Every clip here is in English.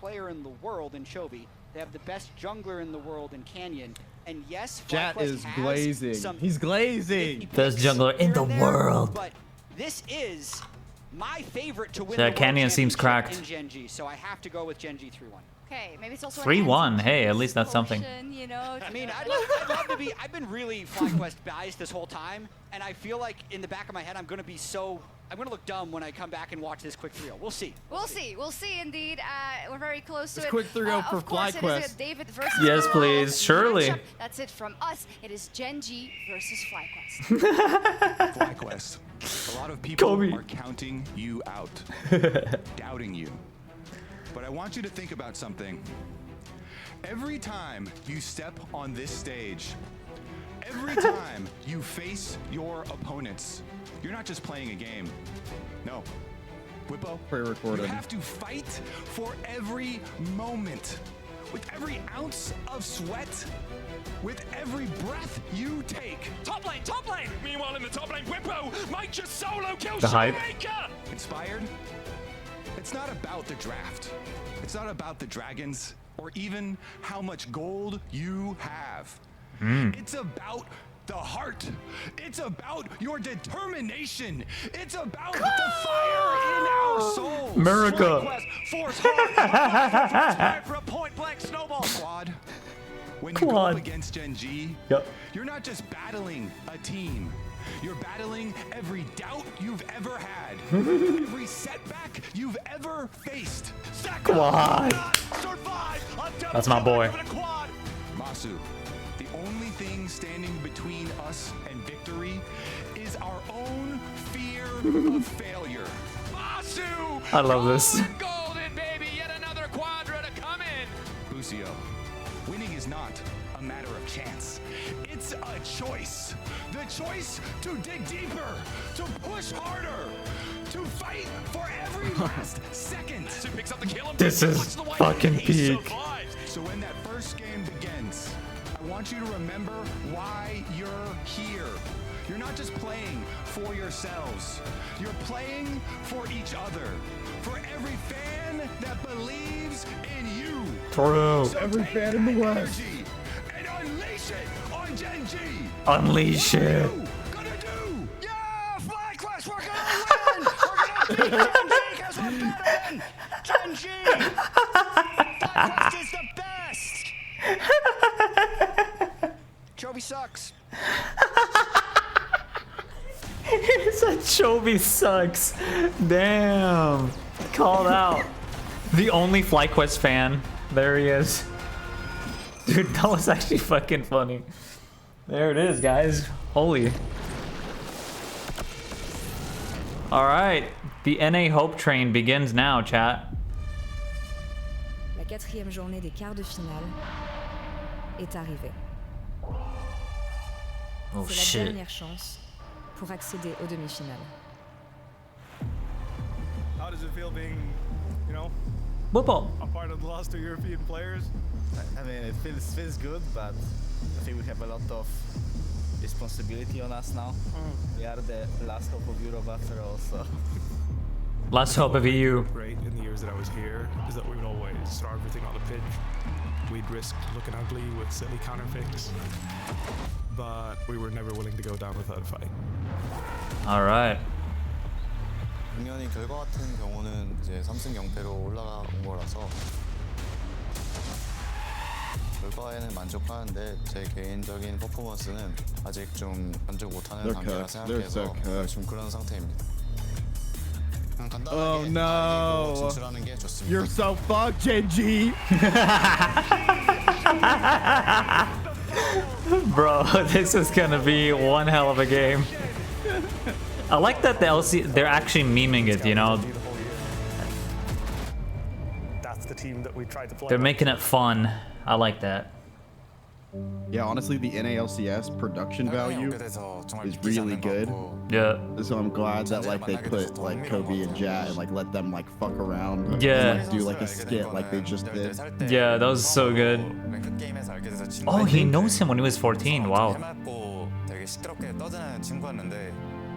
player in the world in Chovy. They have the best jungler in the world in Canyon. And yes, Chat is glazing. He's glazing. Best jungler in the world. But this is my favorite to win Yeah, the world Canyon seems championship cracked. in Gen G, so I have to go with Gen G 3-1. Okay, maybe it's also 3-1. Hey, at least that's something. You know, I mean, I'd love to be. I've been really FlyQuest biased this whole time, and I feel like in the back of my head, I'm gonna look dumb when I come back and watch this quick 3-0. We'll see. We'll see indeed. We're very close to It's it. quick 3-0 for Of course, FlyQuest. it is David versus Yes, Paul. please. Surely. Matchup. That's it from us. It is Gen G versus FlyQuest. FlyQuest. A lot of people Kobe. are counting you out, doubting you. But I want you to think about something. Every time you step on this stage, every time you face your opponents, you're not just playing a game. No. Whippo, Pre-recorded. you have to fight for every moment. With every ounce of sweat, with every breath you take. Top lane, top lane! Meanwhile, in the top lane, Whippo might just solo kill The hype. Shoemaker! Inspired? It's not about the draft. It's not about the dragons or even how much gold you have. It's about the heart. It's about your determination. It's about the fire in our souls. America. FlyQuest, force hard, for a point-blank snowball. Squad, when you go Quad. up against Gen G, Yep. you're not just battling a team. You're battling every doubt you've ever had, every setback you've ever faced. Quad. That's my boy. Masu, the only thing standing between us and victory is our own fear of failure. Masu! I love this. Golden, baby! Yet another quadra to come in! Lucio, winning is not a matter of chance. It's a choice. The choice to dig deeper, to push harder, to fight for every last second. Masu picks up the kill and This is watch the white fucking he peak. survives. So when that first game begins, I want you to remember why you're here. You're not just playing for yourselves. You're playing for each other. For every fan that believes in you. True. So Every take fan in the that West. energy and unleash it on Gen G. Unleash What are it. you gonna do? Yeah, FlyQuest, we're gonna win! We're gonna beat Gen G because we're better than Gen G! FlyQuest is the best! Chovy sucks. He said Chovy sucks. Damn. Called out. The only FlyQuest fan. There he is. Dude, that was actually fucking funny. There it is, guys. Holy. Alright. The NA Hope Train begins now, chat. La quatrième journée des quarts de finale est arrivée. Oh C'est la shit. dernière chance pour accéder aux demi-finales. How does it feel being, you know, Whippo. a part of the last two European players? I mean, it feels good, but I think we have a lot of responsibility on us now. We are the last hope of Europe after all, so. Last hope of EU. Great in the years that I was here is that we would always start everything on the pitch. We'd risk looking ugly with silly counter picks, but we were never willing to go down without a fight. Alright. 당연히 결과 같은 경우는 이제 3승 0패로 올라온 거라서 결과에는 만족하는데 제 개인적인 퍼포먼스는 아직 좀 만족 못하는 They're 단계라 cooked. They're so 생각해서 cooked. 좀 그런 상태입니다. 그냥 간단하게 Oh no. 진출하는 게 좋습니다. You're so fucked, Gen G. Bro, this is gonna be one hell of a game. I like that the LC, they're actually memeing it, you know? That's the team that we tried to play. They're making it fun. I like that. Yeah, honestly, the NALCS production value is really good. Yeah. So I'm glad that like they put like Kobe and Jat and like let them like fuck around. Yeah. And, like, do like a skit like they just did. Yeah, that was so good. Oh, he knows him when he was 14. Wow.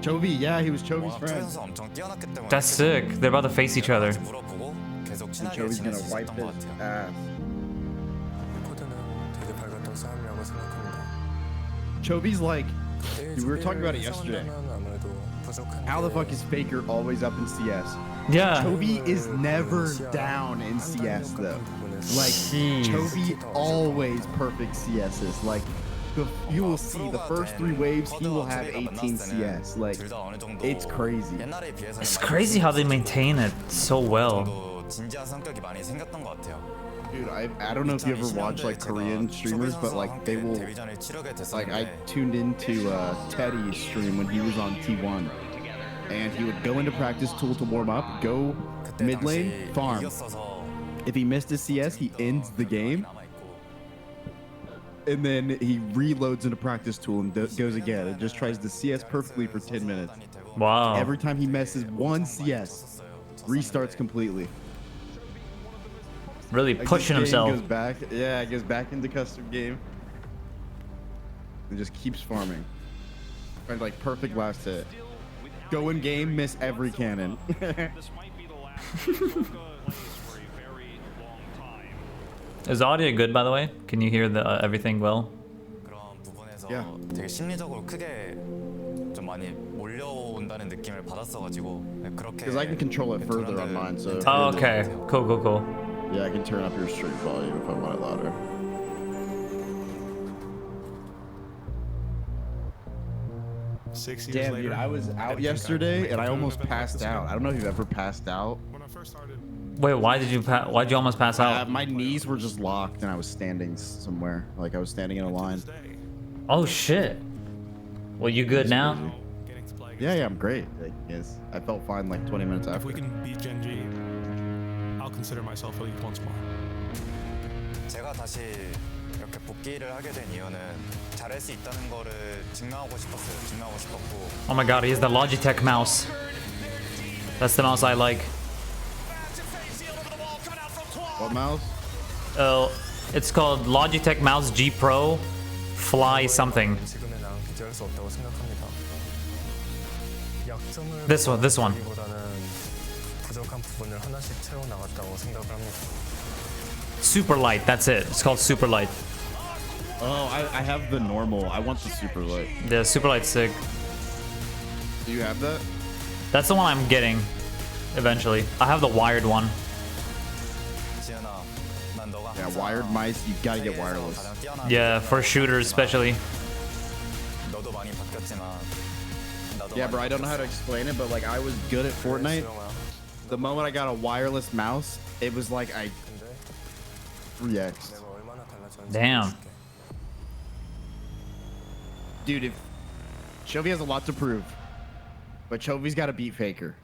Chovy, yeah, he was Chovy's friend. That's sick. They're about to face each other. And Chovy's gonna wipe his ass. 코드는 되게 밝았던 싸움이라고 생각합니다. Chovy's like, we were talking about it yesterday. 아무래도 부족한 How the fuck is Faker always up in CS? Yeah. Chovy is never down in CS though. Like Chovy always perfect CSs. Like you will see the first 3 waves he will have 18 CS. Like it's crazy. It's crazy how they maintain it so well. 진지한 성격이 많이 생겼던 것 같아요. Dude, I don't know if you ever watch like Korean streamers, but like they will. Like I tuned into Teddy's stream when he was on T1, and he would go into practice tool to warm up, go mid lane, farm. If he missed a CS, he ends the game, and then he reloads into practice tool and goes again. And just tries to CS perfectly for 10 minutes. Wow. Every time he messes one CS, restarts completely. Really Like, pushing this game himself. Goes back, yeah, goes back into custom game. And just keeps farming. And like perfect last hit. Go in game, miss every cannon. Is audio good, by the way? Can you hear the everything well? 그런 부분에서 Yeah. 되게 심리적으로 크게 좀 많이 몰려온다는 느낌을 받았어가지고 그렇게. Because I can control it further on mine, so. Oh, okay. Cool, cool, cool. Yeah, I can turn up your stream volume if I want it louder. Damn, dude, I was out yesterday and I almost passed out. I don't know if you've ever passed out. When I first started, Wait, why'd you almost pass out? My knees were just locked and I was standing somewhere. Like I was standing in a line. Oh shit. Well, you good now? getting to play. Yeah, I'm great. Like, yes, I felt fine like 20 minutes If after. we can beat Gen G, I'll consider myself elite once more. 제가 다시 이렇게 복귀를 하게 된 이유는 잘할 수 있다는 거를 증명하고 싶었어요. 증명하고 싶었고. Oh my god, he has the Logitech mouse. That's the mouse I like. What mouse? Oh, it's called Logitech Mouse G Pro Fly something. 지금의 나는 비교할 수 없다고 생각합니다. 약점을 This one. 보다는 부족한 부분을 하나씩 채워 나갔다고 생각을 합니다. Super light, that's it. It's called super light. Oh, I have the normal. I want the super light. The super light's sick. Do you have that? That's the one I'm getting eventually. I have the wired one. 지은아, 난 너가 Yeah, 항상 wired mice. You gotta get wireless. 가장 뛰어난 Yeah, for shooters especially. 너도 많이 바뀌었지만 나도 Yeah, 많이 bro, I don't know how to explain it, but like I was good at Fortnite. The moment I got a wireless mouse, it was like I 3x. 내가 얼마나 달라졌는지 Damn. 보여줄게. Dude, if Chovy has a lot to prove, but Chovy's got to beat Faker.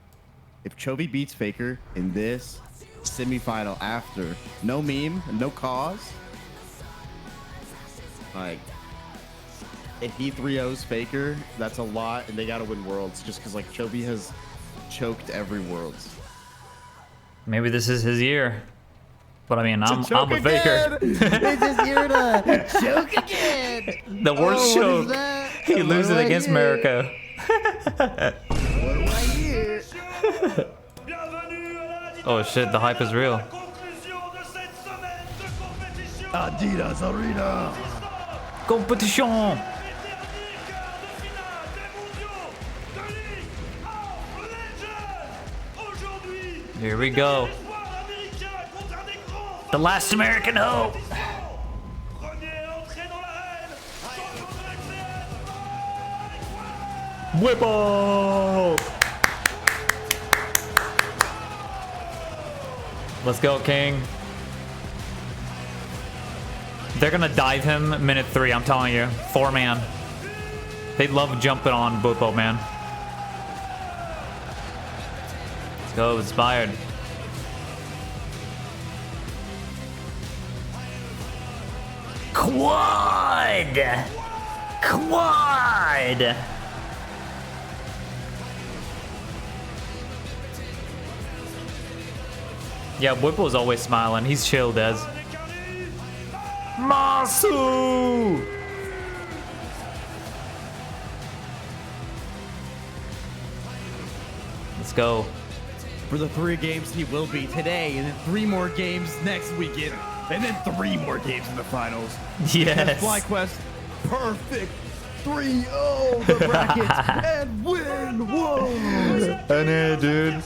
If Chovy beats Faker in this semifinal after, no meme, no cause, like, if he 3-0s Faker, that's a lot, and they got to win Worlds just because, like, Chovy has choked every Worlds. Maybe this is his year. But I mean, I'm Choke a faker. again! It's his year to choke again! The worst Oh, what choke. is that? He What loses do I against hear? America. What do I hear? Oh shit, the hype is real. Adidas Arena! Competition! Here we go. The last American hope. Whipple! Let's go, King. They're gonna dive him minute 3, I'm telling you. 4-man. They love jumping on Bwipo, man. Let's go, inspired. Quad! Quad! Yeah, Whipple's always smiling. He's chill, Des. Masu! Let's go. For the 3 games he will be today, and then 3 more games next weekend, and then 3 more games in the finals. Yes. FlyQuest, perfect 3-0 the bracket and win. Whoa! I know, dude.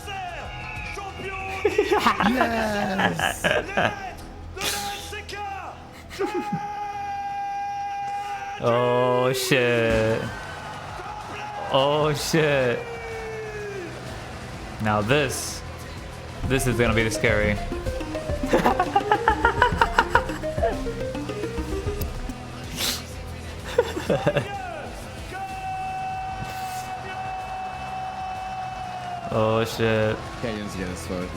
Yes. Oh shit. Oh shit. Now this is gonna be the scary. Oh shit. Kenyon's getting smoked.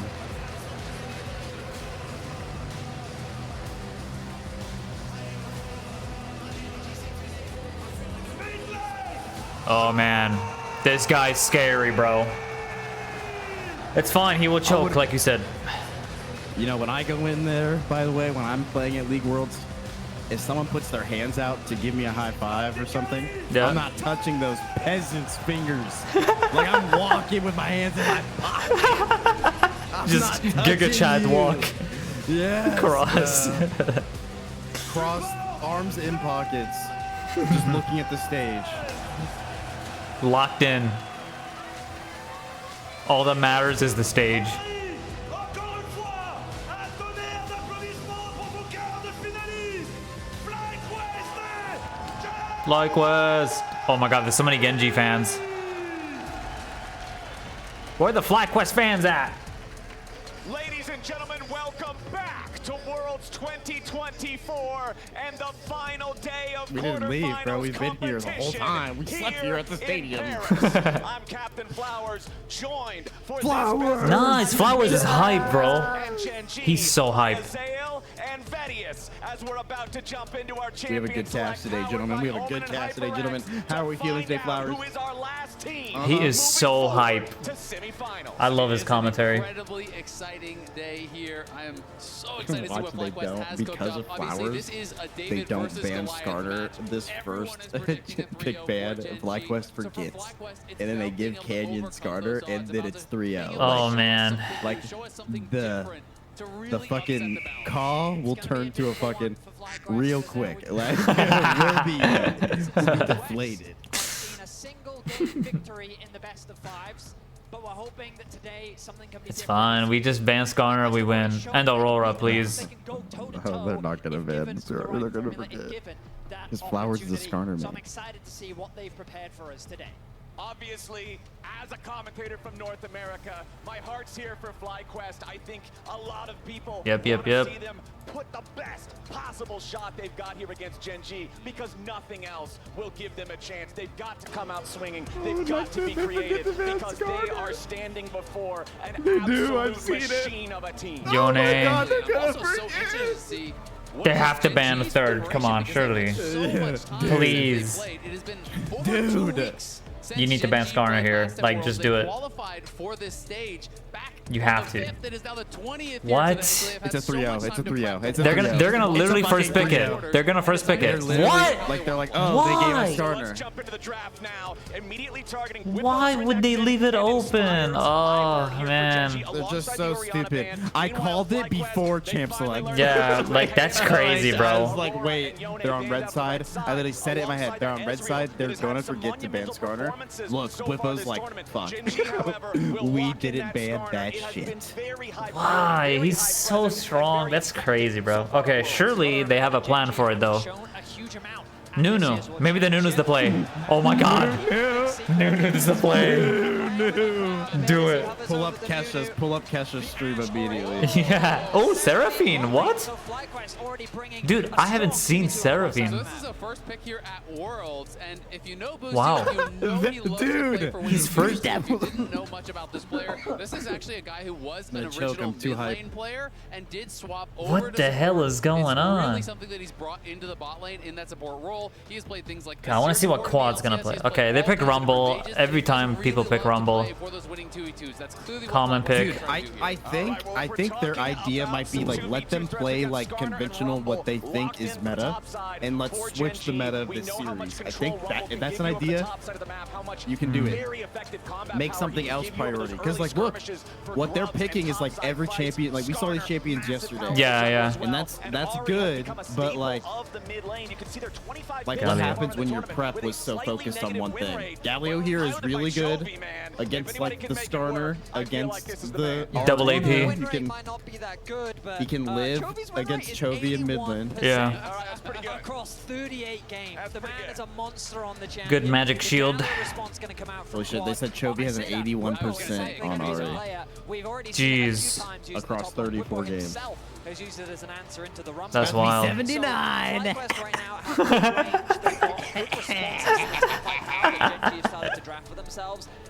Oh man, this guy's scary, bro. It's fine, he will choke, like you said. You know, when I go in there, by the way, when I'm playing at League Worlds, if someone puts their hands out to give me a high five or something, Yeah. I'm not touching those peasants' fingers. Like I'm walking with my hands in my pocket. I'm Just not Giga touching Chad you. walk. Yeah. Cross. Crossed arms in pockets. Just looking at the stage. Locked in. All that matters is the stage. Encore une fois, un tonnerre d'applaudissements pour vos quarts de finalistes. FlyQuest. FlyQuest. Oh my god, there's so many Genji fans. Where are the FlyQuest fans at? Ladies and gentlemen, welcome back to Worlds 2024 and the final day of We didn't leave, bro. quarterfinals We've been here the whole competition time. We slept here at the in stadium. Paris. I'm Captain Flowers, joined for Flowers! this Nice, Flowers is hype, bro. and Genji, He's so hype. Azael and Vedius, as we're about to jump into our We have a good champion cast select today, gentlemen. powered We have a by good Omen cast today, HyperX gentlemen. How are we to feeling today, find out Flowers? who is our last team. He is so hype. To semifinals. I love his commentary. Incredibly exciting day here. I am so excited to see what Watch, they FlyQuest don't, has cooked because up. of Obviously, Flowers, this is a they David don't versus ban Goliath Starter match. this Everyone first is predicting a 3-0 pick for ban. Gen G. FlyQuest So for forgets. FlyQuest, it's And then they about give being able to Canyon overcome Starter, those and odds, then about it's to 3-0. Oh man. Like show us something the different to really the fucking upset the balance. call will turn to a fucking real quick. Like we'll be deflated. Seen a single game victory in the best of fives, but we're hoping that today something can be It's different. fine. We just ban Skarner, we win. And Aurora, please. They can go toe-to-toe Oh, they're not gonna if ban given Starter. the right They're gonna formula, if forget. given that His Flowers is a opportunity. Skarner, So man. I'm excited to see what they've prepared for us today. Obviously, as a commentator from North America, my heart's here for FlyQuest. I think a lot of people Yep. want to see them put the best possible shot they've got here against Gen G, because nothing else will give them a chance. They've got to come out swinging. They've got to be creative, because they are standing before an absolute machine of a team. Yone. I'm also so interested to see what They have to Gen ban the G's third. Come on, preparation, surely. because there's so much time Please. since they've played. It has been over 2 weeks You need to ban since Gen G Skarner played here. last at Like, Worlds. just They do it. qualified for this stage back You on have the to. 5th. It is now the 20th What? Year today, so they have It's had a so 3-0. much It's a time to 3-0. prep. It's a They're 3-0. gonna literally It's a first pick fucking it. 3-0. They're gonna first pick They're it. literally- What? Like they're like, oh, they gave us Why? Starter. Let's jump into the draft now. Immediately targeting Why would they leave it open? Oh man. They're just so stupid. I called it before Champ Select. Yeah, like that's crazy, I was bro. like, wait, they're on red side. I literally said it in my head. They're on red side. They're gonna forget to ban Skarner. Look, Whippo's like, fuck. We didn't ban that shit. Why? He's so strong. That's crazy, bro. Okay, surely they have a plan for it though. Nunu. Maybe the Nunu's the play. Oh my god. Nunu's the play. Do it. Pull up Kesha's stream immediately. Yeah. Oh, Seraphine. What? Dude, I haven't seen So Seraphine. this is a first pick here at Worlds, and if you know Boosty, Wow. you know he loves to play for He's wins. first If you didn't know much about this player, this is actually a guy who was an gonna choke, original I'm too mid hyped. lane player and did swap over What to the hell support. is going It's on? really something that he's brought into the bot lane in that support role. He has played things like Okay, I want to see what Quad's gonna play. Okay, they pick Rumble. Every time people pick Rumble. winning 2v2s. That's clearly what Common Flyquest is pick. trying to do here. I think their idea might be like let them play like conventional what they think is meta, and let's switch the meta of this series. I think that if that's an idea, you can do it. Make something else priority. Because like look, what they're picking is like every champion. Like we saw these champions yesterday. Yeah. And that's good, but like what happens when your prep was so focused on one thing? Galio here is really good against like the starter, against the double AP. He can live against Chovy in mid lane. Yeah. Across 38 games, the man is a monster on the champion. Good magic shield. Holy shit, they said Chovy has an 81% on RA. Jeez. Across 34 games. That's wild. 79.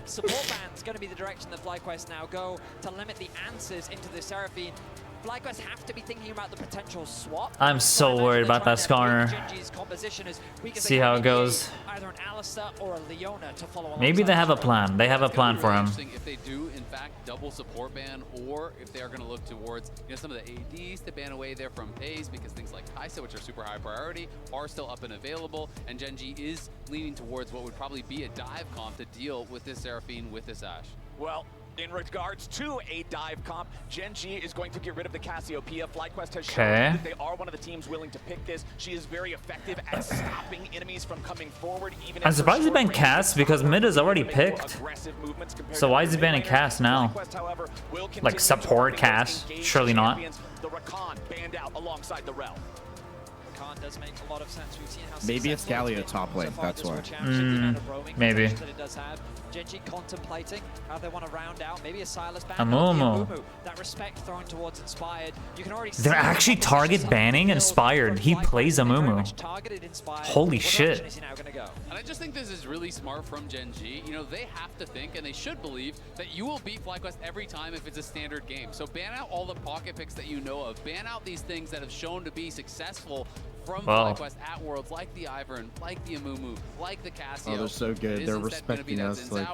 Support ban's going to be the direction that FlyQuest now go to limit the answers into the Seraphine. FlyQuest have to be thinking about the potential swap. I'm so worried about that Skarner. See how it goes. Either an Alistar or a Leona to follow. Maybe they have a plan. They have a plan for him. If they do, in fact, double support ban, or if they are going to look towards some of the ADs to ban away there from Pays, because things like Kai'Sa, which are super high priority, are still up and available, and Gen G is leaning towards what would probably be a dive comp to deal with this Seraphine, with this Ashe. Well, in regards to a dive comp, Gen G is going to get rid of the Cassiopeia. FlyQuest has shown that they are one of the teams willing to pick this. She is very effective at stopping enemies from coming forward. Even I'm surprised he banned Cass because mid is already picked. So why is he banning Cass now? Like support Cass? Surely not. The Rakan banned out alongside the Rel. Does make a lot of sense. We've seen how maybe it's Galio top lane, that's why. Maybe. Gen G contemplating how they want to round out. Maybe a Silas ban. Amumu. That respect thrown towards Inspired. You can already They're actually target banning Inspired. He plays Amumu. Holy shit. And I just think this is really smart from Gen G. You know, they have to think, and they should believe, that you will beat FlyQuest every time if it's a standard game. So ban out all the pocket picks that you know of. Ban out these things that have shown to be successful from FlyQuest at Worlds, like the Ivern, like the Amumu, like the Cassio. Oh, they're so good. They're respecting us like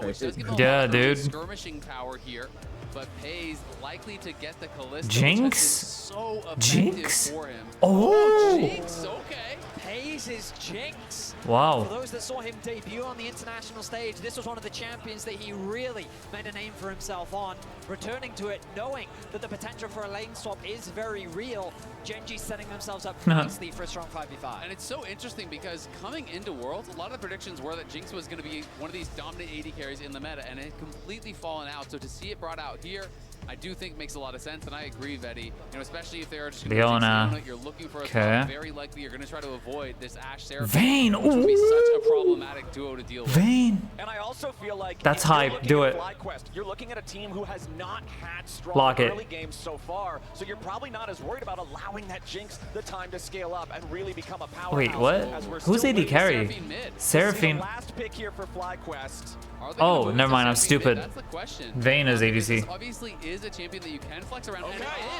yeah, dude. Skirmishing power here, but Pays likely to get the Kalista. Jinx? So Jinx? for him. Oh! Jinx, okay. Pays is Jinx. Wow. For those that saw him debut on the international stage, this was one of the champions that he really made a name for himself on. Returning to it, knowing that the potential for a lane swap is very real. Gen G setting themselves up nicely for a strong 5v5. And it's so interesting because coming into Worlds, a lot of the predictions were that Jinx was going to be one of these dominant AD carries in the meta, and it had completely fallen out. So to see it brought out here, I do think makes a lot of sense, and I agree, Vetty. You know, especially if they're just Leona. You're looking for a swap, very likely you're going to try to avoid this Ashe Seraphine, Vayne. which would be such a problematic duo to deal with. Vayne. And I also feel like that's hype. Do it. FlyQuest, you're looking at a team who has not had strong Lock it. early games so far, so you're probably not as worried about allowing that Jinx the time to scale up and really become a powerhouse. Wait, what? Who's AD carry? Seraphine. Last pick here for FlyQuest. Oh, never mind. I'm stupid. That's the question. Vayne is ADC. This obviously is a champion that you can flex around.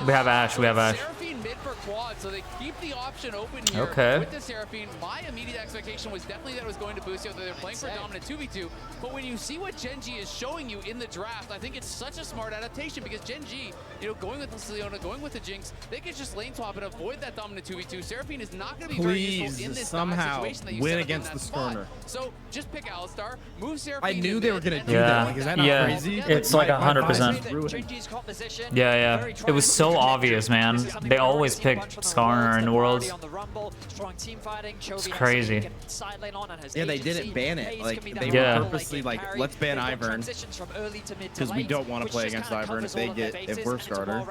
We have Ashe. We have Ashe. Seraphine mid for quad, so they keep the option open here Okay. with the Seraphine. My immediate expectation was definitely that it was going to boost you. They're playing for dominant 2v2, but when you see what Gen G is showing you in the draft, I think it's such a smart adaptation because Gen G, you know, going with the Leona, going with the Jinx, they can just lane swap and avoid that dominant 2v2. Seraphine is not going to be very useful in this somehow situation that you win set up against in the that spot. Skarner. So just pick Alistar, move Seraphine. I knew they were gonna do Yeah. that. Like, is that not crazy? It's like 100%. Yeah. It was so obvious, man. They always pick Skarner in Worlds. It's crazy. Yeah, they didn't ban it. Like they were purposely like, let's ban Ivern because we don't want to play against Ivern if we're starter.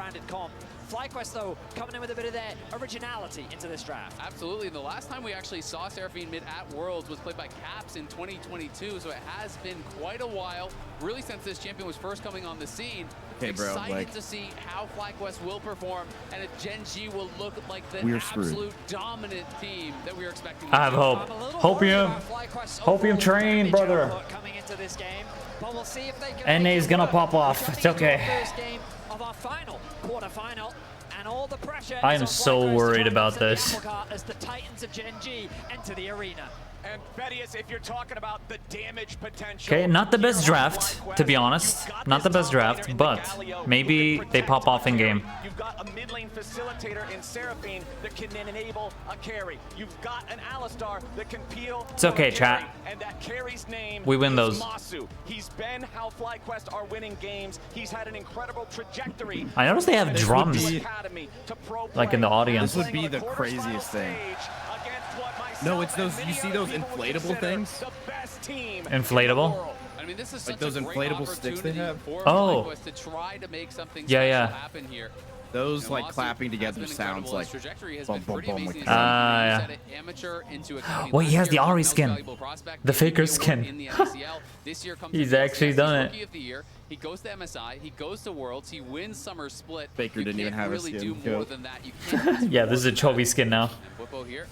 FlyQuest, though, coming in with a bit of their originality into this draft. Absolutely. The last time we actually saw Seraphine mid at Worlds was played by Caps in 2022, so it has been quite a while, really since this champion was first coming on the scene. Okay, bro, Excited to see how FlyQuest will perform, and if Gen G will look like the We're absolute screwed. dominant team that we were expecting. I have hope. Hopium train, brother. NA's gonna pop off. It's okay. I I am so worried about this. As the Titans of Gen G enter the arena. And Bettius, if you're talking about the damage potential. Okay, not the best draft, to be honest. Not the best draft, but maybe they pop off in game. You've got a mid lane facilitator in Seraphine that can then enable a carry. You've got an Alistar that can peel. It's okay, chat. And that carry's name We win is those. Masu. He's been how FlyQuest are winning games. He's had an incredible trajectory. I noticed they have drums, like in the audience. This would be the craziest thing. No, it's those. You see those inflatable things? Inflatable? I mean, this is Like such those a great inflatable sticks they have? opportunity for Oh. FlyQuest to try to make something Yeah, special yeah. happen here. Those You know, like Masu clapping has together been sounds incredible. like His trajectory has bum been bum pretty bum amazing. like He's yeah. at an amateur into academy Well, he last has the year, Ari most skin. valuable prospect, The MVP Faker award skin. in the NACL. This year comes He's into actually LCS, done he's it. Rookie of the year. He goes to MSI. He goes to Worlds. He wins Summer Split. Faker you didn't even can't have a really skin. do more Go. than that. You can't. Yeah, this is a Chovy skin now. And Bwipo here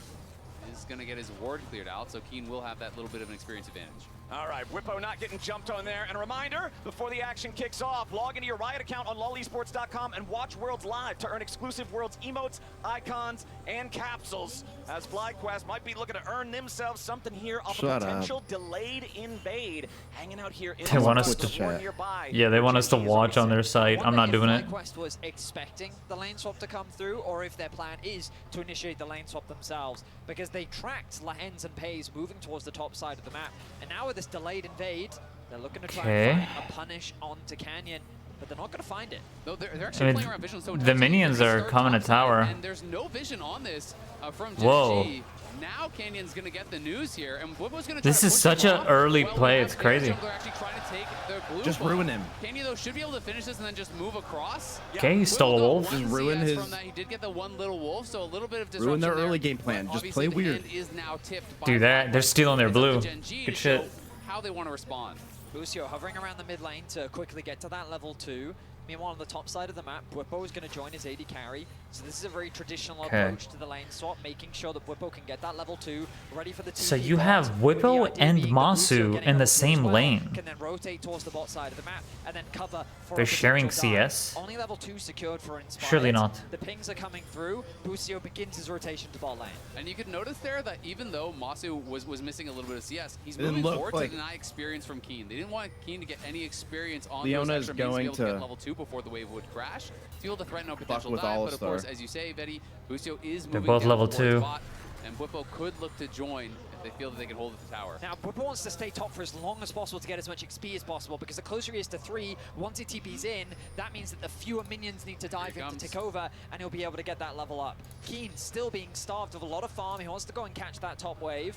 is going to get his ward cleared out, so Keen will have that little bit of an experience advantage. All right, Bwipo not getting jumped on there. And a reminder, before the action kicks off, log into your Riot account on lolesports.com and watch Worlds live to earn exclusive Worlds emotes, icons, and capsules. As FlyQuest might be looking to earn themselves something here off Shut a up. potential delayed invade. Hanging out here in They want us the to war nearby. Yeah, they want us to watch on their site. I'm not doing it. FlyQuest was expecting the lane swap to come through, or if their plan is to initiate the lane swap themselves, because they tracked Lahens and Pays moving towards the top side of the map. And now with this delayed invade, they're looking to try and Okay. find a punish onto Canyon, but they're not going to find it. No, they're I actually mean, playing around vision. So the minions are coming to tower. And there's no vision on this from Whoa. Gen G. Now Canyon's going to get the news here, and Bwipo's going to This is such an early play. It's crazy. They're actually trying to take their blue Just buff. ruin him. Canyon, though, should be able to finish this and then just move across. Okay, he stole a wolf. Just ruin CS his- From that. He did get the one little wolf, so a little bit of disruption Ruin their there, early game but plan. Just obviously play the weird. hand is now tipped by Do that. They're FlyQuest. stealing their It's up to blue. Gen G Good to shit. show how they want to respond. Busio hovering around the mid lane to quickly get to that level 2. Meanwhile, on the top side of the map, Bwipo is going to join his AD carry. So this is a very traditional Okay. approach to the lane swap, making sure that Bwipo can get that level 2, ready for the TP So you bot, have with the Bwipo idea and being that Busio Masu getting in the level 2 as same well, lane. Can then rotate towards the bot side of the map and then cover for They're a sharing potential dive. CS? Only level 2 secured for Inspired. Surely not. The pings are coming through. Busio begins his rotation to bot lane. And you could notice there that even though Masu was missing a little bit of CS, he's It didn't moving look forward like- to deny experience from Keen. They didn't want Keen to get any experience on Leona's those extra means to be going able to get to level 2 before the wave would crash. To be able to threaten a potential with dive, but of Alistar. course, as you say, Betty, Busio is They're moving both down level towards 2. bot, and Bwipo could look to join if they feel that they can hold at the tower. Now, Bwipo wants to stay top for as long as possible to get as much XP as possible, because the closer he is to 3, once he TP's in, that means that the fewer minions need to dive in to take over, and he'll be able to get that level up. Keen still being starved of a lot of farm. He wants to go and catch that top wave.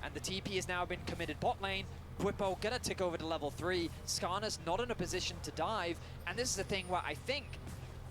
And the TP has now been committed bot lane. Bwipo gonna tick over to level 3. Skarner's not in a position to dive, and this is the thing where I think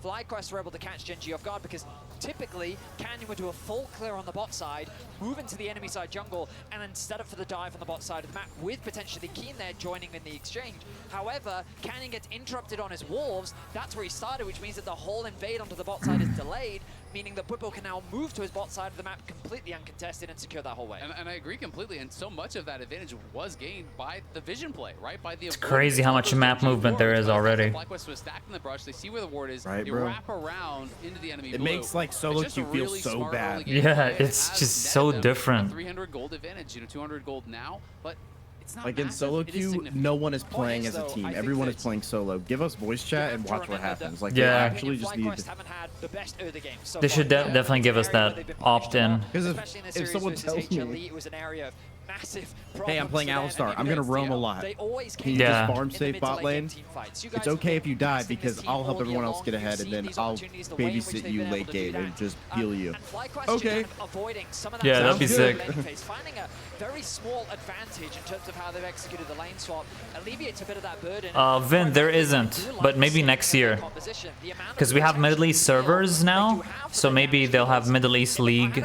FlyQuest were able to catch Gen G off guard, because typically Canyon would do a full clear on the bot side, move into the enemy side jungle, and then set up for the dive on the bot side of the map, with potentially Keen there joining in the exchange. However, Canyon gets interrupted on his wolves. That's where he started, which means that the whole invade onto the bot side is delayed, meaning that Bwipo can now move to his bot side of the map completely uncontested and secure that whole way. And I agree completely, and so much of that advantage was gained by the vision play, right? By the It's crazy how much map movement there is already. FlyQuest was stacked in the brush. They see where the ward is. Right, they bro. wrap around into the enemy It blue. makes, like, solo It's just a queue feel really so smart bad. early game Yeah, play. It it's has just netted so them different. A 300 gold advantage, 200 gold now, but it's not Like in massive. solo It is queue, significant. no one is playing as a though, team. I think Everyone is that playing solo. Give us voice chat and have to watch what remember that happens. Like Yeah. they In my actually opinion, just need. FlyQuest haven't had the best early game so They far. should definitely give us It's an area that where they've been punished a lot. opt-in. Because Especially in the if series someone versus tells me, HLE, it was an area of massive hey, I'm problems playing for them, Alistar, and I'm even gonna roam a against lot. They always Can came you Yeah. just in farm the safe mid to bot late lane? game team fights. You It's guys okay have if you been die investing because this I'll team help all everyone year else long. get You've ahead and seen then these I'll opportunities, the way in which babysit they've you been able late to do game that. and just heal you. And FlyQuest Okay. is kind of avoiding some of that Yeah, that'd be damage sick. in the lane phase, finding a very small advantage in terms of how they've executed the lane swap, alleviates a bit of that burden. Vin, there isn't, but maybe next year. Because we have Middle East servers now, so maybe they'll have Middle East League,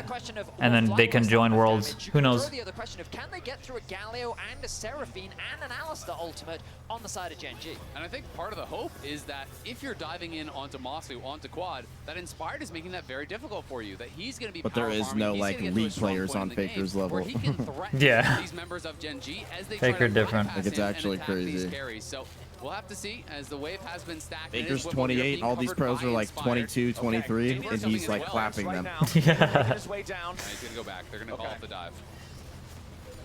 and then they can join Worlds. Who knows? The other question of, can they get through a Galio and a Seraphine and an Alistar ultimate on the side of Gen G? And I think part of the hope is that if you're diving in onto Masu, onto Quad, that Inspired is making that very difficult for you. That he's going to be But there power is farming, no he's like gonna get to a league strong players point on in the Faker's game level. where he can threaten Yeah. these members of Gen G as they Faker try to different. bypass Like, it's him and actually attack these crazy. carries. So we'll have to see as the wave has been stacked. It Faker's is Bwipo 28. being All these covered pros by are like Inspired. 22, 23, Okay, and he's like well. clapping Right them. now, Yeah. making his way down. He's going to go back. They're going to call Okay. it the dive.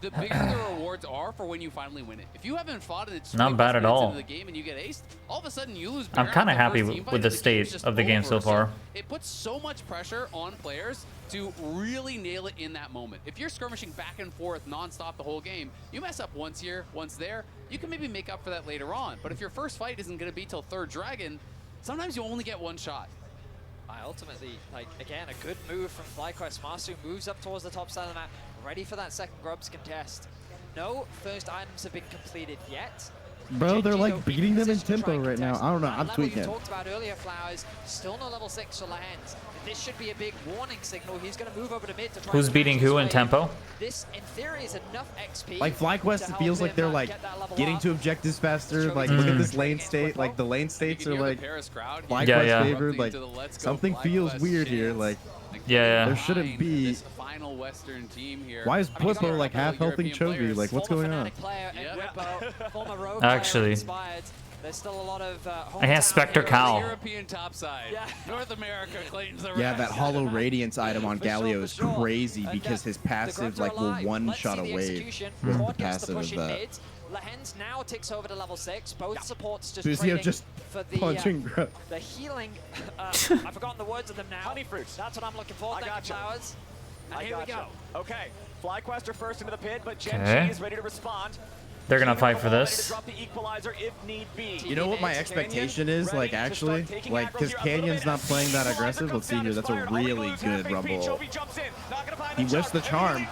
the bigger the rewards are for when you finally win it. If you haven't fought it, Not bad at all. into the game and you get aced, all of a sudden you lose. I'm Baron kind of off the happy first team fight with the and game is state just of the game so over. far. It puts so much pressure on players to really nail it in that moment. If you're skirmishing back and forth nonstop the whole game, you mess up once here, once there, you can maybe make up for that later on. But if your first fight isn't going to be till third dragon, sometimes you only get one shot. Ultimately, like, again, a good move from FlyQuest. Masu moves up towards the top side of the map, ready for that second Grubs contest. No first items have been completed yet. Bro, they're Genji, like though, beating them in position to try tempo and right now. contest I don't know. that I'm level tweaking. You talked about earlier, Flowers. Still no level 6 for Lehens. This should be a big warning signal. He's going to move over to mid to try Who's and beating catch his who in way. tempo? This, in theory, is enough XP. Like FlyQuest, to it help feels like him, they're like get that level getting up. to objectives faster. Like look at this lane state. Like the lane states are like FlyQuest Yeah. favored. Like something feels weird here. Like Yeah. there shouldn't be. Final Western team here. Why is Blippo like half helping Chovy? Like what's going on? Actually. There's still a lot of I have Spectre Cow. European topside. North America claims the Yeah, rest. that Hollow Radiance item on Galio is crazy because his passive like will one-shot a wave with the passive of that. Lehens now ticks over to level 6. Both supports just Fuzio trading just for the punching Grub. the healing. I've forgotten the words of them now. Honey fruits. That's what I'm looking for. I Thank gotcha. you, Flowers. And I here we gotcha. go. Okay, FlyQuest are first into the pit, but Gen Okay. G is ready to respond. They're gonna fight for Ready to this. drop the equalizer if need be. You know what my expectation is? Like actually, like because Canyon's not playing that aggressive. Let's see here. That's a really good rumble. He whiffs the charm.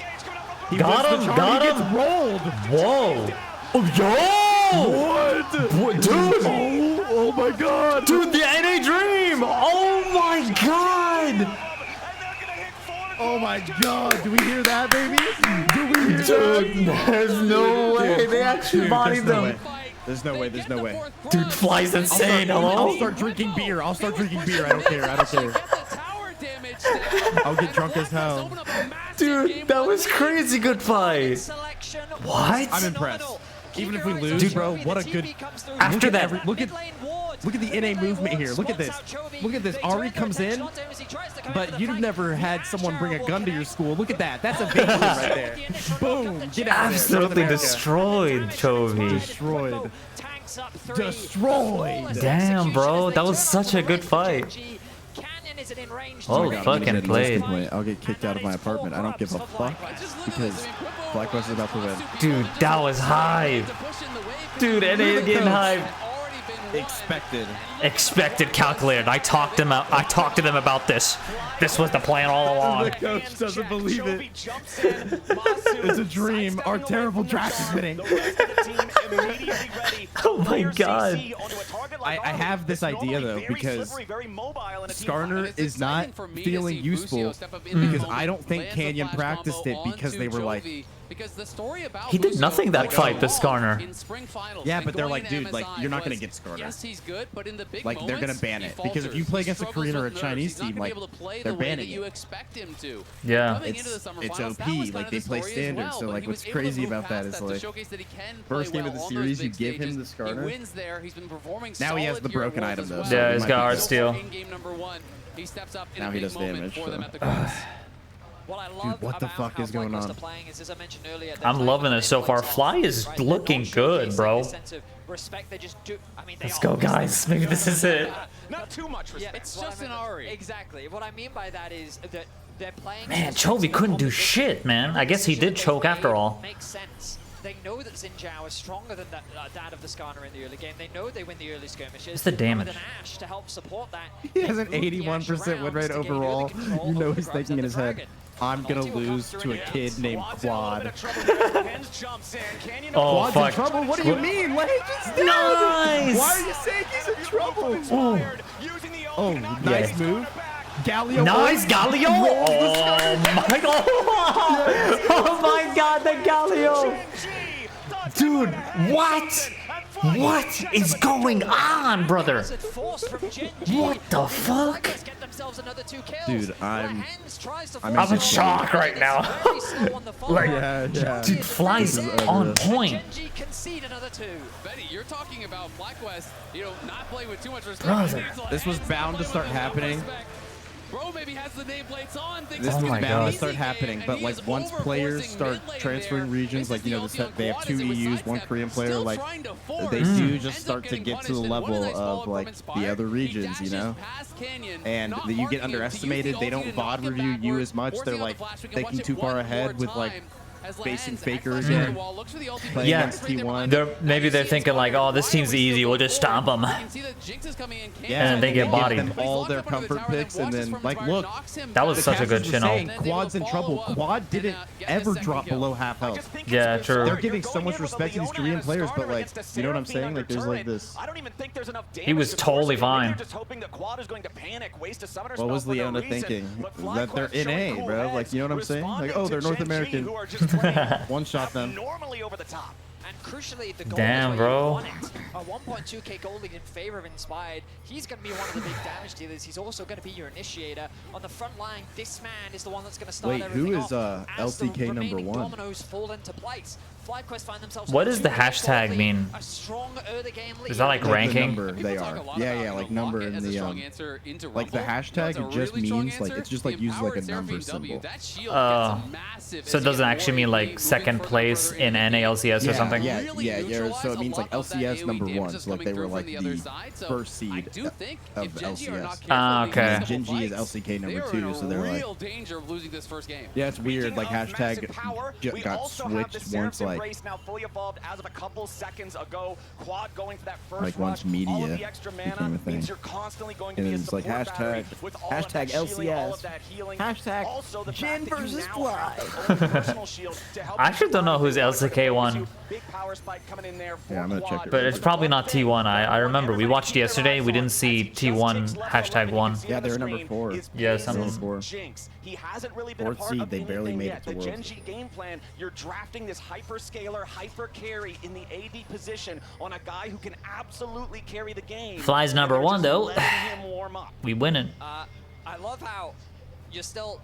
He Got whiffs the him, charm. got He him. gets rolled. Whoa! Oh, yo! What? Dude! Oh my god! Dude, the NA Dream! Oh my god! Oh my god! Do we hear that, baby? Do we hear Dude, that? there's no way. They actually Dude, bodied there's no them. way. There's no way. There's no way. Dude, Fly's insane. I'll Hello? start drinking beer. I'll start drinking beer. I don't care. I don't care. I'll get drunk as hell. Dude, that was crazy good fight. What? I'm impressed. Even if we lose, Dude, bro, what a good. After that, Look at the NA movement here. Look at this. Look at this. Ari comes in, but you've never had someone bring a gun to your school. Look at that. That's a big one right there. Boom. Get out of there. absolutely destroyed Chovy. Destroyed. Destroyed. Damn, bro, that was such a good fight. Oh, fucking played. I'll get kicked out of my apartment. I don't give a fuck because FlyQuest is about to win. Dude, that was hype. Dude, NA getting hyped. Expected, calculated. I talked to them about this. This was the plan all along. The coach doesn't believe it. It's a dream. Our terrible draft is winning. Oh my god. I have this idea though because Skarner is not feeling useful because I don't think Canyon practiced it because they were like, He did nothing that fight, the Skarner. yeah, but they're like, dude, like you're not gonna get Skarner. Yes, he's good, but in the big Like they're gonna ban it because if you play against a Korean or a Chinese team, like they're banning you it. expect him to. Yeah. It's OP. Like they play standard. So like what's crazy about that is like first game of the series, you give him the Skarner. Now he has the broken item though. Yeah, he's got hard steel. Now he does damage. So. What I love what the about fuck how is going FlyQuest on? are playing is, as I mentioned earlier, they're I'm playing loving with it so their far. weights Fly off, is right? They looking don't good, showcase bro. this sense of respect. They just do. I mean, they Let's are go, guys. Maybe this is it. Not too much respect. Yeah, It's just an Ari. Exactly. What I mean by that is that they're playing. Man, Chovy couldn't do shit, man. I guess he did choke after all. Makes sense. They know that Xin Zhao is stronger than that of the Skarner in the early game. They know they win the early skirmishes. It's the damage. With an Ashe to help support that. He has an 81% win rate overall. You know he's thinking in his head, I'm gonna lose to a kid named Quad. Oh, Quad's fuck. in trouble? What do you mean? Let him just do it. Nice! Why are you saying he's in trouble? Oh, nice Yeah. move. Galio. Nice, Galio! Rolls the Oh Skarner. my god! Oh my god, the Galio! Dude, what? What is going on, brother? What the fuck? Dude, I'm in shock right now. Like, yeah. dude, Fly's This is on unreal. point. Betty, you're talking about FlyQuest, not playing with too much respect. Brother. This was bound to start happening. Bro maybe has the nameplates on. This was bound to start happening, but like once players start transferring regions, like they have 2 EUs, 1 Korean player, like they do just start to get to the level of like the other regions, you know? And you get underestimated. They don't VOD review you as much. They're like thinking too far ahead with like facing Faker again. again. Playing Yeah, against T1. maybe they're thinking like, oh, this team's easy, we'll just stomp them. Yeah, and they get give bodied. them all their comfort picks, and then like, look, That was the such a good casters were channel. saying Quad's in trouble. Quad didn't ever drop below half health. Yeah, true. They're giving so much respect to these Korean players, but like, you know what I'm saying? Like, there's like this. I don't even think there's enough He was totally fine. Just hoping that Quad is going to panic, waste a summoner What was spell for no Leona reason, thinking? but That they're FlyQuest showing NA, cool bro. Like, heads, you know what I'm saying? Like, oh, they're North responding to American. Gen G, who are just playing One shot them. normally over the top. And crucially, the goal Damn, is where bro. you want it. A 1.2k goal lead in favor of Inspired. He's going to be one of the big damage dealers. He's also going to be your initiator. On the front line, this man is the one that's going to start Wait, everything who is off. As the LCK number remaining 1? dominoes fall into place. FlyQuest find themselves What with does a the 2-0 hashtag lead, mean? a strong early game lead. Is that like The ranking? number they are. Yeah, like number in the like the hashtag. It just means like it's just like uses like a number symbol. Oh, so it doesn't actually mean like second place in NALCS or something? Yeah. So it means like LCS number 1. So like they were like the first seed of LCS. Ah, okay. And Gen G is LCK number 2. So they're like, yeah, it's weird. Like hashtag got switched once like. Now fully evolved as of a couple seconds ago. Quad going for that first Like once rush. All of media the extra became mana a thing. means you're constantly going to And be a it's like support battery hashtag with all of that shielding, all of that healing. Hashtag Also, the Jin fact that you versus now have Fly. the own personal shield to help I you actually don't know who's survive. LCK one, Big power spike coming in there for Yeah, I'm gonna check Quad. it. but it's probably not T1. I remember we watched yesterday. We didn't see T1 hashtag 1. Yeah, they're number 4. Yeah, something. 4. Jinx. He hasn't really been Fourth a part seed, of they barely anything made yet. it to The Worlds. Gen G game plan, you're drafting this hyper-scaler, hyper-carry in the AD position on a guy who can absolutely carry the game. Fly's number And 1 they're though. just letting him warm up. We winning. I love how you're still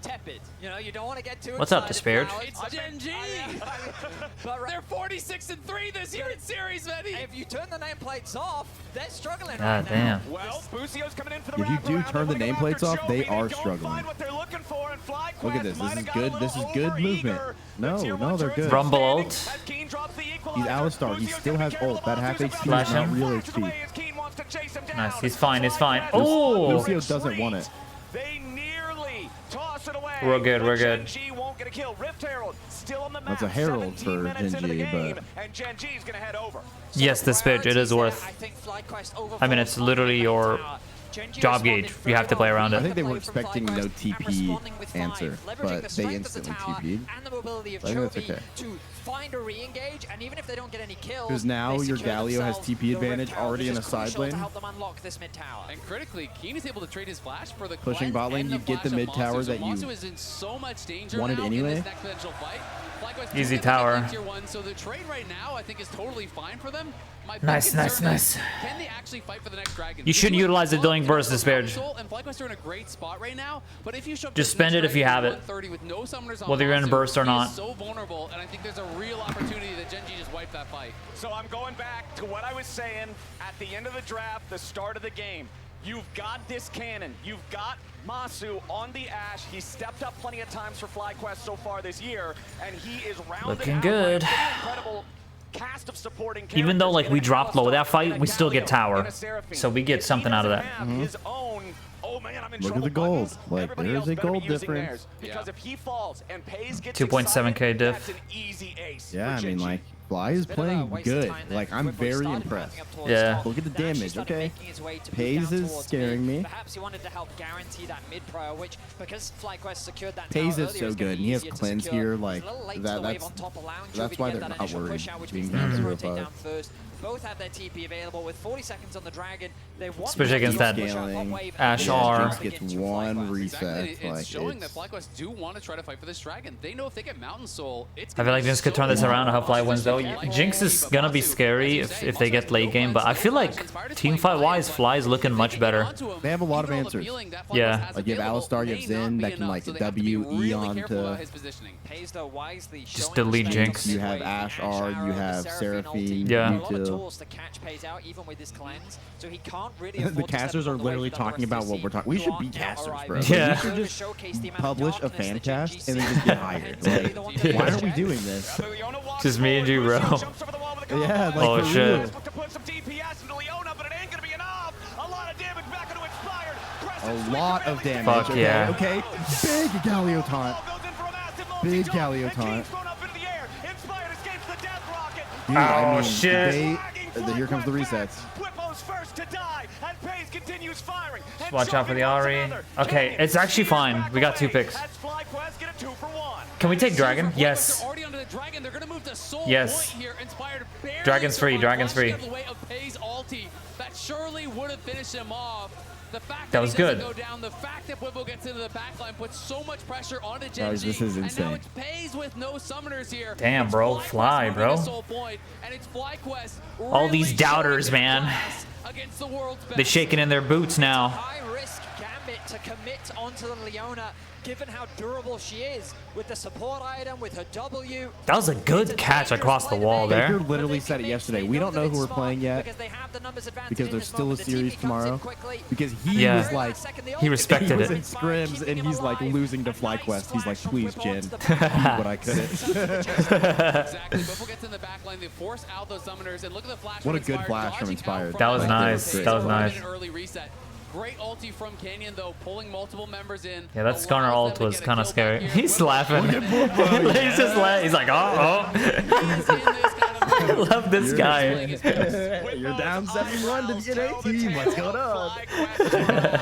tepid. You know, you don't want to get too What's up, excited. Disparage? It's Gen G. But They're 46-3 this year in series, Eddie. if you turn the nameplates off, they're struggling God right damn. now. Well, Busio's coming in for the If you do wraparound. turn the They're looking nameplates after off, they Jovi. are don't struggling. find what they're looking for, and FlyQuest Look at this. This might is have got good. a This is little good movement. overeager. No, The tier no, one they're turns good. Rumble outstanding ult. as Keen drops the He's equalizer. Alistar. He Busio's still gonna has be careful ult. That of half the HP is Flash not him. real Chips HP. away as Keen wants to chase him Nice. down. He's fine. He's fine. FlyQuest Oh. Lucio doesn't want it. They nearly toss it away. We're good, but we're good. Gen G won't get a kill. Rift Herald still on the map. That's a Herald 17 for minutes Gen into the G, game, but- and Gen G's gonna head over. Yes, this pitch, it is worth. I mean, it's literally your job gauge. You have to play around I it. think they were expecting no TP answer, but they instantly TP'd. And the mobility of I think that's Chovy okay. to find a re-engage, and even if they don't get any kills, Because now they your secure Galio has themselves TP the Rift advantage Herald, already which in a is crucial side to lane. help them unlock this mid tower. And critically, Keen is able to trade his flash for the Pushing Gwen bot lane, and you the get the flash mid of tower Masu. So that you Masu is in so much danger wanted now anyway. in this next potential fight. FlyQuest Easy do get the tower. second tier 1, so the trade right now I think is totally fine for them. My big Nice, concern nice, is, nice. Can they actually fight for the next dragon? You should utilize the Dueling Burst, Disparage. And FlyQuest are in a great spot right now, but if you show up Just to the spend next it if you dragon have it. 130 with no summoners on Whether you're in a Masu, burst or he not. is so vulnerable, and I think there's a real opportunity that Gen G just wiped that fight. So I'm going back to what I was saying at the end of the draft, the start of the game. You've got this cannon. You've got Masu on the Ashe. He's stepped up plenty of times for FlyQuest so far this year, and he is rounded Looking out good. by a pretty incredible cast of supporting Even though like characters we in a dropped low that fight, we still get Galio, tower. in a Seraphine. So we get If he something out of doesn't that. have his own, oh man, I'm in Look at trouble the gold. buttons, Like, everybody there's else a better be gold using difference. theirs, because if he falls and Pays gets 2.7K excited, diff. that's an easy ace Yeah, for I Gen mean, G. like, Fly is playing good. Like, I'm very impressed. Yeah. Look at the damage, okay? Pays is scaring me. Perhaps he wanted to help guarantee that mid prior, which because FlyQuest secured that Pays tower is earlier, so it's gonna good, be and he has easier to cleanse secure. here, He's like, a little late to that- the wave that's- on top, allowing that's Chovy why to they're get that not initial worried push out, which being means down they can 0-5. rotate down first. Both have their TP available with 40 seconds on the Dragon. They want Especially to against push that out top scaling. wave, Ash and R. Jinx Gets against one FlyQuest. reset. It's Like, showing that it's, FlyQuest do want to try to fight for this dragon. They know if they get Mountain Soul, it's I feel like Jinx could turn this around. I hope Fly wins though. Jinx is gonna be scary if they get late game, but I feel like team fight wise, Fly is looking much better. they have a lot of answers. Yeah. Like, you have Alistar, you have Zen that can, like, W, E onto... Pays though wisely, Just showing delete respect Jinx. on You the have way. Ash The R, Arrow, you the have Seraphine Seraphine, ulti. Yeah. A lot of Util. tools to catch Pays out even with this cleanse, so he can't really The afford to step casters up are on the literally wave that the talking rest about of the what we're team talking. We should who be aren't yet casters, arriving. bro. Yeah. Like, we should just publish a fan cast and then just get hired. Like, why aren't we doing this? Just me and you, bro. Yeah, like, Oh for shit. real. A lot of damage. Fuck okay? yeah. Okay, big Galio taunt. big Galio taunt. Dude, Oh, shit. Here comes the resets. Just watch out for the Ari. Okay, it's actually fine. We got 2 picks. Can we take Dragon? Yes. Yes. Dragon's free. Dragon's free. That surely would have finished him off. The fact That was he doesn't good. Go down, the fact that Bwipo gets into the backline puts so much pressure onto Gen Guys, G, this is and now insane. it's Pays with no summoners here. Damn, It's bro. FlyQuest Fly, moving bro. to Soul Point, and it's FlyQuest All these really doubters, showing their man. class against the world's They're best. shaking in their boots now. High risk gambit to commit onto the Leona, given how durable she is with the support item, with her W. That was a good catch across the wall Baker there. literally said it yesterday. We don't know who we're playing yet because there's still a series tomorrow. Because he Yeah. was like, He respected he was in it. scrims and he's like losing to FlyQuest. He's like, please, Jen, but I couldn't. Exactly. Bwipo gets in the backline. They force out those summoners, and look at the flash. What a from good Inspired, flash from dodging out Inspired. That was Like, nice. they're That was great. nice. An early reset. Great ulti from Canyon though, pulling multiple members in. Yeah, that Skarner allows ult them to was get a kind of kill scary. back here. He's laughing. He's just laughing. He's like, oh, I love this guy. You're down 7-1 to the NA team. What's going on?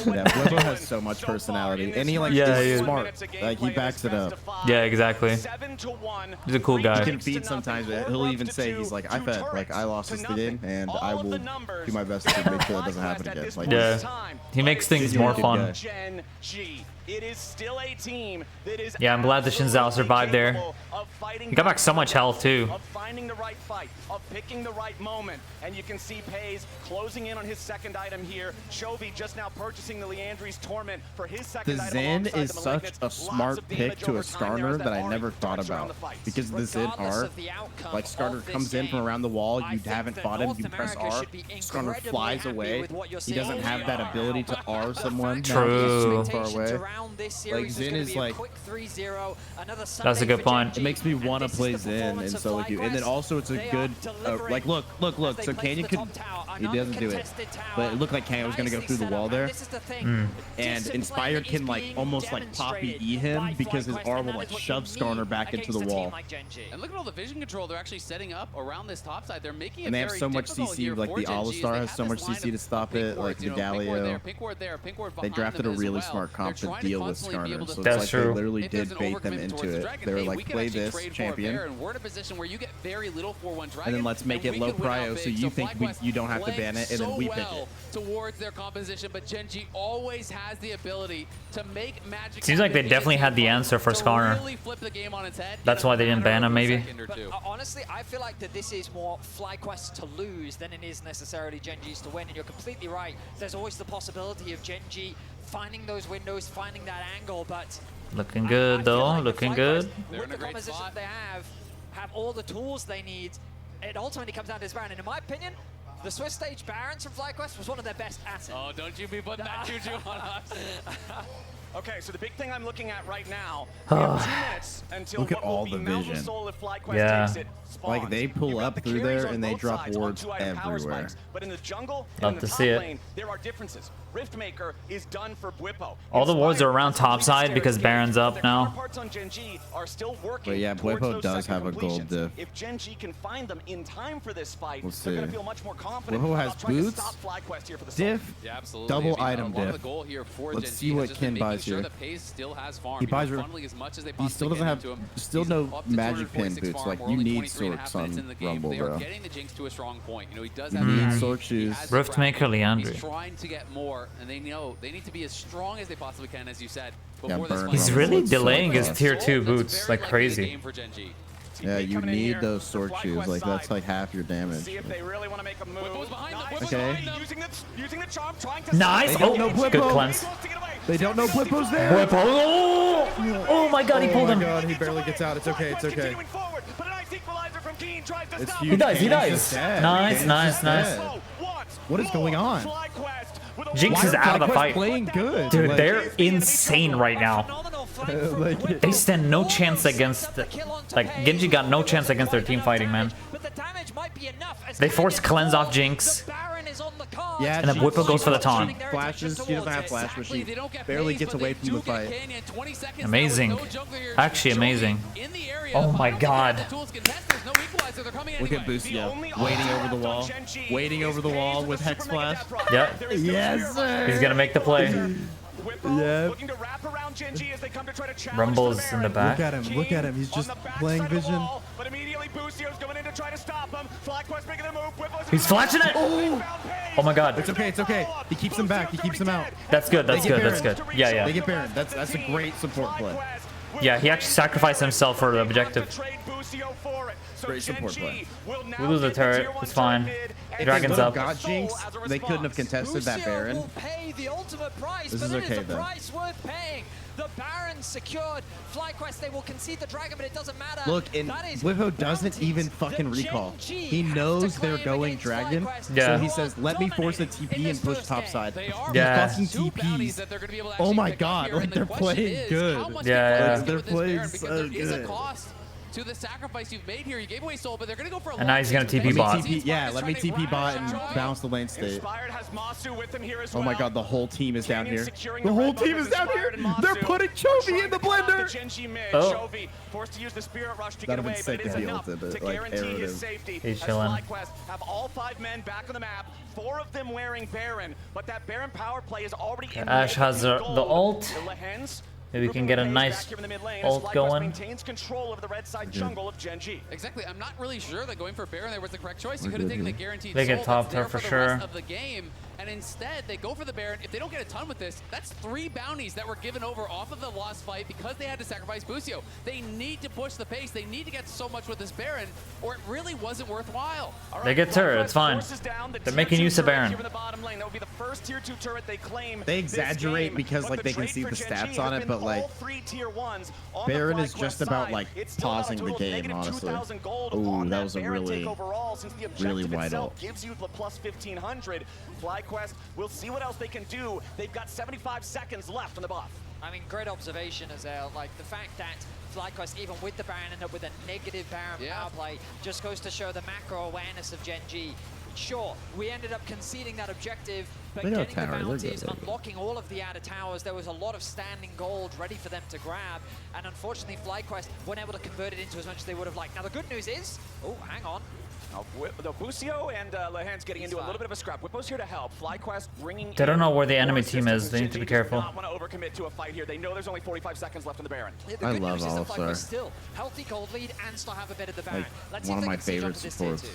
Yeah, Bwipo has so much personality, and he like Yeah, he is is. smart. Like he backs it up. Yeah, exactly. He's a cool He guy. can feed sometimes, but he'll even say he's like, I fed, like I lost this game, and I will do my best to make sure that doesn't happen again. Like, Yeah. He makes things more Good fun. guy. Gen G. It is still a team that is Yeah, I'm glad the Shinzao survived there. He got back so much health too. of finding the right fight, of picking the right moment, and you can see Pays closing in on his second item here. Chovy just now purchasing the Leandri's Torment for his second The item. Zen alongside is the such Malignants. a Lots smart of pick damage to a over time there Skarner as that I Ari never thought darts around about. the fights. Because the Zen Regardless are, of the outcome like Skarner of this comes in from game, around the wall, I you think haven't that fought him, North you press America R, should be Skarner incredibly flies happy away. with what you're He doesn't seeing. have that ability to R someone. True. Far away. Around this series Like was Zen gonna is be a like, quick 3-0, another That's a Sunday good for point. Gen G, it makes me and want to this is play the Zen and performance of solo queue. And then FlyQuest. also it's a They are good, delivering like look. as they So place Canyon the could, top tower. he doesn't do it. Uncontested tower, But it looked like Canyon was going to go nicely through the set wall up, there. and this is the thing. And Discipline Inspired is can like being almost like Poppy demonstrated E him by because his FlyQuest, R and will that like is what shove you need Skarner back into against the a team wall. like Gen G. And look at all the vision control they're actually setting up around this top side. They're making it And they have very so much difficult CC, here like for the Gen G, as All-Star they has have so this much line CC to of stop pink it, like wards, the you know, pink ward Galio. there, pink ward there, pink ward They behind drafted a them as really well. smart comp They're to trying to deal with constantly be able Skarner, to so That's it's like true. they literally if there's did an bait them overcommitment into towards it. Dragon, They were hey, we like, could play actually this trade for a champion, pair, and we're in a position where you get very little for one Dragon, and then let's make it we low could win out prio so big. you think FlyQuest you don't have to playing ban it, and then so we pick well it. towards their composition, but Gen G always has the ability to make magic. Seems like they happen via definitely had the teamwork, answer for to Skarner. really flip the game on its head That's in a why they didn't matter ban him, of a maybe. second or But two. honestly, I feel like that this is more FlyQuest to lose than it is necessarily Gen G's to win. And you're completely right. There's always the possibility of Gen G finding those windows, finding that angle. But Looking good though. Looking good. They're with in a the great composition spot. they have all the tools they need. It ultimately comes down to this Baron. And in my opinion, the Swiss stage Barons from FlyQuest was one of their best assets. Oh, don't you be putting that juju on us. Okay, so the big thing I'm looking at right now, we have 2 minutes until Look at what will all be the Mountain vision. Soul if FlyQuest Yeah. takes it. Like, they pull You've got up the through carries there on and they both drop sides on wards 2-item power everywhere. spikes, but in the jungle Love and in to the see top it. lane, there are differences. Riftmaker is done for Bwipo. All the wards are Inspired around has top completed side Stare because Escape, Baron's but up their now. counterparts on Gen G are still working But yeah, towards Bwipo those does second have a gold completions. diff. If Gen G can find them in time for this fight, We'll they're going see. to feel much more confident Bwipo about has trying to boots, stop FlyQuest here for the diff, Yeah, absolutely. double I mean, item a lot of diff. the goal here for Let's Gen see G what has just Ken been making buys sure here. that Pays still has farm. He You know, buys funneling as much as they He possibly still doesn't can have, into him. still He's no up to magic pin 246 boots. farm. Like, We're you only need 23 and a half sorts minutes on in the game. Rumble, They are bro. getting the Jinx to a strong point. You know, he does You have the need Ari, sword he shoes. has the Riftmaker Dragon. Leandri. He's trying to get more, and they know they need to be as strong as they possibly can, as you said. Yeah, Before this burn fight. He's Rumble really is so delaying his fast. tier 2 That's boots very like likely the crazy. game for Gen G. Yeah, you coming in need here, those sword the shoes. FlyQuest Like, that's side. like half your damage. See if they really want to make a move. Bwipo's behind them. Nice. Bwipo's Okay. behind them. Using the charm, trying to Nice. They don't know Oh, Bwipo. good cleanse. They don't know Bwipo's there. Bwipo. Oh! Oh my god, he Oh pulled my him. god, he barely gets out. It's okay, it's okay. Continuing forward, but a nice equalizer from Keen tries to It's stop huge. He dies, he it. dies. He's dead. Nice, He's nice, just nice. dead. What is going on? Jinx Why is are out of the FlyQuest fight. playing good. Dude, Like, they're insane right now. Phenomenal fight Like, from They Bwipo. stand no chance against Set the, the kill onto like Pays. Genji got no chance against their team fighting, man. But the damage might be enough as They forced Canyon cleanse off falls. Jinx. The Baron is on the card. Yeah, And then Whippo goes for the taunt. Flashes. She doesn't have flash, but she barely gets away from the fight. Amazing. Actually amazing. Oh my god. Look at Busio waiting over the wall. Waiting over the wall with Hex Flash. Yep. Yes, sir. He's gonna make the play. Yeah. Rumble's in the back. Look at him. Look at him. He's just playing vision. But immediately Busio's going in to try to stop him. FlyQuest making the move. He's flashing it. Oh my god. It's okay. It's okay. He keeps him back. He keeps him out. That's good. That's good. That's good. Yeah, They yeah. get Baron. That's a great support play. Yeah, he actually sacrificed himself for the objective. Great support play. We lose the turret. It's fine. Dragon's up. Got Jinx. They couldn't have contested that Baron. Will pay the ultimate price, This but is it okay, is a though. price worth paying. The Baron secured. FlyQuest, they will concede the Dragon, but it doesn't matter. Look, and That is Whippo doesn't even fucking recall. He knows they're going Dragon, so he says, "Let me force a TP and push topside." Yeah. He fucking TPs. Oh my god, like they're playing good. Yeah, Like, they're playing because so there is a good. cost to the sacrifice you've made here. You gave away Soul, but they're going to go for a And now he's gonna TP bot. Let me TP bot and bounce the lane state. Oh my god, the whole team is down here. The whole team is down here. They're putting Chovy in the blender. Oh. Forced to use the Spirit Rush to That'd get have away, been but sick it if is he enough ulted it, to like, guarantee arrowed his him. safety. He's As chilling. FlyQuest have all 5 men back on the map, 4 of them wearing Baron, but that Baron power play is already in Ash has the ult. The Lehens, Maybe we can get a nice back here in the mid lane, ult as FlyQuest going. maintains control over the red side jungle of Gen G. Exactly. I'm not really sure that going for Baron there was the correct choice. You could have taken the guaranteed They get soul topped that's her there for the rest sure. of the game, and instead they go for the Baron. If they don't get a ton with this, that's 3 bounties that were given over off of the lost fight because they had to sacrifice Busio. They need to push the pace. They need to get so much with this Baron, or it really wasn't worthwhile. They get turret. It's fine. They're making use of Baron. They exaggerate because like they can see the stats on it, but like Baron is just about like pausing the game, honestly. Ooh, that was a really wide ult. Gives you the plus 1500. FlyQuest, we'll see what else they can do. They've got 75 seconds left on the buff. I mean, great observation, Azael. Like, the fact that FlyQuest, even with the Baron, ended up with a negative Baron power play just goes to show the macro awareness of Gen G. Sure, we ended up conceding that objective, but They got getting the tower, they're bounties, good. unlocking all of the outer towers, there was a lot of standing gold ready for them to grab, and unfortunately FlyQuest weren't able to convert it into as much as they would have liked. Now the good news is, oh, hang on. The Busio and Lehen's getting into a little bit of a scrap. Whippo's here to help. FlyQuest bringing. They don't know where the enemy team is. They need to be careful. Not want to overcommit to a fight here. They know there's only 45 seconds left on the Baron. The I good love news is that Alistar. FlyQuest still healthy gold lead and still have a bit of the Baron. Like Let's see one if of they my can siege favorite onto this tier supports. 2.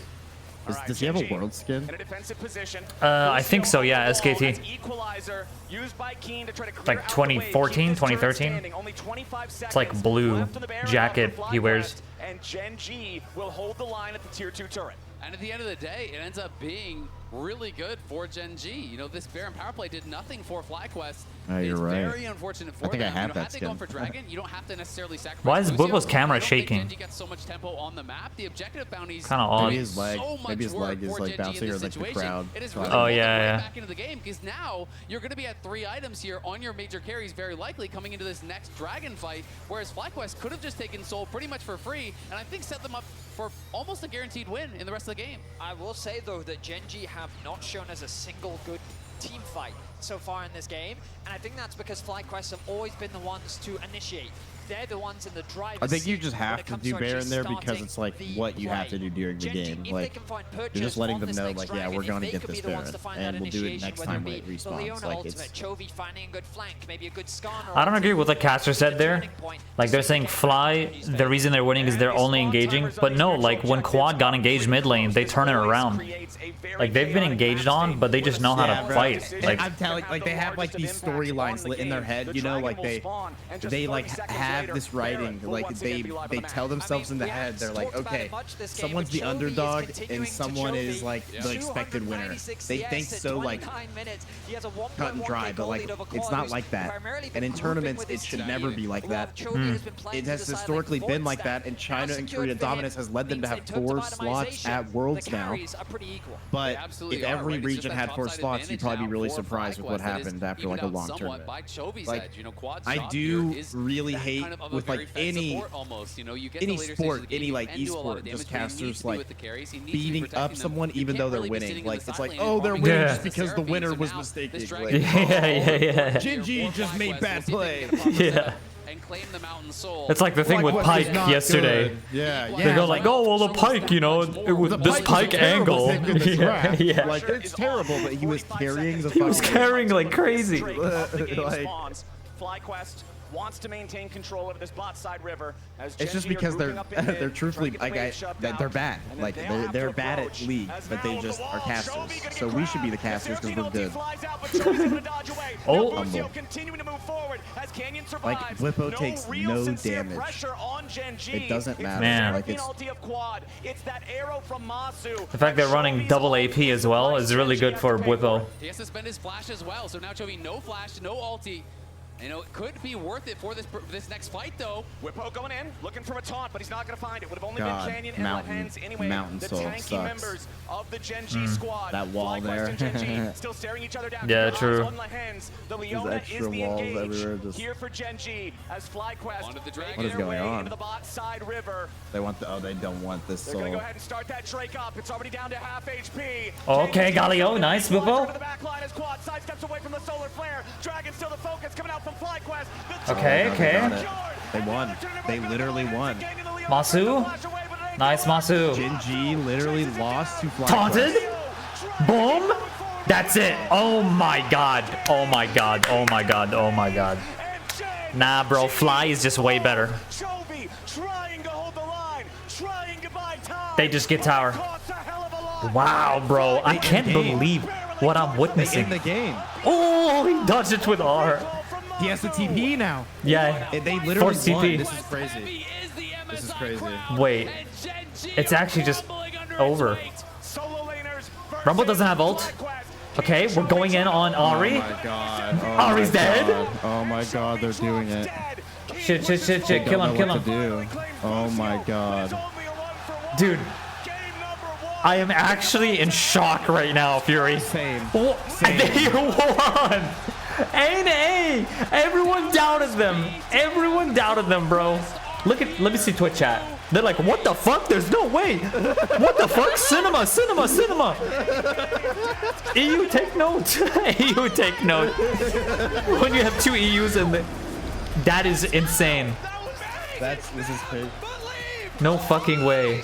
Does he have a world skin? In a defensive position. I think so, yeah, SKT. Equalizer used by Keen to try to clear Like out the way, 2014, keep this turret 2013. standing. Only 25 seconds It's like blue left on the Baron jacket for he FlyQuest, wears. And Gen G will hold the line at the tier 2 turret. And at the end of the day, it ends up being really good for Gen G. You know, this Baron power play did nothing for FlyQuest. Oh, you're it's right. very unfortunate for I think I them. have You know, that had they gone skin. for Dragon, you don't have to necessarily sacrifice Why is Busio. Bubba's camera I don't think shaking? Gen G gets so much tempo on the map. The objective bounties Kinda odd. Maybe his leg. so much Maybe his work leg is for like Gen G in bouncing or this like the situation. crowd. It is Oh, really yeah, right yeah. back into the game because now you're going to be at 3 items here on your major carries very likely coming into this next Dragon fight, whereas FlyQuest could have just taken Soul pretty much for free and I think set them up for almost a guaranteed win in the rest of the game. I will say, though, that Gen G have not shown us a single good team fight so far in this game, and I think that's because FlyQuest have always been the ones to initiate. They're the ones in the driver's I think you seat just when have it to comes do actually Baron there because starting it's like the what you have to play. do during the Gen G, game. if Like they can find you're just purchase letting on them this know next like, yeah, Dragon, we're if going they to get could this be the ones Baron to find and that we'll do it initiation, next whether time it when it be the respawns. Leona Like ultimate, it's Chovy finding a good flank, maybe a good Skarner I don't agree with what Caster said there. Like they're saying Fly, the reason they're winning is they're only engaging. But no, like when Quad got engaged mid lane, they turn it around. Like they've been engaged on, but they just know how to fight. Like I'm telling, like they have like these storylines in their head, you know, like they like have this writing, like they tell themselves in the head, they're like, okay, someone's the underdog and someone is like the expected winner. They think so like cut and dry, but like it's not like that. And in tournaments, it should never be like that. It has historically been like that, and China and Korea dominance has led them to have 4 slots at Worlds now. But if every region had 4 slots, you'd probably be really surprised with what happened after like a long tournament. Like, I do really hate kind of a with very like fed any support almost. You know, you get any to later sport, stages of the any game, like you can do a lot esport, of just damage, but he needs casters to be like with the carries. He needs to be beating protecting up them. someone You even can't though they're really be sitting winning. in Like the it's side like, lane oh, and they're farming winning Yeah. just because the Seraphine, winner so was now mistaken. this Like, Dragon Yeah. Gen G just made bad play. Yeah. and claim the Mountain Soul. It's like the thing with Flyquest Pike is not yesterday. good. Yeah, They go like, oh, well, the Pike, you know, it was The this Pike was a Pike terrible angle. pick in this Yeah, draft. yeah. Like it's terrible, but he was carrying the. He was fucking- carrying like crazy. Like- FlyQuest wants to maintain control of this bot side river. As It's just Gen G are because grouping up in mid, they're truthfully trying to get the like wave shoved that out, they're bad. and then Like they'll have they're to bad at approach. League, As but they now just on the are wall, casters. Chovy gonna So get we should be the grabbed. casters because we're Ulti good. flies out, but Chovy's able to dodge away. Oh. Now Lucio Humble. continuing to move forward as Canyon Like, survives. Blippo takes real no sincere damage. pressure on Gen G. It doesn't It's matter. the Man. Like, Seraphine it's- ulti of Quad. It's that arrow from Masu. The fact they're running double AP as well is really good for Blippo. He has to spend his flash as well. So now Chovy, no flash, no ulti. You know, it could be worth it for this next fight, though. Whippo going in, looking for a taunt, but he's not going to find it. Would have only God, been Canyon and Mountain- Lehens anyway. Mountain the Soul tanky sucks. members of the Gen G squad. That wall FlyQuest there. and Gen G still staring each other down. Yeah, Keep your true. eyes on Lehens. The Leona extra is the walls engage everywhere, just- here for Gen G as FlyQuest Onto the Dragon. make What is their going way on? into the bot side river. They want the. Oh, they don't want this They're soul. going to go ahead and start that Drake up. It's already down to half HP. Okay, Galio, nice, Blippo. To the back line as Quad sidesteps away from the solar flare. Dragon still the focus coming out from FlyQuest. The Okay, They got okay. it. They won. They literally won. Masu. Nice, Masu. Gen G literally lost to FlyQuest. Taunted. Boom. That's it. Oh my god. Oh my god. Oh my god. Oh my god. Nah, bro. Fly is just way better. Chovy trying to hold the line, trying to buy time. They just get tower. Costs a hell of a lot. Wow, bro. I can't game. believe what I'm In witnessing. the game. Oh, he dodged it with R. He has the TP now. Yeah. And they literally Force won. TP. This is crazy. This is crazy. Wait. It's actually just over. Solo laners versus Rumble doesn't have ult. FlyQuest. Okay, we're going in on Ari. Oh my god. Oh Ari's my dead? God. Oh my god, they're doing it. Shit, shit, shit, They shit. Kill don't him, know kill what him. to do. Oh my god. Dude, I am actually in shock right now, Fury. Same. They won! A. Everyone doubted them. Everyone doubted them, bro. Let me see Twitch chat. They're like, what the fuck? There's no way. What the fuck? Cinema. EU, take note. EU, take note. When you have two EUs in the... That is insane. This is crazy. No fucking way.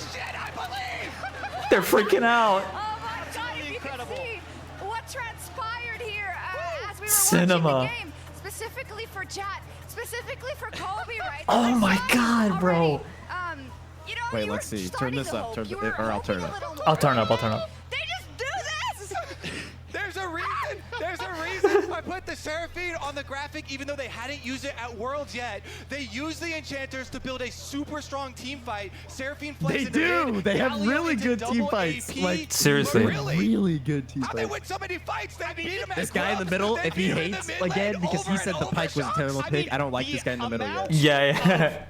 They're freaking out. Oh my god, if you can see what transpired here as we were Cinema. watching the game, specifically for chat, specifically for Kobe, right? Oh I my saw God, bro. already, you know, Wait, you were let's see. Turn starting this to up. hope. Turn You it, were or I'll hoping turn a it. little more. I'll turn up. They just do this! There's a reason. There's a reason I put the Seraphine on the graphic, even though they hadn't used it at Worlds yet. They use the enchanters to build a super strong team fight. Seraphine plays They into do. mid, They have Galio really into good team double fights. AP. Like Seriously. really good team How'd they fights. win so many fights? They beat him at This guy in the clubs. middle, They if he beat him in the hates mid lane again because he over said and the Pike was a over. terrible I pick, mean, I don't like this guy in the middle yet. Yeah.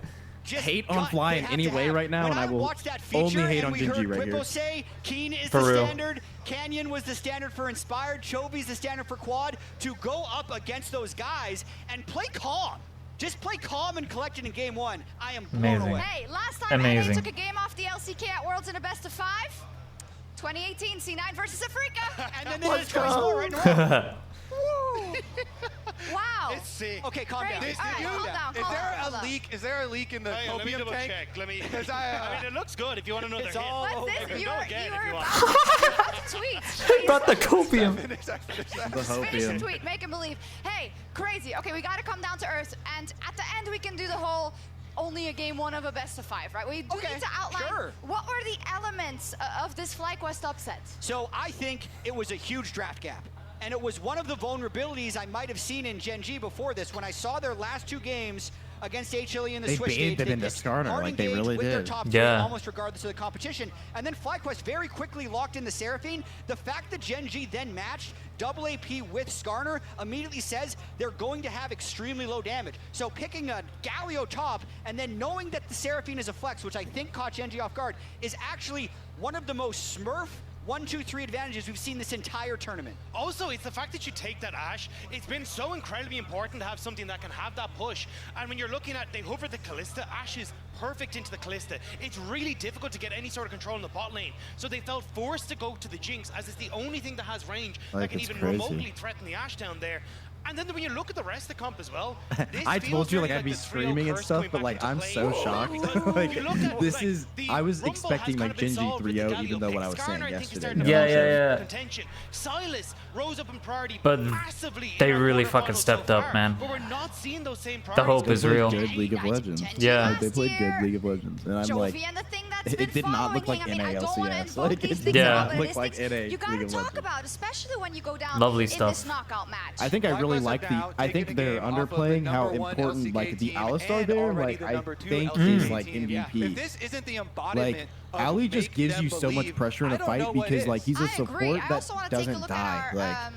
Hate on flying anyway right now, and I will only hate on Gen G right here. Say Keen is For the real. standard, Canyon was the standard for Inspired, Chovy's the standard for Quad. To go up against those guys and play calm. Just play calm and collected in game one. I am blown Amazing. away. Hey, last time NA Amazing. took a game off the LCK at Worlds in a best of 5. 2018 C9 versus Africa. And then they had twice more right in a row. Wow. It's sick. Okay, calm down. Crazy. All right, calm down, Is calm there down, hold a on. leak? Is there a leak in the Hey, let me copium double tank? check. Let me. Because I mean, it looks good. If you want another It's hint. all What's over. this? You Go were again if you you were want. about to tweet. He brought the copium. The Finish the hopium. tweet, make him believe. Hey, crazy. Okay, we gotta come down to earth, and at the end we can do the whole only a game one of a best of 5, right? We do Okay, need to outline sure. what were the elements of this FlyQuest upset. So I think it was a huge draft gap. And it was one of the vulnerabilities I might have seen in Gen G before this. When I saw their last two games against HLE in the They Switch bathed stage, it into pitched Skarner, hard like they engage really with their did. top three, Yeah. almost regardless of the competition. And then FlyQuest very quickly locked in the Seraphine. The fact that Gen G then matched double AP with Skarner immediately says they're going to have extremely low damage. So picking a Galio top and then knowing that the Seraphine is a flex, which I think caught Gen G off guard, is actually one of the most Smurf 1, 2, 3 advantages we've seen this entire tournament. Also, it's the fact that you take that Ashe. It's been so incredibly important to have something that can have that push. And when you're looking at, they hover the Kalista, Ashe is perfect into the Kalista. It's really difficult to get any sort of control in the bot lane. So they felt forced to go to the Jinx, as it's the only thing that has range that can even remotely threaten the Ashe down there. And then when you look at the rest of the comp as well, I told you like I'd be streaming and stuff, but like I'm so shocked. Like this is, I was expecting like Gen G 3-0, even though what I was saying yesterday. Yeah. Sylas rose up in priority, But they really fucking stepped up, man. but we're not seeing those same The hope is real. Good League of Legends. Yeah. They played good League of Legends, and I'm like, it did not look like NALCS. Like it did not look like NA You League gotta of talk Legends. about, especially when you go down Lovely in stuff. this knockout match. I think I really like the. I think they're underplaying how important like the Alistar there. Like I think is like MVP. This isn't the Like embodiment of Ali just make gives them you so believe. much pressure in I a don't fight know what because is. like he's a I agree. support I that also want to take a doesn't look die. at Like our,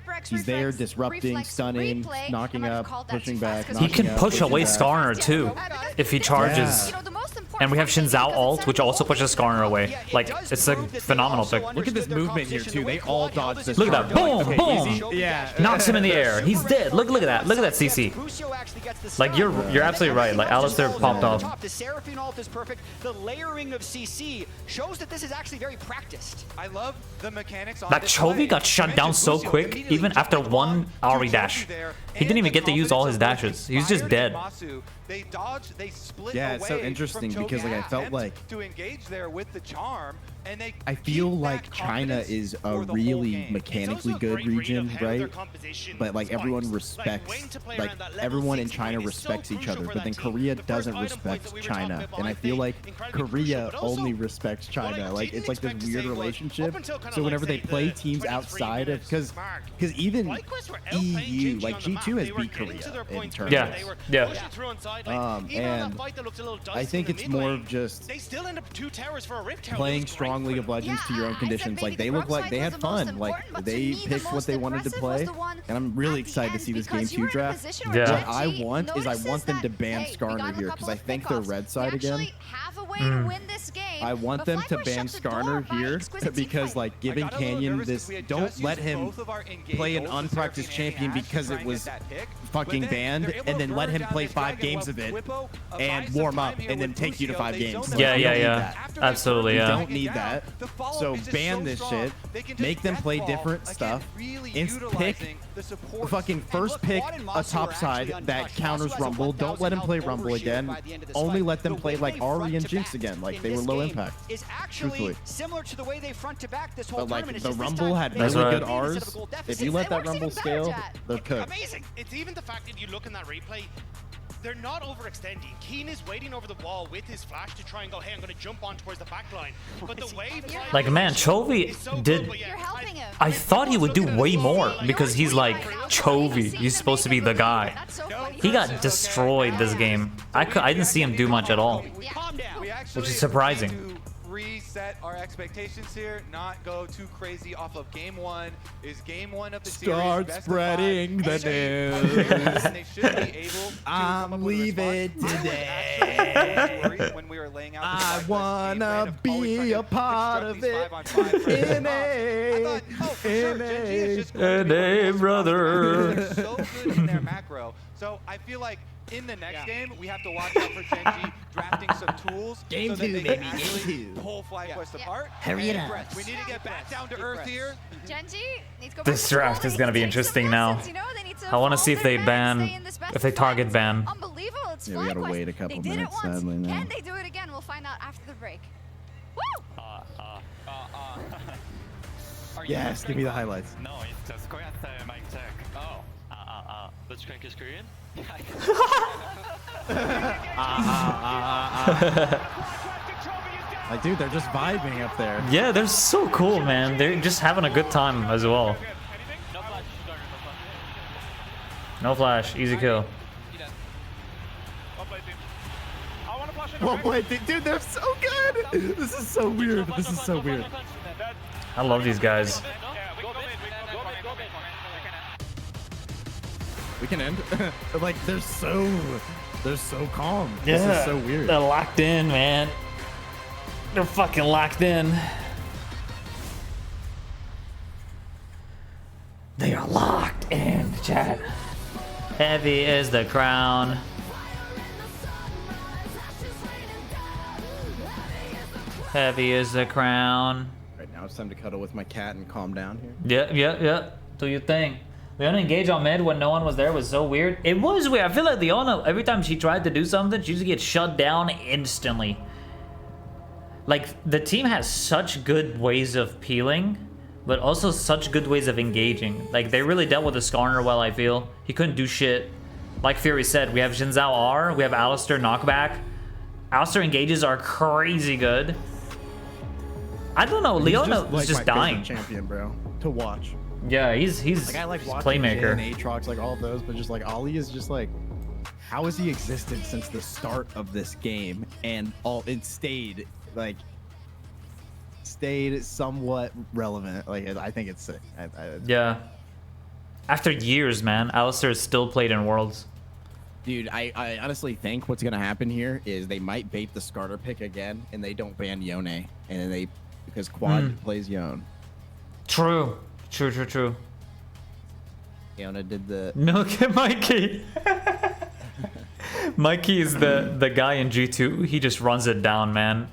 HyperX he's there reflex, disrupting, reflex stunning, replay. knocking I'm gonna up, call that pushing too back. fast 'cause He can knocking up, push pushing away back. Skarner too, if he charges. You know, the most important And we have thing Xin Zhao because ult, it's which also pushes Skarner away. Like, does it's a prove that they phenomenal also pick. Look at this movement here too. They all dodged this. Look at that. charge. Boom, Okay, boom. easy. Yeah. Knocks him in the air. He's dead. Look at that. Look at that CC. Busio actually gets the Like, stun. you're absolutely right. Like, Alistair popped off. The Seraphine ult is perfect. The layering of CC shows that this is actually very practiced. I love the mechanics on That this Chovy play. got shut down so quick, even after one Ahri dash. He didn't even get to use all his dashes. He was just dead. They dodged, they split Yeah, it's so away interesting from because like I Chovy's felt attempt like to engage there with the charm, and they I feel keep like that China confidence is a for the whole really game. mechanically good region, right? But like everyone respects, like everyone in China respects each other, but then Korea doesn't respect China, and I feel like Korea only respects China. Like it's like this weird relationship. So whenever they play teams outside of, because even EU, like G2 has beat Korea in tournaments. Yeah. And I think it's more of just They still end up 2 towers for a Rift Tower. playing strong League of Legends to your own conditions. Like they look like they had fun. Like they picked what they wanted to play, and I'm really excited to see this game 2 draft. Yeah. What I want is I want them to ban Skarner here because I think they're red side again. I want them to ban Skarner here because like giving Canyon this, don't let him play an unpracticed champion because it was fucking banned, and then let him play 5 games of it and warm up and then take you to 5 games. Like, Yeah, you don't need yeah. that. Absolutely, You yeah. don't need that. So ban this shit. Make them play different stuff. Pick fucking first pick a top side that counters Rumble. Don't let him play Rumble again. Only let them play like Ahri and Jinx again. Like they were low impact. Is actually similar to the way they front to back this whole But like tournament. It's the just this Rumble time had they really right. good Rs. If you let that Rumble scale, they're cooked. Amazing. It's even the fact that you look in that replay, they're not overextending. Keen is waiting over the wall with his flash to try and go, hey, I'm going to jump on towards the back line. But the way Like, man, Chovy did... I thought he would do way more because he's like Chovy. He's supposed to be the guy. He got destroyed this game. I didn't see him do much at all, which is surprising. Reset our expectations here, not go too crazy off of game 1. Is game 1 of the Start series spreading the news. and they should be able to I'm leaving today. when we were laying out I wanna be a part of it. NA, brother. So good in their macro. So I feel like in the next game, we have to watch out for Gen G drafting some tools Game so that 2, they baby, can game actually 2. pull FlyQuest apart. Hurry it up. We need to get back down to earth here. Genji needs to go This draft is gonna be interesting now. I want to see if they ban, if they target ban. Unbelievable. It's Yeah, we gotta FlyQuest. wait a couple They did minutes, it once. sadly, now. Can they do it again? We'll find out after the break. Woo! Yes, give me the highlights. No, it's just Korean style mic check. Oh. Let's crank his Korean? Like, dude, they're just vibing up there. Yeah, they're so cool, man. They're just having a good time as well. No flash, easy kill. Well, wait, dude, they're so good. This is so weird. This is so weird. I love these guys. We can end. Like, they're so calm. This is so weird. They're locked in, man. They're fucking locked in. chat. Heavy is the crown. Heavy is the crown. Right now it's time to cuddle with my cat and calm down here. Yeah. Do your thing. Leona engage on mid when no one was there was so weird. It was weird. I feel like Leona, every time she tried to do something, she just gets shut down instantly. Like, the team has such good ways of peeling, but also such good ways of engaging. Like, they really dealt with the Skarner well, I feel. He couldn't do shit. Like Fury said, we have Xin Zhao R, we have Alistar knockback. Alistar engages are crazy good. I don't know, Leona was just my dying. favorite champion, bro, to watch. Yeah, he's like, I like watching playmaker. Jhin, Aatrox, like all of those, but just like Ollie is just like, how has he existed since the start of this game and it stayed somewhat relevant. Like, I think it's sick. Yeah. After years, man, Alistar is still played in Worlds. Dude, I honestly think what's gonna happen here is they might bait the Skarner pick again, and they don't ban Yone, and then because Quad plays Yone. True. Yone did the Look at Mikey. Mikey is the guy in G2. He just runs it down, man.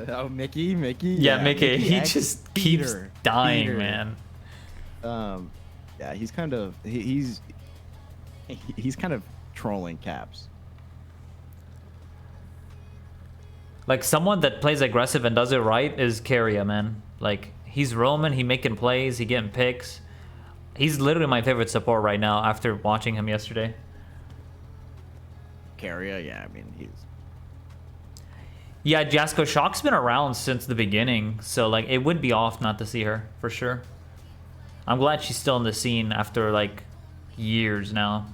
Oh, Mickey. Yeah, Mickey. He just keeps dying, man. Yeah, he's kind of he's kind of trolling Caps. Like, someone that plays aggressive and does it right is Keria, man. Like, he's roaming, he making plays, he getting picks. He's literally my favorite support right now after watching him yesterday. Keria, yeah, I mean, he's... Yeah, Jasko Shock's been around since the beginning, so, like, it would be off not to see her, for sure. I'm glad she's still in the scene after, like, years now.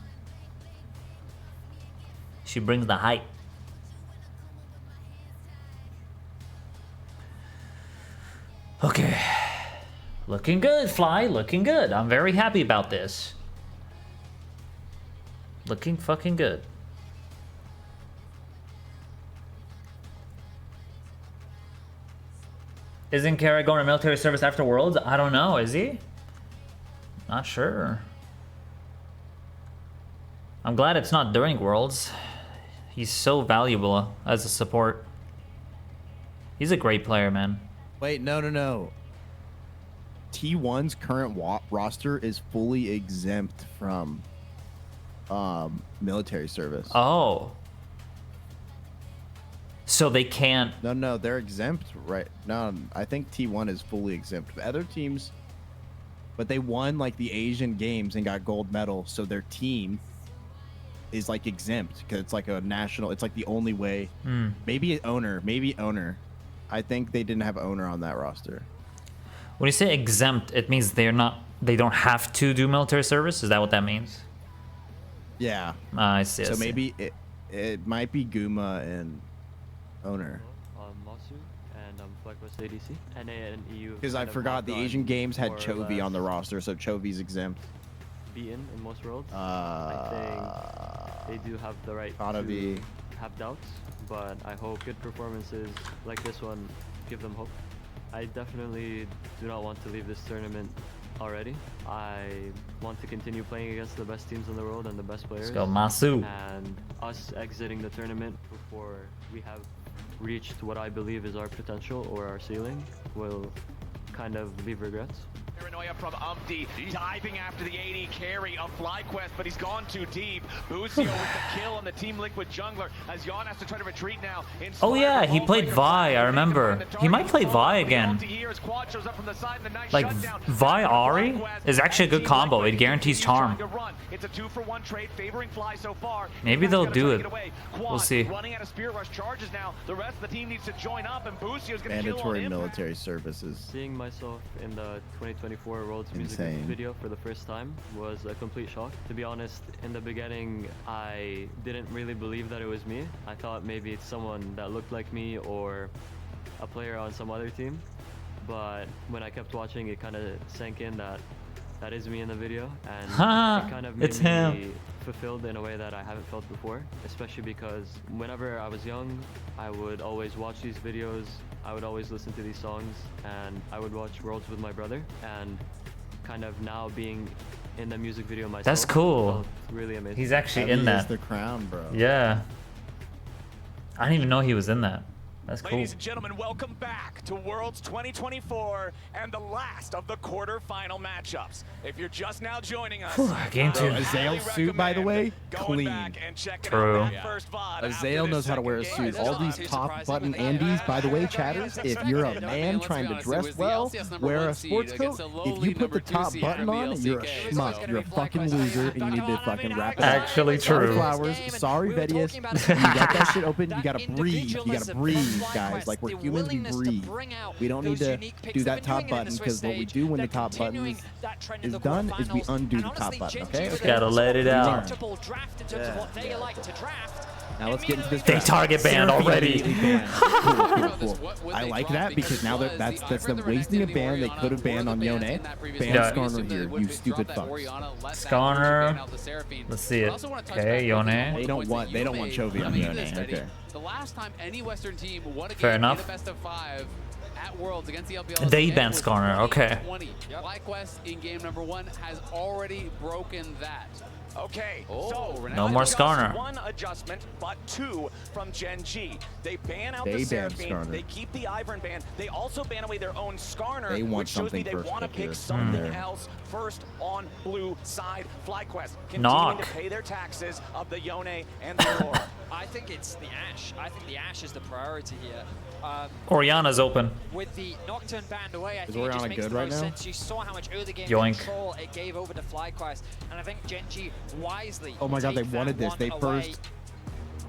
She brings the hype. Okay. Looking good, Fly. Looking good. I'm very happy about this. Looking fucking good. Isn't Kara going to military service after Worlds? I don't know. Is he? Not sure. I'm glad it's not during Worlds. He's so valuable as a support. He's a great player, man. Wait, no. T1's current roster is fully exempt from military service. Oh. So they can't... No, they're exempt, right? No, I think T1 is fully exempt. Other teams, but they won like the Asian games and got gold medal, so their team is like exempt because it's like a national, it's like the only way. Maybe owner. I think they didn't have owner on that roster. When you say exempt, it means they don't have to do military service? Is that what that means? Yeah. I see. So maybe it might be Guma and owner. Masu and FlyQuest ADC and EU. Because I forgot the Asian games had Chovy on the roster, so Chovy's exempt. Beaten in most worlds. I think they do have the right to have doubts, but I hope good performances like this one give them hope. I definitely do not want to leave this tournament already. I want to continue playing against the best teams in the world and the best players. Let's go, Masu. And us exiting the tournament before we have reached what I believe is our potential or our ceiling will kind of leave regrets. Paranoia from Umpty, diving after the AD carry of FlyQuest, but he's gone too deep. Busio with the kill on the Team Liquid jungler as Yon has to try to retreat now. Oh yeah, he played Vi, I remember. He might play Vi again. Like, Vi Ari is actually a good combo. It guarantees charm. It's a 2-for-1 trade favoring Fly so far. Maybe they'll do it. We'll see. Running out of Spirit Rush charges now. The rest of the team needs to join up, and Busio's gonna kill on Mandatory him. military services. Seeing myself in the 2024 Worlds Music Insane. video for the first time was a complete shock. To be honest, in the beginning, I didn't really believe that it was me. I thought maybe it's someone that looked like me or a player on some other team. But when I kept watching, it kind of sank in that that is me in the video, and it kind of made it's me him. fulfilled in a way that I haven't felt before, especially because whenever I was young, I would always watch these videos, I would always listen to these songs, and I would watch Worlds with my brother, and kind of now being in the music video myself. That's cool. Felt really amazing. He's actually Heavy in that. is the crown, bro. Yeah. I didn't even know he was in that. That's cool. Ladies and gentlemen, welcome back to Worlds 2024 and the last of the quarter-final matchups. If you're just now joining us, Game 2. Azael suit, by the way, clean. True. Azael knows how to wear a suit. All these top button Andes, by the way, chatters, if you're a man trying to dress well, wear a sports coat, if you put the top button on, you're a schmuck. You're a fucking loser, and you need to fucking wrap it up. Actually Sorry, true. Flowers. Sorry, Vedius. You got that shit open, you gotta breathe. You gotta breathe, guys. Like, we're humans, we breathe. We don't need to do that top button, because what we do when the top button is done is we undo the top button, okay? Gotta let it out. Now let's get into this. They target banned already. Cool. I like that because now that's them wasting a ban they could have banned on Yone. Ban Skarner here, you stupid fucks. Skarner. Let's see it. Okay, Yone. They don't want Chovy on Yone. Okay. The last time any Western team won a game Fair in enough. the best of 5 at Worlds against the LPL. They banned Skarner. Okay. FlyQuest in game number 1 has already broken that. Okay, No more Skarner. One adjustment, but 2 from Gen G. They ban out They the ban Seraphine. Skarner. They keep the Ivern ban. They also ban away their own Skarner, They want which shows me something they first want to pick here. pick something Mm. else first on blue side. FlyQuest continuing Knock. to pay their taxes of the Yone and the Aurora. I think it's the Ashe. I think the Ashe is the priority here. Oriana's open. With the Nocturne banned away, I Is think it just Oriana makes good the right most now? sense. You saw how much early game Yoink. control it gave over to FlyQuest, and I think Gen G wisely. Oh my god, they take that wanted this. one They away.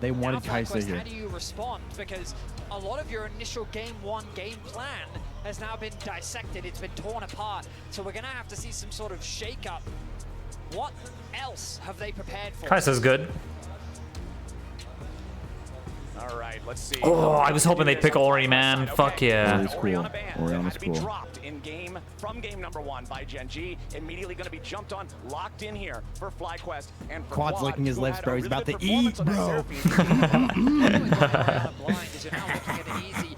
They wanted Now, Kai'Sa FlyQuest, here. how do you respond? Because a lot of your initial game 1 game plan has now been dissected. It's been torn apart. So we're gonna have to see some sort of shake-up. What else have they prepared for? Kai'Sa's good. All right, let's see. Oh, I was hoping they'd pick Ori, man. Fuck yeah. Ori's cool. Oriana's to be cool. dropped in from game number 1 by Gen G. Immediately going to be jumped on, locked in here for FlyQuest and for Quad's Quad, licking his who lips, had bro. a He's really about to good eat, performance on the bro. Blind as you're now looking at an easy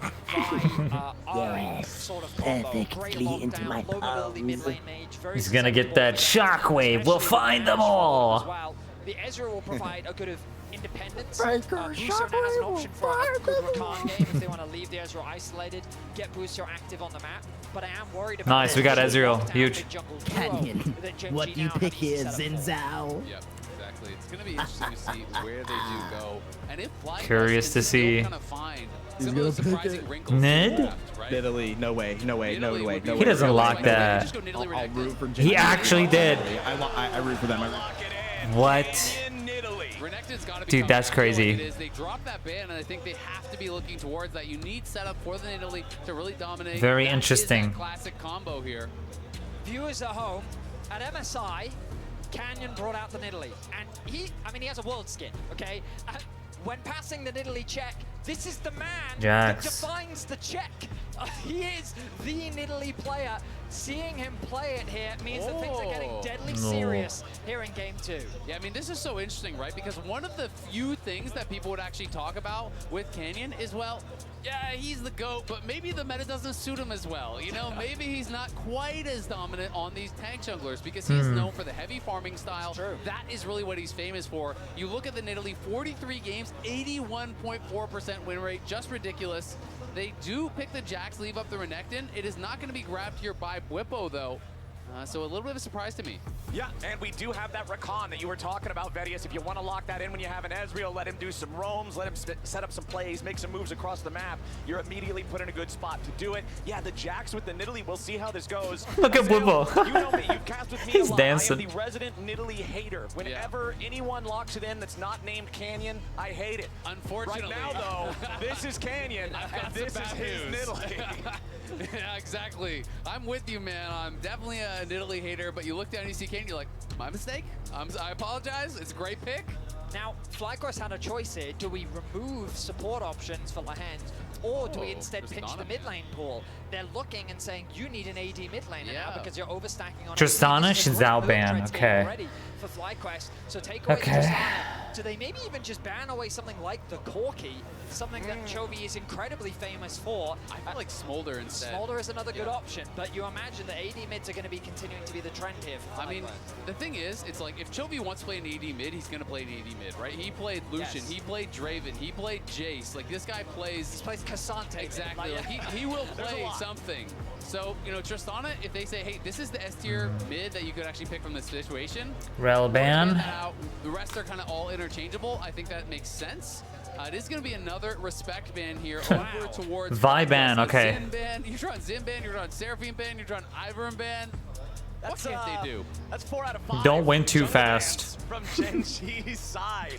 by Ari sort of combo. Great lockdown, low mobility mid lane mage. Very He's gonna get that shockwave. We'll find them all. Well, the Ezreal will provide a good of independence. Breaker, Booster now has an option for a Rakan game if they want to leave the Ezreal isolated, get Booster active on the map. But I am worried about Nice, we got Ezreal. Huge. Canyon. What do you pick here, Zinzao? Yep, exactly. It's going to be interesting to see where they do go. And if FlyQuest Curious can to still see. kind of find He's some of the gonna pick surprising it. wrinkles in the Ned? draft, right? Italy, no way, no way, no Italy way, would no be way. He doesn't really lock good. that. Just go Nidalee I'll Renekton. root for He actually did. I root for them. What? Renekton's gotta be Dude, coming that's back. I feel like crazy. it is. They dropped that ban, and I think they have to be looking towards that. You need setup for the Nidalee to really dominate. Very That is interesting. that classic combo here. Viewers at home, at MSI, Canyon brought out the Nidalee. And he has a world skin, okay? When passing the Nidalee check, this is the man that Jax. defines the check. He is the Nidalee player. Seeing him play it here means that things are getting deadly No. serious here in game 2. Yeah, I mean, this is so interesting, right? Because one of the few things that people would actually talk about with Canyon is, well, yeah, he's the GOAT, but maybe the meta doesn't suit him as well. You know, maybe he's not quite as dominant on these tank junglers because he's known for the heavy farming style. That is really what he's famous for. You look at the Nidalee, 43 games, 81.4% win rate, just ridiculous. They do pick the Jax, leave up the Renekton. It is not going to be grabbed here by Bwipo, though. So a little bit of a surprise to me. Yeah, and we do have that Rakan that you were talking about, Vedius. If you want to lock that in when you have an Ezreal, let him do some roams, let him set up some plays, make some moves across the map. You're immediately put in a good spot to do it. Yeah, the Jax with the Nidalee, we'll see how this goes. Look at Azael, Bwipo. You know me, you've cast with me He's a lot. dancing. I am the resident Nidalee hater. Whenever anyone locks it in that's not named Canyon, I hate it. Unfortunately. Right now, though, this is Canyon, and this is his Nidalee. Yeah, exactly. I'm with you, man. I'm definitely a Nidalee hater, but you look down and you see Kane, you're like, my mistake? I apologize. It's a great pick. Now, FlyQuest had a choice here. Do we remove support options for Lahend, or do we instead pinch the mid lane pool? They're looking and saying, you need an AD mid laner now because you're overstacking on Tristana, AD. This is a she's great out move ban, threat game okay. already for FlyQuest. So take away Okay. Tristana. do they maybe even just ban away something like the Corki, something that Chovy is incredibly famous for? I feel like Smolder instead. Smolder is another good option, but you imagine that AD mids are going to be continuing to be the trend here for I mean, the thing is, it's like if Chovy wants to play an AD mid, he's going to play an AD mid, right? He played Lucian, he played Draven, he played Jace. Like, this guy plays... He plays Cassante. Exactly. Like, he will play something. So, you know, Tristana, if they say, hey, this is the S tier mid that you could actually pick from this situation. Rel ban. The rest are kind of all interchangeable. I think that makes sense. It is going to be another respect ban here over towards Vi ban, okay. Zin ban. You're drawing Zin ban, you're drawing Seraphine ban, you're drawing Ivern ban. What can't they do? That's 4 out of 5. Don't win too fast. From Gen G's side.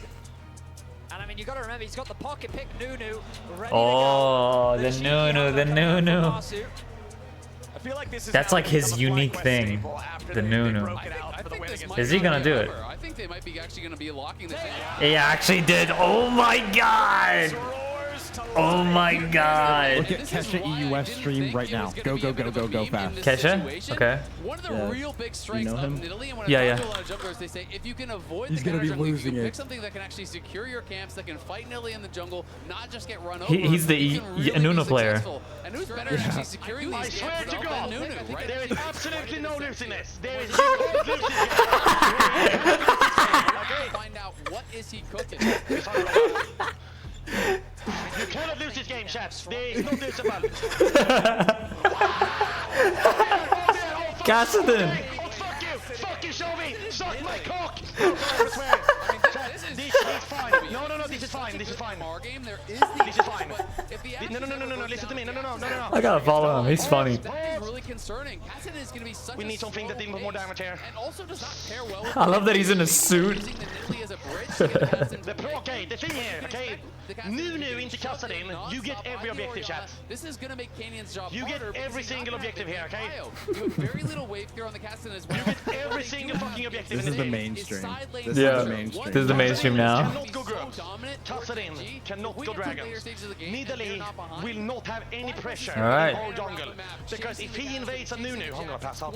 And I mean, you got to remember, he's got the pocket pick Nunu ready Oh, to go. the Nunu, the Nunu. I feel like this is That's like his unique thing, the Nunu. Is he gonna do it? I think they might be actually going to be locking this in. He actually did. Oh my god! Oh my god! Look at Kesha EUS stream right now. Go, go, go, go, go fast. Kesha? Okay. One of the real big strengths of Nidalee, and when I talk to a lot of jungles, they say if you can avoid He's the gonna be counter jungle, losing you it. pick something that can actually secure your camps, that can fight Nidalee in the jungle, not just get run over. He's the Nunu player. And who's better at actually securing these I swear camps to than God, Nunu, right? there is absolutely no losing this. There is no losing this. Find out what is he cooking. You cannot lose this game, chaps. There is no losable. Kassadin! Oh, fuck you! Fuck you, Chovy! Suck my cock! This is fine. No, no, no, this is fine. This is fine. This is fine. No, no, no, no, no, no, listen to me. No, no, no, no, no. I gotta follow him. He's funny. That is really concerning. Kassadin is going to be such We need something that deals with more damage here. and also does not pair well with I love that he's in a suit. The pro, okay, the thing here, okay? Nunu into Kassadin, you get every objective, chaps. This is going to make Canyon's job You get harder because every he's not single gonna have objective here, okay? the bio. You have very little wave clear on the Kassadin as well. You get every single fucking objective This in is the the game. mainstream. Yeah, this is the mainstream now. Cannot go groups. Kassadin cannot go dragons. Nidalee will not have any pressure Alright. in our jungle. Because if he invades a Nunu, I'm gonna pass out.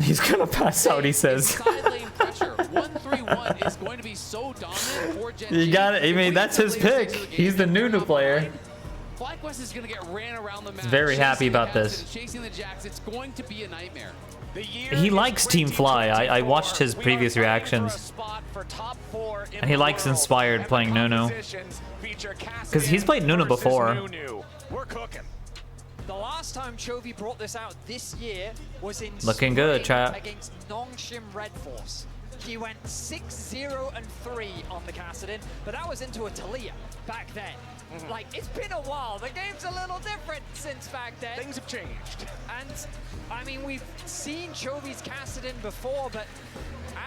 He's gonna pass out, he says. Side lane pressure. 1-3-1 is going to be so dominant for Gen You G. got it. I mean, that's his pick. He's the Nunu player. FlyQuest is going to get ran around the map. Very happy about this. Chasing the Jax, it's going to be a nightmare. He likes Team Fly. I watched his previous reactions. And he likes Inspired playing Nunu. Because he's played Nunu before. We're cooking. The last time Chovy brought this out this year was in Looking good, spring chat. against Nongshim Red Force. He went 6-0 and 3 on the Kassadin, but that was into a Talia back then. Like, it's been a while. The game's a little different since back then. Things have changed. And, I mean, we've seen Chovy's Kassadin before, but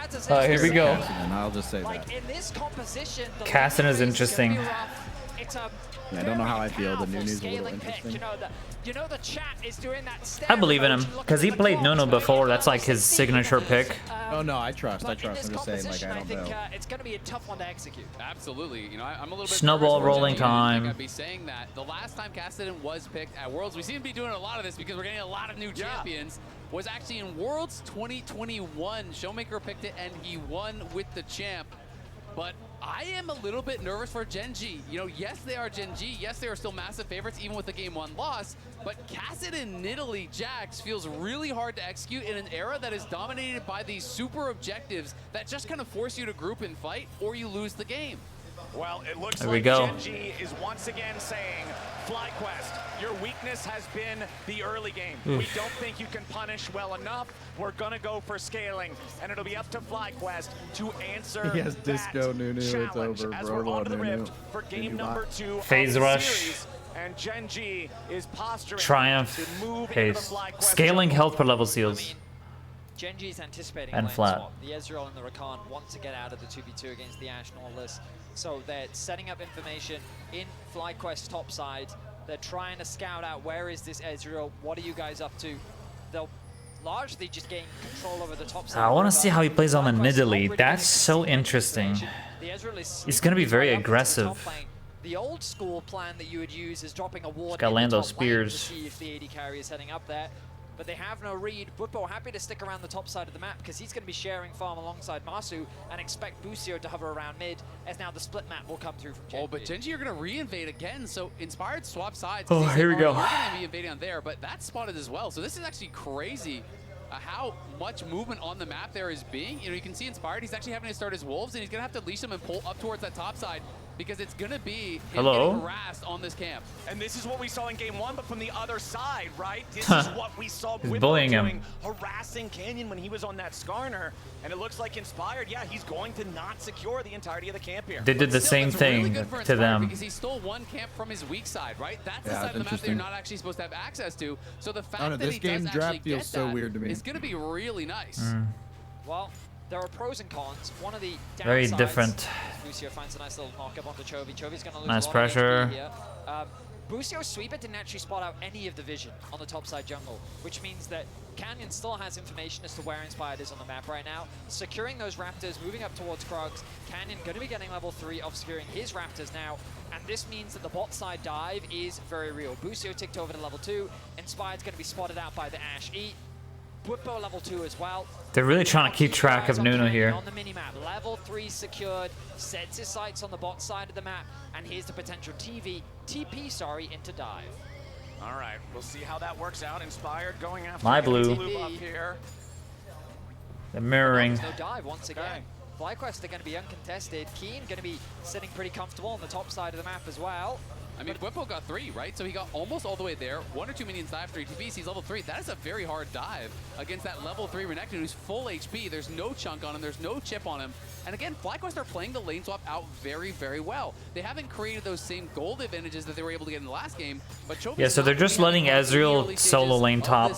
as I said, Alright, here we go. And I'll just say like, that. in this composition, the Kassadin is interesting. it's a Yeah, I don't know how I feel. The powerful Nunu's a little scaling pick. interesting. You know the chat is doing that. I believe in him. Because he played Nunu before. That's like his signature pick. Oh no, I trust. I But in trust. this I'm just saying, like, composition, I don't think know. it's going to be a tough one to execute. Absolutely. You know, I'm a little bit Snowball nervous for rolling Gen G. I think time. I'd be saying that. The last time Kassadin was picked at Worlds, we seem to be doing a lot of this because we're getting a lot of new champions, was actually in Worlds 2021. Showmaker picked it and he won with the champ. But I am a little bit nervous for Gen G. You know, yes, they are Gen G. Yes, they are still massive favorites, even with the Game 1 loss. But Kassadin, Nidalee, Jax feels really hard to execute in an era that is dominated by these super objectives that just kind of force you to group and fight, or you lose the game. Well, it looks There we like go. Gen G is once again saying, FlyQuest, your weakness has been the early game. Oof. We don't think you can punish well enough. We're gonna go for scaling, and it'll be up to FlyQuest to answer He has that Disco Nunu. It's challenge over, as bro. we're onto the Nunu. Rift for game Nunu number bot. 2 Phase of the rush. series. And Gen G is posturing Triumph. to move into the Pace. FlyQuest Scaling jungle. health per level seals. Gen G is anticipating And lane flat. swap. The Ezreal and the Rakan want to get out of the 2v2 against the Ashe Nautilus. So they're setting up information in FlyQuest topside. They're trying to scout out where is this Ezreal, what are you guys up to? They'll largely just gain control over the top side. I want to see how he plays on the Nidalee. That's so interesting. The Ezreal is He's going to be very sneaking right up into the top aggressive. lane. The old school plan that you would use is dropping a ward got in the Lando top lane to Spears. see if the AD carry is heading up there. but they have no read. Bwipo happy to stick around the top side of the map because he's going to be sharing farm alongside Masu and expect Busio to hover around mid as now the split map will come through from Gen G. Oh, but Gen G are going to re-invade again, so Inspired swap sides. Oh, here we go. You're going to be invading on there, but that's spotted as well. So this is actually crazy how much movement on the map there is being. You know, you can see Inspired, he's actually having to start his Wolves, and he's going to have to leash them and pull up towards that top side because it's going to be him getting harassed on this camp. And this is what we saw in game 1, but from the other side, right? This is what we saw He's Bwipo bullying him. doing, harassing Canyon when he was on that Skarner. And it looks like Inspired, yeah, he's going to not secure the entirety of the camp here. They did the same thing to them. Because he stole one camp from his weak side, right? That's the side of the map that you're not actually supposed to have access to. So the fact that he does actually get that is going to be really nice. Well, there are pros and cons. One of the downsides, Very different. Busio finds a nice little knock-up onto Chovy. Chovy's going to lose Nice a lot pressure. of HP here. Busio's sweeper didn't actually spot out any of the vision on the top side jungle, which means that Canyon still has information as to where Inspired is on the map right now. Securing those Raptors, moving up towards Krugs. Canyon going to be getting level 3 of securing his Raptors now, and this means that the bot side dive is very real. Busio ticked over to level 2. Inspired's going to be spotted out by the Ash E. Bwipo level 2 as well. They're really trying to keep track of Nuno here. On the minimap, level 3 secured, sets his sights on the bot side of the map, and here's the potential TP into dive. All right, we'll see how that works out. Inspired going after My blue. up here. The mirroring. No dive once again. FlyQuest are going to be uncontested. Keen going to be sitting pretty comfortable on the top side of the map as well. I mean, Bwipo got 3, right? So he got almost all the way there. 1 or 2 minions dive, 3 TPs. He's level 3. That is a very hard dive against that level 3 Renekton who's full HP. There's no chunk on him. There's no chip on him. And again, FlyQuest are playing the lane swap out very, very well. They haven't created those same gold advantages that they were able to get in the last game. But Chovy's Yeah, so they're just letting Ezreal solo lane top.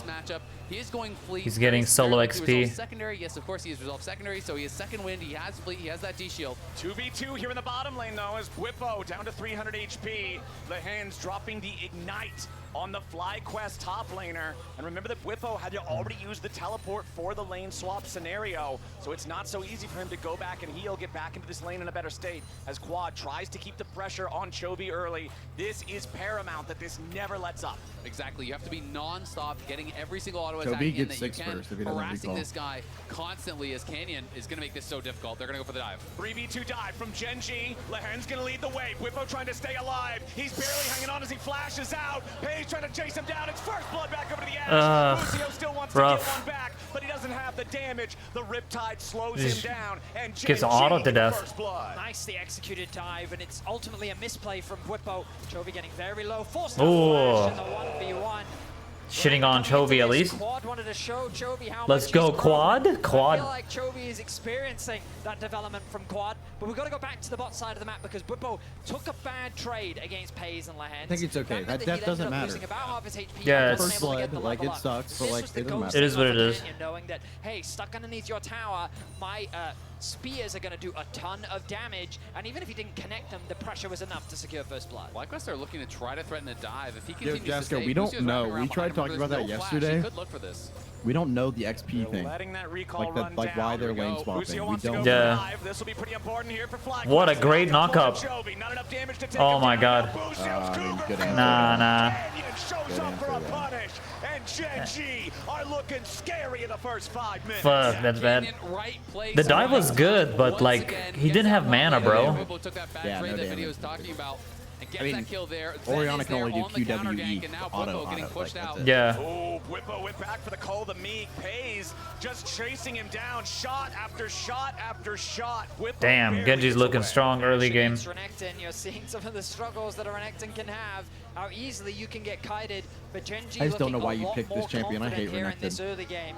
He is going fleet. He's getting solo XP. Secondary, yes, of course, he is resolved secondary, so he has second wind, he has fleet, he has that D-shield. 2v2 here in the bottom lane, though, as Bwipo down to 300 HP. Lehan's dropping the Ignite on the FlyQuest top laner. And remember that Bwipo had to already use the teleport for the lane swap scenario, so it's not so easy for him to go back and heal, get back into this lane in a better state, as Quad tries to keep the pressure on Chovy early. This is paramount that this never lets up. Exactly, you have to be non-stop, getting every single auto attack Chovy in gets that you 6 can. first if he doesn't Harassing recall. this guy constantly as Canyon is going to make this so difficult. They're going to go for the dive. 3v2 dive from Gen G. Lehan's going to lead the way. Bwipo trying to stay alive. He's barely hanging on as he flashes out. Paige trying to chase him down. It's first blood back over to the Ash. Busio still wants to get one back, but he doesn't have the damage. The Riptide slows him down, and Gen Gets G auto to death. first blood. Nicely executed dive, and it's ultimately a misplay from Bwipo. Chovy getting very low, forced to Ooh. flash in the 1v1. Shitting on Chovy at least. Quad wanted to show Chovy how Let's much go, he's grown. Quad. I Quad. feel like Chovy is experiencing that development from Quad, but we've got to go back to the bot side of the map because Bwipo took a bad trade against Pays and Lehens. I think it's okay. That he death ended doesn't up matter. losing about half his HP. Yeah, and it's- wasn't able to get the Like, level it up. sucks, but, This like, was the it doesn't ghost matter. It is what it of is. Canyon, knowing that, hey, stuck underneath your tower, my spears are going to do a ton of damage, and even if he didn't connect them, the pressure was enough to secure first blood. FlyQuest are looking to try to threaten a dive. If he Yo, continues to Jasco, stay, we don't Busio's know. wrapping around We tried behind him, talking but about there's that no flash. yesterday. He could look for this. We don't know the XP thing. Letting that recall Like run like down. why they're Here we lane go. swapping. Busio We wants to go don't for Yeah. dive. This will be pretty important here for FlyQuest. What a great knockup. Chovy, not enough damage to take Oh him my down. god. Busio's good Cougar answer. Nah. Canyon shows up for a punish, and Gen G are looking scary in the first 5 minutes. Fuck, that's bad. Right place, The dive was good, but once like again, he gets didn't have that mana, one bro. play. Bwipo took that bad Yeah, trade no that damage. video was talking about. And gets I mean, that kill there. Orianna Zen can is only there do on the counter QWE, gank, and now auto, Bwipo getting auto, pushed like, out. that's it. Yeah. Oh, Bwipo went back for the Call of the Meek. Pays just chasing him down, shot after shot after shot. Bwipo Damn, barely Genji's gets looking away. strong early game. Against Renekton, you're seeing some of the struggles that a Renekton can have, how easily you can get kited, but Gen G I just don't know looking why a you lot picked this more champion. I hate confident here in this Renekton. early game.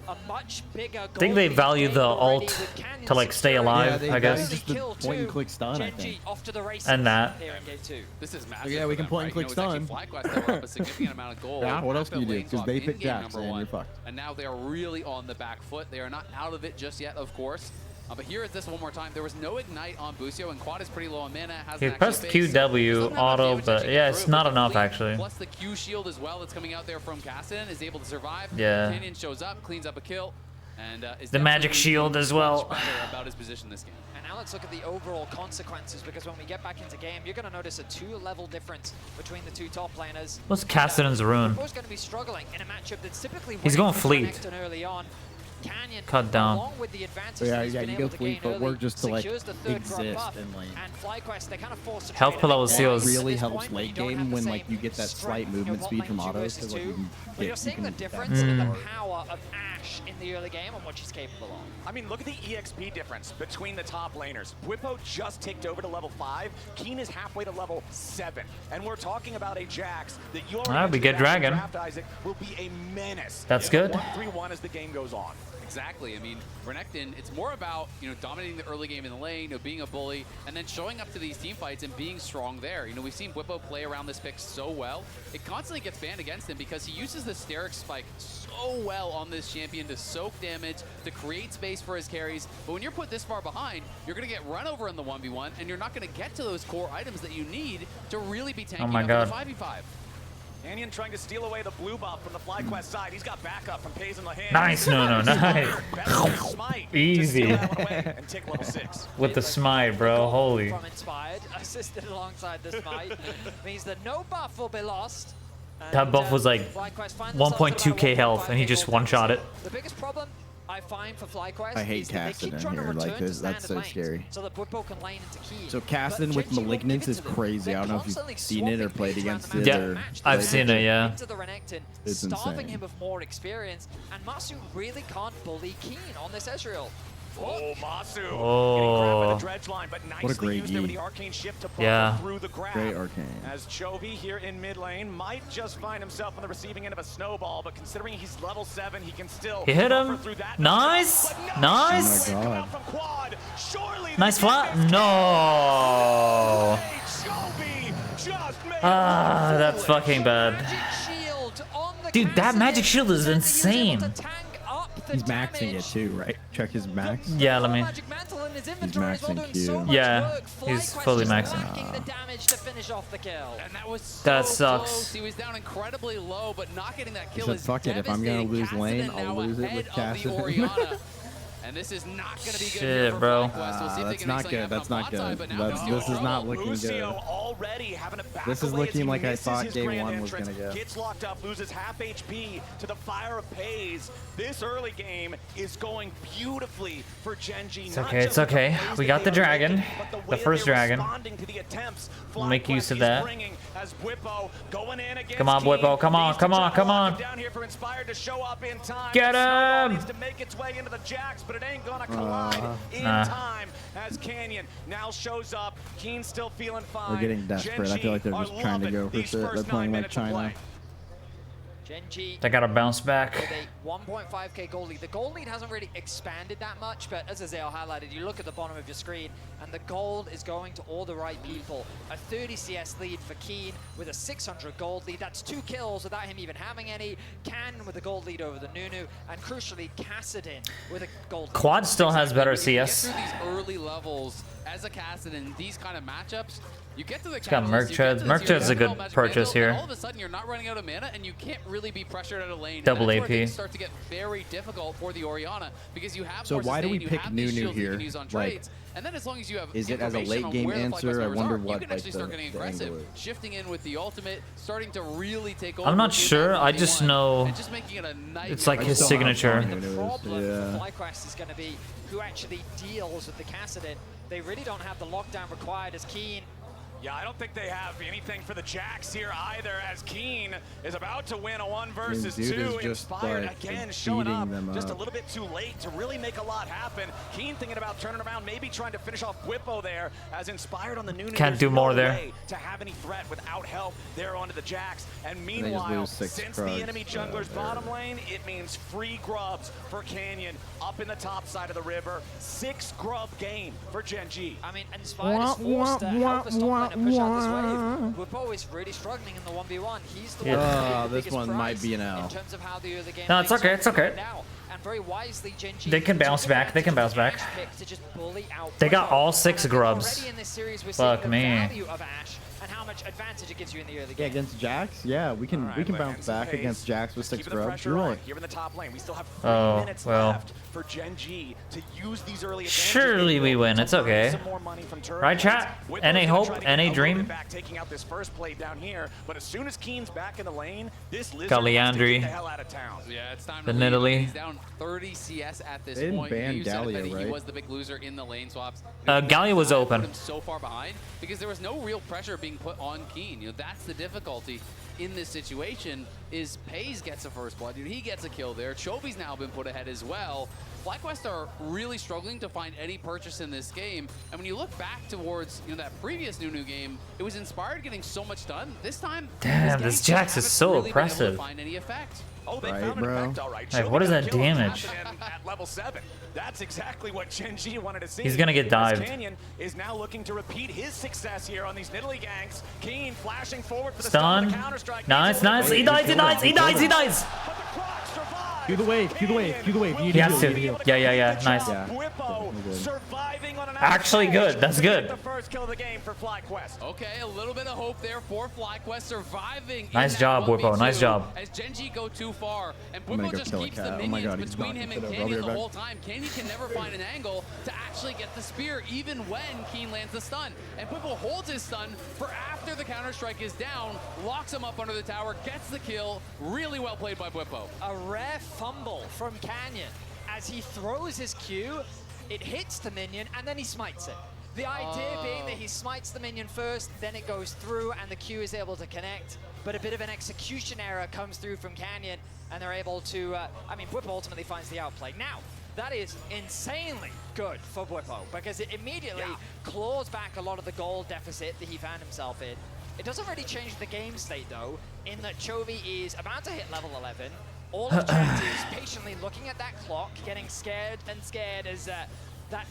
A much bigger I think they value the ult to like stay alive, I guess. Just the point and click stun, I Gen G think. off to the races And that. here in game 2. This is massive. Yeah, we for can them, point and right? click You know, it's stun. actually FlyQuest that were up a significant amount of gold. Yeah, what else after can you do? lane 'Cause swap they in pick game Jax, number and you're 1. fucked. And now they are really on the back foot. They are not out of it just yet, of course. But here is this one more time. There was no ignite on Busio, and Quad is pretty low on mana. He pressed QW auto, but yeah, it's not enough actually. Plus the Q shield as well that's coming out there from Kassadin is able to survive. Yeah. Canyon shows up, cleans up a kill. And is The magic definitely shield as well. much better about his position this game. And now let's look at the overall consequences, because when we get back into game, you're going to notice a 2-level difference between the two top laners. What's Kassadin's rune? Bwipo's going to be struggling in a matchup that's typically He's going fleet. Renekton early on. Canyon, Cut down. along with the advantage Yeah, that he's yeah, been you able go to fleet, gain but we're early, just to like secures the third grub exist buff, in lane. and FlyQuest, they kind of force the Health trade. below And seals. It really at this helps point, when late you don't have game the when same like you get that slight strength in your movement bot speed lane from 2 auto, versus so like 2, you can but get you're seeing the you can difference in the Mm. power of Ashe in the early game and what she's capable of. I mean, look at the EXP difference between the top laners. Bwipo just ticked over to level 5. Keen is halfway to level 7. And we're talking about a Jax that you already Ah, we get Dragon. Draft Isaac will be a menace. That's good. 1-3-1 as the game goes on. Exactly. I mean, Renekton, it's more about, dominating the early game in the lane, being a bully, and then showing up to these team fights and being strong there. We've seen Bwipo play around this pick so well. It constantly gets banned against him because he uses the Steric Spike so well on this champion to soak damage, to create space for his carries. But when you're put this far behind, you're going to get run over in the 1v1, and you're not going to get to those core items that you need to really be tanking Oh my up God. in the 5v5. Canyon trying to steal away the blue buff from the FlyQuest side. He's got backup from Pays in the hand. Nice, no, nice. Easy. And tick level 6. With the smite, bro. Holy. From Inspired, assisted alongside the smite, means that no buff will be lost. That buff was like FlyQuest find themselves at 1.2k about health, and he 1.5k just gold one-shot it. deficit. The biggest problem I find for FlyQuest I hate is that they keep Kassadin trying to here, like, return to that's so standard lanes scary. so that Bwipo can lane into Keen. So But Kassadin with Gen G won't give Malignance it is to them. crazy. I don't know if Constantly you've seen it or swapping played picks around against the it map. or Yeah, I've played seen with it, yeah. Into the Renekton, It's starving insane. him of more experience, and Masu really can't bully Keen on this Ezreal. Oh, Masu. Oh. Dredge line, but What a nicely great used there with E. the arcane shift to buffer Yeah. through the grab. Great arcane. As Chovy here in mid lane might just find himself on the receiving end of a snowball, but considering he's level 7, he can still He hit buffer him. through that. Nice. Nice. Oh my God. From Quad. Surely Nice flat. No. Chovy just made Ah, that's fucking bad. Shield on the Dude, that magic shield is Kassadin, insane. able to tank up the He's maxing damage. it too, right? Check his max. Yeah, let me. Magic Mantle in his inventory as well, maxing doing Q. so much Yeah, work. he's FlyQuest fully just maxing. lacking the damage to finish off the kill. And that was so That sucks. close. He was down incredibly low, but not getting that kill said, is "Fuck it, if I'm gonna devastating." lose lane, Kassadin I'll now lose it ahead with of the Kassadin." Orianna. And this is not going to be good Shit, here for bro. FlyQuest. We'll see if they That's can not make something good. That's happen on not bot side, good. but now That's, Lucio this is not looking Lucio good. already having a back This is away as looking he like I misses thought his game grand 1 was entrance, gonna go. Gets locked up, loses half HP to the Fire of Pays. This early game is going beautifully for Gen G. It's Not okay, just it's with the okay. plays We that got they the are dragon. making, but The way first they're dragon. responding to the attempts We'll make use of FlyQuest is that. bringing as Bwipo going in against Come on, Keen. Bwipo. Come on, Needs to come on, try to come lock on. it down here for Inspired to show up in time. Get Snowball him! needs to make its way into the Jax, but it ain't gonna collide in Nah. time as Canyon now shows up. Keen still feeling fine. They're getting desperate. I feel like they're Gen just G trying to are go loving for these shit. They're first playing 9 like minutes of China. play. Gen G They gotta bounce back. with a 1.5k goal lead. The goal lead hasn't really expanded that much, but as Azael highlighted, you look at the bottom of your screen, and the gold is going to all the right people. A 30 CS lead for Keen with a 600 gold lead. That's 2 kills without him even having any. Cannon with a gold lead over the Nunu, and crucially, Kassadin with a gold lead. Quad still has better When you get CS. through these early levels as a Kassadin, these kind of matchups, you get to the It's got Catalyst, you get Merc to Treads. Merc this Treads is a Orianna good Magic purchase Mantle, and here. all of a sudden, you're not running out of mana, and you can't really be pressured out of lane. And Double that's where AP. things start to get very difficult for the Orianna because you have So more why do we sustain, you pick have these Nunu shields you can here? use on Like, trades, and then as long as you have is it as a information late on game where the answer? FlyQuest I members wonder are, what, you can like, actually start the- getting the aggressive, angle is. shifting in with the ultimate, starting to really take over. I'm not with sure. that I just 1v1, know and just making it a nightmare. it's like I his still don't know how signature. strong The Nunu is. problem Yeah. for FlyQuest is going to be who actually deals with the Kassadin. They really don't have the lockdown required as Keen. Yeah, I don't think they have anything for the Jax here either, as Keen is about to win a 1 versus dude 2. is just, Inspired like, again, showing beating up them just a up. little bit too late to really make a lot happen. Keen thinking about turning around, maybe trying to finish off Bwipo there, as Inspired on the Nunu. Can't There's do more no there. way to have any threat without help there onto the Jax. And they just meanwhile, lose 6 since Krugs, the enemy jungler's there. bottom lane, it means free grubs for Canyon up in the top side of the river. 6 grub gain for Gen G. I mean, Inspired is forced to help the top lane push out this wave. Bwipo is really struggling in the 1v1. He's the one Yeah. who's the This biggest one might prize be an L. in terms of how the other game No, it's plays okay, out it's okay. right now. And very wisely, Gen G They can bounce back. They can bounce back. to just bully out They got Bwipo. all 6 grubs. Already in this series, we're Fuck seeing the me. value of Ashe and how much advantage it gives you in the early Yeah, game. against Jax, yeah, we can bounce back against Jax with 6 grubs. You're right. Here in the top lane, we still have 3 Oh, minutes well. left for Gen G to use these early advantages. Surely we win. It's okay. Some more money from Turtle. Right, chat? Whippo's Any gonna hope? try to get a Any little bit dream? back, taking out this first play down here, but as soon as Keen's back in the lane, this Lizard Got has to Leandri. get the hell out of town. Yeah, it's time The to leave. Nidalee. He's down 30 CS at this They didn't point. ban You said it, Galio, Benny, right? He was the big loser in the lane swaps. Galio was open. Put him so far behind because there was no real pressure being put on Keen. You know, that's the difficulty in this situation. Is Pays gets a first blood. Dude, he gets a kill there. Chovy's now been put ahead as well. FlyQuest are really struggling to find any purchase in this game. And when you look back towards that previous Nunu game, it was Inspired getting so much done. This time, Damn, this gangs Jax is haven't so really been able to oppressive. find any effect. Oh, they Right, found an bro. effect, all right. Like, Chovy what is got that a kill on damage? Cassidy at level 7. That's exactly what Gen G wanted to see. He's gonna get As dived. Canyon is now looking to repeat his success here on these Nidalee ganks. Keen flashing forward for the Stun. stun, the counter-strike. Nice, nice. He dies, he dies, he dies, he dies. Cue the wave, cue the wave, cue the wave. You need He has heal, to. you need heal. Yeah. Nice. Yeah. Bwipo surviving on an Actually good. That's good. the first kill of the game for FlyQuest. Okay, a little bit of hope there for FlyQuest surviving. Nice in job, that Bwipo. 1v2 Nice job. As Gen G go too far, and I'm gonna Bwipo go just kill a keeps the cat. Oh my minions God, he's between not him gonna and fit over. I'll be Canyon right the back. whole time. Canyon can never find an angle to actually get the spear, even when Keen lands the stun. And Bwipo holds his stun for after the counter-strike is down, locks him up under the tower, gets the kill. Really well played by Bwipo. A rare fumble from Canyon. As he throws his Q, it hits the minion, and then he smites it. The idea being that he smites the minion first, then it goes through, and the Q is able to connect. But a bit of an execution error comes through from Canyon, and they're able to, Bwipo ultimately finds the outplay. Now, that is insanely good for Bwipo, because it immediately claws back a lot of the gold deficit that he found himself in. It doesn't really change the game state, though, in that Chovy is about to hit level 11. All of Jet is patiently looking at that clock, getting scared and scared as that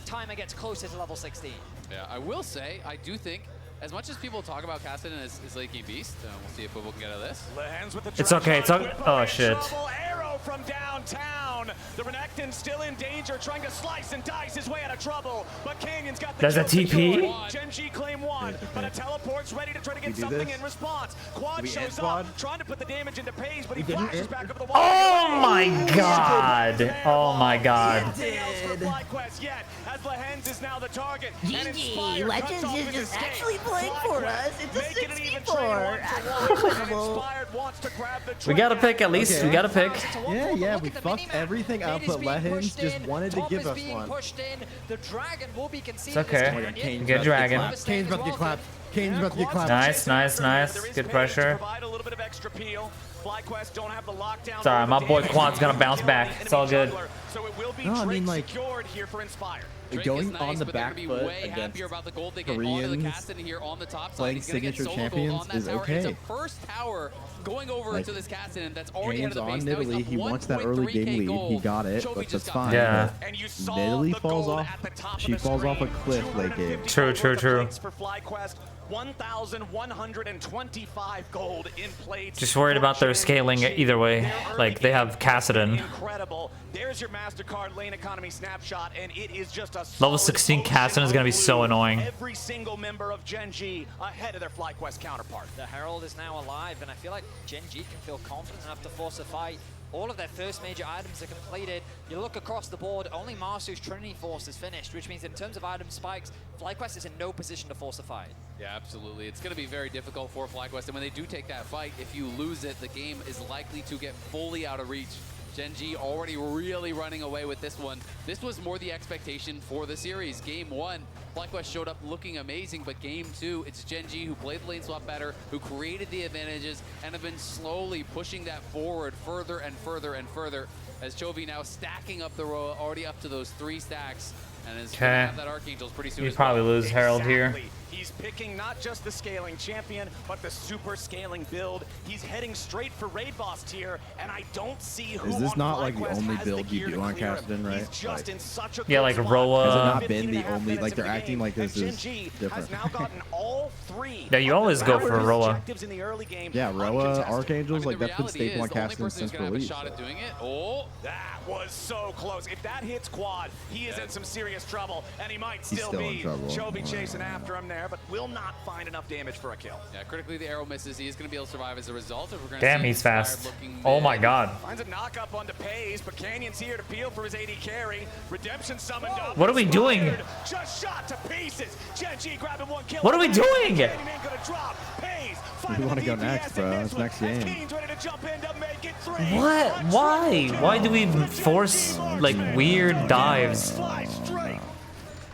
timer gets closer to level 16. Yeah, I will say, I do think, as much as people talk about Cassidy as late game beast, we'll see if Bwipo can get out of this. Lands with the It's okay. It's okay. Oh shit. trouble arrow from downtown. The Renekton still in danger, trying to slice and dice his way out of trouble. But Canyon's got the There's a kill TP? secured. Gen G claim 1, but a teleport's ready to try to get We do something this? in response. Quad We shows end quad? up, trying to put the damage into Pays, but he We didn't flashes end? back over the wall. Oh my god. Oh my god. Nothing else for FlyQuest yet, as Lehens is now the target. And GG, Inspired Legends cuts off is his just escape. actually playing for us. It's a Making it even 64. trade Actually winnable. Inspired wants to grab the We gotta pick at least. Okay. We gotta pick. Yeah, we fucked everything up, but Lehens just wanted to give us one. Pushed in. The dragon will be It's conceded. okay. Good dragon. Kane's about to get clapped. Kane's about to get clapped. Nice, nice, nice. Good pressure. Provide a little bit of extra peel. FlyQuest don't have the lockdown. Sorry, my boy Quad's gonna bounce back. It's all good. So it will be No, I mean, like, secured here for Inspired. Drake going is nice, on the but they're back gonna be foot way happier against about the gold they get onto the Koreans Cassidy here on the top side. playing He's gonna get signature solo gold on champions that is tower. okay. It's a first tower going over Like, to this Cassidy that's already ahead James of the on base. Now he's Nidalee, up he wants that early 1.3K game lead. He gold. got it, Chovy but just that's got fine. Yeah. And you saw Nidalee the falls gold off. at the top She of the falls off a screen. cliff late game. True, true, true. For FlyQuest, 1,125 gold in plates. Just worried about their scaling either way. Like they have Cassidon. Incredible. There's your MasterCard lane economy snapshot, and it is just a Level 16 Cassidon is gonna be so annoying. every single member of Gen G ahead of their FlyQuest counterpart. The Herald is now alive, and I feel like Gen G can feel confident enough to force a fight. All of their first major items are completed. You look across the board, only Marsu's Trinity Force is finished, which means in terms of item spikes, FlyQuest is in no position to force a fight. Yeah, absolutely. It's going to be very difficult for FlyQuest, and when they do take that fight, if you lose it, the game is likely to get fully out of reach. Gen G already really running away with this one. This was more the expectation for the series. Game 1, FlyQuest showed up looking amazing, but Game 2, it's Gen G who played the lane swap better, who created the advantages, and have been slowly pushing that forward further and further and further, as Chovy now stacking up the row, already up to those 3 stacks, and is going to have that Archangels pretty soon. You as probably well. lose Herald here. He's picking not just the scaling champion, but the super scaling build. He's heading straight for Raid Boss tier, and I don't see who Is this on not like the FlyQuest only has build the you gear do to on clear him. Kassadin, right? He's just in such a Yeah, good like spot. Roa. Has it not been the only, like they're acting like this is Gen.G different. has now gotten all 3 Yeah, you always go for Roa. objectives in the early game. Yeah, Roa, uncontested. Archangels, like the that's been reality staple on is, the only Kassadin person who's since gonna have a release. shot at doing it. Oh, That was so close. If that hits quad, he is in some serious trouble, and he might He's still still in be. trouble. Chovy chasing after him there, but will not find enough damage for a kill. yeah, critically the arrow misses. He is going to be able to survive as a result. If we're gonna Damn, see he's Inspired fast. looking Oh mid. my god. Finds a knock-up onto Pays, but Canyon's here to peel for his AD carry. Redemption summoned up. What are we doing? Inspired, just shot to pieces. Gen.G grabbing one kill. What are we doing? Canyon ain't gonna drop. Pays, We want to go next, bro. It's next game. Keen's ready to jump in to make it 3. What? Why? Why do we force like weird dives?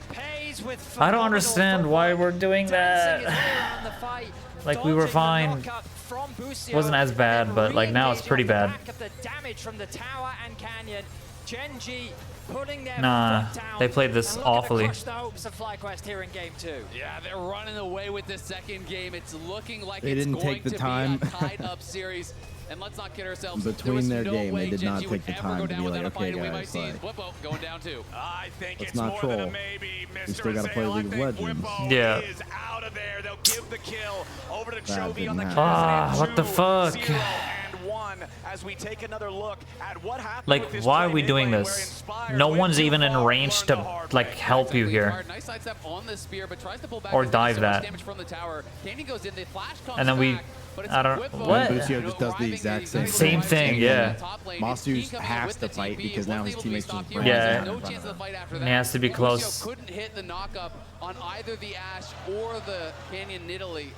Pays with I don't understand why we're doing that. Like we were fine. Wasn't as bad, but like now it's pretty bad. The damage from the tower and Canyon. Gen.G putting their Nah, foot down they played this and looking to awfully. crush the hopes of FlyQuest here in game 2. Yeah, they're running away with the second game. It's looking like They it's didn't going take the to time. be a tied-up series. And let's not kid ourselves. Between there was their no game, way they did not Gen.G would take the ever time go to down be without like, a fight, okay, and we might guys, see like, Whippo going down too. I think let's it's not more troll. than a maybe, Mr. We still gotta play Azale. League of I think Legends. Whippo Yeah. is out of there. They'll give the kill over to That Chovy didn't on the happen. Ah, what the fuck? 0-1 as we take another look at what happened Like, with this why are play we doing midway, this? where Inspired No went one's too even in far, range learned to the hard like way. help you here. Inspired, nice sidestep on the spear, but tries to pull back. Or There's dive so much that. damage from the tower. Canyon goes in, the flash comes And then we, back, but it's I don't, Whippo. what? And Busio just does the exact same Same thing, yeah. Masu has to fight because now his teammates just bring Yeah. him No down in front chance of of the him. fight after He that. has to be Busio close. couldn't hit the knockup on either the Ash or the Canyon Nidalee.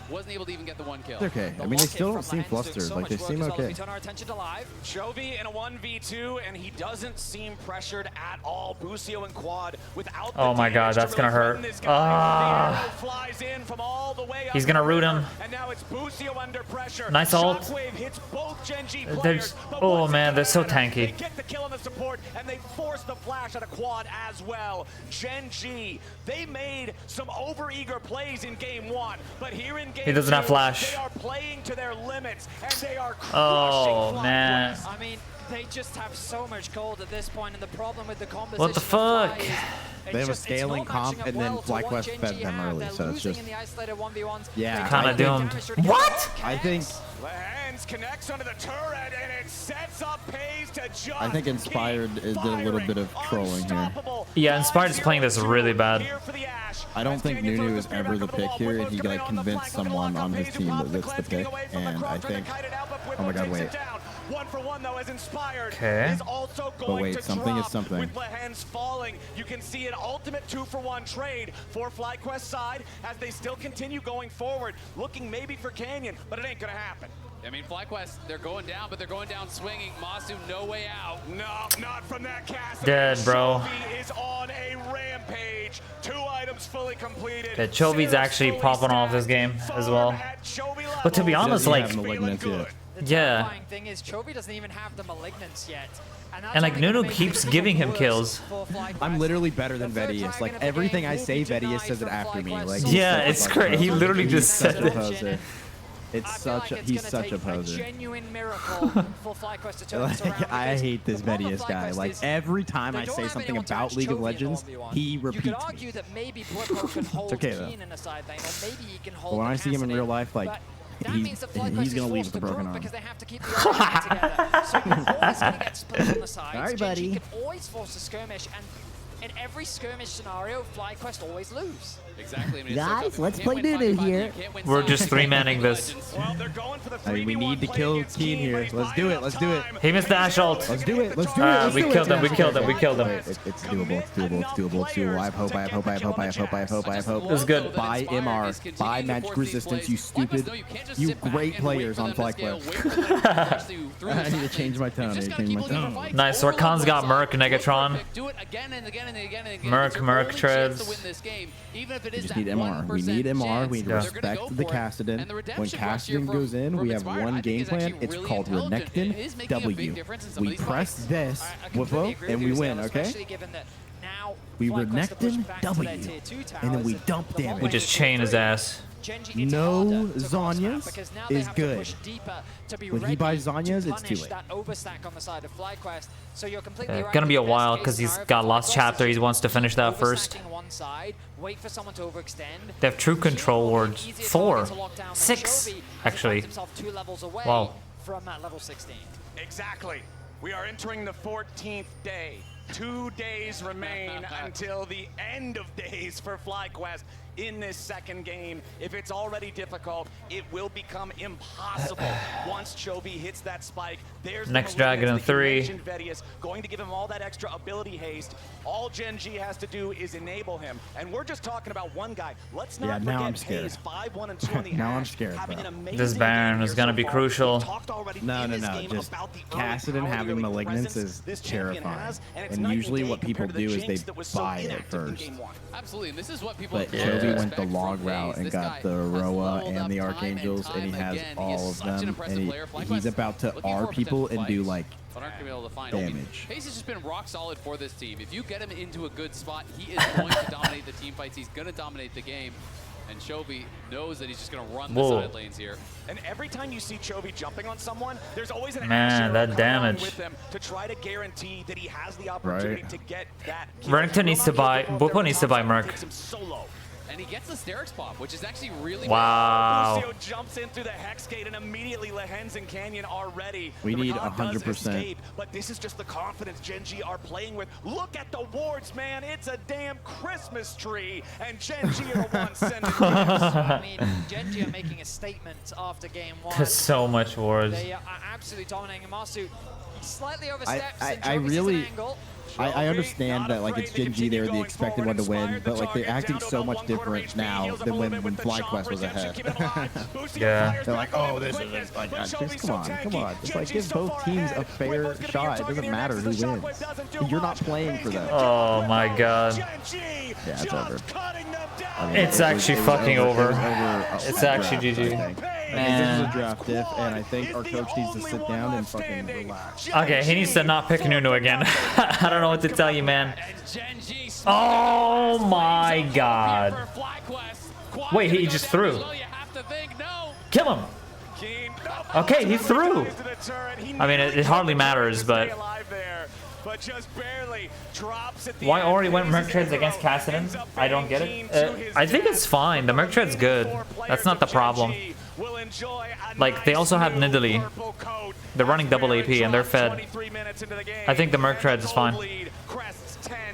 Wasn't able to even get the one kill. It's okay. I mean, they still don't seem flustered. Like, they seem okay. We turn our attention to live. Chovy in a 1v2, and he doesn't seem pressured at all. Busio and quad without the Oh my god, damage to that's gonna really hurt. threaten this guy. Ah. The arrow flies in from all the way up He's gonna the root river, him. And now it's Busio under pressure. Nice ult. Shockwave hits both Gen.G There's- players, but oh what's it man, gonna they're so matter? tanky. They get the kill on the support, and they force the flash at a quad as well. Gen.G, they made some overeager plays in game 1, but here in game He doesn't have 2, flash. they are playing to their limits, and they are crushing Oh man. FlyQuest. I mean, they just have so much gold at this point, and the problem with the composition What the of Fly fuck? is They have a it's scaling not matching comp, up and then well to what FlyQuest Gen.G fed them have. early, They're so it's losing just- in the isolated 1v1s. Yeah, They Kinda don't get doomed. damage to get What? off. I think Lehans connects onto the turret, and it sets up Pays to just I think Inspired did a little bit of trolling here. Yeah, Inspired is playing this really bad. I don't think Nunu is ever the pick here, and he like convinced someone on his team that it's the pick. And I think, oh my god, wait. 1-for-1 though, as Inspired Okay. is also But going wait, to something is drop something. with Lehans falling. You can see an ultimate 2-for-1 trade for FlyQuest side as they still continue going forward, looking maybe for Canyon, but it ain't gonna happen. I mean, FlyQuest, they're going down, but they're going down swinging. Masu, no way out. No, not from that cast. Dead, bro. Chovy is on a rampage. 2 items fully completed. Yeah, Chovy's actually popping off this game as well. But to be honest, Doesn't like, have Malignance yet. The yeah. terrifying thing is Chovy doesn't even have the Malignance yet. that's And like only gonna Nunu make keeps things giving him worse kills. for FlyQuest. I'm literally better than The third Vedius. dragon Like of the everything game I will say, be Vedius denied says it from after me. FlyQuest. Like So Yeah, he's it's such a crazy. He poser. literally He's just such said a it. poser. It's I feel such like a it's he's gonna such a take poser. genuine miracle for FlyQuest to turn this around. Like, I because hate this the problem with Vedius guy. FlyQuest Like is every time they I don't say have something anyone to about match League of Chovy in Legends, 1v1. he You could repeats me. argue that maybe Blippo can hold okay, though. Keen in a side lane, or maybe he can But hold when the I see him in Cassidy, real life, like but that means that FlyQuest he's gonna is leave forced with a to broken group arm. because they have to keep the argument together. So you're always going to get split on the sides. Sorry, Gen.G buddy. can always force a skirmish, and in every skirmish scenario, FlyQuest always lose. Exactly. I mean, Guys, let's play Nunu here. We're just 3-manning this. Well, they're going for the I mean, we need to kill Keen here. Let's do it. Let's do it. He missed the Ash ult. Let's do it. Let's do it. Let's We do killed it. him. We killed him. We killed him. It's doable. It's doable. It's doable. It's doable. I have hope. I have hope. I have hope. I have hope. I have hope. I have hope. It was good. Buy MR. Buy Magic Resistance. You stupid. You great players on FlyQuest. I need to change my tone. I need to change my tone. Nice. Rakan's got Merc, Negatron. Do it again and again and again and again. Merc, It's your Merc, only chance to Treads. win this game, even if it We is just that need MR. We need 1% MR. We chance. need to They're gonna respect go the for it. Kassadin. And the When redemption rush here Kassadin goes in, we have Inspired, I one think game is plan. actually It's really called intelligent. It Renekton is making a big W. difference in some of We these press fights. this, I completely Whippo, agree and with we you, win, Sale, okay? especially given that now Now, We FlyQuest renect to push him, back to W, their tier 2 and then we towers. dump The long damage. We just chain his ass. Genji, it's No harder to cross map Zhonya's because now they is have to good. push deeper to be When he ready buys to Zhonya's, it's too punish late. that overstack on the side of FlyQuest. So you're completely right. Gonna be a The best while case because he's scenario got for lost FlyQuest chapter. is He wants to finish that first. overstacking one side, wait for someone to overextend. They have true control wards. 4, 6, actually. Himself 2 levels away Wow. from that level 16. Exactly. We are entering the 14th day. 2 days remain until the end of days for FlyQuest in this second game. If it's already difficult, it will become impossible once Chovy hits that spike. There's Next the dragon in Malignance that you 3. mentioned, Vedius, going to give him all that extra ability haste. All Gen G has to do is enable him. And we're just talking about one guy. Let's not Yeah, now forget I'm scared. Hayes, 5-1 and 2 on the Now I'm Ashe, scared, having bro. an amazing This Baron game is here gonna so be far. crucial. We talked already No, in no, this no. game Just about the Kassadin early having power Malignance presence is this champion terrifying. has, and it's And night usually day what people compared to the do is Jinx they that was so buy it inactive in first. game 1. Absolutely, and this is what people But don't Chovy expect went the from log Hayes. route and This got guy the has Roa leveled and the up time Archangels, and he time has again. He all is of such an them. impressive And player. he's about to Looking for R a people potential and do fight. like But aren't gonna be able to find damage. Hayes has just been rock solid for this team. If you get him into a good spot, he is going to dominate the team fights. He's going to dominate the game. And Chovy knows that he's just going to run the Whoa. side lanes here. And every time you see Chovy jumping on someone, there's always an Man, Ashe hero that come along damage. with them to try to guarantee that he has the opportunity to get that. kill. Renekton needs to buy. Bwipo needs to buy Merc. Takes him solo. And he gets the Sterix pop, which is actually really Wow. Lucio jumps in through the Hex Gate, and immediately Lehens and Canyon are ready. We The need Rakan does 100%. escape, but this is just the confidence Gen G are playing with. Look at the wards, man. It's a damn Christmas tree, and Gen G are the ones sending gifts. I mean, Gen G are making a statement after game 1. There's so much wars. They are absolutely dominating. Masu slightly oversteps I and Chovy sees really- an angle. I understand that like it's Gen G, they were the expected one to win, but like they're acting so much different now than when FlyQuest was ahead. Yeah. They're like, oh, this is like, just come on. Just like give both teams a fair shot. It doesn't matter who wins. You're not playing for them. Oh my god. Yeah, it's over. I mean, It's it actually was fucking over. It's It's actually draft, I GG. think. I think Man. this is a draft diff, and I think our coach needs to sit down and fucking relax. Okay, he needs to not pick Nunu again. I don't know what to tell you, man. Oh my god. Wait, he just threw. Kill him. Okay, he threw. I mean, it hardly matters, but why Ori went Merc Treads against Kassadin? I don't get it. I think it's fine. The Merc Tread's good. That's not the problem. Like, they also have Nidalee. They're running double AP and they're fed. I think the Merc Treads is fine.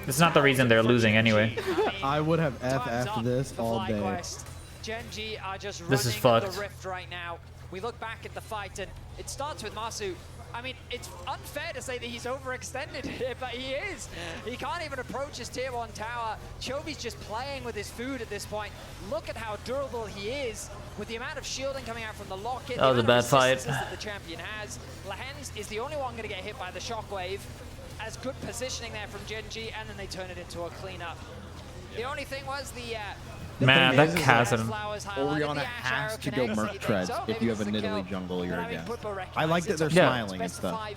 It's not the reason they're losing anyway. I would have F after this all day. Gen G are just This is running fucked. the rift right now. We look back at the fight and it starts with Masu. I mean, it's unfair to say that he's overextended here, but he is. He can't even approach his tier 1 tower. Chovy's just playing with his food at this point. Look at how durable he is with the amount of shielding coming out from the locket. That was a bad fight. That the champion has. Lehens is the only one going to get hit by the shockwave. As good positioning there from Gen G, and then they turn it into a cleanup. The only thing was the Man, that Kassadin. Orianna has to go Merc Treads if you have a Nidalee jungle you're against. I like that they're Yeah. smiling and stuff.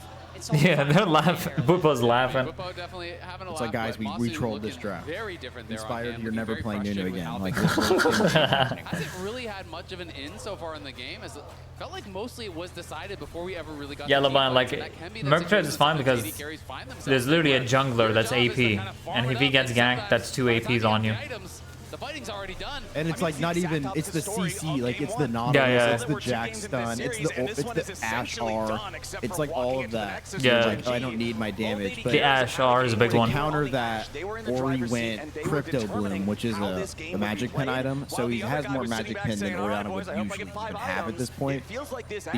Yeah, they're laughing. Bwipo's laughing. It's like, guys, we trolled this draft. Very different there. Inspired, you're never playing Nunu again. Like, Hasn't really had much of an in so far in the game. As it felt like mostly it was decided before we ever really got. Yellow the Bond, like, team fights, and that can be the Merc Treads is fine situation because that AD carries find themselves there's in, literally a where jungler that's your job is to AP. kind of farm And it if he up, gets get some ganked, that's 2 APs on you. items. The fighting's already done. And it's like not even, it's the CC, like it's the Nautilus, Yeah, yeah. it's the Jack stun, it's the Ashe R, it's like all of that. Yeah. You're like, oh, I don't need my damage. But The Ashe R is a big to one. counter that, Ori went Crypto Bloom, which is a magic pen item, so he has more magic pen than Orianna would usually even have at this point. The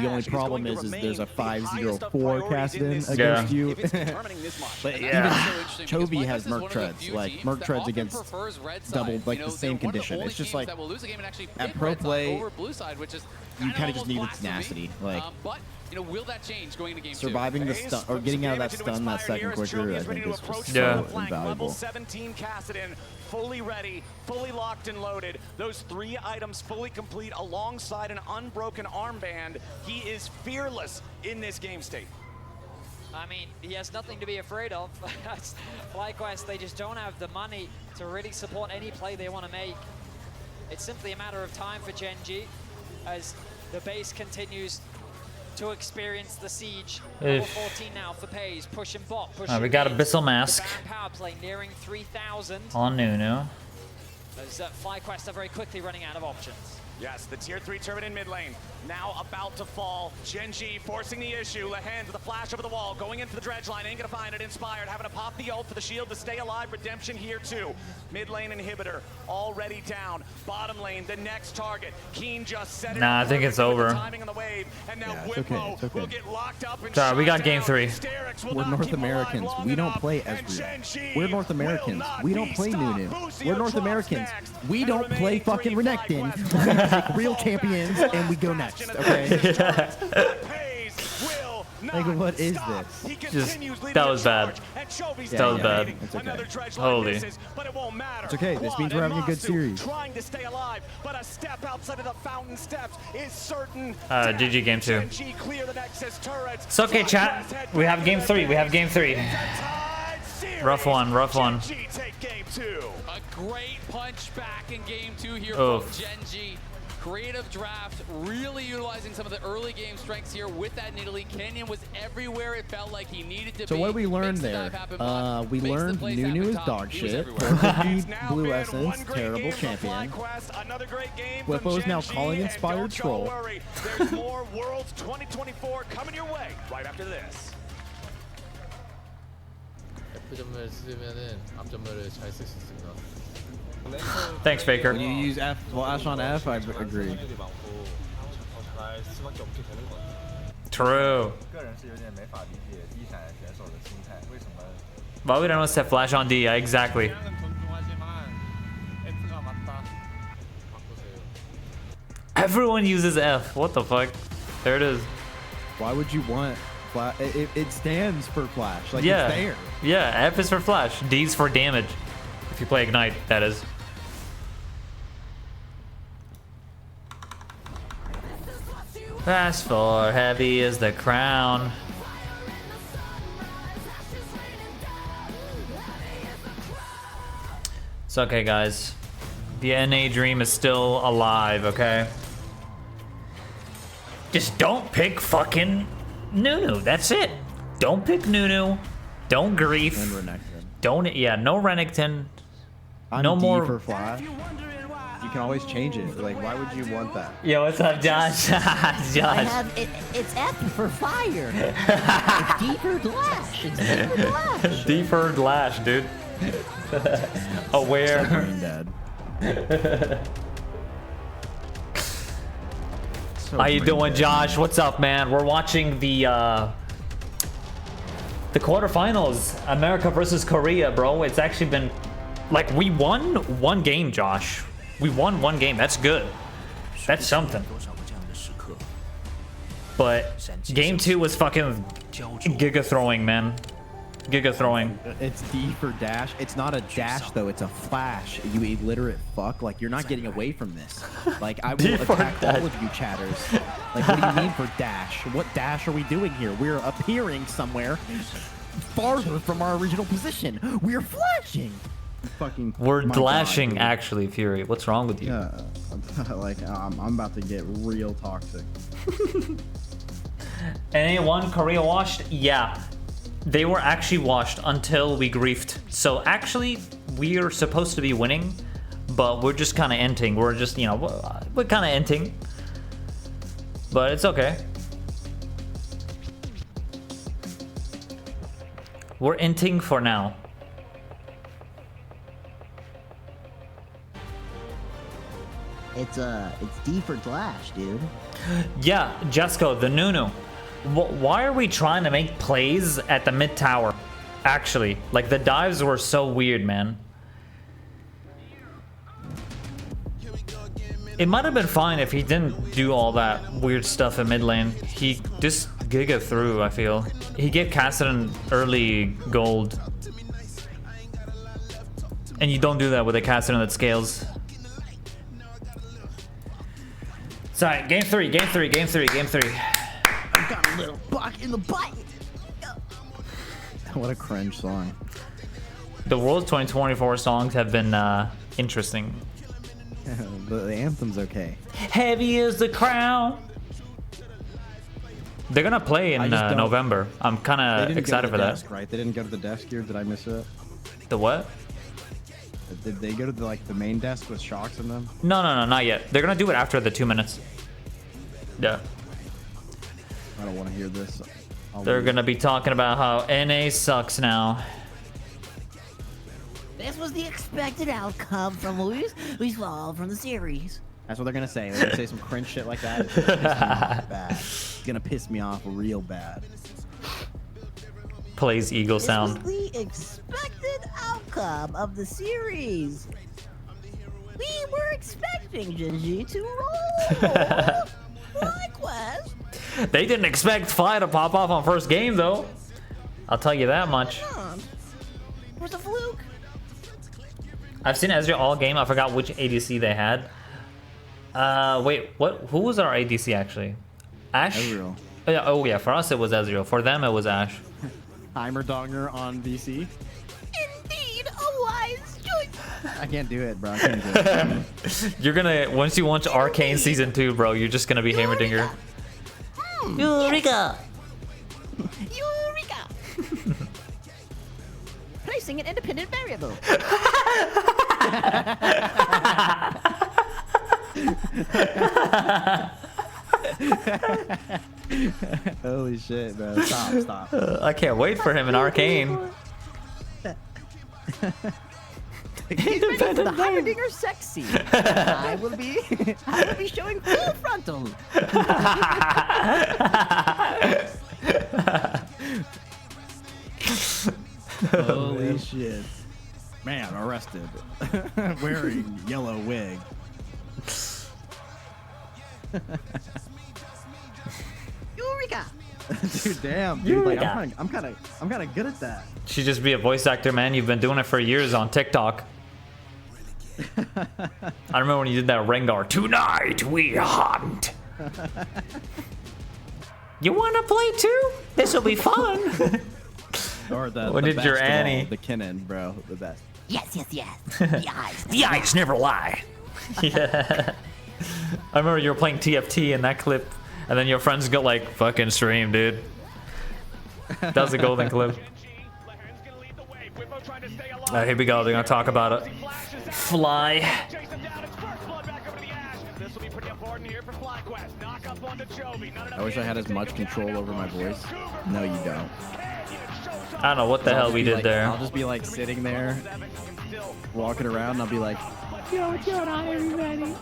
only problem is there's a 504 Kassadin against you. But even Chovy has Merc Treads, like Merc Treads against double, like the same condition. It's just like at pro play, you kind of just need the tenacity. Like but will that change going to game surviving the stun or getting out of that stun that second quicker, I think is just so invaluable. Level 17 Kassadin, fully ready, fully locked and loaded. Those 3 items fully complete alongside an unbroken armband. He is fearless in this game state. I mean, he has nothing to be afraid of. FlyQuest, they just don't have the money to really support any play they want to make. It's simply a matter of time for Gen G as the base continues to experience the siege. Level 14 now for Pays, pushing bot, pushing we got Abyssal Mask power play nearing 3,000. on Nunu. As FlyQuest are very quickly running out of options. Yes, the tier 3 turret in mid lane, now about to fall. Gen G forcing the issue. Lehend with a flash over the wall, going into the dredge line, ain't gonna find it. Inspired, having to pop the ult for the shield to stay alive. Redemption here too. Mid lane inhibitor already down. Bottom lane, the next target. Keen just set it Nah, I think it's over. timing on the wave, and now It's okay. will get locked up and Sorry, we got game 3. We're North Americans. We don't play Ezreal. We're North Americans. We don't play Nunu. We're North Americans. We don't play fucking Renekton. We pick real champions and we go next. Okay. Like, what is this? Just that was bad. That was bad. It's okay. Holy. It's okay. This means we're having a good series. Trying to stay alive, but a step outside of the fountain steps is certain. GG game 2. Gen G clear the Nexus turrets. It's okay, chat. We have game 3. We have game 3. Rough one. Rough one. Take game 2. A great punch back in game 2 here Oh. from Gen G. Creative draft, really utilizing some of the early game strengths here with that Nidalee. Kenyon was everywhere it felt like he needed to be. So what we learned there, we learned Nunu is dog shit, 450 blue essence, terrible champion. Whippo is now calling Inspired Troll. There's more Worlds 2024 coming your way right after this. F점을 쓰면은 앞점을 잘 쓸 수 있습니다. Thanks, Faker. When you use F, well, Ash on F, I agree. True. Why would anyone set flash on D? Yeah, exactly. Everyone uses F. What the fuck? There it is. Why would you want flash? It stands for flash. Like, Yeah. it's there. Yeah, F is for flash. D's for damage. If you play Ignite, that is. Fast for heavy is the crown. It's okay, guys. The NA dream is still alive, okay? Just don't pick fucking Nunu. That's it. Don't pick Nunu. Don't grief. And Renekton. Don't, yeah, no Renekton. I'm No D more. for flash. You can always change it. Like, why would you want that? Yo, what's up, Josh? I Josh. have it's F for fire. It's D for glass. It's D for glass. Deferred lash, dude. Aware. How you doing, Josh? What's up, man? We're watching the quarterfinals, America versus Korea, bro. It's actually been like we won one game, Josh. We won one game. That's good. That's something. But game 2 was fucking giga throwing, man. Giga throwing. It's D for dash. It's not a dash though. It's a flash. You illiterate fuck. Like, you're not getting away from this. Like, I D will for attack dash. all of you chatters. Like, what do you mean for dash? What dash are we doing here? We're appearing somewhere farther from our original position. We're flashing. Fucking. We're my dashing, God, dude. actually, Fury. What's wrong with you? Yeah. Like, I'm about to get real toxic. NA1 Korea washed? Yeah. They were actually washed until we griefed. So actually, we are supposed to be winning, but we're just kind of inting. We're just, you know, we're kind of inting. But it's okay. We're inting for now. It's D for glass, dude. Yeah, Jesco, the Nunu. Why are we trying to make plays at the mid tower? Actually, like the dives were so weird, man. It might have been fine if he didn't do all that weird stuff in mid lane. He just giga through, I feel. He gave Kassadin early gold. And you don't do that with a Kassadin that scales. Sorry, game 3, game 3, game 3, game 3. I've got a little buck in the butt. What a cringe song. The World's 2024 songs have been interesting. The anthem's okay. Heavy is the crown. They're gonna play in November. I'm kind of excited for that. Right? They didn't go to the desk here. Did I miss it? The what? Did they go to the main desk with shocks in them? No, not yet. They're gonna do it after the 2 minutes. Yeah. I don't want to hear this. They're gonna be talking about how NA sucks now. This was the expected outcome from what we saw from the series. That's what they're gonna say. They're gonna say some cringe shit like that. It's gonna piss me off bad. It's gonna piss me off real bad. Plays eagle sound. This was the expected outcome of the series. We were expecting Gen.G to roll. FlyQuest. They didn't expect Fly to pop off on first game though. I'll tell you that much. It was a fluke. I've seen Ezreal all game. I forgot which ADC they had. Wait, what? Who was our ADC actually? Ash? Ezreal. Oh yeah, for us it was Ezreal. For them it was Ash. Heimerdinger on VC. Indeed, a wise choice. I can't do it, bro. I can't do it. You're gonna, once you watch Arcane Season 2, bro, you're just gonna be Heimerdinger. Eureka! Eureka! Placing an independent variable. Holy shit, bro. Stop. I can't wait for him in Arcane. He's ready for the Heimerdinger sexy. I will be showing full frontal. Holy shit. Man, arrested. Wearing yellow wig. Eureka! Dude, damn, dude. Like, I'm kind of good at that. Should just be a voice actor, man. You've been doing it for years on TikTok. I remember when you did that Rengar. Tonight we hunt. You wanna play too? This will be fun. Or the When did best your of all, Annie? the Kinnan, bro, the best. Yes. The eyes. The eyes never lie. Yeah. I remember you were playing TFT in that clip, and then your friends go like, "Fucking stream, dude." That was a golden clip. Here we go. They're gonna talk about it. Fly. I wish I had as much control over my voice. No, you don't. I don't know what the hell we did there. I'll just be like sitting there, walking around, and I'll be like, "Yo, what's going on, everybody?"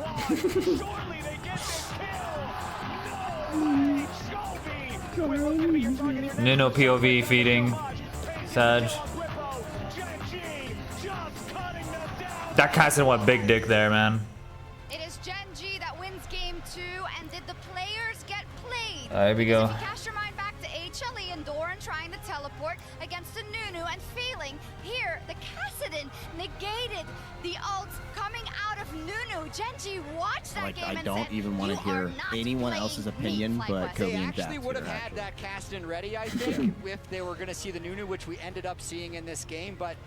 Nuno POV feeding. Sag. That Cassidy went big dick there, man. It is Gen.G that wins game 2, and did the players get played? Here we go. If you cast your mind back to HLE and Doran trying to teleport against the Nunu and failing, here the Kassadin negated the ult coming out of Nunu. Gen.G, watch that Like, game I and don't said, even want "You to hear are not anyone playing else's me, opinion but FlyQuest." Kobe They and actually Jack. would have had that Kassadin ready, I think, if they were going to see the Nunu, which we ended up seeing in this game. But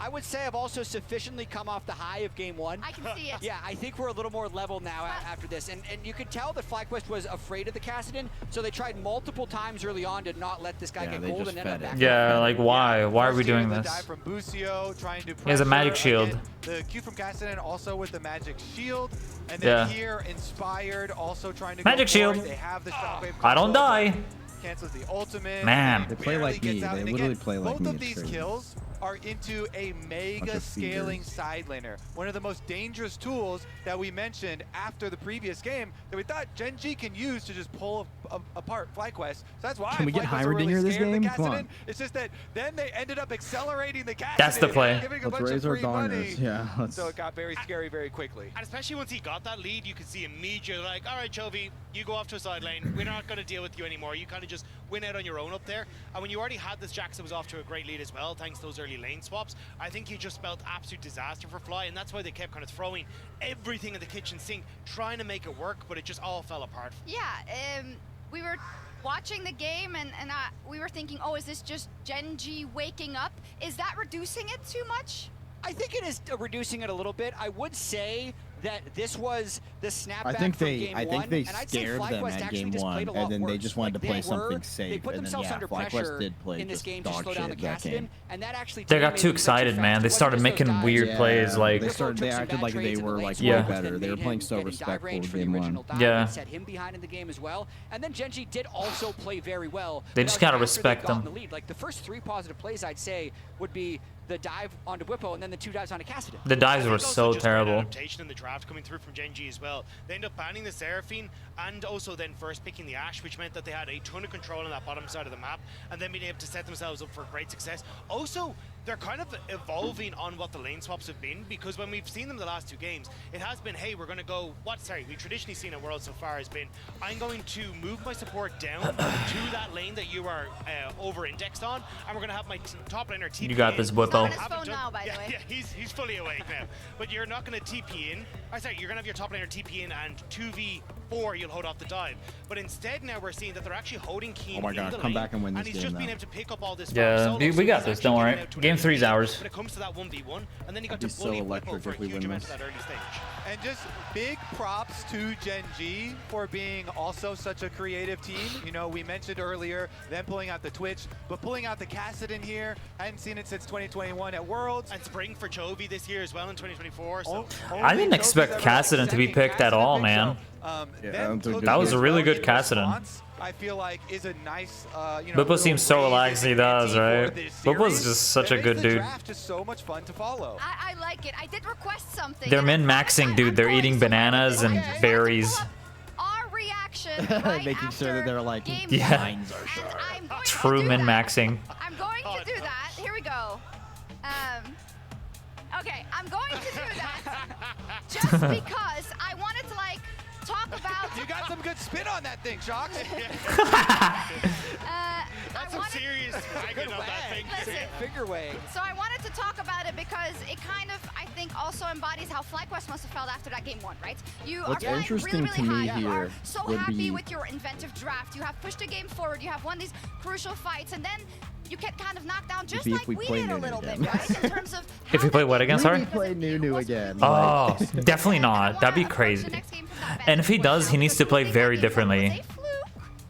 I would say I've also sufficiently come off the high of game 1. I can see it. Yeah, I think we're a little more level now after this. And you could tell that FlyQuest was afraid of the Kassadin, so they tried multiple times early on to not let this guy get they gold just and end up fed back. Yeah, like why? Why are we First here, doing the this? dive from Busio, trying to He has a magic pressure shield. again. The Q from Kassadin also with the magic shield. And then Yeah. here, Inspired also trying to Magic go for shield. it. They have the shockwave I don't combo, die. cancels the ultimate. Man. and They play barely like me. gets out. They And literally again, play like both me. of It's these crazy. kills are into a mega of scaling feeders. side laner. One of the most dangerous tools that we mentioned after the previous game that we thought Gen.G can use to just pull apart FlyQuest. So that's why Can we get FlyQuest were really Heimerdinger this scared of the game? Come on. Kassadin. It's just that then they ended up accelerating the Kassadin. That's the play. Giving a Let's bunch raise of our free money. dongers. Yeah, let's... So it got very scary very quickly. And especially once he got that lead, you could see immediately like, all right, Chovy, you go off to a side lane. We're not going to deal with you anymore. You kind of just win out on your own up there. And when you already had this Jax that was off to a great lead as well, thanks to those early lane swaps, I think you just spelled absolute disaster for Fly, and that's why they kept kind of throwing everything in the kitchen sink, trying to make it work, but it just all fell apart. Yeah, we were watching the game, and we were thinking, oh, is this just Gen.G waking up? Is that reducing it too much? I think it is reducing it a little bit. I would say that this was the snapback I think from they game I think one, they and I'd say scared them FlyQuest at actually game just one, played a lot and then they worse. just wanted to Like, play they something safe. They put and then themselves under FlyQuest pressure did play in this just game to dog slow down the shit that Cassidy, game. and that actually They got too excited, man. They started making weird plays, like They acted like they were like Yeah. way better. They were playing so respectful in game one. Yeah. set him behind in the game as well. And then Gen.G did also play very well. They but just that was gotta after they'd respect gotten them. the lead. Like the first 3 positive plays, I'd say, would be the dive onto Whippo and then the 2 dives onto Cassidy. The dives were I think so also just great terrible. adaptation in the draft coming through from Gen.G as well. They end up banning the Seraphine and also then first picking the Ashe, which meant that they had a ton of control on that bottom side of the map, and then being able to set themselves up for great success. Also, they're kind of evolving on what the lane swaps have been, because when we've seen them the last 2 games, it has been, hey, we're going to go, we've traditionally seen in World so far has been, I'm going to move my support down to that lane that you are over-indexed on, and we're going to have my top laner TP You got this, Whippo. He's on his phone now, by the way. Yeah, he's fully awake now. But you're not going to TP in. Sorry, you're going to have your top laner TP in, and 2v4 you'll hold off the dive. But instead now we're seeing that they're actually holding Keen Oh my in God, the come lane, back and win this he's game just now. been able to pick up all this Yeah, solo, we so got he's this. actually Don't worry. getting out to an Game early 3's lead. ours. When it comes to that 1v1, and then you got It'd to be so bully electric Whippo for a if we huge win amount this. of that early stage. And just big props to Gen.G for being also such a creative team. You know, we mentioned earlier them pulling out the Twitch, but pulling out the Kassadin here. Hadn't seen it since 2021 at Worlds. And spring for Chovy this year as well in 2024. So I didn't expect Kassadin to be picked at all, man. That was a really good Kassadin. I feel like is a nice, Bippo seems so relaxed, he does, right? Bippo's just such a good dude. Draft just so much fun to follow. I like it. I did request something. They're min-maxing, dude. They're eating bananas and berries. Our reaction right Making sure that they're like, Yeah. lines are sharp. True min-maxing. I'm going to do that. Here we go. Okay, I'm going to do that just because I wanted to talk about. You got some good spin on that thing, Shocks. That's some serious wagging on that thing. Figure wave. So I wanted to talk about it because it kind of, I think, also embodies how FlyQuest must have felt after that game 1, right? You What's are flying interesting really, to really me high. You are here so would happy be- with your inventive draft. You have pushed the game forward. You have won these crucial fights, and then you get kind of knocked down just If like we we play did a Nunu little bit, again. right? In terms of If we play what again, sorry? We play Nunu again. Oh, definitely not. That'd be crazy. And if he does, he needs to play very differently.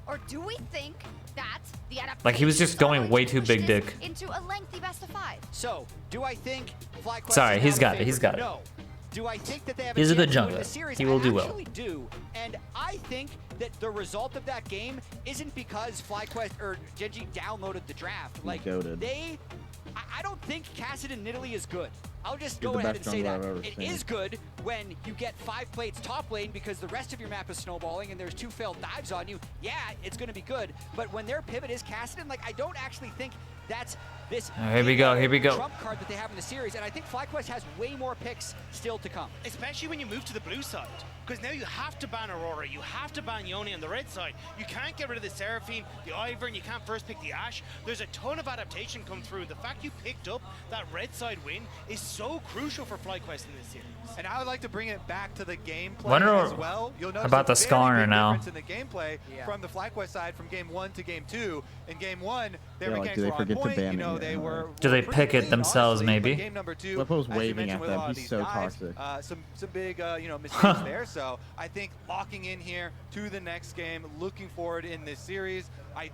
or do we think that the adaptation Like, he was just going way too big dick. into a lengthy best of 5? So, do I think FlyQuest Sorry, is he's now got the it, he's favorite? got it. No. Do I think that they have He's a good chance to win jungler. the series? He will I do well. actually do. And I think that the result of that game isn't because FlyQuest or Gen.G downloaded the draft. Like, goated. I don't think Kassadin Nidalee is good. I'll just You're go the ahead and best say jungler that. I've ever It seen. is good when you get 5 plates top lane because the rest of your map is snowballing and there's 2 failed dives on you. Yeah, it's going to be good. But when their pivot is Kassadin, like, I don't actually think that's this Here we go, here we go. trump card that they have in the series. And I think FlyQuest has way more picks still to come. Especially when you move to the blue side. Because now you have to ban Aurora, you have to ban Yone on the red side. You can't get rid of the Seraphine, the Ivern, you can't first pick the Ashe. There's a ton of adaptation come through. The fact you picked up that red side win is so crucial for FlyQuest in this series. And I would like to bring it back to the gameplay Wonder as well. You'll notice about a the very Skarner big now. difference in the gameplay from the FlyQuest side from game 1 to game 2. In game 1, their Yeah, like, mechanics do they were on forget to point. ban You know, it? they were Do they pretty pick it clean, themselves, honestly. maybe? But game number 2, Flippo's as you waving mentioned, at with a them. lot of He's these so dives, toxic. some big mistakes there. So I think locking in here to the next game, looking forward in this series. I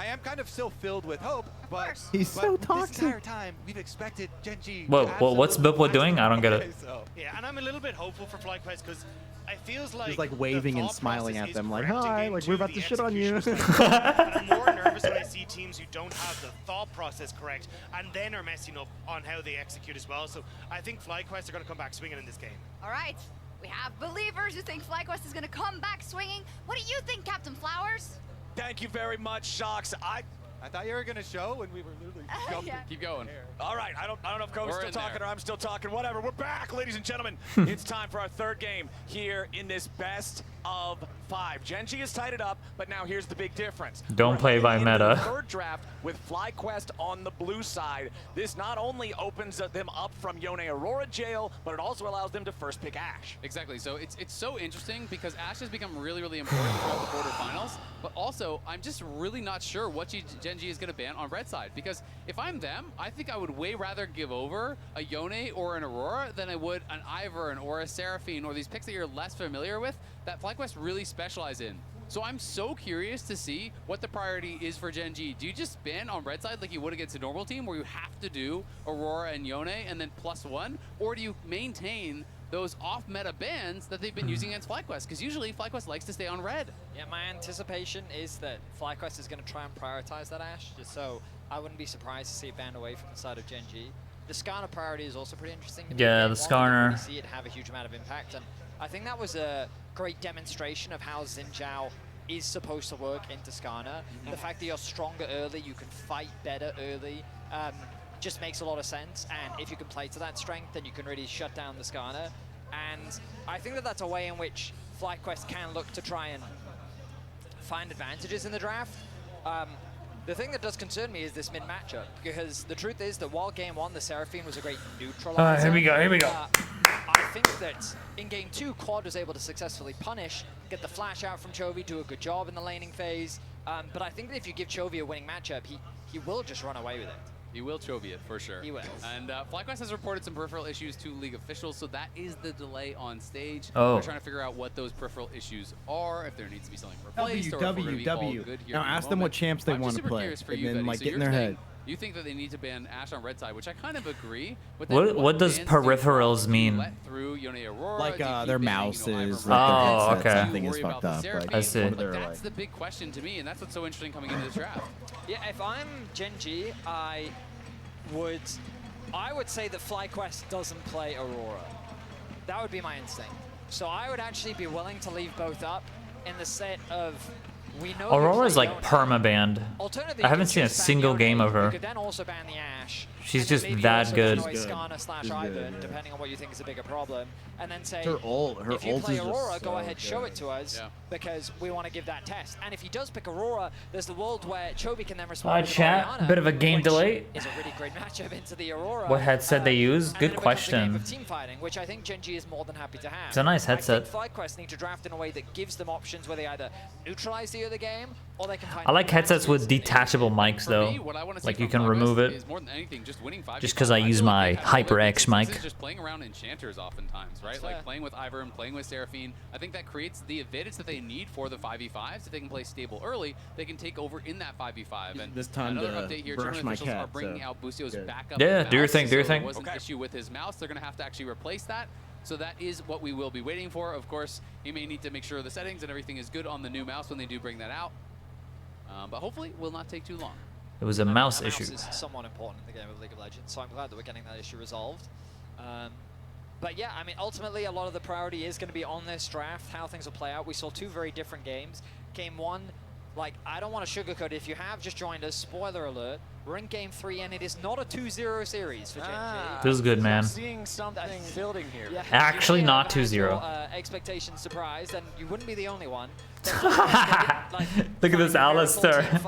am kind of still filled with hope, but He's so this toxic. entire time we've expected Gen.G. Whoa, what's Bippo doing? I don't get it. Yeah, and I'm a little bit hopeful for FlyQuest because it feels like He's like the waving and thought smiling process at is them like, correct in hi, game like 2, we're about the to shit on you. execution is like, and I'm more nervous when I see teams who don't have the thought process correct and then are messing up on how they execute as well. So I think FlyQuest are going to come back swinging in this game. All right. We have believers who think FlyQuest is going to come back swinging. What do you think, Captain Flowers? Thank you very much, Shocks. I thought you were gonna show when we were literally jumping. Keep going. All right, I don't know if Kobe's We're still in talking there. or I'm still talking. Whatever. We're back, ladies and gentlemen. It's time for our third game here in this best of 5. Gen.G has tied it up, but now here's the big difference. Don't play by Into the meta. third draft with FlyQuest on the blue side. This not only opens them up from Yone Aurora jail, but it also allows them to first pick Ashe. Exactly. So it's so interesting because Ashe has become really, really important throughout the quarterfinals. But also, I'm just really not sure what Gen.G is going to ban on red side. Because if I'm them, I think I would way rather give over a Yone or an Aurora than I would an Ivern or a Seraphine or these picks that you're less familiar with that FlyQuest really specialize in. So I'm so curious to see what the priority is for Gen.G. Do you just ban on red side like you would against a normal team where you have to do Aurora and Yone and then +1? Or do you maintain those off-meta bans that they've been using against FlyQuest? Because usually FlyQuest likes to stay on red. Yeah, my anticipation is that FlyQuest is going to try and prioritize that Ashe, just so I wouldn't be surprised to see it banned away from the side of Gen.G. The Skarner priority is also pretty interesting. Yeah, the Skarner. You see it have a huge amount of impact, and I think that was a great demonstration of how Xin Zhao is supposed to work into Skarner. The fact that you're stronger early, you can fight better early, just makes a lot of sense. And if you can play to that strength, then you can really shut down the Skarner. And I think that that's a way in which FlyQuest can look to try and find advantages in the draft. The thing that does concern me is this mid matchup, because the truth is that while game 1 the Seraphine was a great neutralizer, Here we go. I think that in game 2 Quad was able to successfully punish, get the flash out from Chovy, do a good job in the laning phase. But I think that if you give Chovy a winning matchup, he will just run away with it. He will Chovy it, for sure. He will. And FlyQuest has reported some peripheral issues to League officials, so that is the delay on stage. Oh. We're trying to figure out what those peripheral issues are, if there needs to be something replaced, or if we're gonna be all WW. good here Now in the ask them what moment. champs they I'm want just to super play, curious for and you, then Betty. like So get in you're their saying head. You think that they need to ban Ashe on red side, which I kind of agree. But then What does bans do you peripherals mean? let through Yone Aurora? Like Do you keep their banning, you know, mouses. Ivern like Oh, their headsets, okay. Something is worry about fucked the up. Seraphine? I see. But They're that's like, the big question to me, and that's what's so interesting coming into this draft. Yeah, if I'm Gen.G, I would say that FlyQuest doesn't play Aurora. That would be my instinct. So I would actually be willing to leave both up in the set of we know Aurora's like perma-banned. Alternatively, I haven't you seen a could just ban single Yone. game of You her. could then also ban the Ashe. She's and then just maybe that also good. annoy Skarner / She's Ivern, good, yeah. depending on what you think is a bigger problem, and then say, Her ult if you play is just Aurora, go so ahead, show good. it to us, Yeah. because we want to give that test. And if he does pick Aurora, there's the world where Chovy can then respond with Chat, Orianna, bit of a game which delay. is a really great matchup into the Aurora. What headset they use? And Good then it becomes a game question. of team fighting, which I think Gen.G is more than happy to have. It's a nice headset. I think FlyQuest need to draft in a way that gives them options where they either neutralize the other game, or they can find I like headsets with advantages. detachable mics For me, though. what I wanna see Like you from can FlyQuest remove it. is more than anything, just winning 5v5. Just 'cause I use feel like my they have other HyperX pieces. mic. This is just playing around enchanters oftentimes, right? That's Like fair. playing with Ivern, playing with Seraphine. I think that creates the advantage that they need for the 5v5s. If they can play stable early, they can take over in that 5v5. And This time another to update here, brush German my officials are cat, bringing so out Busio's good. backup. Yeah, do your mouse, thing, do your so thing. There was an issue with his mouse. They're going to have to actually replace that. So that is what we will be waiting for. Of course, you may need to make sure the settings and everything is good on the new mouse when they do bring that out. But hopefully, it will not take too long. It was a mouse That issue. is somewhat important in the game of League of Legends, so I'm glad that we're getting that issue resolved. But yeah, I mean, ultimately, a lot of the priority is going to be on this draft, how things will play out. We saw 2 very different games. Game 1, like, I don't want to sugarcoat it. If you have just joined us, spoiler alert, we're in Game 3, and it is not a 2-0 series for Gen.G. Feels good, man. I'm seeing something building here. Yeah, Actually you may not have had 2-0. your, expectations surprised, and you wouldn't be the only one. Look at this Alistair. They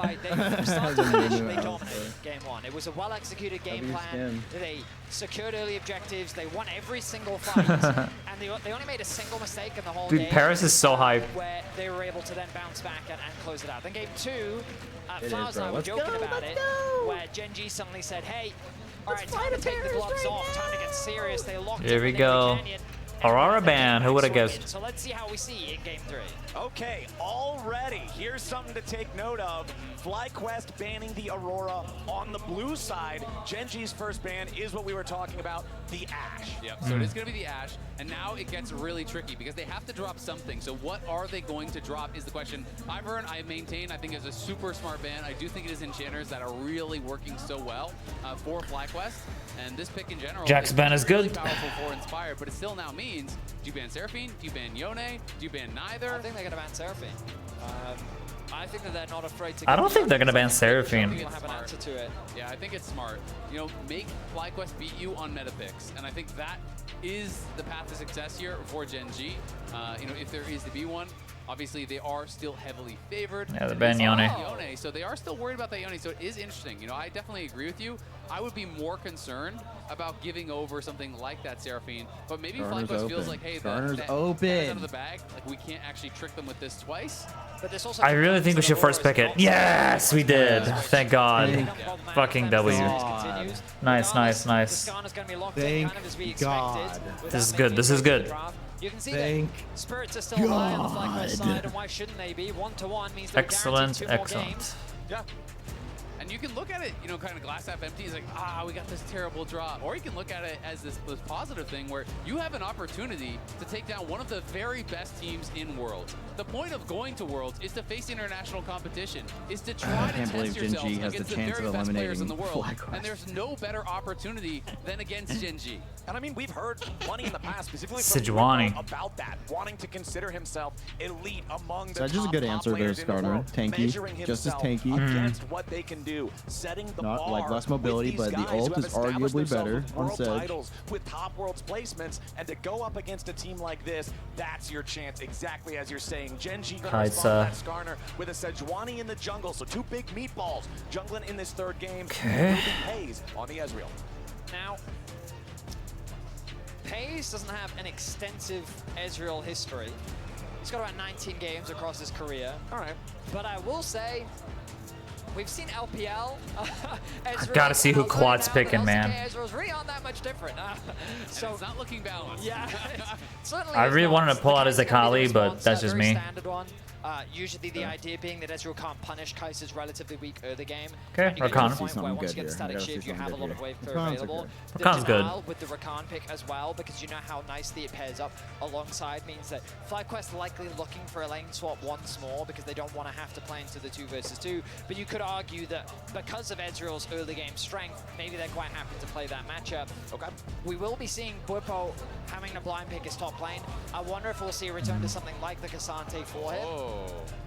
started to initially dominate game 1. It was a well-executed game plan. skin. They secured early objectives. They won every single fight, and they only made a single mistake in the whole Dude, game. Paris is so hype. Where they were able to then bounce back and close it out. Then game 2, It Flowers is, and I bro. were Let's joking go, about let's it, go. where Gen.G suddenly said, "Hey, all right, time to take the gloves off. Time to get serious." They locked Here in we with go. Every Canyon. Aurora ban. Who would have guessed? So let's see how we see in game 3. Okay, already, here's something to take note of. FlyQuest banning the Aurora on the blue side. Gen.G's first ban is what we were talking about, the Ashe. Yep, so it is going to be the Ashe, and now it gets really tricky because they have to drop something. So what are they going to drop is the question. Ivern, I maintain, I think is a super smart ban. I do think it is enchanters that are really working so well for FlyQuest, and this pick in general Jack's ban is really good. powerful for Inspired, but it still now means, do you ban Seraphine? Do you ban Yone? Do you ban neither? I think they're going to ban Seraphine. I think that they're not afraid to. I don't think they're gonna ban Seraphine. Have an answer to it. Yeah, I think it's smart. You know, make FlyQuest beat you on meta picks, and I think that is the path to success here for Gen G. You know, if there is to be one. Obviously, they are still heavily favored. Yeah, they're banning Yone. So they are still worried about that Yone. So it is interesting. You know, I definitely agree with you. I would be more concerned about giving over something like that Seraphine. But maybe FlyQuest feels like, hey, Skarner's that open. is out of the bag. Like, we can't actually trick them with this twice. But this also I really think we should first pick it. Yes, we did. Thank God. Fucking W. Nice, nice, nice. Thank God. This is good. This is good. You can see that spirits are still high on the FlyQuest side, and why shouldn't they be? 1-1 means they're Excellent, guaranteed 2 more excellent. games. Yeah. And you can look at it, you know, kind of glass half empty. It's like, we got this terrible draw. Or you can look at it as this positive thing where you have an opportunity to take down one of the very best teams in Worlds. The point of going to Worlds is to face international competition, is to try to test yourself against the very best players in the world. And there's no better opportunity than against Gen G. And I mean, we've heard plenty in the past, specifically Sejuani. from about that, wanting to consider himself elite among the That's just a good answer there, players in the Skarner. world, Tanky. measuring Just as himself tanky. against what they can do, setting the Not bar like less mobility, with but these the guys who ult have is established arguably themselves better with on world Sedge. titles, with top worlds placements, and to go up against a team like this, that's your chance, exactly as you're saying. Gen G gonna respond to that Skarner with a Sejuani in the jungle, so 2 big meatballs jungling in this 3rd game. Okay. Hayes on the Ezreal. Now, Hayes doesn't have an extensive Ezreal history. He's got about 19 games across his career. All right. But I will say, we've seen LPL. I gotta see who Quad's picking, man. Ezreal's really aren't that much different. So it's not looking balanced. Yeah, certainly. I really wanted to pull out his Akali, but that's just me. Standard one. Usually the idea being that Ezreal can't punish Kai'Sa's relatively weak early game. Okay, And you get to a Rakan. point where once you get the static shift, you have a lot of wave clear Rakan's available. okay. The Rakan's good. Denial with the Rakan pick as well, because you know how nicely it pairs up alongside, means that FlyQuest likely looking for a lane swap once more because they don't want to have to play into the 2 versus 2. But you could argue that because of Ezreal's early game strength, maybe they're quite happy to play that matchup. Okay. We will be seeing Bwipo having a blind pick his top lane. I wonder if we'll see a return to something like the K'Sante for him.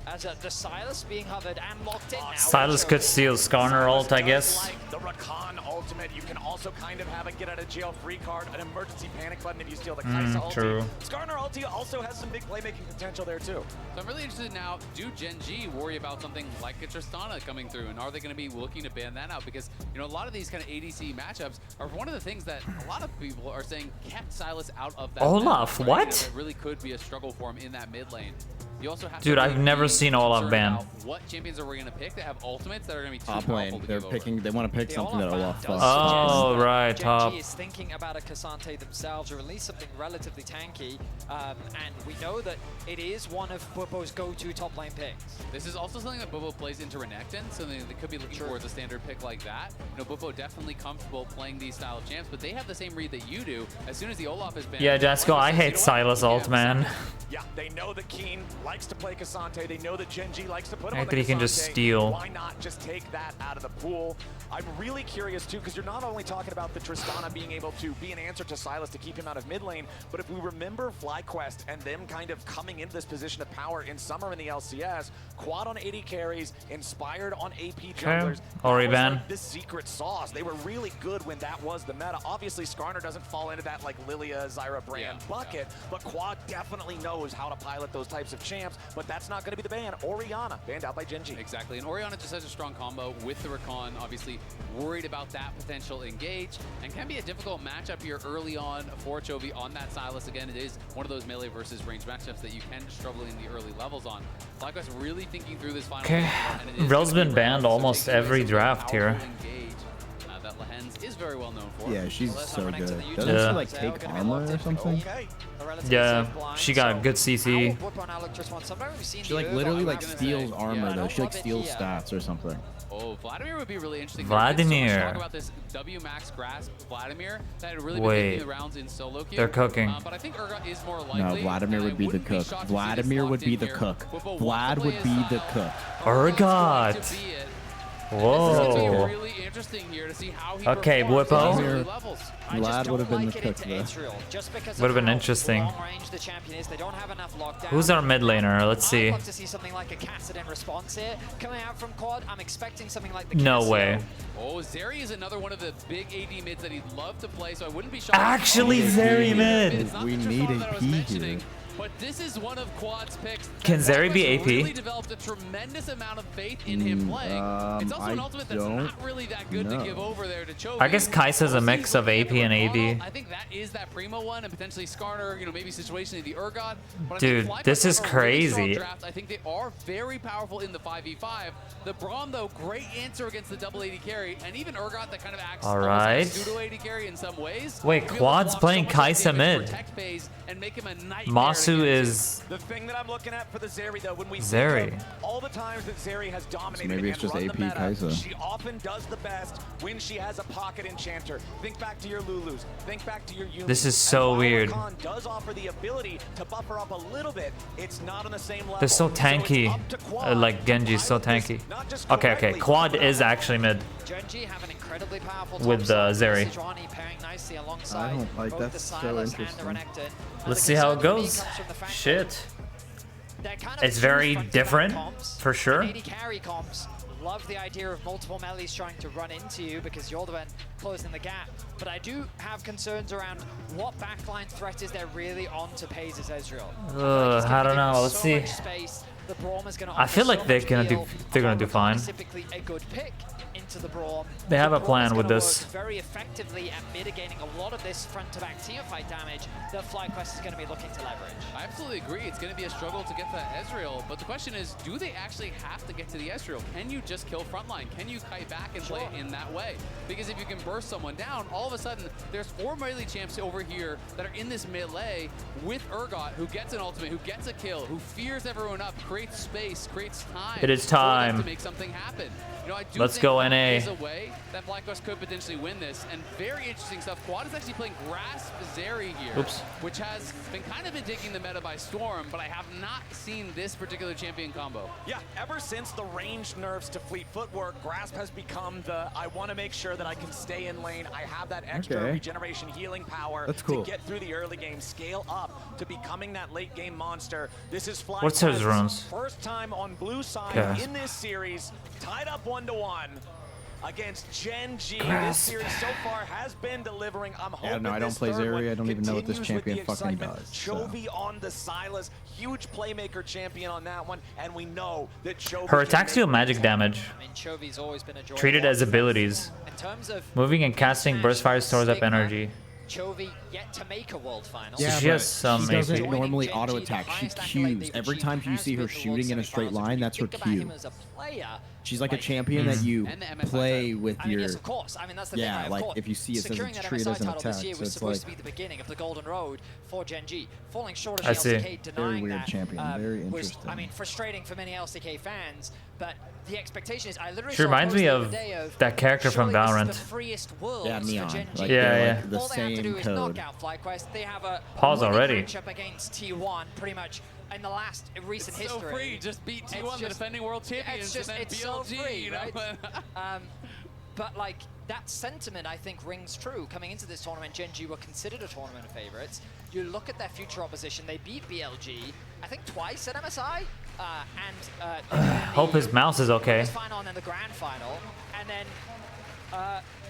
As the Sylas being hovered and locked in now. Sylas could steal Skarner ult, I guess. Like the Rakan ultimate, you can also kind of have a get out of jail free card, an emergency panic button if you steal the Kai'Sa ulti. True. Skarner ulti also has some big playmaking potential there too. So I'm really interested now, do Gen G worry about something like a Tristana coming through, and are they going to be looking to ban that out? Because, you know, a lot of these kind of ADC matchups are one of the things that a lot of people are saying kept Sylas out of that Olaf, meta, right? what? You know, it really could be a struggle for him in that mid lane. You also have Dude, to I've never seen Olaf concerned ban. about what champions are we going to pick that have ultimates that are going to be too Top powerful lane. to They're give over? picking. They want to pick something that Olaf does. Oh, right, top. Gen G is thinking about a K'Sante themselves, or at least something relatively tanky, and we know that it is one of Bwipo's go-to top lane picks. This is also something that Bwipo plays into Renekton, so they could be looking towards a standard pick like that. You know, Bwipo definitely comfortable playing these style of champs, but they have the same read that you do. As soon as the Olaf is banned, Yeah, Jasco, I hate Sylas ult, man. Yeah, they know that Keen likes to play K'Sante. They know that Gen G likes to put him I on the think he can just K'Sante. steal. Why not just take that out of the pool? I'm really curious too, because you're not only talking about the Tristana being able to be an answer to Sylas to keep him out of mid lane, but if we remember FlyQuest and them kind of coming into this position of power in summer in the LCS, Quad on 80 carries, Inspired on AP junglers. Ori that was ban. like this secret sauce. They were really good when that was the meta. Obviously, Skarner doesn't fall into that like Lilia, Zyra brand bucket, but Quad definitely knows how to pilot those types of champs, but that's not going to be the ban. Orianna, banned out by Gen G. Exactly, and Orianna just has a strong combo with the Rakan, obviously worried about that potential engage, and can be a difficult matchup here early on for Chovy on that Sylas. Again, it is one of those melee versus range matchups that you can struggle in the early levels on. FlyQuest really thinking through this final Okay, game, and it is Rel's gonna been be banned round, so almost taking away every some draft here. powerful engage, that Lehens is very well known for. Yeah, she's Let's so connect to good. the Doesn't Yeah. she like take armor or something? Yeah, she got good CC. She like literally like steals armor though. She like steals stats or something. Oh, Vladimir would be really interesting. Vladimir. There's so much talk about this W Max Grasp Vladimir that had really been Wait. making the rounds in solo queue. They're cooking. But I think Urgot is more likely. No, Vladimir would be the cook. Vladimir would be the cook. Vlad would be the cook. Urgot. Whoa. Really interesting here to see how he Okay, performs Whippo. at these early levels. Vlad would have been the cook there. Would have been interesting. Who's our mid laner? Let's see. I'd love to see something like a Kassadin response here. Coming out from Quad, I'm expecting something like the No Cassio. way. Oh, Zeri is another one of the big AD mids that he'd love to play, so I wouldn't be shocked. Actually, Zeri mid. It's not We the need Tristana that I was AP mentioning, here. But this is one of Quad's picks. Can Zeri be AP? Really developed a tremendous amount of faith in him playing. It's also an I ultimate that's don't not really that good to know. give over there to Chovy. I guess Kai'Sa's a mix of AP and AD. I think that is that Primo one, and potentially Skarner, you know, maybe situationally the Urgot. But I Dude, think this is FlyQuest have a really strong crazy. draft. I think they are very powerful in the 5v5. The Braum, though, great answer against the double AD carry, and even Urgot that kind of acts All almost like a right. pseudo AD carry in some ways. Wait, To be able to Quad's block playing so much Kai'Sa damage, mid. protect phase, and make him a nightmare Masu to get is The thing that I'm looking at for the Zeri, though, when we Zeri. think of all the times that Zeri has dominated maybe it's and just run AP the meta, Kai'Sa. she often does the best when she has a pocket enchanter. Think back to your Lulus. Think back to your Yumis. This is so and while weird. Rakan does offer the ability to buffer up a little bit, it's not on the same level. They're so it's tanky. up to Quad Like Genji's so tanky. Okay, Quad is actually mid. Genji have an incredibly powerful With, top side. Zeri. Sejuani pairing nicely alongside I don't like both that's the so Sylas and the interesting. Renekton. And Let's the see how concern it for me goes. comes from the fact Shit. they're kind of It's two very front-to-back different, comps. for sure. And AD carry comps love the idea of multiple melees trying to run into you because you're the one closing the gap. But I do have concerns around what backline threat is there really on to Paze's Ezreal. I don't know. Let's see. The Braum is gonna I feel like they're gonna do fine. Typically a good pick into the Braum. They have The a Braum plan is with gonna this. work very effectively at mitigating a lot of this front-to-back teamfight damage that FlyQuest is going to be looking to leverage. I absolutely agree. It's going to be a struggle to get to Ezreal, but the question is, do they actually have to get to the Ezreal? Can you just kill frontline? Can you kite back and play it in that way? Because if you can burst someone down, all of a sudden, there's 4 melee champs over here that are in this melee with Urgot, who gets an ultimate, who gets a kill, who fears everyone up, creates space, creates time. It is for them time. to make something happen. You know, I do Let's think go, there NA. is a way that FlyQuest could potentially win this, and very interesting stuff. Quad is actually playing Grasp Zeri here, Oops. which has been kind of been taking the meta by storm, but I have not seen this particular champion combo. Yeah, ever since the ranged nerfs to fleet footwork, Grasp has become the, I want to make sure that I can stay in lane. I have that extra Okay. regeneration healing power That's cool. to get through the early game, scale up to becoming that late game monster. This is FlyQuest's What's his runes? first time on blue side Okay. in this series, tied up 1-1. Against Gen G, this Grasp. series so far has been delivering. I'm hoping Yeah, no, I don't this play third one Zeri. I don't even know what this continues with champion the fucking excitement. does, so. Chovy on the Sylas, huge playmaker champion on that one, and we know that Chovy Her can attacks make deal magic damage. I mean, Chovy's always been a joy. Treated to as watch. abilities. In terms of Moving and casting burst fire stores up energy. Chovy yet to make a world final. Yeah, she has some she doesn't AP. normally auto attack. She Qs. Every time you see her shooting in a straight line, that's her Q. She's like a champion that you play with I mean, your. yes, of course. I mean, that's the thing. Yeah, right? Of like course, if you see it says securing it's that treated MSI as an title attack, this year so was it's supposed like to be the beginning of the golden road for Gen G. Falling short of I the see. LCK, Very denying weird that champion, very was, interesting. I mean, frustrating for many LCK fans. But the expectation is, I literally She saw a reminds post me the of other day of, that character from surely this is Valorant. the freest world Yeah, for Neon. Gen G. Like, Yeah, they're yeah. like the All they have to same do is code. knock out FlyQuest. They have a Pause winning already. matchup against T1 pretty much in the last recent It's so history. free. Just beat It's T1, the just- defending world champions, It's just, and then it's so BLG, free, you know? right? But like that sentiment, I think, rings true. Coming into this tournament, Gen G were considered a tournament of favorites. You look at their future opposition; they beat BLG, I think, twice at MSI, Hope his mouse is okay. final and then the grand final, and then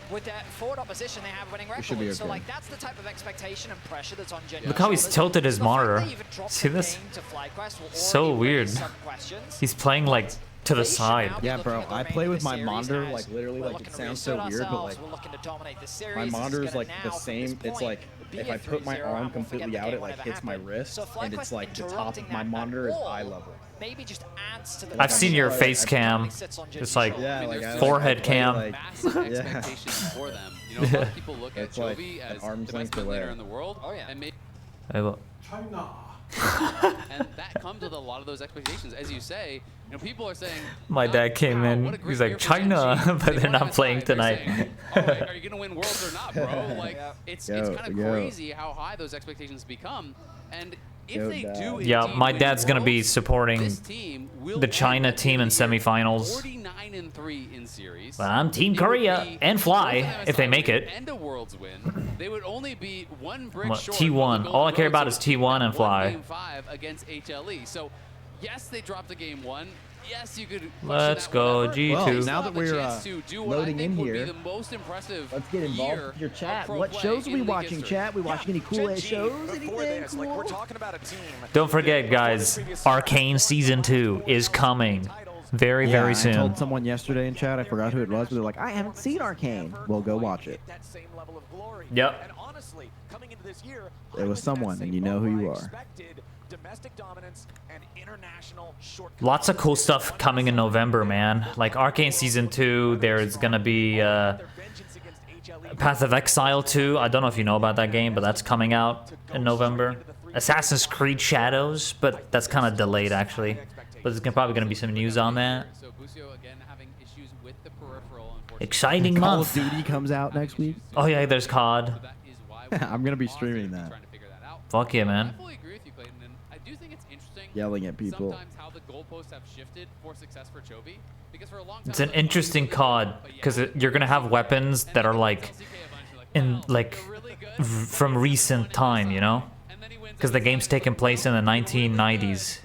with their forward opposition, they have winning It should be records. So okay. like that's the type of expectation and pressure that's on Gen G. Look how he's tilted his The fact monitor. they even dropped See the this? game to FlyQuest will So already weird. raise some questions. He's playing like to the side. Yeah, bro. I play with my series monitor as like literally we're like looking it to sounds so reassert weird, but ourselves, like we're looking to dominate the series. my This is monitor is gonna like the now, from same. this It's point, like be if a I put my 3-0 arm and we'll forget completely the out, game it like whenever hits my happened. wrist, So and it's FlyQuest like the top interrupting of my that monitor is wall eye level. maybe just adds to the I've seen your face cam. It's like forehead cam. Massive expectations for them. You know, a lot of people look at It's like Chovy an as arm's the best length mid laner away. in the world. Oh, yeah. And maybe Hey, look. and that comes with a lot of those expectations. As you say, you know, people are saying, My dad came wow, in. what a great He's year like, for Gen China, G. but They they're won not playing MSI. They're tonight. saying, all right, are you going to win Worlds or not, bro? Like, it's Yo, kind of yo. crazy how high those expectations become. And if Yo, they Dad. do Yeah, indeed my win dad's gonna be Worlds, supporting this team will the end China up team in being semifinals. 49 9-3 in series. Well, I'm Team It would Korea be and Fly if they make it. And a Worlds win. They would only be one brick What, short. T1. All I care about is T1 and Fly. Game 5 against HLE. So, yes, they dropped the game 1. Yes, you could. Let's go G2. Well, now that we're loading in here, the most impressive let's get involved with your chat. What shows are we watching, chat? We watching any cool ass shows? Anything cool? We're talking about a team. Don't forget, guys, Arcane Season 2 is coming very, very I soon. told someone yesterday in chat, I forgot who it was, but they're like, I haven't seen Arcane. Well, go watch it. Yep. It was someone, and you know who you are. Domestic dominance and international short. Lots of cool stuff coming in November, man. Like Arcane Season 2, there's gonna be Path of Exile 2. I don't know if you know about that game, but that's coming out in November. Assassin's Creed Shadows, but that's kind of delayed actually. But there's probably gonna be some news on that. Exciting Call month. of Duty comes out next week. Oh yeah, there's COD. I'm gonna be streaming that. Fuck yeah, man. Yelling at people. Sometimes how the goalposts have shifted for success for Chovy, because for a long time It's an interesting COD because you're gonna have weapons that are like in from recent time, you know, because the game's taking place in the 1990s.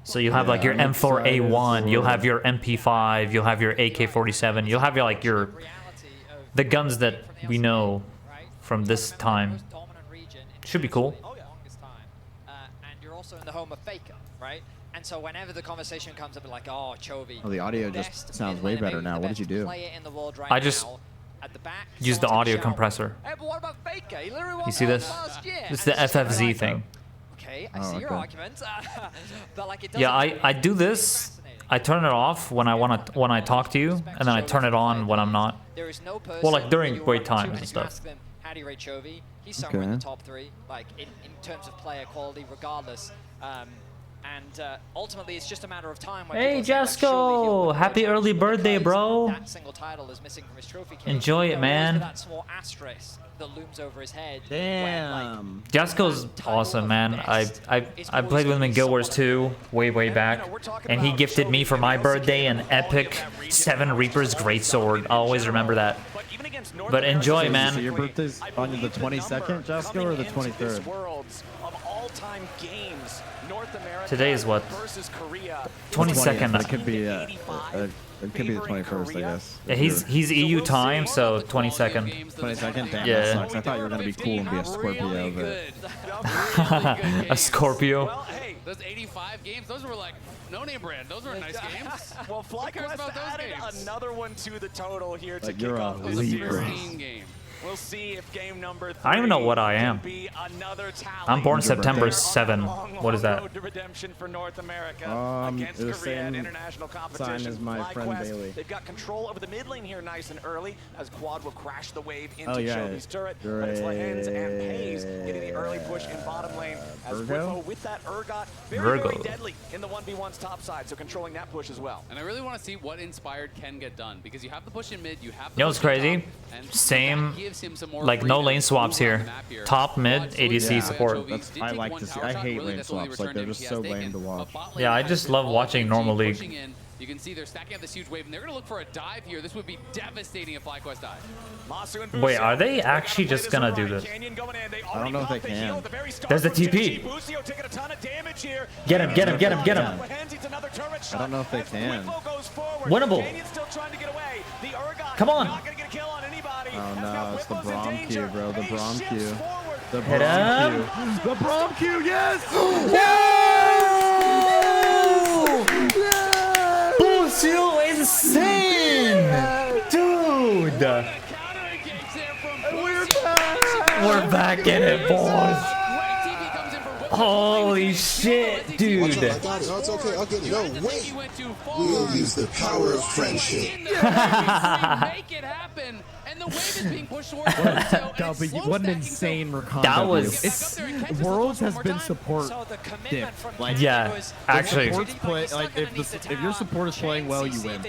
So you have like your M4A1, you'll have your MP5, you'll have your AK-47, you'll have the guns that we know from this time. Should be cool. Also in the home of Faker, right? And so whenever the conversation comes up like, oh, Chovy. Oh, the audio just sounds way better now. What did you do? I just used the audio compressor. Hey, but what about Faker? He literally won You see this? last year. It's the FFZ thing. Okay, I see your argument. But like it doesn't Yeah, I do this. I turn it off when I talk to you, and then I turn it on when I'm not. There is no person Well, like during you wait run times to and stuff. ask them, how do you rate Chovy? He's somewhere in Okay. the top 3, like in terms of player quality, regardless. Ultimately, it's just a matter of time. When Hey, people say, like, surely he'll Jasco! win Happy the early trophy birthday, because bro! That single title is missing from his trophy case. Enjoy it, There'll always be man. that small asterisk that looms over his head. Damn. Jasco's awesome, man. I played with him in Guild Wars 2 way back, and he gifted me for my birthday an epic 7 Reapers Greatsword. I'll always remember that. But enjoy, So man. your birthday's on the 22nd, Jessica, or the 23rd? Today is what? 22nd. It could be it could be the 21st, I guess. Yeah, he's EU time, so 22nd. 22nd? Damn, Yeah. that sucks. I thought you were gonna be cool and be a Scorpio, but A Scorpio. Well, hey, those 85 games, those were like no-name brand. Those were nice games. Well, Who cares FlyQuest about those added games? another one to the total here to Like, kick you're a off this Libra. series. Game. We'll see if game number 3 I don't even know what I am. can be another tally. I'm born When's your September birthday? 7. What is that? Road to redemption for North America It against was Korea in same international sign competition. as my friend FlyQuest, Bailey. They've got control over the mid lane here nice and early as Quad will crash the wave into Oh, yeah. Chovy's turret. But it's Lehens and Pays getting the early push in bottom lane as Virgo? Whippo with that Urgot very, Virgo. very deadly in the 1v1's top side, so controlling that push as well. And I really want to see what Inspired can get done, because you have the push in mid, you have the You know what's push in crazy? top, and Same, that gives him some more like no freedom lane to swaps move around here. the map here. Top, mid, Quad ADC slowly support. Chovy That's, did I take like one to see. tower I shot, hate really lane that's the only swaps. Like return they're damage just he so has lame taken. to watch. But bot lane Yeah, I has just been love all watching Gen G normal league. pushing in. You can see they're stacking up this huge wave, and they're going to look for a dive here. This would be devastating if FlyQuest died. Wait, are they actually just gonna do this? I don't know if they can. There's the TP. Get him, get him, get him, get him. I don't know if they can. Winnable. Come on. Oh no, it's the Braum Q, bro. The Braum Q. The Hit Braum him. Q. The Braum Q, yes! Lucio is insane! Dude! We're back in it, boys! Holy shit, dude! Watch out, I got it. Oh, it's okay. I'll get it. No, wait. We'll use the power of friendship. Make it happen, and the wave is being pushed towards Lucio, and it's slow What an stacking, insane Rakan. That was- It's Worlds has been support dip. Like, Yeah, actually. support's play, like if your support is playing well, you win.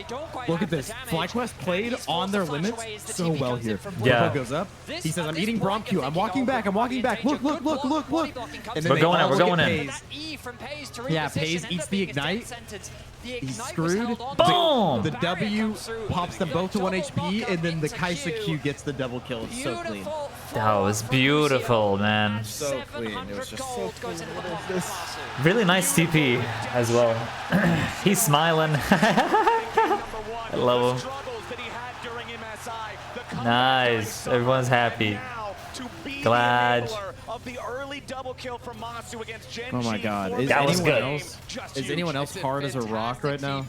Look at this. FlyQuest played on their limits so well here. Yeah. Whippo goes up. He says, "I'm eating Braum Q. I'm walking back. I'm walking back. Look, look, look, look, look." And then We're they going in. We're going in. That E from Pays to Yeah, reposition Pays ended eats up the being his death ignite. sentence. The He's ignite was screwed. held on. Boom! The W pops them both to 1 HP, and then the Kaisa Q gets the double kill. It's so clean. That was beautiful, man. So clean. It was just so clean. What is this? Really nice TP as well. He's smiling. I love him. Nice. Everyone's happy. Glad. Oh my God! Is That was anyone good. else? Is anyone else hard as a rock right now?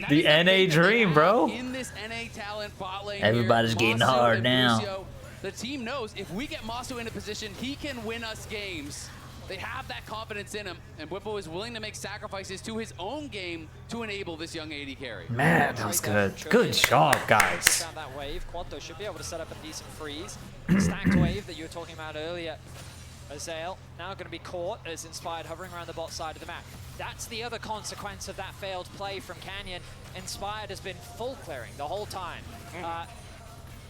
The NA dream, bro. In this NA talent bot lane Everybody's here, getting Masu hard and now. Busio, the team knows if we get Masu in a position, he can win us games. They have that confidence in him, and Whippo is willing to make sacrifices to his own game to enable this young AD carry. Man, that was good. Good job, guys. Found that wave. Quanto should be able to set up a decent freeze. Stacked wave that you were talking about earlier. Azael now going to be caught as Inspired hovering around the bot side of the map. That's the other consequence of that failed play from Canyon. Inspired has been full clearing the whole time.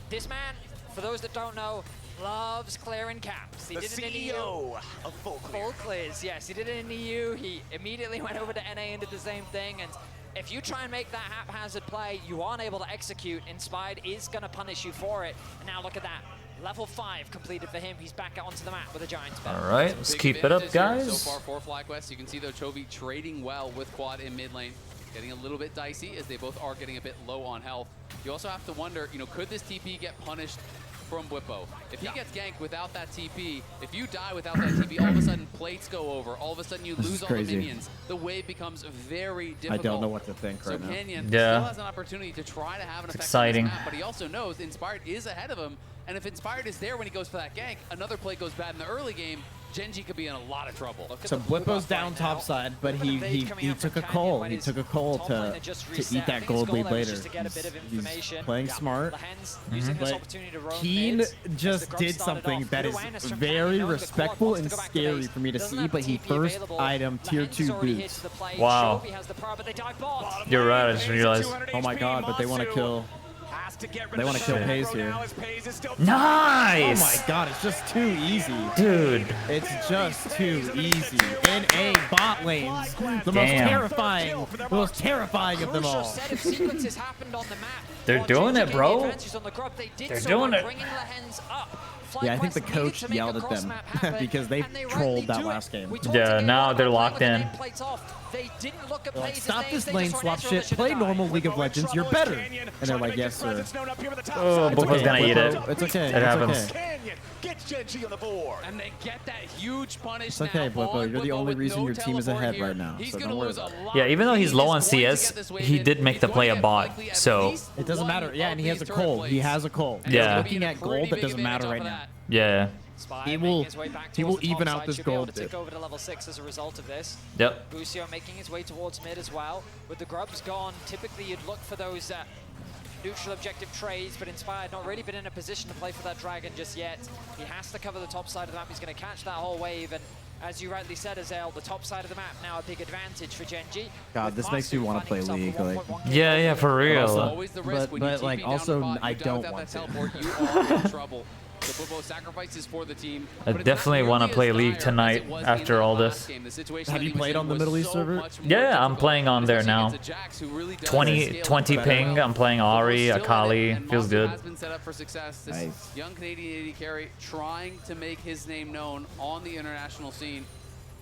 This man, for those that don't know, loves clearing caps. He did it in EU. of Full Clear. Full clears, yes. He did it in EU. He immediately went over to NA and did the same thing. And if you try and make that haphazard play, you aren't able to execute. Inspired is going to punish you for it. And now look at that. Level 5 completed for him. He's back out onto the map with a Giant spell. All right, let's keep it up, guys. So far for FlyQuest, you can see though Chovy trading well with Quad in mid lane. Getting a little bit dicey as they both are getting a bit low on health. You also have to wonder, you know, could this TP get punished from Whippo? If he gets ganked without that TP, if you die without that TP, all of a sudden plates go over. All of a sudden you lose all the minions. The wave becomes very difficult. I don't know what to think right now. So Canyon Yeah. still has an opportunity to try to have an effect exciting. on this map, but he also knows Inspired is ahead of him. And if Inspired is there when he goes for that gank, another play goes bad in the early game, Genji could be in a lot of trouble. So Blippo's down top side, but he took a call. He took a call to eat that gold lead later. He's playing smart, but Keen just did something that is very respectful and scary for me to see. But he first item tier 2 boots. Wow. You're right. I just realized. Oh my God! But they want to kill. They want to kill Pays here. Nice! Oh my God, it's just too easy. Dude. It's just too easy. NA bot lanes, the most terrifying of them all. They're doing it, bro. They're doing it. Yeah, I think the coach yelled at them because they trolled that last game. Yeah, now they're locked in. Like, stop this lane swap shit. Play normal League of Legends. You're better. And they're like, yes, sir. Oh, Blippo's gonna eat it. It's okay. It happens. Gets Genji on the board. And they get that huge punish. It's okay, Blippo. You're the only reason your team is ahead right now. So don't worry about it. Yeah, even though he's low on CS, he did make the play a bot, so. It doesn't matter. Yeah, and he has a coal. He has a coal. Yeah. Looking at gold, that doesn't matter right now. Yeah. He will even out this gold. Take over to level 6 as a result of this. Yep. Busio making his way towards mid as well. With the grubs gone, typically you'd look for those neutral objective trades, but Inspired not really been in a position to play for that dragon just yet. He has to cover the top side of the map. He's going to catch that whole wave, and as you rightly said, Azael, the top side of the map now a big advantage for Genji. God, this makes me want to play League. Like, yeah, for real. But like, also, I don't want to. You are in trouble. The Blippo sacrifices for the team. I definitely want to play League tonight after all this. Have you played on the Middle East server? Yeah, I'm playing on there now. 20 ping. I'm playing Ari, Akali. Feels good. Has been set up for success. This young Canadian AD carry trying to make his name known on the international scene.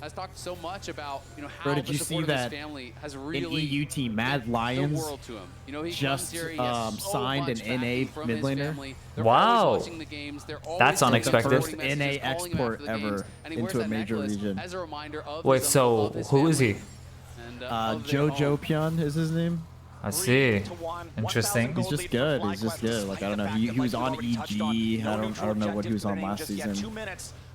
Has talked so much about, you know, how Bro, did the you support see of his that family has an really EU team, Mad the Lions, world to him. You know, he just comes here, he has so signed much an backing NA from mid his laner? family. They're Wow. always watching the games. They're always That's sending unexpected. supporting First messages, NA calling him after export the games, ever and he wears into a that major necklace region. as a reminder of Wait, his so of his who is he? family and, of their Jojo home. Pion is his name. I see. Interesting. He's just good. He's just good. Like, I don't know. He was on EG. I don't know what he was on last season.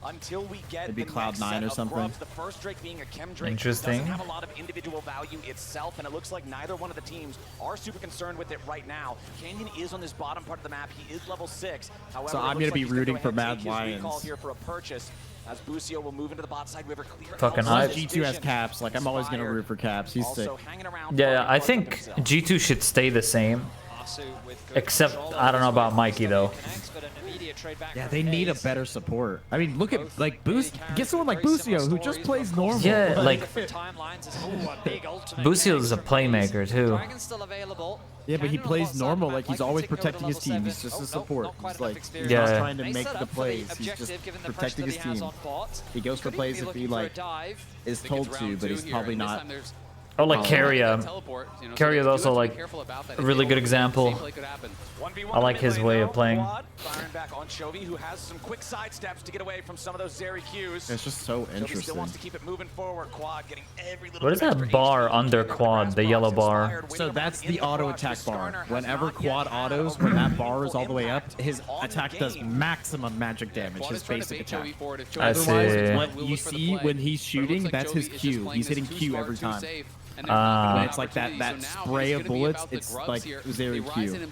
Until we get Maybe the Cloud9 next set or of something. grubs. The first Drake being a Chem Drake Interesting. doesn't have a lot of individual value itself, and it looks like neither one of the teams are super concerned with it right now. Canyon is on this bottom part of the map. He is level 6. However, So I'm going to be rooting for Mad Lions. Lions. Recall here for a purchase as Busio will move into the bot side. We have a clear Fucking outside hype. G2 has caps. Like, I'm always gonna root for caps. He's sick. also hanging around Yeah, for I the think themselves. G2 should stay the same. Except I don't know about Mikey though. Yeah, they need a better support. I mean, look at like Boost. Get someone like Busio who just plays normal. Yeah, like Busio is a playmaker too. Yeah, but he plays normal. Like he's always protecting his team. He's just a support. He's like he's Yeah. not trying to make the plays. He's just protecting his team. He goes for plays if he like is told to, but he's probably not. Oh, like Keria. Keria is also like a really good example. I like his way of playing. Firing back on Chovy, who has some quick side steps to get away from some of those Zeri Qs. It's just so Chovy interesting. still wants to keep it moving forward. Quad getting every little What is that bar under quad? The yellow bar. So that's the auto attack bar. Whenever quad autos, when that bar is all the way up, his attack does maximum magic damage, his basic attack. I see. Otherwise, what you see when he's shooting, that's his Q. He's hitting Q every time. When it's like that spray of bullets, it's like Zeri Q.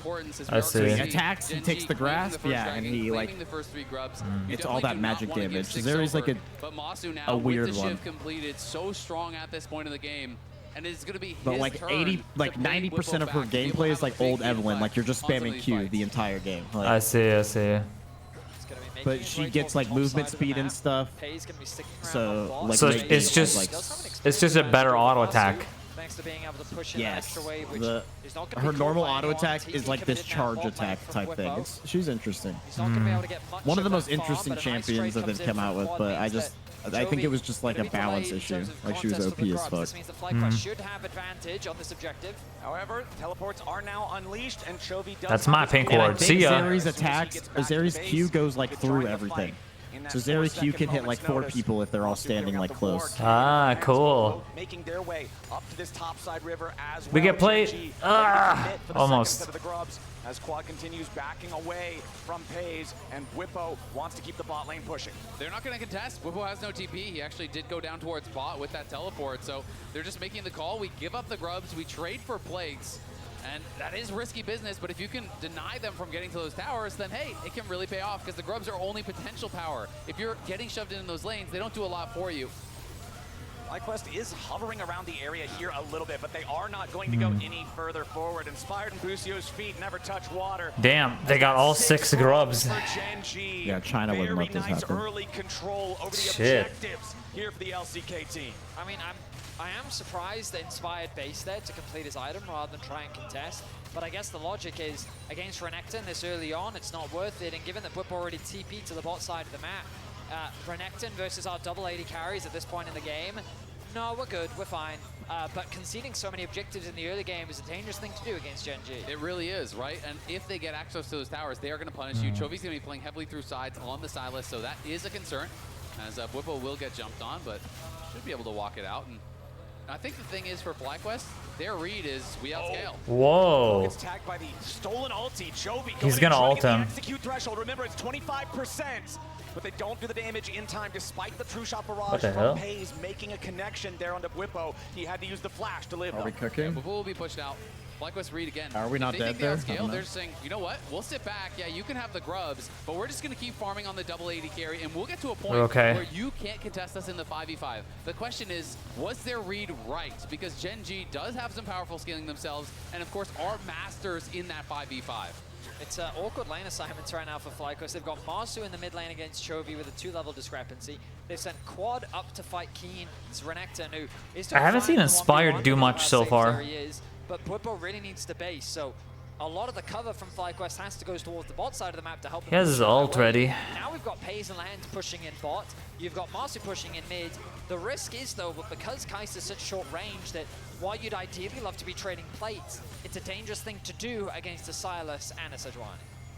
I see. So he attacks, he takes the grasp, yeah, and he like, it's all that magic damage. Zeri's like a weird one. Completed so strong at this point in the game. And it's gonna be But like 90% of her gameplay is like old Evelyn, like you're just spamming Q the entire game. Like, I see. but she gets like movement speed and stuff. So like So make it's it, just like, it's just a better auto attack. Thanks to being able to push in yes. extra way, which is not gonna Her be normal caught by auto anyone. attack TP is like coming this in there, charge bot attack flank type from thing. Whippo. She's interesting. He's not gonna be able to get much One of the most that far, interesting but a nice champions trade that they've comes in come out from with, Quad but means I think it was just like a balance issue. Like she was OP as fuck. This means that FlyQuest should have advantage on this objective. However, teleports are now unleashed, and Chovy does. That's my pink ward. See ya. Zeri's attacks, or Zeri's Q goes like through everything. So Zeri Q can hit like 4 people if they're all standing like close. Ah, cool. Making their way up to this topside river as We well. get played. Genji Ah, commit for the almost. second set of the grubs as Quad continues backing away from Pays, and Whippo wants to keep the bot lane pushing. They're not going to contest. Whippo has no TP. He actually did go down towards bot with that teleport, so they're just making the call. We give up the grubs. We trade for plagues. And that is risky business, but if you can deny them from getting to those towers, then hey, it can really pay off because the grubs are only potential power. If you're getting shoved in those lanes, they don't do a lot for you. FlyQuest is hovering around the area here a little bit, but they are not going to go any further forward. Inspired in Busio's feet, never touch water. Damn, they got all 6 grubs. Yeah, China wouldn't let this happen. Early control over the Shit. objectives here for the LCK team. I mean, I am surprised that Inspired base there to complete his item rather than try and contest. But I guess the logic is, against Renekton this early on, it's not worth it. And given that Whip already TP'd to the bot side of the map, Renekton versus our double AD carries at this point in the game, no, we're good, we're fine. But conceding so many objectives in the early game is a dangerous thing to do against Gen G. It really is, right? And if they get access to those towers, they are going to punish you. Chovy's going to be playing heavily through sides on the Sylas, so that is a concern. As Whippo will get jumped on, but should be able to walk it out. And I think the thing is for FlyQuest, their read is we outscale. Whoa. Gets tagged by the stolen ulti. Chovy He's going gonna to ult get the him. execute threshold. Remember, it's 25%, but they don't do the damage in time despite the true shot barrage What the from hell? Pays making a connection there onto Whippo. He had to use the flash to live. Are we though. cooking? Whippo will be pushed out. FlyQuest read again. Are we not If they dead think there? they I outscale, don't know. they're just saying, you know what? We'll sit back. Yeah, you can have the grubs, but we're just going to keep farming on the double AD carry, and we'll get to a point Okay. where you can't contest us in the 5v5. The question is, was their read right? Because Gen G does have some powerful scaling themselves, and of course are masters in that 5v5. It's awkward lane assignments right now for FlyQuest. They've got Marsu in the mid lane against Chovy with a 2-level discrepancy. They've sent Quad up to fight Keen. It's Renekton who is doing I haven't fine seen in the Inspired 1v1, do much how so safe far. Zeri is, but Whippo really needs to base, so a lot of the cover from FlyQuest has to go towards the bot side of the map to help them. He has his push ult their way. ready. Now we've got Pays and Lands pushing in bot. You've got Marsu pushing in mid. The risk is, though, but because Kai'Sa is such short range that while you'd ideally love to be trading plates, it's a dangerous thing to do against a Sylas and a Sejuani.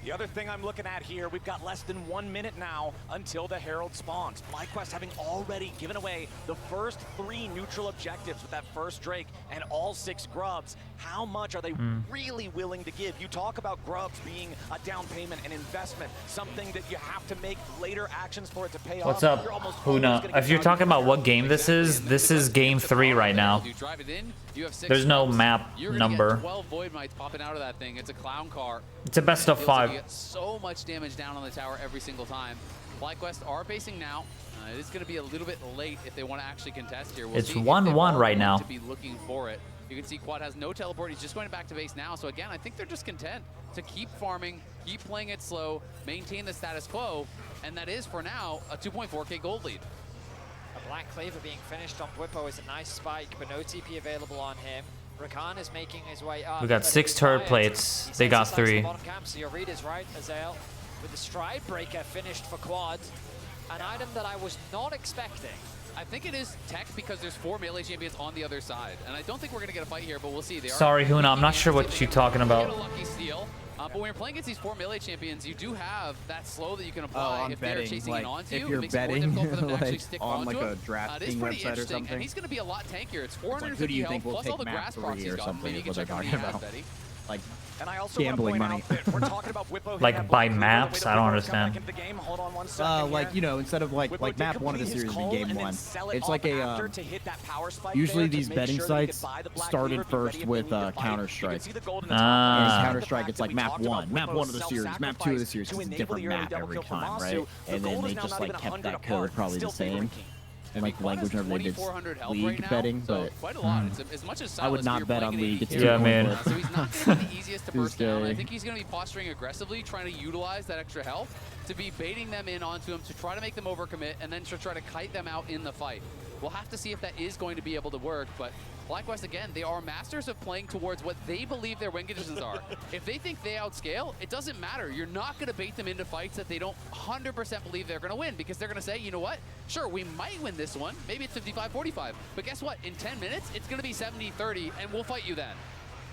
The other thing I'm looking at here, we've got less than 1 minute now until the Herald spawns. FlyQuest having already given away the first 3 neutral objectives with that first Drake and all 6 grubs. How much are they really willing to give? You talk about grubs being a down payment and investment, something that you have to make later actions for it to pay What's off. up, You're almost always Huna? gonna If get you're value talking for about it. what game this is game 3 right now. You drive it in, you have 6 There's no grubs. map You're gonna number. Get 12 Void Mites popping out of that thing. It's a clown car. It's a best of Feels like 5. you get so much damage down on the tower every single time. FlyQuest are basing now. It is going to be a little bit late if they want to actually contest here. We'll It's see if they 1-1 are right going now. To be looking for it. You can see Quad has no teleport. He's just going back to base now. So again, I think they're just content to keep farming, keep playing it slow, maintain the status quo, and that is, for now, a 2.4k gold lead. A Black Cleaver being finished on Bwipo is a nice spike, but no TP available on him. Rakan is making his way up. We got 6 turret plates. They got 3. So your read is right, Azael, with the Stride Breaker finished for Quad. An item that I was not expecting. I think it is tech because there's 4 melee champions on the other side. And I don't think we're going to get a fight here, but we'll see. They Sorry, Huna, I'm not sure what you're talking about. Get a lucky steal. But when you're playing against these 4 melee champions, you do have that slow that you can apply if they're chasing like, in onto if you. you're It makes it more betting difficult for them to actually like, stick on onto like him. a It is drafting pretty website or interesting, something. and he's going to be a lot tankier. It's It's like, 450 who do you health think will plus all take the grass map procs 3 he's or got. something? Maybe you Is can what they're check how many talking he has, about. Betty. Like And I also gambling wanna money. point out that we're talking about Bwipo Like by maps? I don't understand. Hold on one second Like, here. you know, instead of like Bwipo map did 1 of the complete his series in call game and then 1, sell it it's off like a after to hit that power spike usually there to these make betting sure that you could sites buy the Black started Cleaver if you're first ready if with they need to fight. Counter You Strike. can see the gold in Ah. the top. And Counter The Strike, fact it's that like we map talked about 1, map 1 of the Bwipo's series, map 2 of the series, to because it's a enable different the early map double every kill from time, Masu. right? The And then gold they is now just not like even kept 100 that code apart, probably the still same. ranking. And like Quad has language never did 2400 health league right now, betting, so but quite a lot. It's as much as I would Silas, not you're bet playing on an league. AD It's carry. Yeah, man. So he's not going to be the easiest to burst down. I Tuesday. think he's going to be posturing aggressively, trying to utilize that extra health to be baiting them in onto him to try to make them overcommit and then to try to kite them out in the fight. We'll have to see if that is going to be able to work, but FlyQuest, again, they are masters of playing towards what they believe their win conditions are. If they think they outscale, it doesn't matter. You're not going to bait them into fights that they don't 100% believe they're going to win, because they're going to say, you know what? Sure, we might win this one. Maybe it's 55-45. But guess what? In 10 minutes, it's going to be 70-30, and we'll fight you then.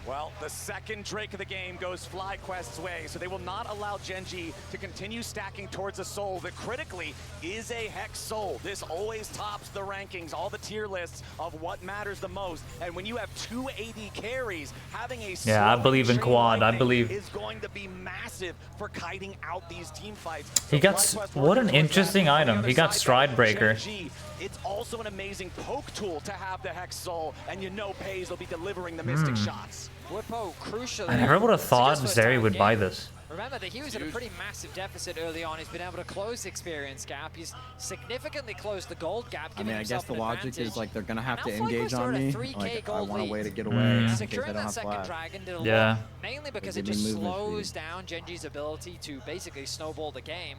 Well, the second Drake of the game goes FlyQuest's way, so they will not allow Gen.G to continue stacking towards a soul that critically is a Hex soul. This always tops the rankings, all the tier lists of what matters the most. And when you have 2 AD carries, having a Yeah, I believe in chain Quad. I lightning believe. is going to be massive for kiting out these team fights. He got what an interesting item. He got Stride Breaker. Gen.G, it's also an amazing poke tool to have the Hex soul, and you know Pays will be delivering the Mystic shots. Bwipo, crucially. I never would have thought Zeri would buy this. Remember that he was at a pretty massive deficit early on. He's been able to close the experience gap. He's significantly closed the gold gap. I mean, I guess the logic is like they're gonna have to Now engage FlyQuest are on at a me. 3K Like I gold want a lead. way to get away. in case I Securing don't that have second flash. dragon did a Yeah. lot, mainly because Like, it give me just movement slows speed. down Gen.G's ability to basically snowball the game.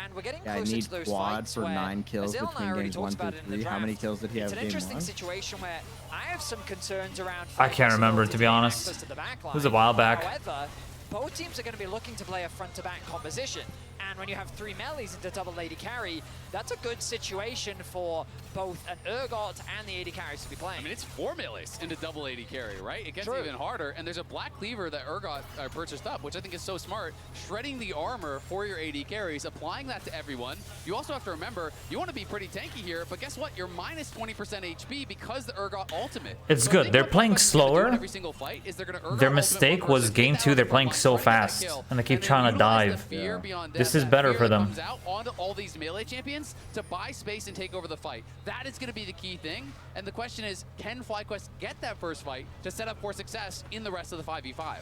And we're getting Yeah, I closer need to those Quad fights for where 9 kills Azil and I between already games talked 1 about through it in the 3. How many draft. kills did he have It's an game interesting 1? situation where I have some concerns around. I can't remember, to be honest. access to the back It was a line. while back. However, both teams are going to be looking to play a front-to-back composition. And when you have 3 melees into double AD carry, that's a good situation for both an Urgot and the AD carries to be playing. I mean, it's 4 melees into double AD carry, right? It gets True. even harder. And there's a Black Cleaver that Urgot purchased up, which I think is so smart. Shredding the armor for your AD carries, applying that to everyone. You also have to remember, you want to be pretty tanky here, but guess what? You're minus 20% HP because the Urgot ultimate. It's So I good. think They're what playing FlyQuest is gonna do in slower. every single fight is they're gonna Urgot Their ultimate mistake one was person, game get 2. that They're out playing of the so box, try that fast, kill, and they keep and then trying to utilize the dive. fear beyond This death, is that better fear for that them. comes out onto all these melee champions to buy space and take over the fight. That is going to be the key thing. And the question is, can FlyQuest get that first fight to set up for success in the rest of the 5v5?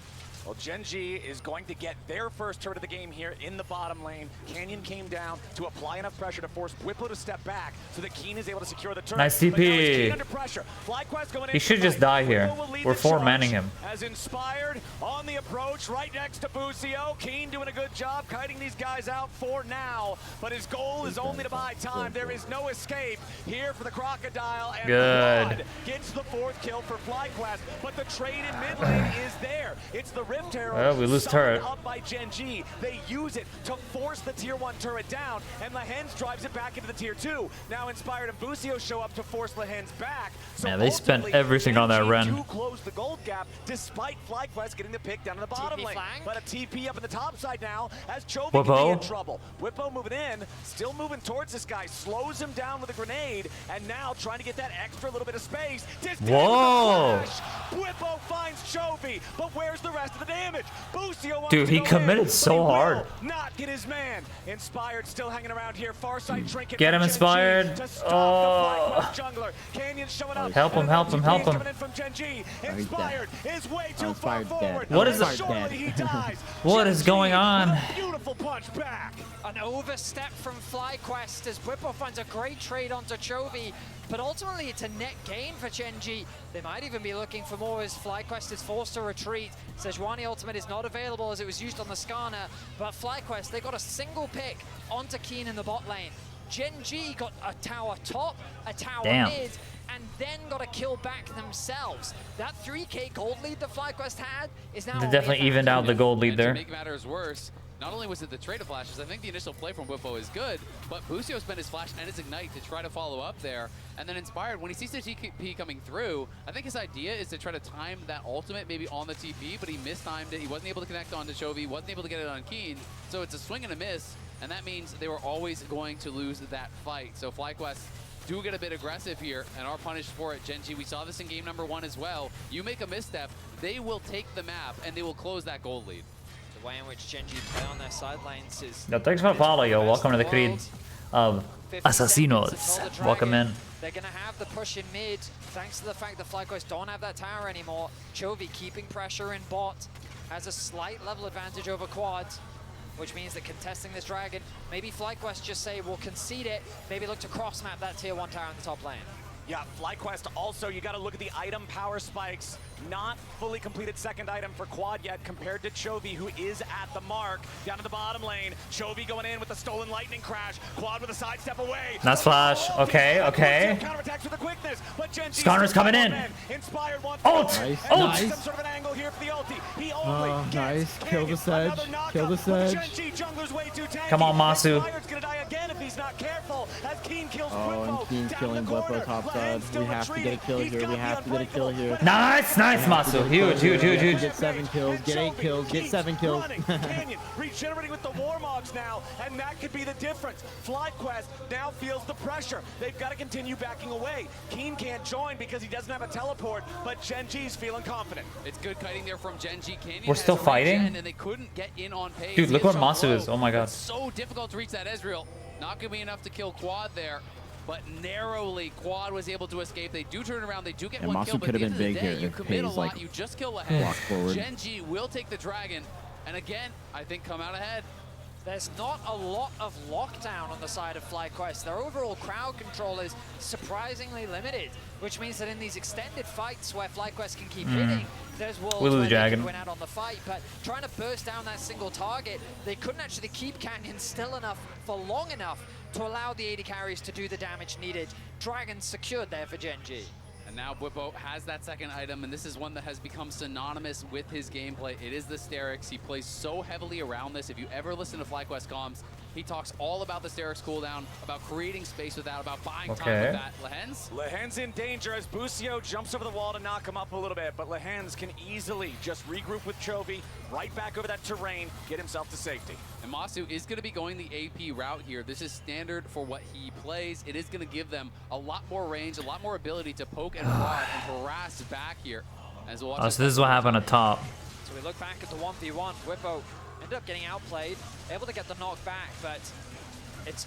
Well, Gen.G is going to get their first turret of the game here in the bottom lane. Canyon came down to apply enough pressure to force Bwipo to step back so that Keen is able to secure the turret. Nice But now it's TP. Keen under pressure. FlyQuest going He in should to just fight. die here. Bwipo will lead We're the 4-manning charge him. As Inspired on the approach right next to Busio. Keen doing a good job kiting these guys out for now, but his goal is only to buy time. There is no escape here for the Crocodile, and Good. Quad gets the 4th kill for FlyQuest, but the trade in mid lane is there. It's the Rift Arrow. Well, we lose summoned turret. up by Gen.G. They use it to force the tier 1 turret down, and Lehens drives it back into the tier 2. Now Inspired and Busio show up to force Lehens back. So Man, they spent ultimately, everything on that Gen.G Ren. do close the gold gap despite FlyQuest getting the pick down to the bottom TP lane. flank. But a TP up in the top side now as Chovy Bwipo. can be in trouble. Bwipo moving in, still moving towards this guy, slows him down with a grenade, and now trying to get that extra little bit of space. Whoa. Bwipo finds Chovy, but where's the rest of the damage? Busio wants Dude, to he go committed in, but so he will hard. not get his man. Inspired still hanging around here. Farsight trinket. Get from him, Gen.G Inspired. to stop Oh. the FlyQuest jungler. Canyon showing up. Help him, and help him, TP help is him. coming in from Gen.G. he's Inspired is way too far Inspired's forward. dead. What is Inspired's Surely dead. he dies. What is Gen.G going on? with a beautiful punch back. An overstep from FlyQuest as Bwipo finds a great trade onto Chovy, but ultimately it's a net gain for Gen.G. They might even be looking for more more as FlyQuest is forced to retreat. Sejuani ultimate is not available as it was used on the Skarner, but FlyQuest, they got a single pick onto Keen in the bot lane. Gen G got a tower top, a tower mid, and then got a kill back themselves. That 3k gold lead that FlyQuest had is now... They definitely evened out the gold lead there. To make matters worse, not only was it the trade of flashes, I think the initial play from Bwipo is good, but Busio spent his flash and his ignite to try to follow up there. And then Inspired, when he sees the TP coming through, I think his idea is to try to time that ultimate maybe on the TP, but he mistimed it. He wasn't able to connect onto Chovy, wasn't able to get it on Keen. So it's a swing and a miss, and that means they were always going to lose that fight. So FlyQuest do get a bit aggressive here and are punished for it. Gen G, we saw this in game number 1 as well. You make a misstep, they will take the map and they will close that gold lead. The way in which Gen G play on their side lanes is... Yo, thanks for the follow, yo. Welcome to the creed of Assassinos. Welcome in. They're going to have the push in mid, thanks to the fact that FlyQuest don't have that tower anymore. Chovy keeping pressure in bot, has a slight level advantage over Quad, which means that contesting this dragon, maybe FlyQuest just say, we'll concede it, maybe look to cross-map that tier 1 tower in the top lane. Yeah, FlyQuest also, you got to look at the item power spikes. Not fully completed second item for Quad yet compared to Chovy, who is at the mark. Down to the bottom lane, Chovy going in with the stolen lightning crash. Quad with a sidestep away. Nice flash. Okay, okay. Counterattacks with the quickness, but Skarner's coming in. Inspired wants ult! Ult! Some sort of an angle here for the ulti. He only nice. Kill the Sedge. Kill the Sedge. Come on, Masu. Inspired's gonna die again if he's not careful. As Keen kills Oh, and Keen's killing Bwipo topside. We have to get a kill here. We have to get a kill here. Nice, nice, Masu. Huge, huge, huge, huge. Get 7 kills, get 8 kills, get 7 kills. Canyon regenerating with the Warmogs now, and that could be the difference. FlyQuest now feels the pressure. They've got to continue backing away. Keen can't join because he doesn't have a teleport, but Gen G's feeling confident. It's good kiting there from Gen G. Canyon We're still fighting? and they couldn't get in on pace. Dude, look what Masu is. Oh my god. It's so difficult to reach that Ezreal. Not going to be enough to kill Quad there. But narrowly, Quad was able to escape. They do turn around. They do get one Masu kill. But could at the have end been of the big day, here you if commit a Hayes, lot. like, You just kill walk ahead. forward. Gen G will take the dragon. And again, I think come out ahead. There's not a lot of lockdown on the side of FlyQuest. Their overall crowd control is surprisingly limited, which means that in these extended fights where FlyQuest can keep hitting, there's worlds We'll where they dragon. can win out on the fight. But trying to burst down that single target, they couldn't actually keep Canyon still enough for long enough to allow the 80 carries to do the damage needed. Dragon secured there for Gen G. And now Bwipo has that second item, and this is one that has become synonymous with his gameplay. It is the Sterix. He plays so heavily around this. If you ever listen to FlyQuest comms, he talks all about the Sterix cooldown, about creating space with that, about buying time with that. Lehens? Lehens in danger as Busio jumps over the wall to knock him up a little bit, but Lehens can easily just regroup with Chovy, right back over that terrain, get himself to safety. And Masu is going to be going the AP route here. This is standard for what he plays. It is going to give them a lot more range, a lot more ability to poke and prod and harass back here. As we'll watch So this is what happened at top. So we look back at the 1v1. Bwipo ended up getting outplayed, able to get the knock back, but it's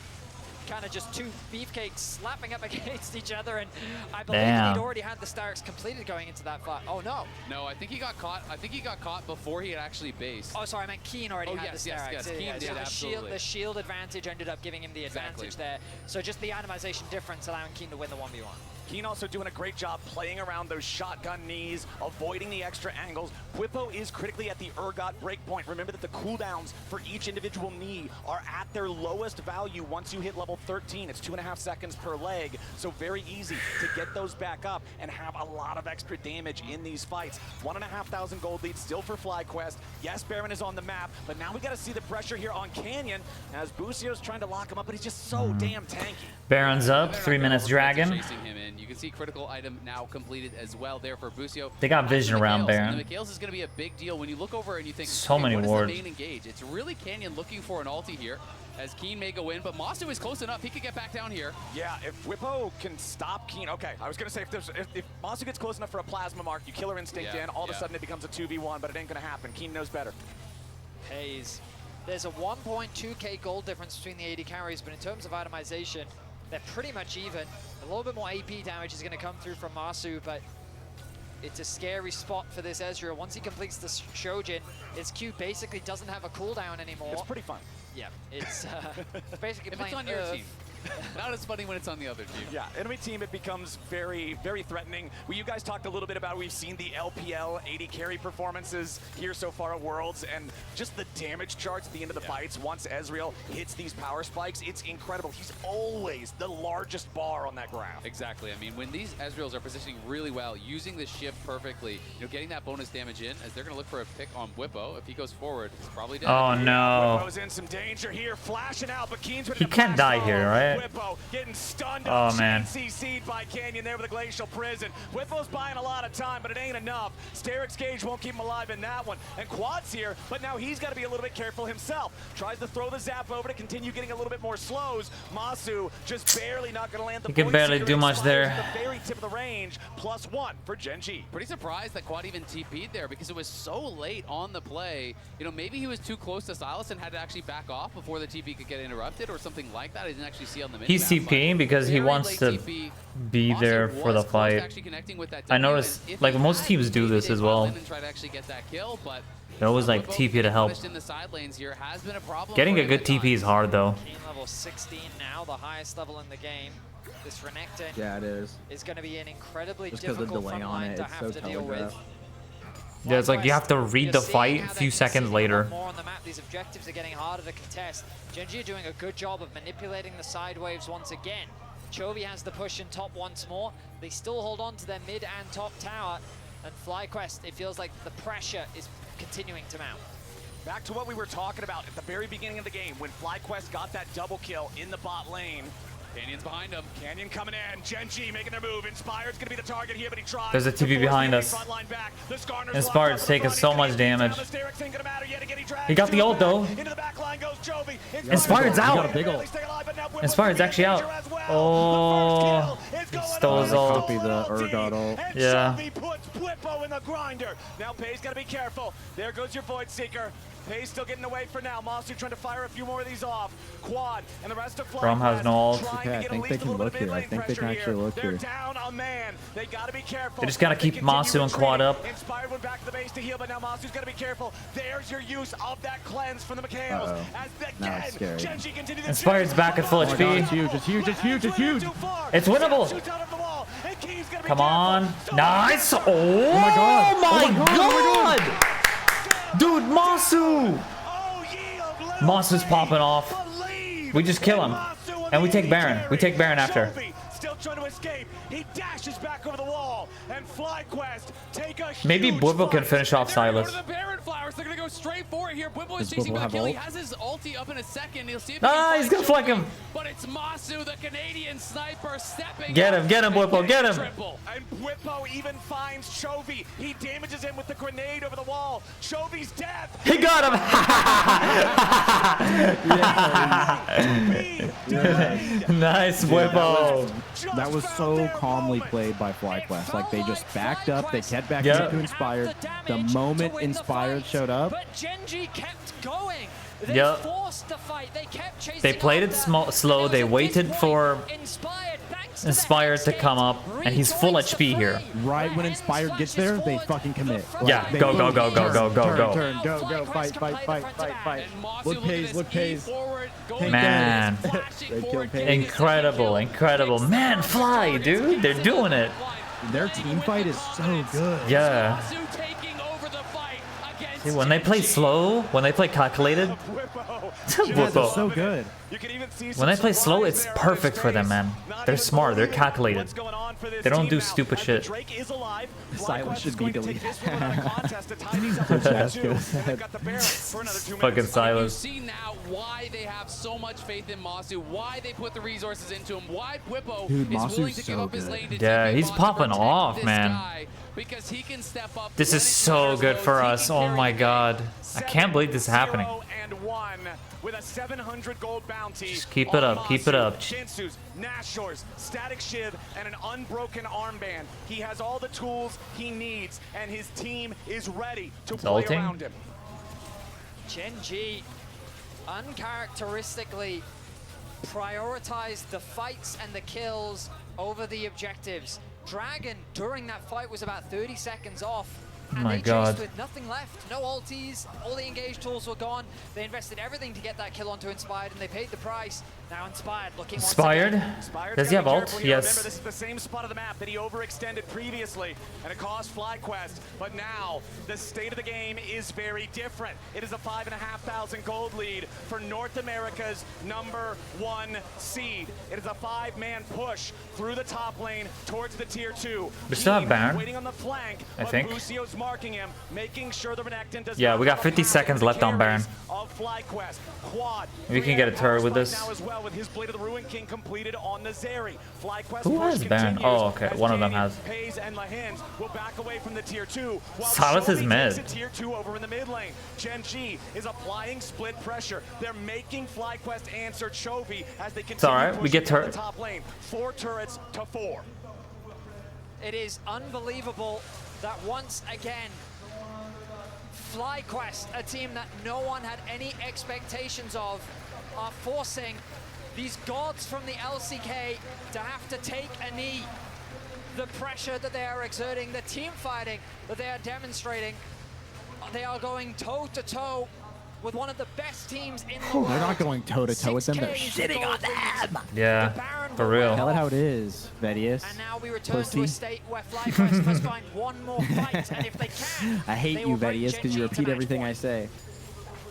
kind of just two beefcakes slapping up against each other, and I believe he'd already had the Sterix completed going into that fight. Oh no. No, I think he got caught. I think he got caught before he had actually based. Oh, sorry, I meant Keen already had the Sterix. Yes, Keen did, so absolutely. the shield advantage ended up giving him the advantage there. So just the itemization difference allowing Keen to win the 1v1. Keen also doing a great job playing around those shotgun knees, avoiding the extra angles. Bwipo is critically at the Urgot breakpoint. Remember that the cooldowns for each individual knee are at their lowest value once you hit level 13. It's 2.5 seconds per leg, so very easy to get those back up and have a lot of extra damage in these fights. 1,500 gold lead still for FlyQuest. Yes, Baron is on the map, but now we got to see the pressure here on Canyon as Busio's trying to lock him up, but he's just so damn tanky. Baron's up, 3 minutes dragon. Chasing him in. You can see critical item now completed as well there for Busio. They got vision around Baron. The Mikhails is going to be a big deal when you look over and you think, so many what wards. is the main engage? It's really Canyon looking for an ulti here as Keen may go in, but Masu is close enough. He could get back down here. Yeah, if Bwipo can stop Keen, okay. I was going to say, if Masu gets close enough for a plasma mark, you Killer Instinct in, all of a sudden it becomes a 2v1, but it ain't going to happen. Keen knows better. Hayes. There's a 1.2k gold difference between the 80 carries, but in terms of itemization, they're pretty much even. A little bit more AP damage is going to come through from Masu, but it's a scary spot for this Ezreal. Once he completes the Shojin, his Q basically doesn't have a cooldown anymore. It's pretty fun. Yeah, it's basically if playing it's on your Earth. team. Not as funny when it's on the other team. Yeah, enemy team, it becomes very, very threatening. You guys talked a little bit about, we've seen the LPL 80 carry performances here so far at Worlds, and just the damage charts at the end of the fights once Ezreal hits these power spikes, it's incredible. He's always the largest bar on that graph. Exactly. I mean, when these Ezreals are positioning really well, using the shift perfectly, getting that bonus damage in, as they're going to look for a pick on Bwipo. If he goes forward, he's probably dead. Oh no. Bwipo's in some danger here, flashing out, but Keen's He can't die here, right? Bwipo getting stunned Oh, up, man. CC'd by Canyon there with a Glacial Prison. Bwipo's buying a lot of time, but it ain't enough. Steric's Gauge won't keep him alive in that one. And Quad's here, but now he's got to be a little bit careful himself. Tries to throw the zap over to continue getting a little bit more slows. Masu just barely not going to land the He can barely do much there. At the very tip of the range, +1 for Gen G. Pretty surprised that Quad even TP'd there because it was so late on the play. Maybe he was too close to Sylas and had to actually back off before the TP could get interrupted or something like that. I didn't actually see on the minimap. He's TPing because he wants to be there for the fight. I noticed, like, most teams do this as well. They always like TP to help. Getting a good TP is hard though. Level 16 now, the highest level in the game. This Renekton Yeah, it is. going to be an incredibly Just 'cause of the difficult delay front on line it, to it's have so to deal with. telegraphed. Yeah, it's like you have to read the fight a few seconds later. More on the map, these objectives are getting harder to contest. Gen G are doing a good job of manipulating the side waves once again. Chovy has the push in top once more. They still hold on to their mid and top tower. And FlyQuest, it feels like the pressure is continuing to mount. Back to what we were talking about at the very beginning of the game when FlyQuest got that double kill in the bot lane. Canyon's behind him. Canyon coming in. Gen G making their move. Inspired's going to be the target here, but he tries. There's a TP behind us. Inspired's taking so much damage. He got the ult though. Inspired's out. Inspired's actually out. Oh, stole his ult. Copy the Urgot ult. Yeah. Puts Bwipo in the grinder. Now Pei's got to be careful. There goes your Void Seeker. Pei's still getting away for now. Masu trying to fire a few more of these off. Quad and the rest of Braum has no ult. Okay, I think they can look here. I think they can actually look here. Down a man. They got to be careful. They just gotta keep Masu and Quad up. Inspired went back to the base to heal, but now Masu's got to be careful. There's your use of that cleanse from the McHales. Now it's scary. Inspired's back at full Oh my God, HP. it's huge, it's huge, it's huge, it's huge. It's winnable. Come on. Nice. Oh my God. my Oh my God. Dude, Masu. Masu's popping off. We just kill him. And we take Baron. We take Baron after. Still trying to escape. He dashes back over the wall. And FlyQuest take a Maybe huge Bwipo can finish off Go Sylas. to the Baron Flowers. They're going to go straight for it here. Bwipo is Does chasing Bwipo back have kill. He ult? has his ulti up in a second. He'll see if Ah, he's gonna flank him. But it's Masu, the Canadian sniper, stepping Get him, up get him, and Bwipo, get him. triple. And Bwipo even finds Chovy. He damages him with the grenade over the wall. Chovy's death. He got him. Nice, Bwipo. That was so calmly played by FlyQuest. Like they just backed up, they kept back Yep. into Inspired. The moment Inspired showed up, But Gen G kept going. They Yep. forced the fight. They kept chasing. They played it slow. They waited for Inspired to come up, and he's full HP here. right when Inspired gets there, they fucking commit. Like, Yeah, they go, boom, go, go, go, go, turn, go. turn, go, fight, fight. Look Pays, look Pays. Man, They killed Pays. incredible, incredible. Man, Fly, dude, they're doing it. Their team fight is so good. Yeah. See, when they play slow, when they play calculated, Guys are so good. when they play slow, it's perfect for them, man. They're smart, they're calculated. They don't do stupid shit. Silence should be deleted. Fucking You Silas. see now why they have so much faith in Masu, why they put the resources into him, why Bwipo Dude, is willing Masu's to give so up his good. lane to Yeah, TP he's Bot to popping protect off, this man. guy, because he can step up This when is it so matters good most. for He us. can Oh carry my the god. I can't believe this is happening. 7-0-1 with a 700 gold bounty. Just keep it up, keep it up. Shinsu's, Nashor's, Static Shiv, and an unbroken armband. He has all the tools he needs, and his team is ready to It's play ulting. around him. Gen G uncharacteristically prioritized the fights and the kills over the objectives. Dragon, during that fight, was about 30 seconds off. And My they God. chased with nothing left. No ultis, all the engaged tools were gone. They invested everything to get that kill onto Inspired, and they paid the price. Now Inspired looking Inspired? Does he have ult? Remember, Yes. this is the same spot of the map that he overextended previously, and it caused FlyQuest. But now, the state of the game is very different. It is a 5,500 gold lead for North America's #1 seed. It is a 5-man push through the top lane towards the tier 2. We still have Baron, waiting on the flank, I think. Lucio's marking him, making sure the Renekton does Yeah, not we got have a 50 path seconds into left on Baron. of FlyQuest. Quad. We can get a turret with this. Now as well, with his Blade of the Ruin King completed on the Zeri. FlyQuest Who has Baron? Oh, okay. One of them has. Hayes and Lahins will back away from the tier 2. While Silas is Chovy mid. takes a tier 2 over in the mid lane. Gen G is applying split pressure. They're making FlyQuest answer Chovy as they continue alright, we pushing get down turret. the top lane. 4 turrets to 4. It is unbelievable that once again, FlyQuest, a team that no one had any expectations of, are forcing these gods from the LCK to have to take a knee. The pressure that they are exerting, the team fighting that they are demonstrating, they are going toe-to-toe with one of the best teams in the world. They're not going toe-to-toe with them. They're shitting on them. Yeah, for real. Tell it how it is, Vedius. And now we return to Pussy. a state where FlyQuest must find one more fight, and if they can, I hate you, Vedius, because you repeat everything I say.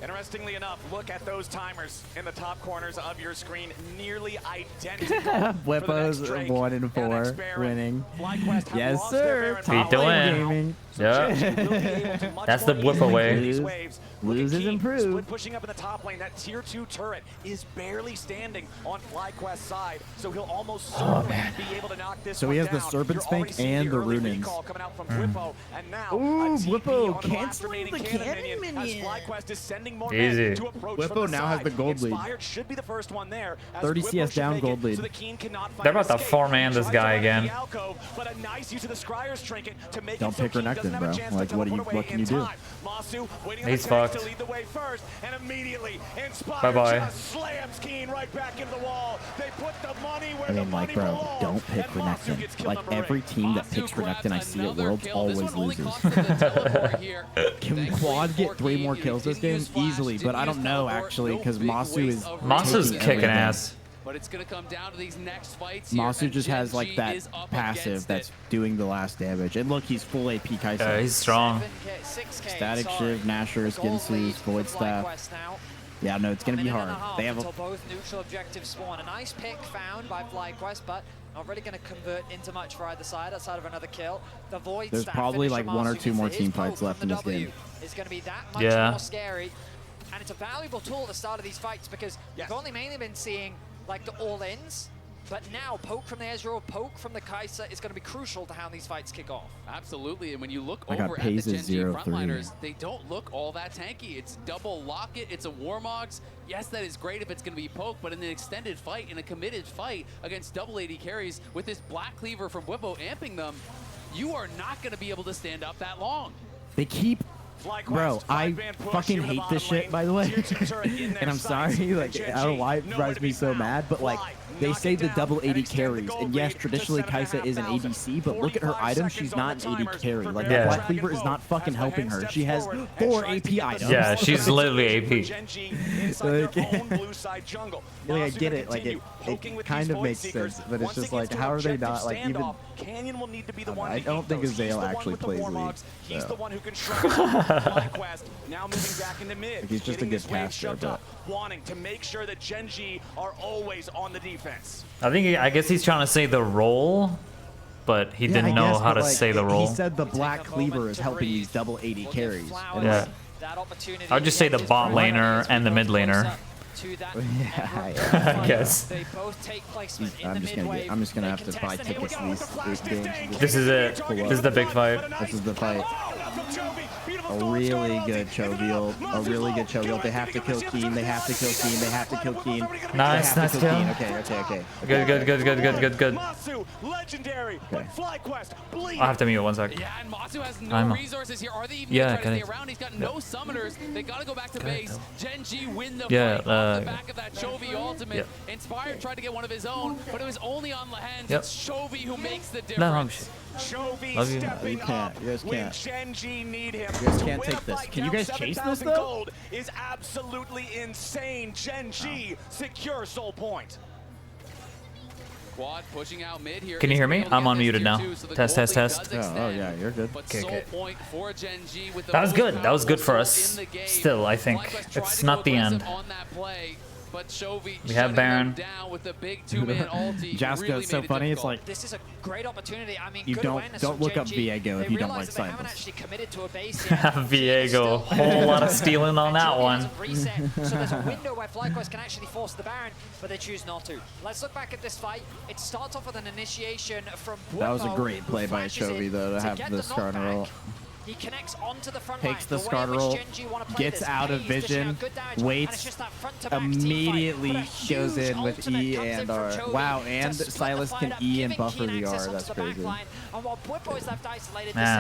Interestingly enough, look at those timers in the top corners of your screen, nearly identical. Whippo's 1 and 4 winning. Yes, sir. Beat the win. Yeah. That's the Whippo way. Lose is improved. Split pushing up in the top lane. That tier 2 turret is barely standing on FlyQuest's side, so he'll almost certainly be able to knock this So one he has down. the Serpent You're already Spank seeing and the early Runins. recall coming out from Whippo, and now Ooh, a TP Whippo on the last canceling remaining the cannon cannon as FlyQuest is sending more Easy. men to approach Whippo from the now has side. the gold lead. Inspired should be the first one there, as 30 Whippo CS should down, make gold it lead. so the Keen cannot find They're about to escape. 4-man this Tries guy to run again. the alcove, but a nice use of the Scryer's trinket to make Don't it so pick Keen doesn't Renekton, have a bro. chance to Like, what teleport away can in you do? time. Masu waiting on He's the tanks fucked. to lead the way first, and immediately Inspired Bye-bye. just slams Keen right back into the wall. They put the money where I the mean, like, money bro, belongs. don't pick And Masu gets Renekton. kill Like, number every 8. team that picks Renekton I see at Worlds always loses. Can Quad get 3 more kills this game? Easily, but I don't know, actually, because Masu is Masu's taking kicking everything. ass. But it's going to come down to these next fights here, Masu and just has, like, Gen G that is up passive against that's it. doing the last damage. And look, he's full AP Kai'Sa. Yeah, he's strong. 6K, Static sorry. Shiv, Nashor's, Gold lead Ginsu's, for Void Staff. FlyQuest now. Yeah, no, it's going to be hard. They have until a... both neutral objectives spawn. A nice pick found by FlyQuest, but not really going to convert into much for either side outside of another kill. The Void There's Staff probably finisher like 1 or Masu 2 more gets team his poke fights left from in the this W. game. It's going to be that much Yeah. more scary. And it's a valuable tool at the start of these fights because you've only mainly been seeing like the all-ins. But now, poke from the Ezreal, poke from the Kai'Sa is going to be crucial to how these fights kick off. Absolutely, and when you look I got over at the Paze's Gen G 0-3. frontliners, they don't look all that tanky. It's double locket, it's a Warmogs. Yes, that is great if it's going to be poke, but in an extended fight, in a committed fight against double AD carries with this Black Cleaver from Whippo amping them, you are not going to be able to stand up that long. They keep... Bro, I fucking hate this shit, by the way. And I'm sorry, like, I don't know why it drives me so mad, but like, they say the double AD carries, and yes, traditionally Kai'Sa is an ADC, but look at her items, she's not an AD carry. Like, Yeah. Black Cleaver is not fucking helping her. She has 4 AP items. Yeah, she's literally AP. Like, I get it, like, it kind of makes sense, but it's just like, how are they not, like, even... Canyon will need to be the one I to don't eat think those. He's Azale the one actually with the plays Warmogs. League, He's so. the one who can struggle. FlyQuest now moving back into mid. Like, he's just a getting good this wave caster, shoved but- up, wanting to make sure that Gen G are always on the defense. I guess he's trying to say the role, but he Yeah, didn't I know guess, how but, to like, say the role. He said the Black Cleaver is helping these double AD carries. And Yeah. like, That opportunity I would just say the bot laner and the mid laner. to that yeah, I guess. They both take placement in I'm the just mid gonna wave. I'm just gonna have to buy tickets to these games. This is it. This is the big fight. This is the fight. A really good Chovy. A really good Chovy. They have to kill Keen. They have to kill Keen. They have to kill Keen. Nice, They have to nice kill kill. Keen. Okay. Good. Masu, legendary, but FlyQuest bleed. I'll have to mute 1 sec. Yeah, and Masu has I'm no a- resources here. Are they even Yeah, going to try to got stay it. around? He's got no summoners. They got to go back to base. Gen G win the Yeah, fight off the back of that Chovy ultimate. yeah. Inspired tried to get one of his own, but it was only on Lahens. Yep. It's Chovy who makes the No, difference. Chovy Love you. stepping You can't. up You guys when can't. Gen G need him. You guys can't take this. Can you guys chase this though? Gold is absolutely insane. Gen G secure soul point. Quad pushing out mid here. Can you hear me? I'm unmuted now. Test, test, test. Oh yeah, you're good. Okay. That was good. That was good for us. Still, I think it's not the end. We have Baron. Jaska is so funny. It's like this is a great opportunity. I mean, you don't look up Viego if you don't like Silence. Viego, whole lot of stealing on that one. So there's a window where FlyQuest can actually force the Baron, but they choose not to. Let's look back at this fight. It starts off with an initiation from Bwipo. That was a great play by Chovy though to have the Skarner ult. He connects onto the front Takes line. the Skarner ult, gets out of vision, waits, immediately goes in with E and R. Wow, and Silas can E and buffer the R. That's crazy. Man,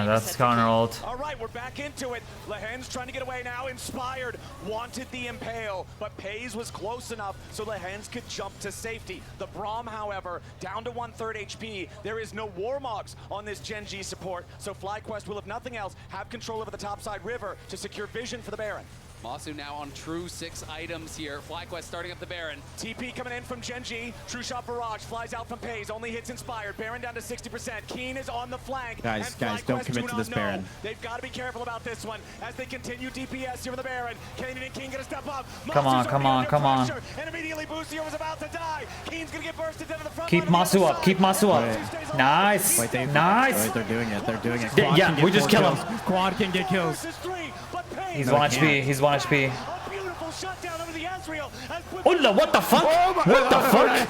that's Skarner ult. All right, we're back into it. Lehen's trying to get away now. Inspired wanted the Impale, but Pays was close enough so Lehen's could jump to safety. The Braum, however, down to 1/3 HP. There is no Warmogs on this Gen G support, so FlyQuest will, if nothing else, have control over the topside river to secure vision for the Baron. Masu now on true 6 items here. FlyQuest starting up the Baron. TP coming in from Gen G. True shot barrage flies out from Pays. Only hits Inspired. Baron down to 60%. Keen is on the flank. Guys, don't commit to this Baron. They've got to be careful about this one as they continue DPS here with the Baron. Kanan and Keen gonna step up. Come on, come on, come on. And immediately Busio was about to die. Keen's gonna get bursted into the front. Keep Masu up. Keep Masu up. Nice. Nice. Wait, they're doing it. They're doing it. Yeah, we just kill him. Quad can get kills. He's 1 HP. He's 1 HP. Oh, what the fuck? What the fuck?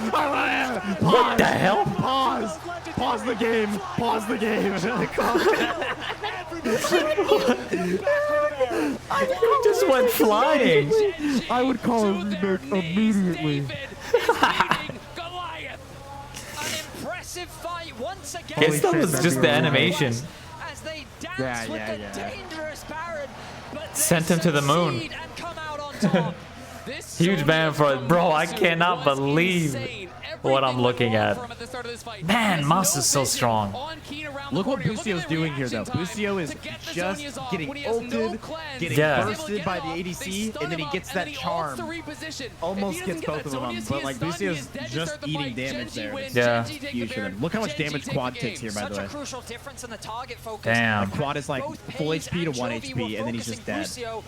What the hell? Pause. Pause the game. Pause the game. He just went flying. I would call him immediately. Impressive fight once again. Guess that was just the animation. As they dance with the dangerous Baron, but Sent him to the moon. and come out on top. Huge ban for it. Bro, I cannot believe what I'm looking at. Man, Mas is so strong. Look what Busio's doing here, though. Busio is just getting ulted, getting bursted by the ADC, and then he gets that charm. Almost gets both of them, but like Busio's just eating damage there. Yeah. Huge for them. Look how much damage Quad takes here, by the way. Crucial difference in the target focus. Damn. Quad is like full HP to 1 HP, and then he's just dead. To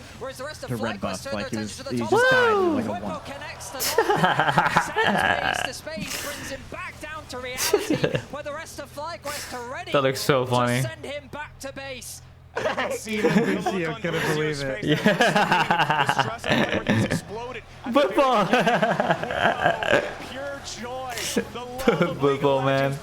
red buff, like he just died like a 1. Brings him back down to reality, where the rest of FlyQuest are ready. That looks so funny. To send him back to base. Busio couldn't believe it. Yeah. Football. Pure joy. Football, man.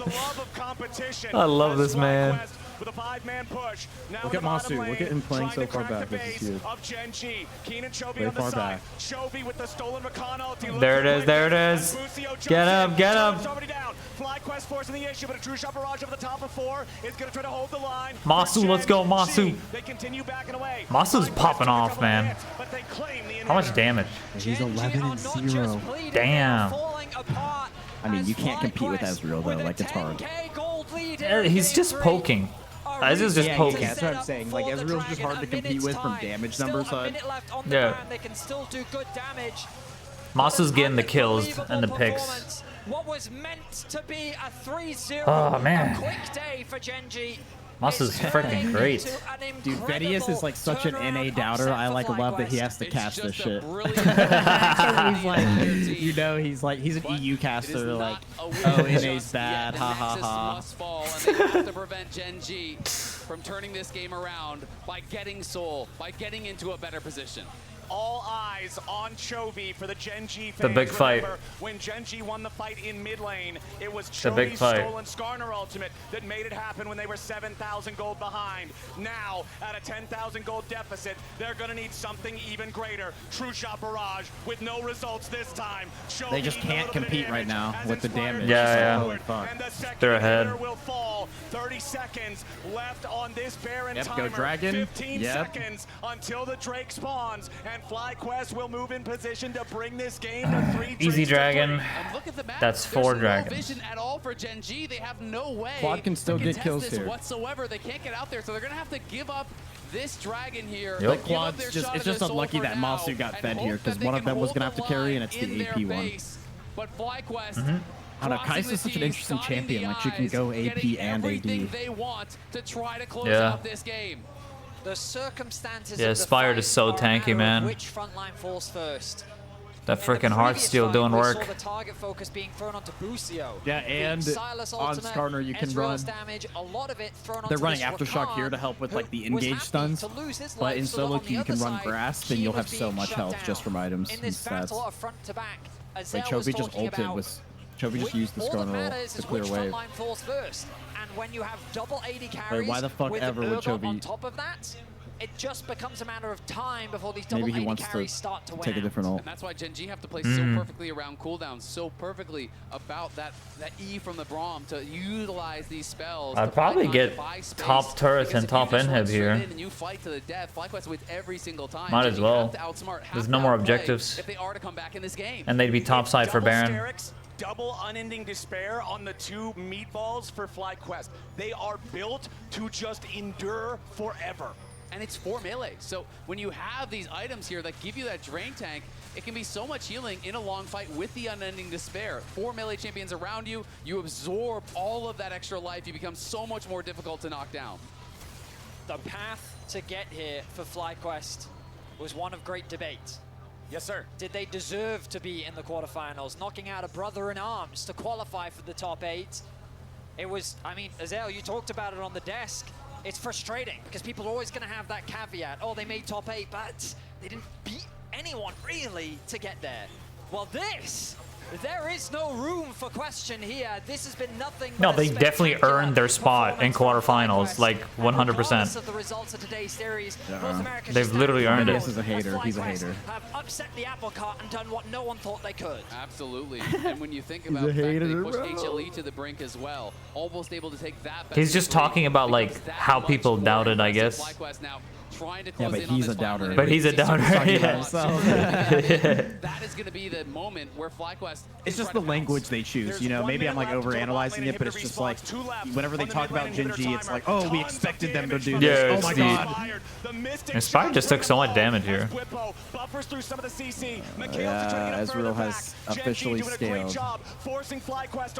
I love this man. With a 5-man push. Now Look at Masu. Look at him playing so far back. This is huge. Of Gen G. Keen and Chovy Way on the far side. back. Chovy with the stolen Rakan ulti. There it is. There it is. Get up. Get up. FlyQuest forcing the issue, but a true shot barrage over the top of 4 is going to try to hold the line. Masu, let's go, Masu. They continue backing away. Masu's popping off, man. How much damage? He's 11-0. Damn. I mean, you can't compete with Ezreal, though. Like, it's hard. He's just poking. Ezreal's just poking. That's what I'm saying. Like, Ezreal's just hard to compete with from damage number side. Yeah. They can still do good damage. Masu's getting the kills and the picks. What was meant to be a 3-0. Oh, man. A quick day for Gen G. Masu's freaking great. Dude, Vedius is like such an NA doubter. I like love that he has to cast this shit. He's like, you know, he's an EU caster. Like, oh, NA's bad. Ha ha ha. And they have to prevent Gen G from turning this game around by getting Soul, by getting into a better position. All eyes on Chovy for the Gen G fans. The big fight. Remember, when Gen G won the fight in mid lane, it was The big Chovy's fight. stolen Skarner ultimate that made it happen when they were 7,000 gold behind. Now, at a 10,000 gold deficit, they're going to need something even greater. True shot barrage with no results this time. Chovy They just can't compete right now with the damage. Yeah, Holy fuck. And the second They're ahead. inhibitor will fall. 30 seconds left on this Baron Yep, timer. go Dragon. 15 Yep. seconds until the Drake spawns, and FlyQuest will move in position to bring this game to 3 Easy Drakes to dragon. 3. And look at the map. That's There's 4 no dragons. vision at all for Gen G. They have no way Quad can still to get contest kills this here. whatsoever. They can't get out there, so they're gonna have to give up this Dragon here. Yep. like, give up Quad's their just shot it's at just their soul unlucky for that now Masu got and fed hope here that because they one of can them was hold gonna have to the carry, and line it's in the their AP one. base. But FlyQuest, I know crossing Kai'Sa's the such an T's, interesting dotting champion. the Like she can I's, go AP getting and everything AD. they want to try to close Yeah. out this game. The circumstances Yeah, of the Spire is fight so are a tanky, matter of man. Which frontline falls first? That freaking Heartsteel doing We work. saw the target focus being thrown onto Busio. Yeah, and Silas on ultimate, Skarner you can Ezreal's run. damage, a lot of it thrown They're onto running this Aftershock Rakan, here to help with like the who was engage happy stuns, to lose his but life in so that solo on the queue you can other run side, grass, then he you'll was have so being much shut health down. just from items In and this battle stats. of front to back, Like Azel was Chovy just talking ulted about with Chovy just used the all that Skarner ult matters to is clear which wave. frontline falls first. And when you have double AD carries why the fuck with ever would Urgot on Chovy- top of that, it just becomes a matter of time before these double Maybe he AD wants carries to start to win take a out. different ult. And that's why Gen G have to play so perfectly around cooldowns, so perfectly about that E from the Braum to utilize these spells. I'd to probably find time to get buy space, top turrets because and if you top just run inhib straight here. in And you fight to the death. FlyQuest wins every single time. Might Gen as G well. have to outsmart, have There's to no more outplay objectives. if they are to come back in this game. And they'd be top side for Double Baron. Sterix, double unending despair on the two meatballs for FlyQuest. They are built to just endure forever. And it's 4 melee. So when you have these items here that give you that drain tank, it can be so much healing in a long fight with the unending despair. 4 melee champions around you, you absorb all of that extra life. You become so much more difficult to knock down. The path to get here for FlyQuest was one of great debate. Yes, sir. Did they deserve to be in the quarterfinals, knocking out a brother in arms to qualify for the top 8? It was, I mean, Azel, you talked about it on the desk. It's frustrating because people are always going to have that caveat. Oh, they made top 8, but they didn't beat anyone really to get there. Well, there is no room for question here. This has been nothing but No, a they definitely spectacular earned their spot in quarterfinals, like regardless 100%. of the results of today's series, North America's They've just literally now earned it. This is a hater. He's a FlyQuest hater. have upset the apple cart and done what no one thought they could. Absolutely. And when you think He's about a the fact that hater, they pushed bro. HLE to the brink as well, almost able to take that back He's to just 3, talking about like becomes that how much people more doubted, I impressive. guess. FlyQuest now trying to Yeah, close but in on he's this a doubter. final But he's a doubter. Talking about Yeah. himself. That is going to be the moment where FlyQuest It's just the language they choose, you know. Maybe I'm like overanalyzing it, but it's just like whenever they talk about Gen G, it's like, oh, we expected them to do Yeah, this. Oh it's my the- god. Inspired just took so much damage here. Buffers through some of the CC. Yeah, Ezreal has officially scaled.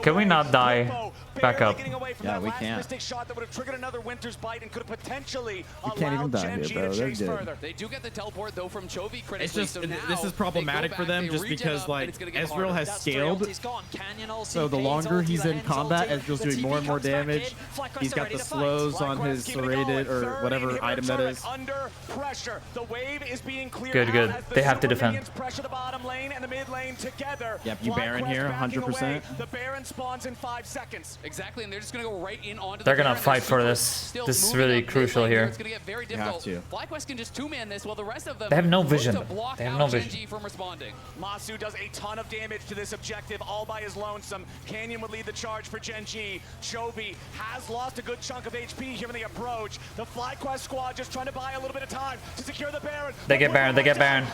Can we not die? Back up. Yeah, we can't. Mystic shot that would have triggered another Winter's Bite and could have potentially You can't even allowed die Gen here, G bro. to They're chase good. further. They do get the teleport though from Chovy critically. It's just so now this is they problematic go for back, them they just regen because up, like and it's gonna get Ezreal harder. has That's scaled. He's gone. Canyon ulti, So the Kane's longer ulti, he's the in Hen's combat, ulti, Ezreal's the doing more and TP more comes back damage. in, FlyQuest He's are got ready the to fight. slows on FlyQuest his keep it serrated going. or Third whatever inhibitor item that turret is. Under pressure. The wave is being cleared Good, out good. as the They have to super defend. minions pressure the bottom lane and the mid lane together. Yep, you Baron FlyQuest here, backing 100%. away. The Baron spawns in 5 seconds. Exactly, and they're just going to go right in onto They're the gonna Baron. fight for Super this. still This is moving really up mid crucial lane here. It's going to get very You have difficult. to. FlyQuest can just two-man this while the rest of them They have no look vision. to block They have out no Gen vision. G from responding. Masu does a ton of damage to this objective all by his lonesome. Canyon would lead the charge for Gen G. Chovy has lost a good chunk of HP here in the approach. The FlyQuest squad just trying to buy a little bit of time to secure the Baron. They get Baron. They get Baron.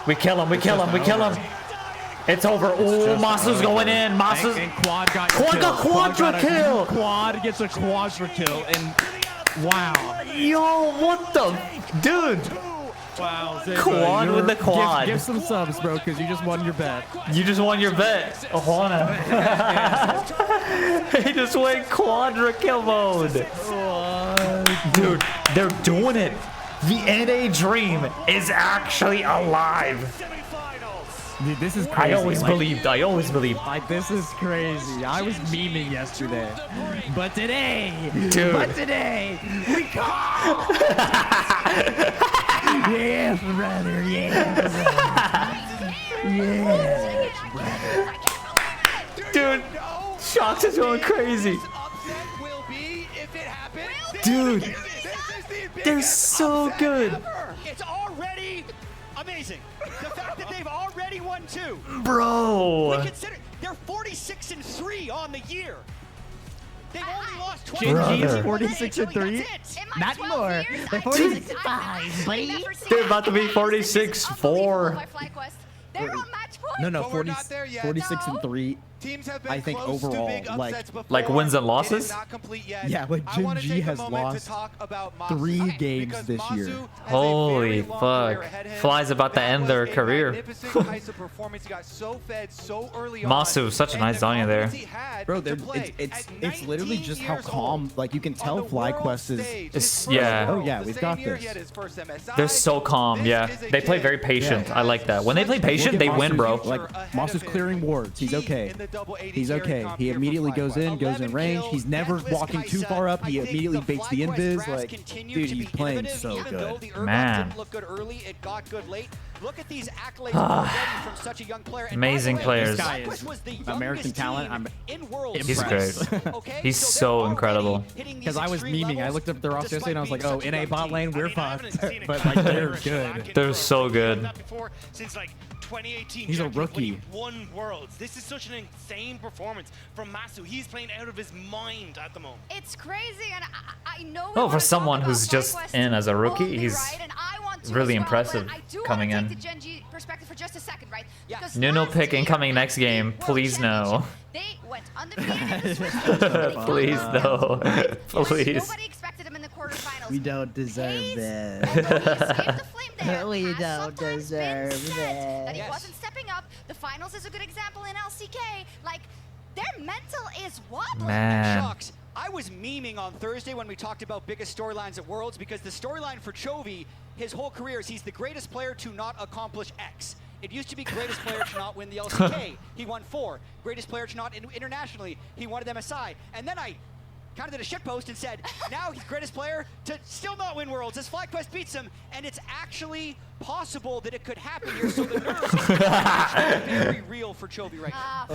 We kill him. We kill him. We kill him. It's over. Oh, Masu's going in. Masu's. And Quad got Quad got quadra kill. Quad gets a quadra kill, and wow. Yo, what the, dude? Wow, Zay, Quad bro, with the quad. Give some subs, bro, because you just won your bet. You just won your bet, Ohana. He just went quadra kill mode. Dude, they're doing it. The NA dream is actually alive. Dude, this is crazy. I always believed. I always believed. Like, this is crazy. I was memeing yesterday. But today, Dude. we call. Yes, brother. Yes, brother. Yes. Dude, Shox is going crazy. Dude, they're so good. It's already amazing. The fact that they've already won 2. Bro. We consider they're 46-3 on the year. They've only lost 20. Gen G's Brother. 46-3. Not more. They're 46-5, buddy. They're about to be 46-4. They're unmatched No, But we're not there yet. 46 and 3. Teams have been I think close to overall, big like upsets before. Like wins and losses? It is not complete yet. Yeah, but I wanna Gen G take a has moment to lost talk about Masu. 3 games Because this Masu year. has a Holy very long fuck. career ahead of him. Fly's about to That end was their a career. magnificent Kai'Sa performance. He got so fed so early on. Masu, such a And nice the Zanya there. confidence he had Bro, to play it's literally 19 just how years calm. old Like you can tell on the world FlyQuest is. stage. It's, His yeah. first Oh yeah, Worlds, we've the got same year this. he had his first MSI. They're so calm. Yeah, they play very patient. I like that. When they play patient, they win, bro. Like Masu's clearing wards. He's okay. He's okay. He immediately goes in range. He's never walking too far up. He immediately baits the invis. Like, dude, he's playing so good. Man. Look good early, it got good late. Look at these accolades already from such a young player. And Amazing by the way, players. This guy FlyQuest is was the American youngest talent. team I'm in Worlds. He's impressed. great. Okay, He's so so they're incredible. already hitting these Because I was extreme memeing. I levels, looked up the roster yesterday and I was like, despite oh, being NA such a bot young lane, team. we're I mean, I fucked. haven't seen it But come like, together they're as good. Slack in They're Worlds. so good. That before, since like 2018. He's a Jackie, when he rookie. won Worlds. This is such an insane performance from Masu. He's playing out of his mind at the moment. It's crazy, and I know. Oh, for someone who's just in as a rookie, he's really impressive coming in. The Gen G perspective for just a second, right? Because Nuno last pick year, incoming next game. Please no. They went undefeated in the Swiss League. Please no. Please. Nobody expected him in the quarterfinals. We don't deserve this. We don't deserve That he this. wasn't stepping up. The finals is a good example in LCK. Like, their mental is wobbling. Man. Shucks. I was memeing on Thursday when we talked about biggest storylines at Worlds because the storyline for Chovy, his whole career is he's the greatest player to not accomplish X. It used to be greatest player to not win the LCK. He won 4. Greatest player to not internationally. He won at MSI. And then I kind of did a shitpost and said, now he's greatest player to still not win Worlds as FlyQuest beats him. And it's actually possible that it could happen here. So the nerves are actually very real for Chovy right now.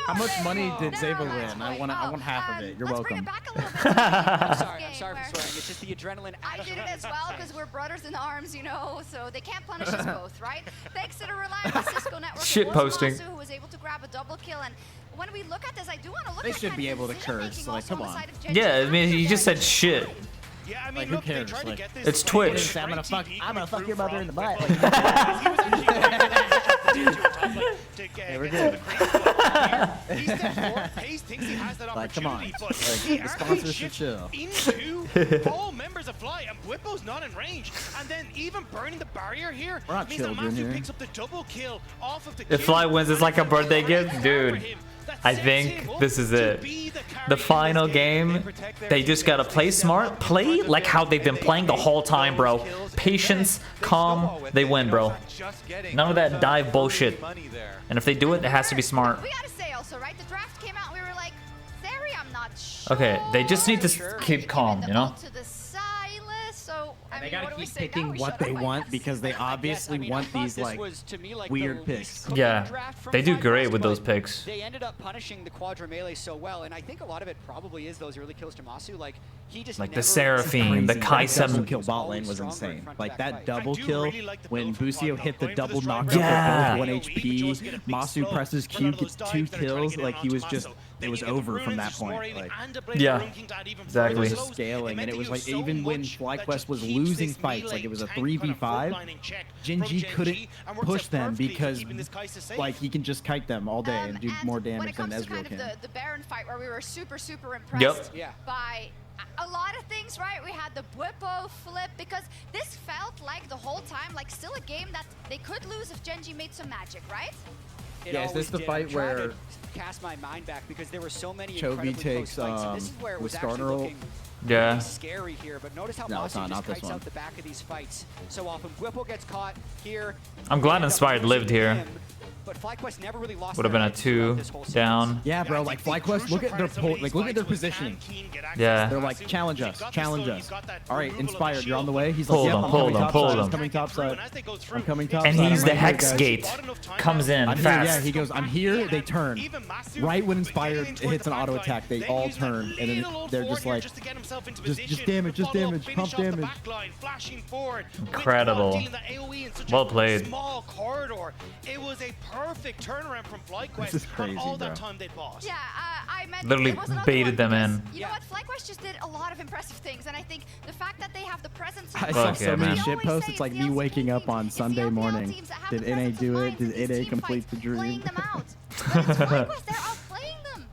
How much money did Zeva win? I want half of it. You're welcome. I'm sorry for swearing. It's just the adrenaline. I did it as well because we're brothers in arms, you know, so they can't punish us both, right? Thanks to the reliable Cisco network, Shit it was posting. Masu who was able to grab a double kill. And when we look at this, I do want to look They at should that be able to decision-making curse. Like, also come on the on. side of Gen G. Yeah, I mean, he just said shit. Yeah, I mean, Like, who look, they cares? tried to Like, get this. It's as a Twitch. great I'm gonna fuck. TV I'm gonna fuck improve your mother from in the butt. Whipple's performance. He was actually going to get we're some good. of the crazy stuff here. He steps forward. Hayes thinks he has that Like, come on. opportunity, but Like, he the actually sponsors should shifts chill. into all members of Fly, and Whipple's not in range. And then even burning the barrier here We're not means that children Masu here. picks up the double kill off of the If Fly wins, it's like a birthday gift, dude. I think this is it. The final game, they just gotta play smart, play like how they've been playing the whole time, bro. Patience, calm, they win, bro. None of that dive bullshit. And if they do it, it has to be smart. We gotta say also, right? The draft came out, we were like, Theory, I'm not sure. Okay, they just need to keep calm, you know? To the Silas, so I They mean, gotta what do we keep say now? picking We what shut they up, I want guess. because they obviously want these like weird picks. Yeah, they do great with those but picks. They ended up punishing the Quadra Melee so well, and I think a lot of it probably is those early kills to Masu. Like he just Like the never Seraphine, the That Kai'Sa. double kill bot lane was insane. Like that double kill when Busio hit the double knockdown Yeah. with 1 HP, Masu presses Q, gets 2 kills. Like he was just, it was over from that point. Like Yeah, it exactly. was just scaling, and it was like even when FlyQuest was losing fights, like it was a 3v5, Gen G couldn't push them because like he can just kite them all day and do more When damage it than comes to Ezreal kind can. of the Baron fight where we were super impressed Yep. by a lot of things, right? We had the Bwipo flip because this felt like the whole time like still a game that they could lose if Gen G made some magic, right? Yeah, is this the fight where cast my mind back because there were so many Chovy incredibly takes close fights, and this is where it with was actually Skarner? looking Yeah. really scary here. But notice how No, it's Masu not just this kites one. out the back of these fights so often. Whipple gets caught here. I'm glad Ends up Inspired losing lived here. him, But FlyQuest never really lost. Would have been their a heads throughout 2 this whole series. down. Yeah, bro, like FlyQuest, look at their look at their positioning. Yeah. They're like, challenge us, challenge us. All right, Inspired, you're on the way. He's Pull like, yep, them, I'm pull coming them, top pull side. them. I'm coming top side. I'm coming top And side. he's I'm the right here, Hex guys. Gate. Comes in I'm here, fast. yeah, he goes, I'm here, they turn. Right when Inspired hits an auto attack, they all turn, and then they're just like, just damage, pump damage. Incredible. Well played. Small corridor. It was a perfect turnaround from FlyQuest This is crazy, on all bro. that time they bought. Yeah, I meant Literally it was another baited one them because, in. You know what? FlyQuest just did a lot of impressive things, and I think the fact that they have the presence. I saw Fuck so yeah, many man. shit posts. It's like me waking up on Sunday morning. Did NA do it? Did NA complete the dream?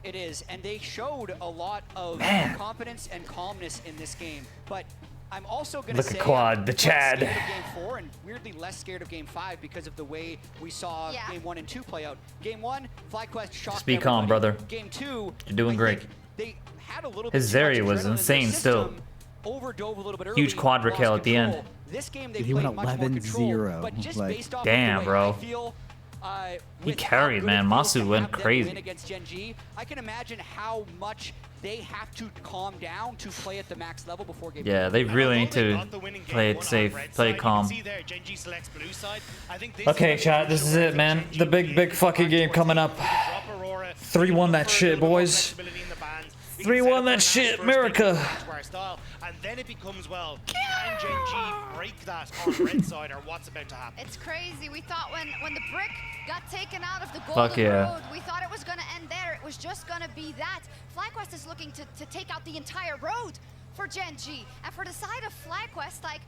It is, and they showed a lot of Man. confidence and calmness in this game. But I'm also going to Look say at Quad, I'm the quite Chad. scared of Game 4 and weirdly less scared of Game 5 because of the way we saw Game 1 and 2 play out. Game 1, FlyQuest shocked Just be calm, everybody. brother. Game 2, You're doing I great. think they had a little His bit too much Zarya was adrenaline in their insane still. system, overdove a little bit Huge early, quadra lost kill at the end. control. This game they Dude, he went played much more control, 11-0, but just like- based off Damn, of the way bro. I feel, He with how carried, good man. it feels to Masu went have them crazy. win against Gen G, I can imagine how much they have to calm down to play at the max level before game. Yeah, they really need to play it safe, play it calm. Okay, chat, this is it, man. The big fucking game coming up. 3-1 that shit, boys. 3-1 that shit, America. And then it becomes, well, can Gen G break that on red side, or what's about to happen? It's crazy. We thought when the brick got taken out of the Fuck golden yeah. road, we thought it was gonna end there. It was just gonna be that. FlyQuest is looking to take out the entire road for Gen G. And for the side of FlyQuest, like,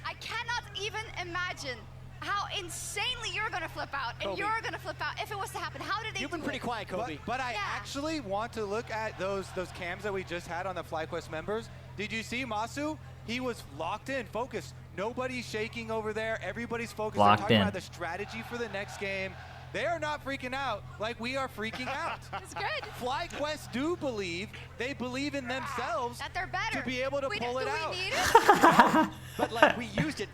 I cannot even imagine how insanely you're gonna flip out and Kobe. you're gonna flip out if it was to happen. How did they You've do been pretty it? quiet, Kobe. But I actually want to look at those cams that we just had on the FlyQuest members. Did you see Masu? He was locked in, focused. Nobody's shaking over there. Everybody's focused. Locked They're talking in. about the strategy for the next game. They are not freaking out like we are freaking out. It's good. FlyQuest do believe, they believe in themselves that they're better. to be able to pull it out. We need it? But like we used it.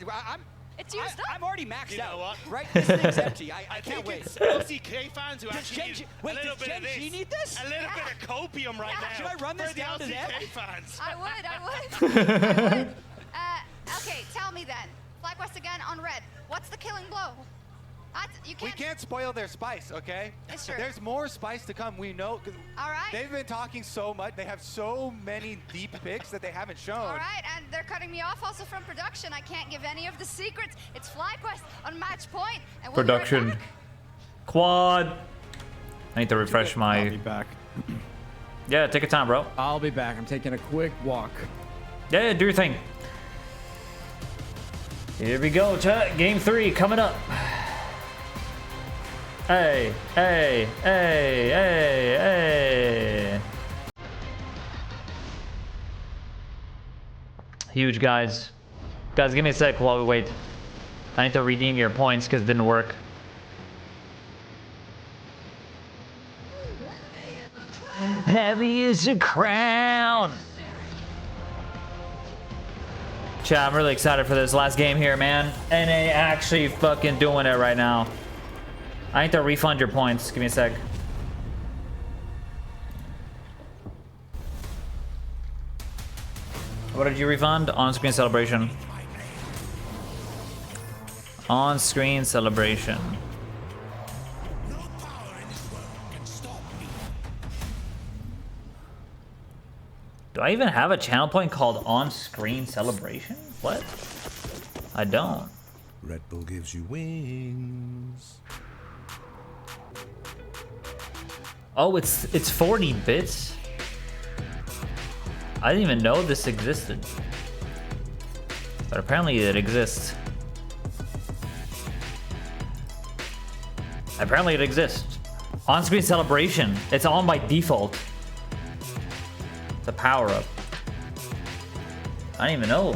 It's used up. I'm already maxed You know out. what? Right? This thing's empty. I I can't think wait. it's LCK fans who Does actually Gen need G- a wait, little does bit of Gen G this. need this? A little bit of copium right now. Should I run this for the down to them? LCK fans. I would. Okay, tell me then. FlyQuest again on red. What's the killing blow? You We can't. can't spoil their spice, okay? It's true. There's more spice to come. We know. 'Cause All right. They've been talking so much. They have so many deep picks that they haven't shown. All right, and they're cutting me off also from production. I can't give any of the secrets. It's FlyQuest on match point. And we'll be right Production. back. Quad. I need to refresh I'll be my... back. Yeah, take your time, bro. I'll be back. I'm taking a quick walk. Yeah, do your thing. Here we go, chat. Game 3 coming up. Hey, hey, hey, hey, hey. Huge, guys. Guys, give me a sec while we wait. I need to redeem your points because it didn't work. Heavy is a crown. Chat, I'm really excited for this last game here, man. NA actually fucking doing it right now. I need to refund your points. Give me a sec. What did you refund? On-screen celebration. On-screen celebration. Do I even have a channel point called On-Screen Celebration? What? I don't. Red Bull gives you wings. Oh, it's 40 bits? I didn't even know this existed. But apparently it exists. Apparently it exists. On-screen celebration. It's on by default. The power-up. I didn't even know.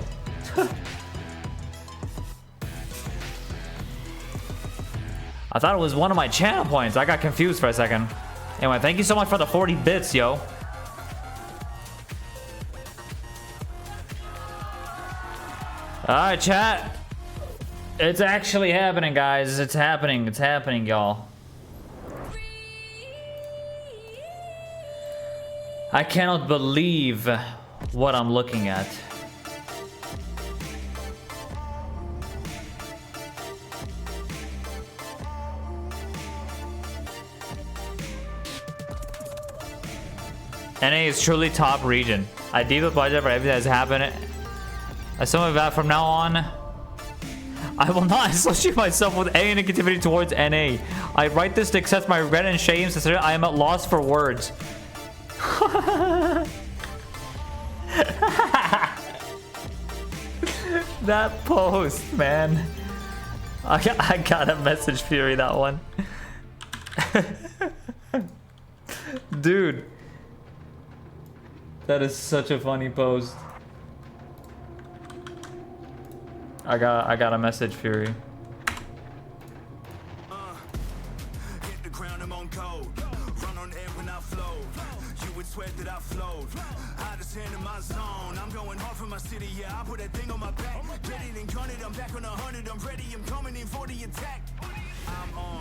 I thought it was one of my channel points. I got confused for a second. Anyway, thank you so much for the 40 bits, yo. Alright, chat. It's actually happening, guys. It's happening. It's happening, y'all. I cannot believe what I'm looking at. NA is truly top region. I deep the budget for everything that's happened. As some of that from now on. I will not associate myself with any negativity towards NA. I write this to accept my regret and shame since I am at loss for words. That post, man. I gotta message Fury that one. Dude. That is such a funny post. I got a message Fury.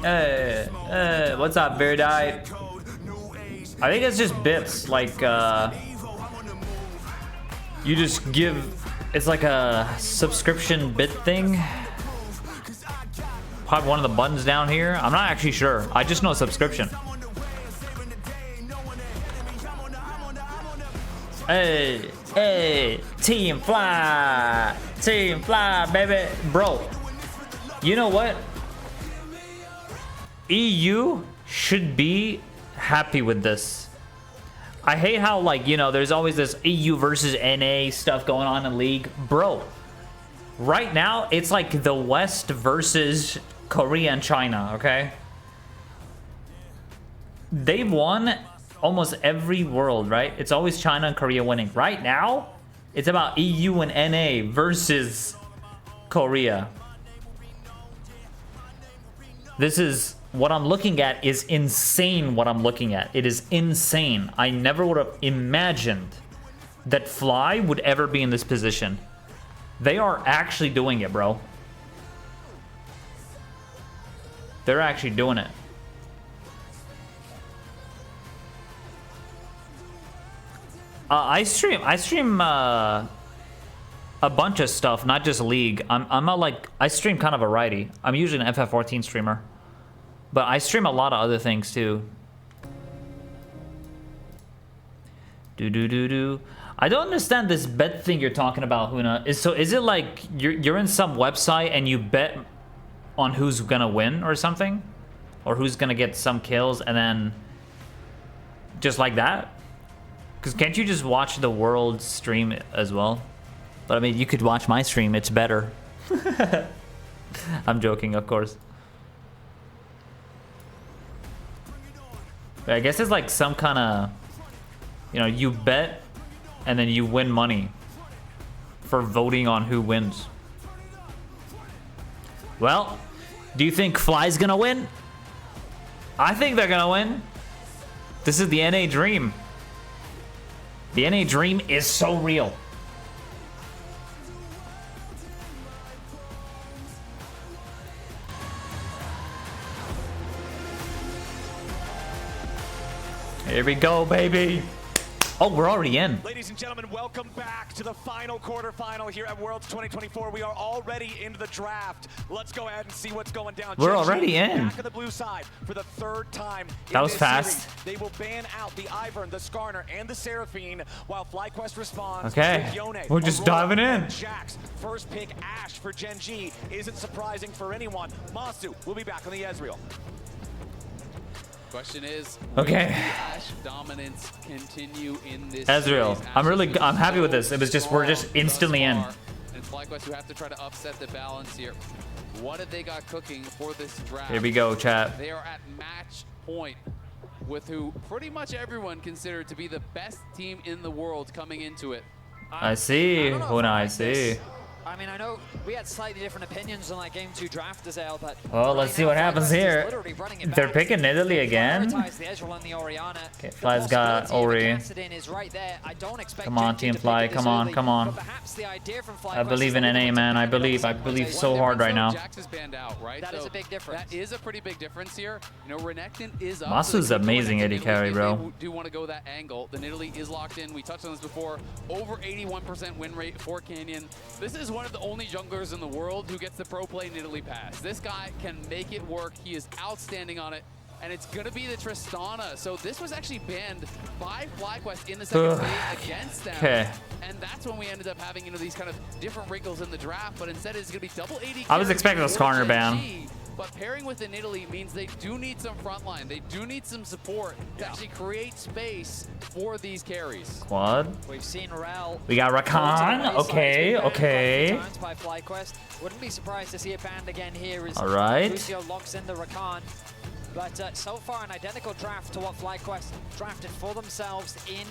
Hey, what's up, Beard Eye? I think it's just bits, like, you just give, it's like a subscription bit thing. Probably one of the buttons down here. I'm not actually sure. I just know subscription. Hey, Team Fly, baby. Bro, you know what? EU should be happy with this. I hate how, like, you know, there's always this EU versus NA stuff going on in League. Bro, right now, it's like the West versus Korea and China, okay? They've won almost every world, right? It's always China and Korea winning. Right now, it's about EU and NA versus Korea. This is... what I'm looking at is insane what I'm looking at. It is insane. I never would have imagined that Fly would ever be in this position. They are actually doing it, bro. They're actually doing it. I stream a bunch of stuff, not just League. I'm not like, I stream kind of a variety. I'm usually an FF14 streamer. But I stream a lot of other things too. I don't understand this bet thing you're talking about, Huna. Is it like you're in some website and you bet on who's gonna win or something? Or who's gonna get some kills and then just like that? Because can't you just watch the world stream as well? But I mean, you could watch my stream, it's better. I'm joking, of course. I guess it's like some kind of, you know, you bet and then you win money for voting on who wins. Well, do you think Fly's gonna win? I think they're gonna win. This is the NA dream. The NA dream is so real. Here we go, baby. Oh, we're already in. Ladies and gentlemen, welcome back to the final quarterfinal here at Worlds 2024. We are already into the draft. Let's go ahead and see what's going down. We're already in. Back on the blue side for the third time. That was fast. Series. They will ban out the Ivern, the Skarner, and the Seraphine while FlyQuest responds. Okay, with Yone, we're just Aurora, diving in. and Jax. First pick Ashe for Gen G isn't surprising for anyone. Masu will be back on the Ezreal. Question is, okay, Ashe dominance continue in this Ezreal. series? I'm happy with this. It was just, we're just instantly in. And FlyQuest who have to try to upset the balance here. What have they got cooking for this draft? Here we go, chat. They are at match point with who pretty much everyone considered to be the best team in the world coming into it. I see, Huna, I see. I mean, I know we had slightly different opinions on that Game 2 draft as well, but... Well, let's see what happens here. They're picking Italy again. Okay, Fly's got Ori. Come on, Team Fly, come on, come on. I believe in NA, man. I believe so hard right now. That is a big difference. That is a pretty big difference here. You know, Renekton is up. Masu's amazing AD carry, bro. Do want to go that angle. The Nidalee is locked in. We touched on this before. Over 81% win rate for Canyon. This is one of the only junglers in the world who gets the pro play Nidalee pass. This guy can make it work. He is outstanding on it. and it's going to be the Tristana. So this was actually banned by FlyQuest in the second phase against them. Okay. And that's when we ended up having, you know, these kind of different wrinkles in the draft, but instead it's going to be double AD. I was expecting a Skarner ban. But pairing with an Italy means they do need some frontline. They do need some support to actually create space for these carries. Quad. We've seen Rel. We got Rakan. Okay, okay. By FlyQuest. Wouldn't be surprised to see it banned again here as Alright. Lucio locks in the Rakan. But so far, an identical draft to what FlyQuest drafted for themselves in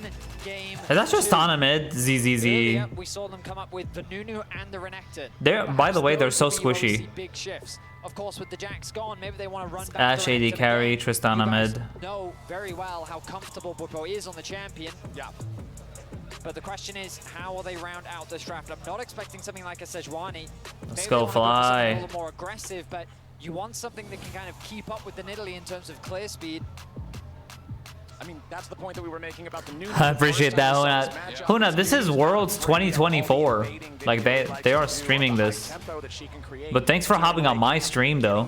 game. Hey, that's just Tristana mid. ZZZ. Earlier, we saw them come up with the Nunu and the Renekton. They're, by the way, they're so squishy. Big shifts. Of course, with the Jacks gone, maybe they want to run back. Ash AD carry, Tristana mid. Know very well how comfortable Bwipo is on the champion. Yeah. But the question is, how will they round out this draft? I'm not expecting something like a Sejuani. Let's go Fly. A little more aggressive, but you want something that can kind of keep up with the Nidalee in terms of clear speed. I mean, that's the point that we were making about the new. I appreciate that, Huna. Huna, this is Worlds 2024. Like they are streaming this. But thanks for hopping on my stream, though.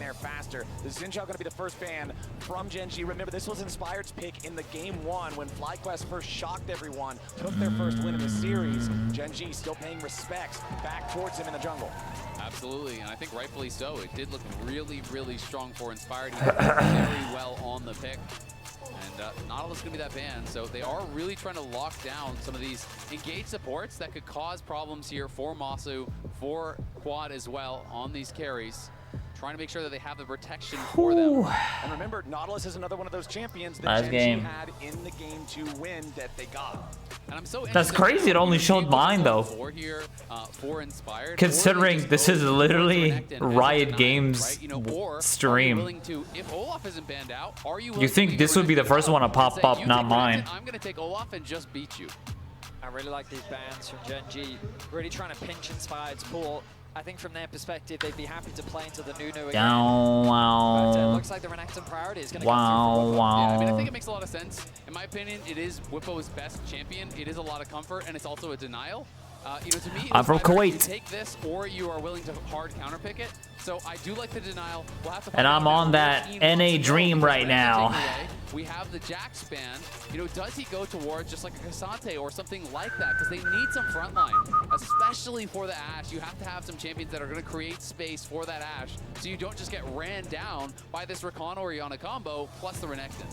This is Xin Zhao going to be the first fan from Gen G. Remember, this was Inspired's pick in the game one when FlyQuest first shocked everyone, took their first win in the series. Gen G still paying respects back towards him in the jungle. Absolutely, and I think rightfully so. It did look really, really strong for Inspired. He did very well on the pick. And Nautilus is going to be that ban, so they are really trying to lock down some of these engaged supports that could cause problems here for Masu, for Quad as well on these carries. Trying to make sure that they have the protection for them. And remember, Nautilus is another one of those champions that Gen G had in the game to win that they got. And I'm so That's crazy. It only showed mine though. For Inspired, considering this is literally Riot Games stream. If Olaf isn't banned out, are you You think this would be the first one to pop up, not mine? I'm going to take Olaf and just beat you. I really like these bans from Gen G. Really trying to pinch Inspired's pool. I think from their perspective, they'd be happy to play into the Nunu again. Wow. But it looks like the Renekton priority is going to come through. Yeah, I mean, I think it makes a lot of sense. In my opinion, it is Bwipo's best champion. It is a lot of comfort, and it's also a denial. You know, to me, I'm from Kuwait. You take this, or you are willing to hard counterpick it. So I do like the denial. We'll have to and I'm on that NA dream right now. We have the Jax ban. You know, does he go towards just like a Cassante or something like that? Because they need some frontline, especially for the Ashe. You have to have some champions that are going to create space for that Ashe, so you don't just get ran down by this Rakan Orianna combo plus the Renekton.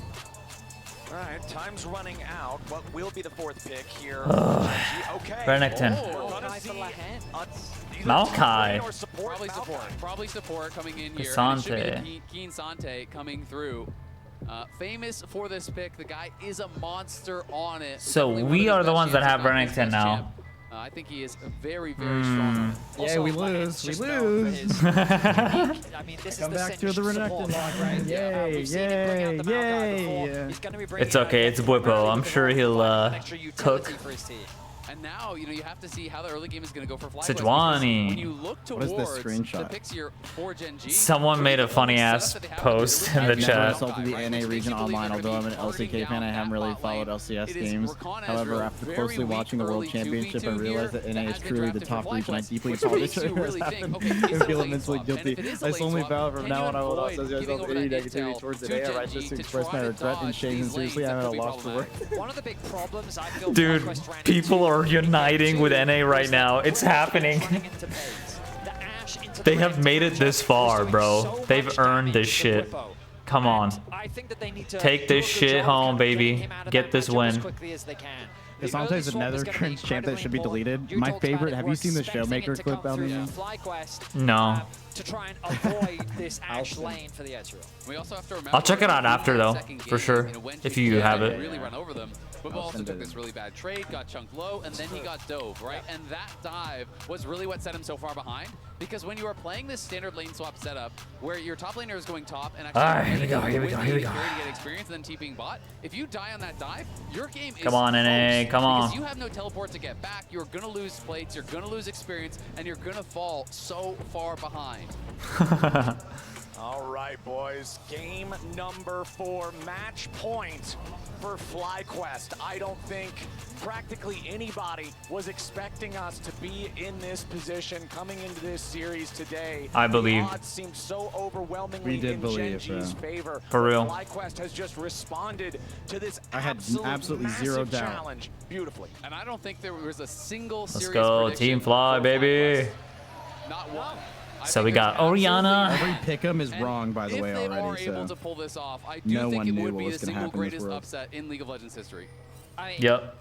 All right, time's running out. What will be the fourth pick here? Okay. Renekton. Maokai. Probably support coming in here. Sante. Keen Sante coming through. Famous for this pick. The guy is a monster on it. So we are the ones that have Renekton now. I think he is very, very strong. Yeah, we lose. We lose. I mean, this Come is back to the Renekton log, right? Yay, yay, yay. It's okay. It's Bwipo. I'm sure he'll cook. And now, you know, you have to see how the early game is going to go for FlyQuest. Sejuani. When you look towards the picks here for Gen G, someone made a funny ass post in the chat. Myself to the NA region online, although I'm an LCK fan, I haven't really followed LCS games. However, after closely watching the World Championship, I realized that NA is truly the top region. I deeply apologize for what happened and feel immensely guilty. I solely vow from now on I will not associate myself with any negativity towards the NA. I write this to express my regret and shame, and seriously, I'm at a loss for words. One of the big problems I feel Dude, people are uniting with NA right now. It's happening. They have made it this far, bro. They've earned this shit. Come on. Take this shit home, baby. Get this win. Sometimes another cringe champ that should be deleted. My favorite. Have you seen the Showmaker clip out here? No. To try and avoid this Ashe lane for the Ezreal. We also have to remember, I'll check it out after though, for sure. If you have it. Really run over them. But also took this really bad trade, got chunked low, and then he got dove, right? And that dive was really what set him so far behind. Because when you are playing this standard lane swap setup, where your top laner is going top and actually here we go. to get experience and then TPing bot, if you die on that dive, your game is Come on, NA, come on. Because you have no teleport to get back, you're gonna lose plates, you're gonna lose experience, and you're gonna fall so far behind. mind. All right, boys. Game number 4, match point for FlyQuest. I don't think practically anybody was expecting us to be in this position coming into this series today. I believe. The odds seem so overwhelmingly in Gen.G's favor. For real. FlyQuest has just responded to this I had absolutely zero doubt. challenge beautifully. And I don't think there was a single Let's serious go, prediction Team Fly, for baby. FlyQuest. Not one. So we got Orianna. Every pick'em is wrong, by the way, If they are already. able So to pull this off, I do no think one it knew would what be was the gonna single happen in this greatest world. upset in League of Legends history. I mean, Yep.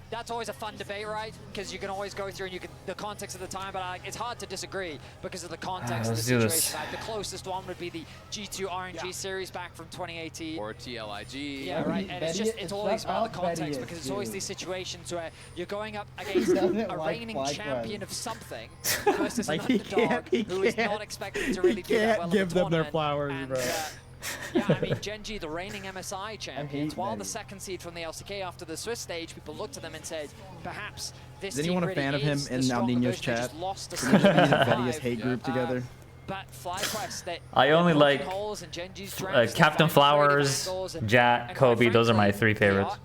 that's always a fun debate, right? Because you can always go through and you can the context of the time, but it's hard to disagree because of the context of the let's do this. situation. Like, the closest one would be the G2 RNG series back from 2018. Or TLIG. Yeah, right. And it's always about the context because it's always these situations where you're going up against a reigning champion of something versus an underdog who is not expected to really do that well in the give them their tournament. flowers, And, bro. yeah, I mean, Gen.G, the reigning MSI champions, while the second seed from the LCK after the Swiss stage, people looked at them and said, perhaps this is team anyone a really fan of him is the in stronger Alnino's version. They chat? just lost to Can we just be the Swiss Vedius 5. hate group together? But FlyQuest, I only like Captain Flowers, Jack, Kobe. Those are my 3 favorites.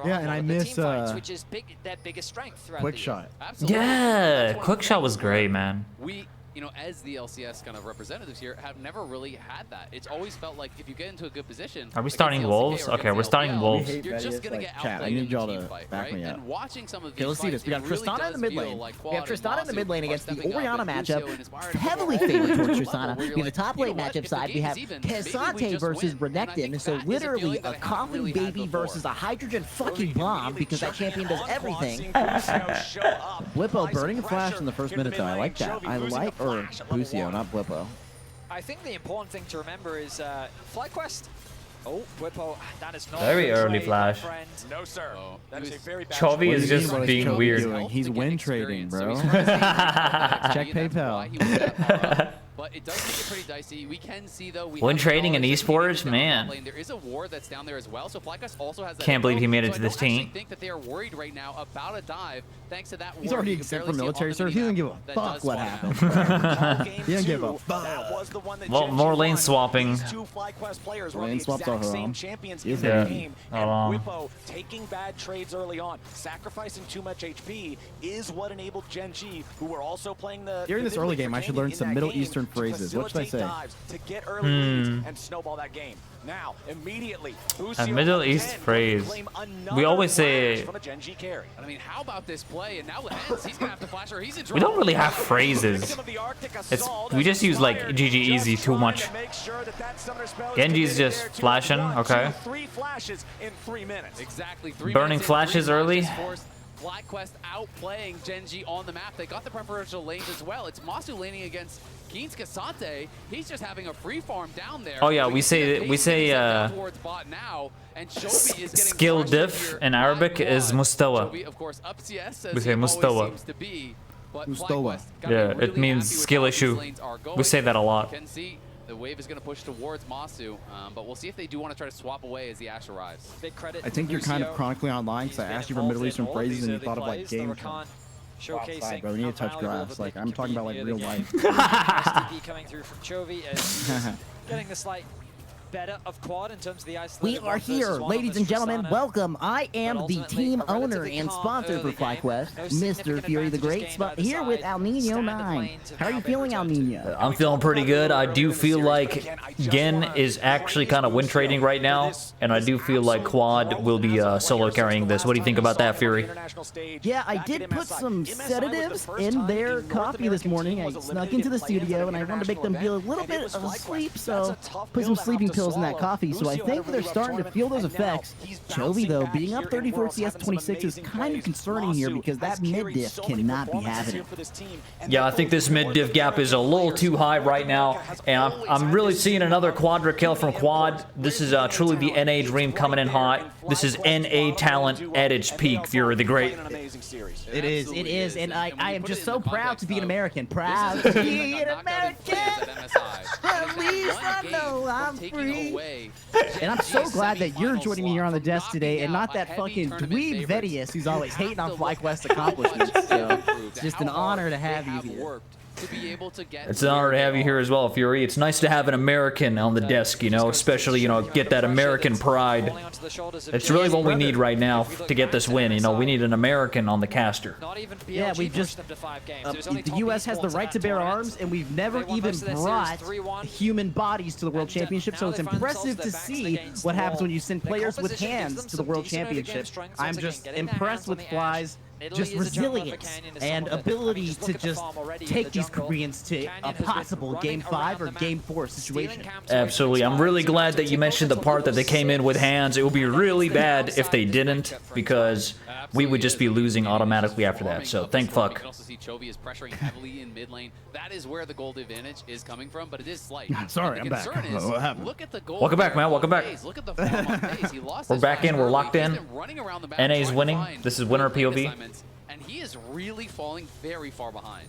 Yeah, and I miss which is their biggest strength throughout Quick the Shot. Yeah, Quick Shot was great, man. We, you know, as the LCS kind of representatives here, have never really had that. It's always felt like if you get into a good position. Are we starting Wolves? Okay, we're starting Wolves. You're just gonna get Chat, I outplayed need in y'all the to team fight, back right? me up. And watching some of Okay, these let's see this. fights, We got it really Tristana in does the mid feel lane. like We have Quad and Tristana in the Masu mid lane are against the stepping up, Orianna and matchup. Lucio and Inspired It's heavily are favored towards all Tristana. where you're We have like, the top you know lane what? matchup If the side. We game have is even, maybe we Kesante just versus win. And I think Renekton. So that is a literally feeling a that I haven't coffee really had baby before. versus a hydrogen fucking bomb because that champion does everything. Blippo burning a flash in the first minute though. I like that. I like, or Lucio, not Blippo. I think the important thing to remember is FlyQuest. Oh, Blippo, that is not Very a good early trade, flash. my friend. No, sir. That is a very bad Chovy choice. is just being weird. He's win trading, bro. Check PayPal. But it does make it pretty dicey. We can see though. When trading in esports, man. There is a war that's down there as well. So FlyQuest also has that. Can't believe he made it to this I team. think that they are worried right now about a dive thanks to that war. He's already You can exempt barely from see it military on the service. He doesn't give minimap a that fuck does what spawn happened. out. He doesn't give a fuck. Well, more lane swapping. Two FlyQuest players were Lane the swaps exact are same wrong. champions Yes, in they the are. game. Not And wrong. Whippo taking bad trades early on, sacrificing too much HP is what enabled Gen.G, who were also playing the During this early game, I should learn some Middle Eastern phrases. What should I say? To get early leads and snowball that game. Now, immediately, A Middle East phrase. We always say. from a Gen.G carry. I mean, how about this play? And now Lens, he's gonna have to flash her. He's in We don't really have phrases. We just use like GG Easy too much. Genji's just flashing, okay. 3 flashes in 3 minutes. Exactly. 3 Burning minutes in, flashes 3 early. flashes forced FlyQuest outplaying Gen.G on the map. They got the preferential lanes as well. It's Masu laning against Keen's Kasante. He's just having a free farm down there. Oh yeah, we can see that say Peyton is down towards bot now, and Chovy is getting skill pressured diff here in by Arabic is Quad. mustawa. Chovy, of course, up CS as We he say always mustawa. seems to be. But Mustawa. FlyQuest gotta Yeah, be really it means happy with skill how these issue. lanes are We going. say that a lot. You can see the wave is going to push towards Masu, but we'll see if they do want to try to swap away as the Ashe arrives. Big credit. I think you're kind of chronically online because I asked you for Middle Eastern phrases and you thought of like game. Showcasing Bro, we need to touch grass. Like I'm talking about like real life. STP coming through from Chovy as getting the slight better of Quad in terms of the isolated We are here, ladies and gentlemen. Welcome. I am the team owner and sponsor for FlyQuest, Mr. Fury the Great, here with Al Nino 9. How are you feeling, Al Nino? I'm feeling pretty good. I do feel like Gen is actually kind of win trading right now, and I do feel like Quad will be solo carrying this. What do you think about that, Fury? Yeah, I did put some sedatives in their coffee this morning. I snuck into the studio and I wanted to make them feel a little bit asleep, so put some sleeping pills in that coffee. So I think they're starting to feel those effects. Chovy, though, being up 34 CS 26 is kind of concerning here because that mid diff cannot be having it. Yeah, I think this mid diff gap is a little too high right now, and I'm really seeing another quadra kill from Quad. This is truly the NA dream coming in hot. This is NA talent at its peak, Fury the Great. It is, and I am just so proud to be an American. Proud to be an American. At least I know I'm free. And I'm so glad that you're joining me here on the desk today and not that fucking dweeb Vedius who's always hating on FlyQuest accomplishments. So it's just an honor to have you here. to be able to get. It's an honor to have you here as well, Fury. It's nice to have an American on the desk, you know, especially, you know, get that American pride. It's really what we need right now to get this win. You know, we need an American on the caster. Yeah, we've just the U.S. has the right to bear arms, and we've never even brought human bodies to the World Championship. So it's impressive to see what happens when you send players with hands to the World Championship. I'm just impressed with Fly's just resilience and ability to just take these Koreans to a possible Game 5 or Game 4 situation. Absolutely. I'm really glad that you mentioned the part that they came in with hands. It would be really bad if they didn't, because we would just be losing automatically after that. So thank fuck. You can also see Chovy is pressuring heavily in mid lane. That is where the gold advantage is coming from, but it is slight. Sorry, I'm back. What happened? Look at the gold. Welcome back, man. Welcome back. Look at the farm on base. He lost We're his back in. We're locked in. running around the map NA's trying to winning. find This is winner good lane POV. assignments, and he is really falling very far behind.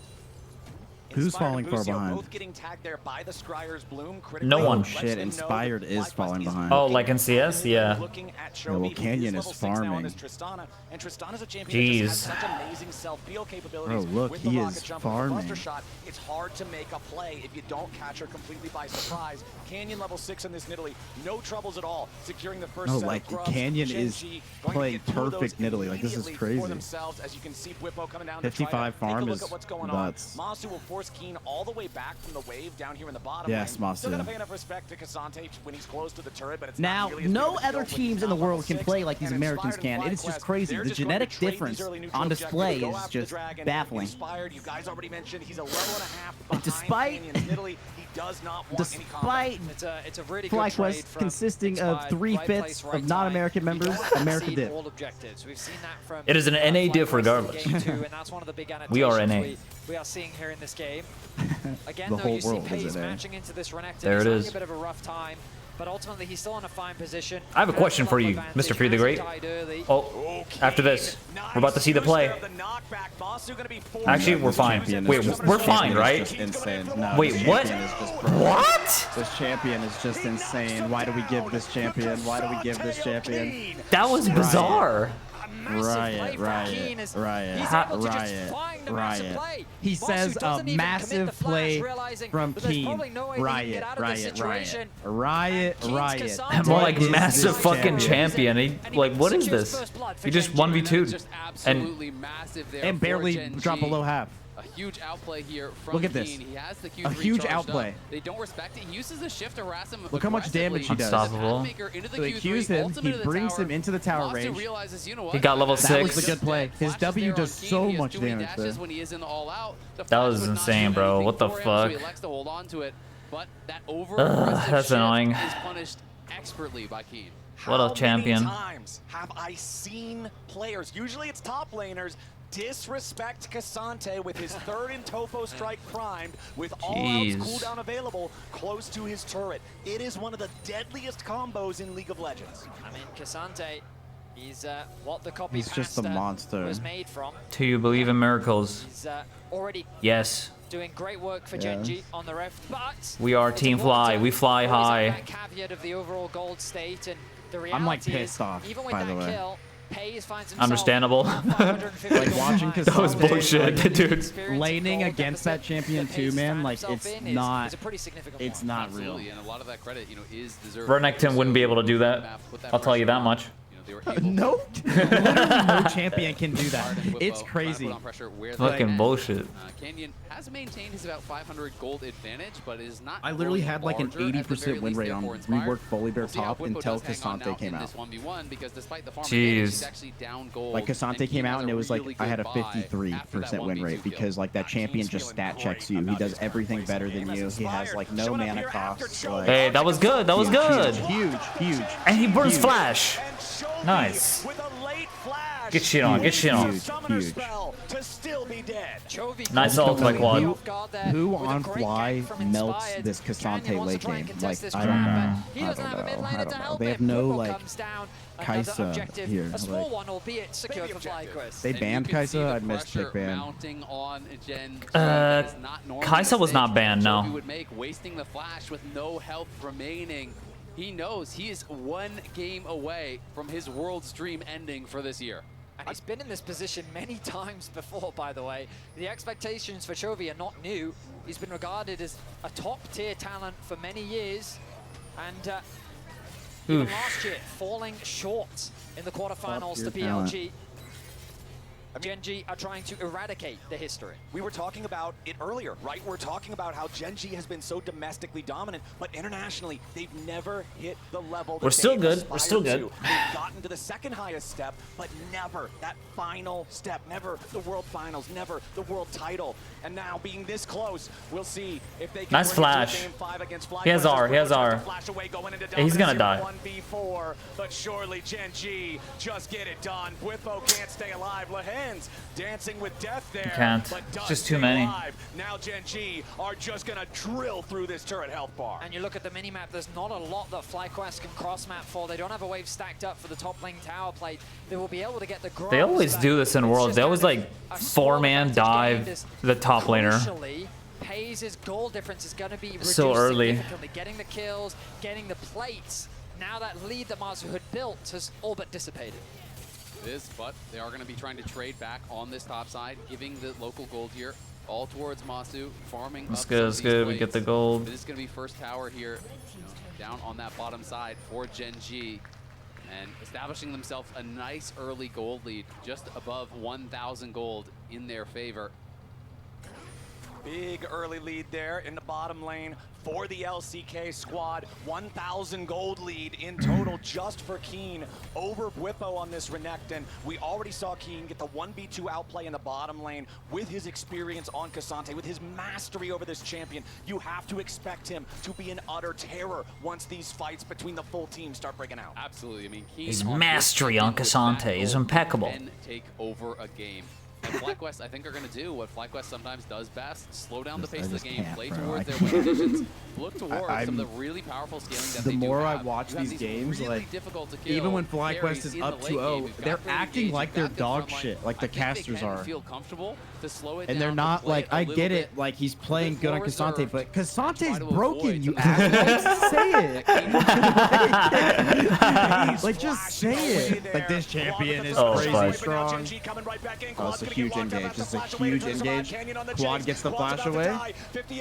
Who's falling far behind? Both getting tagged there by the Scryer's Bloom. No one. Oh shit, Inspired is falling behind. Oh, like in CS? Yeah. Yeah, well, Canyon is farming. Jeez. Oh, look, he is farming. It's hard to make a play if you don't catch her completely by surprise. Canyon level 6 in this Nidalee, no troubles at all securing the first No, set like of grubs. Canyon is Gen G playing perfect Nidalee. Like, this is crazy. As you can see, Bwipo coming down to 55 try to farm take a is look at what's going on. nuts. Masu will force Keen all the way back from the wave down here in the bottom Yes, lane. Masu. Still gotta pay enough respect to K'Sante when he's close to the turret, but it's Now, not nearly as no big of a other deal when teams he's in the not level world can 6, play like these and Americans Inspired can. and It is just FlyQuest, crazy. they're The just going to genetic trade these difference early neutral on objectives. display Go is after the just dragon. baffling. Inspired, you guys already mentioned he's a level and a half behind Despite- Canyon's Nidalee. He does not want any combat. Despite It's a really good trade FlyQuest from consisting of Inspired. 3/5 Right place, right of non-American time. members, You don't America concede did. all objectives. We've seen that from It is an NA diff regardless. Game 2, and that's one of the big We are annotations NA. we are seeing here in this game. Again, The though, whole you see world is Pace NA. matching into this Renekton. There He's it having is. a bit of a rough time, but ultimately he's still in a fine position. I have a question for you, Mr. Free the Great. Oh, after this, we're about to see the play. Actually, we're fine. Wait, we're fine, right? Just insane. No, Wait, this what? champion is just broken. What? This champion is just insane. Why do we give this champion? Why do we give this champion? That was bizarre. Riot, riot, riot. He says a massive play from Keen. Riot, riot. More like What is massive this fucking champion. He, like, what is this? He just 1v2'd. And Absolutely massive there And for barely Gen drop G. below half. A huge outplay here from Look at this. Keen. He has the A Q3 huge charged outplay. up. They don't respect it. He uses the shift to harass him. Look how much damage he does. Unstoppable. So he Qs him, he brings him into the tower range. He got level That was 6. a good play. His W does so much damage there. When he is in the all out. The That was Flash would not insane, do bro. anything What the for him, fuck? So he elects to hold on to it, but that Ugh, that's annoying. is punished expertly by Keen. What a champion. How many times have I seen players, usually it's top laners, disrespect K'Sante with his third in Topho Strike primed with all Jeez. else cooldown available close to his turret. It is one of the deadliest combos in League of Legends. I mean, K'Sante, he's what the copy He's just a monster. was made from. Do you believe in miracles? He's already Yes. doing great work for Genji on the Rift, but We are it's Team a Fly. water. We fly Always high. that caveat of the overall gold state, and the reality I'm like is, pissed off, even with by that the way. kill, Paze finds himself Understandable. Like watching That was K'Sante, bullshit, like, dude. laning against that champion too, man. Like it's not. is a pretty significant It's one. not real. Absolutely, and a lot of that credit, is deserved. Renekton wouldn't be able to do that. I'll tell you that much. No, literally no champion can do that. It's crazy. Fucking bullshit. Canyon has maintained his about 500 gold advantage, but is not. I literally growing had like an larger, at the very 80% win least, rate therefore on inspired. reworked Fully Bear We'll see how top Bwipo until does hang on K'Sante now came in out. this 1v1, because despite the farm Jeez. advantage, he's actually down gold, Like and K'Sante Keen came has out and it was like really I had a good buy after that 53% win 1v2 rate kill. because like that champion just stat checks you. He does everything better than you. He has like no mana costs. Like, Hey, that was good. That was good. Huge. And he burns Huge. Flash. Nice. Get shit on. Get shit on. Huge. To still be dead. Nice ult by Quad. Who on Fly melts this K'Sante late game? Like I don't know. They have no like Kaisa here. A small Like, one, albeit secure for FlyQuest. they banned Kaisa. I'd miss Pressure pick ban. mounting on Gen G. That is not normal Kaisa was not mistake banned, Jovi no. would make, wasting the flash with no health remaining. He knows he is one game away from his world's dream ending for this year. And he's been in this position many times before, by the way. The expectations for Chovy are not new. He's been regarded as a top-tier talent for many years. And even last year, falling short in the quarterfinals to BLG. Gen.G are trying to eradicate the history. We were talking about it earlier, right? We're talking about how Gen.G has been so domestically dominant, but internationally, they've never hit the level that We're still they've good. We're still aspired good. to. They've gotten to the second highest step, but never that final step, never the world finals, never the world title. And now being this close, we'll see if they can Nice bring it to flash. Game 5 against He has R. He has Flyquest. R. Flash away, going into He's gonna die. 1v4, but surely Gen.G just get it done. Bwipo can't stay alive. Lehens dancing with death there. Can't. But does Just too stay many. alive. Now Gen.G are just gonna drill through this turret health bar. And you look at the minimap, there's not a lot that FlyQuest can cross-map for. They don't have a wave stacked up for the top lane tower plate. They will be able to get the They always do this in Worlds. They always like 4-man dive the top laner. Crucially, Paze's goal difference is going to be reduced So early. significantly. Getting the kills, getting the plates. Now that lead that Mazu had built has all but dissipated. But they are going to be trying to trade back on this top side, giving the local gold here all towards Masu, farming That's up good, some that's of these good. We plates. get the gold. This is going to be first tower here, down on that bottom side for Gen.G, and establishing themselves a nice early gold lead, just above 1,000 gold in their favor. Big early lead there in the bottom lane for the LCK squad. 1,000 gold lead in total just for Keen over Bwipo on this Renekton. We already saw Keen get the 1v2 outplay in the bottom lane with his experience on K'Sante, with his mastery over this champion. You have to expect him to be an utter terror once these fights between the full team start breaking out. Absolutely. I mean, Keen His on mastery this on team with K'Sante that is gold impeccable. can take over a game. And FlyQuest, I think, are going to do what FlyQuest sometimes does best: slow down the pace of the game, play towards their win conditions, look towards some of the really powerful scaling that The they do more I have. watch You have these these games, really like difficult to kill even when carries FlyQuest is in up the late 2-0, game. You've they're got good acting engage, like you've they're got good dog frontline. shit, like the I think they casters can are. feel comfortable to slow it And they're down, not to play like, a I little get bit it, like he's playing good on more K'Sante, reserved, but K'Sante's to broken, avoid you some of the assholes. Say it. Like, just say it. Like, this champion is crazy Flash. strong. Oh, it's a huge engage. It's a huge engage. Quad gets the flash away.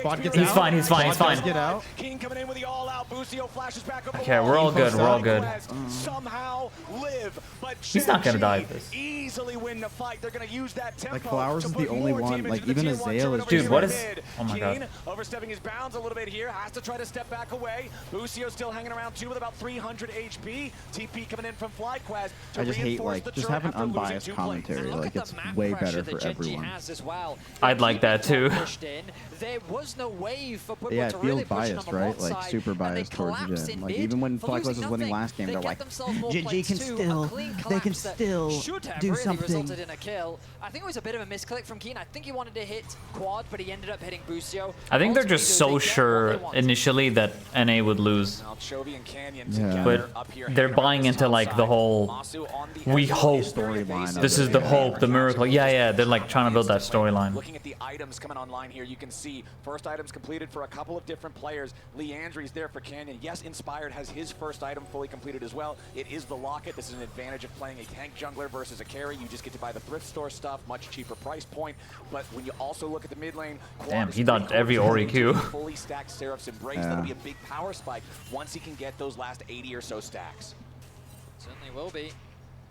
Quad gets He's out. fine, he's fine, he's Quad does fine. get out. King coming in with the all-out Busio flashes back up. Okay, we're all good, we're all good. Somehow live, but He's not gonna die Gen.G with this. easily win the fight. They're gonna use that tempo. Like, Flowers to is the put only more one, damage like, into the even tier one Azale turret is over Dude, here what in is- mid. oh my Keen God. overstepping his bounds a little bit here, has to try to step back away. Busio still hanging around too with about 300 HP. TP coming in from FlyQuest to I just hate, reinforce like, the just turret have an after losing unbiased 2 plates. commentary. Look Like, at the it's map way pressure better that for Gen.G everyone. has as well. I'd like that too. Pushed in. There was no wave for Bwipo Yeah, to it really feels push in biased, on the right? bot Like, side, super and they biased towards collapse Gen. in Like, mid even when for FlyQuest losing was winning nothing. last game, They they're get like, themselves more Gen.G plates can too. still- A clean they can collapse that still should have do really something. resulted in a kill. I think it was a bit of a misclick from Keen. I think he wanted to hit Quad, but he ended up hitting Busio. I think they're just so sure initially that NA would lose. Now Chovy and Canyon Yeah. together But up here, they're hanging around buying this into top like the side. whole Masu on the we edge of hope storyline. this is the hope, the miracle. Yeah, they're like trying to build that storyline. Looking at the items coming online here, you can see first items completed for a couple of different players. Leandri's there for Canyon. Yes, Inspired has his first item fully completed as well. It is the Locket. This is an advantage of playing a tank jungler versus a carry. You just get to buy the thrift store stuff, much cheaper price point. But when you also look at the mid lane, Quad Damn, is he dodged pretty every close Ori to Q. fully stacked Seraph's Embrace. Yeah. That'll be a big power spike once he can get those last 80 or so stacks. Certainly will be.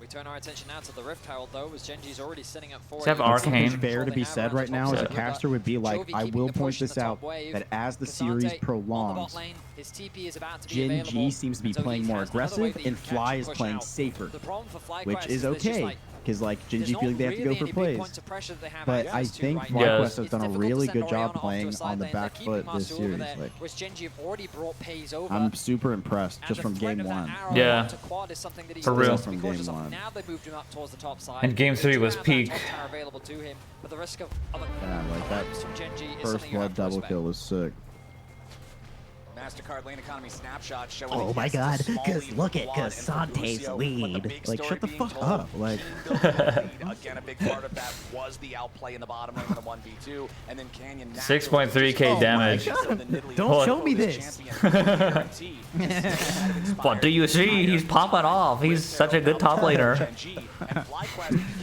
We turn our attention now to the Rift Herald, though, as Gen.G's already sitting up 4. Does he have Arcane? Fair to be said right now as a caster would be like, Chovy I keeping will the point push in this the top out, wave. that as the K'Sante series on the prolongs, bot lane. His TP is about to be Gen.G available, seems to be and so playing he more has another wave aggressive, that you and can Fly actually is push playing out. safer, The problem for FlyQuest which is there's just, okay, like, because like there's Gen.G not feel like they have to go really for any big plays. points of pressure that they have But access I to think right FlyQuest now. has It's done a difficult to really send good Orianna job off to a playing side on the lane. They're back keeping foot this Masu over series. there, Like, whereas Gen.G have already brought Pays over. I'm super impressed And just the from threat game of that one. arrow Yeah. onto Quad is something that he's For real. supposed to be From cautious game of. one. Now they've moved him up towards the top side. And game 3 was They do have that peak. top tower available to him, but the risk of other Yeah, like that crimes from Gen.G is first something you blood have to double respect. kill was sick. MasterCard lane economy snapshot showing. Oh that my yes, God, it's a small cause lead look for at Quad and for K'Sante's Busio, but the lead. big Like, story shut the being fuck told, up. Like, team building the lead. Again, a big part of that was the outplay in the bottom lane in the 1v2, and then Canyon 6.3k damage. Don't show me this. What do you see? He's popping off. He's such a good top laner.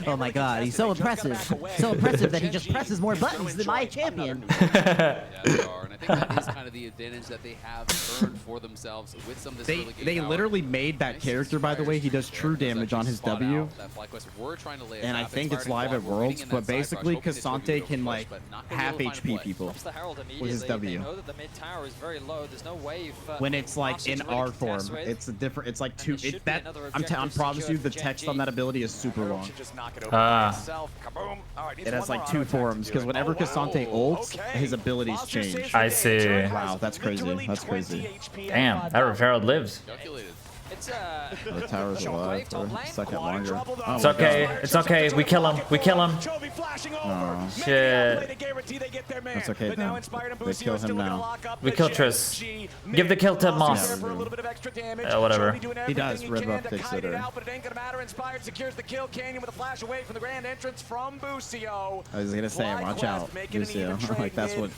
Oh my god, he's so impressive. So impressive that he just presses more buttons than my champion. Yeah, they are, and I think that is kind of the advantage that they have earned for themselves with some of this early game They power. literally made that character, by the way. He does true damage on his W. That FlyQuest were trying to lay a And I trap. think it's Inspired live and at Quad were Worlds, waiting in but that side basically rush, hoping this would be Cassante able to can push, like but not gonna be half able to find a HP play. people Drops the Herald with his immediately. They W. know that the mid tower is very low. There's no wave for When it's like Marcy in to really R contest form, with. it's a different. It's like two. there should It, be that another I objective promise you, secured the for text Gen on G. that ability is super long. It has like two forums because whenever Cassante ults, his abilities change. I see. Wow, that's crazy. That's crazy. Damn, that Herald lives. Calculated. It's The tower's alive for a second longer. Oh It's my okay. God. It's okay. We kill him. We kill him. Oh, Shit. that's okay then. They kill him now. We kill Triss. Give the kill to Moss. Whatever. He does. Red buff takes it. Secures the kill. Canyon with a flash away from the grand entrance from Busio. I was gonna say, watch out, Lucio. Like that's what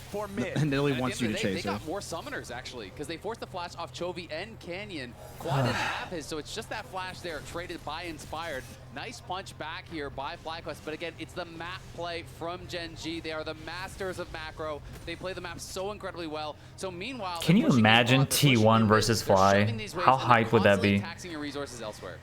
Nilly wants you to chase They her. got more summoners actually because they forced the flash off Chovy and Canyon. Quad didn't have his, so it's just that flash there traded by Inspired. Nice punch back here by FlyQuest, but again, it's the map play from Gen G. They are the masters of macro. They play the map so incredibly well. So meanwhile, Can you imagine T1 versus Fly? How hype would that be? taxing your resources elsewhere.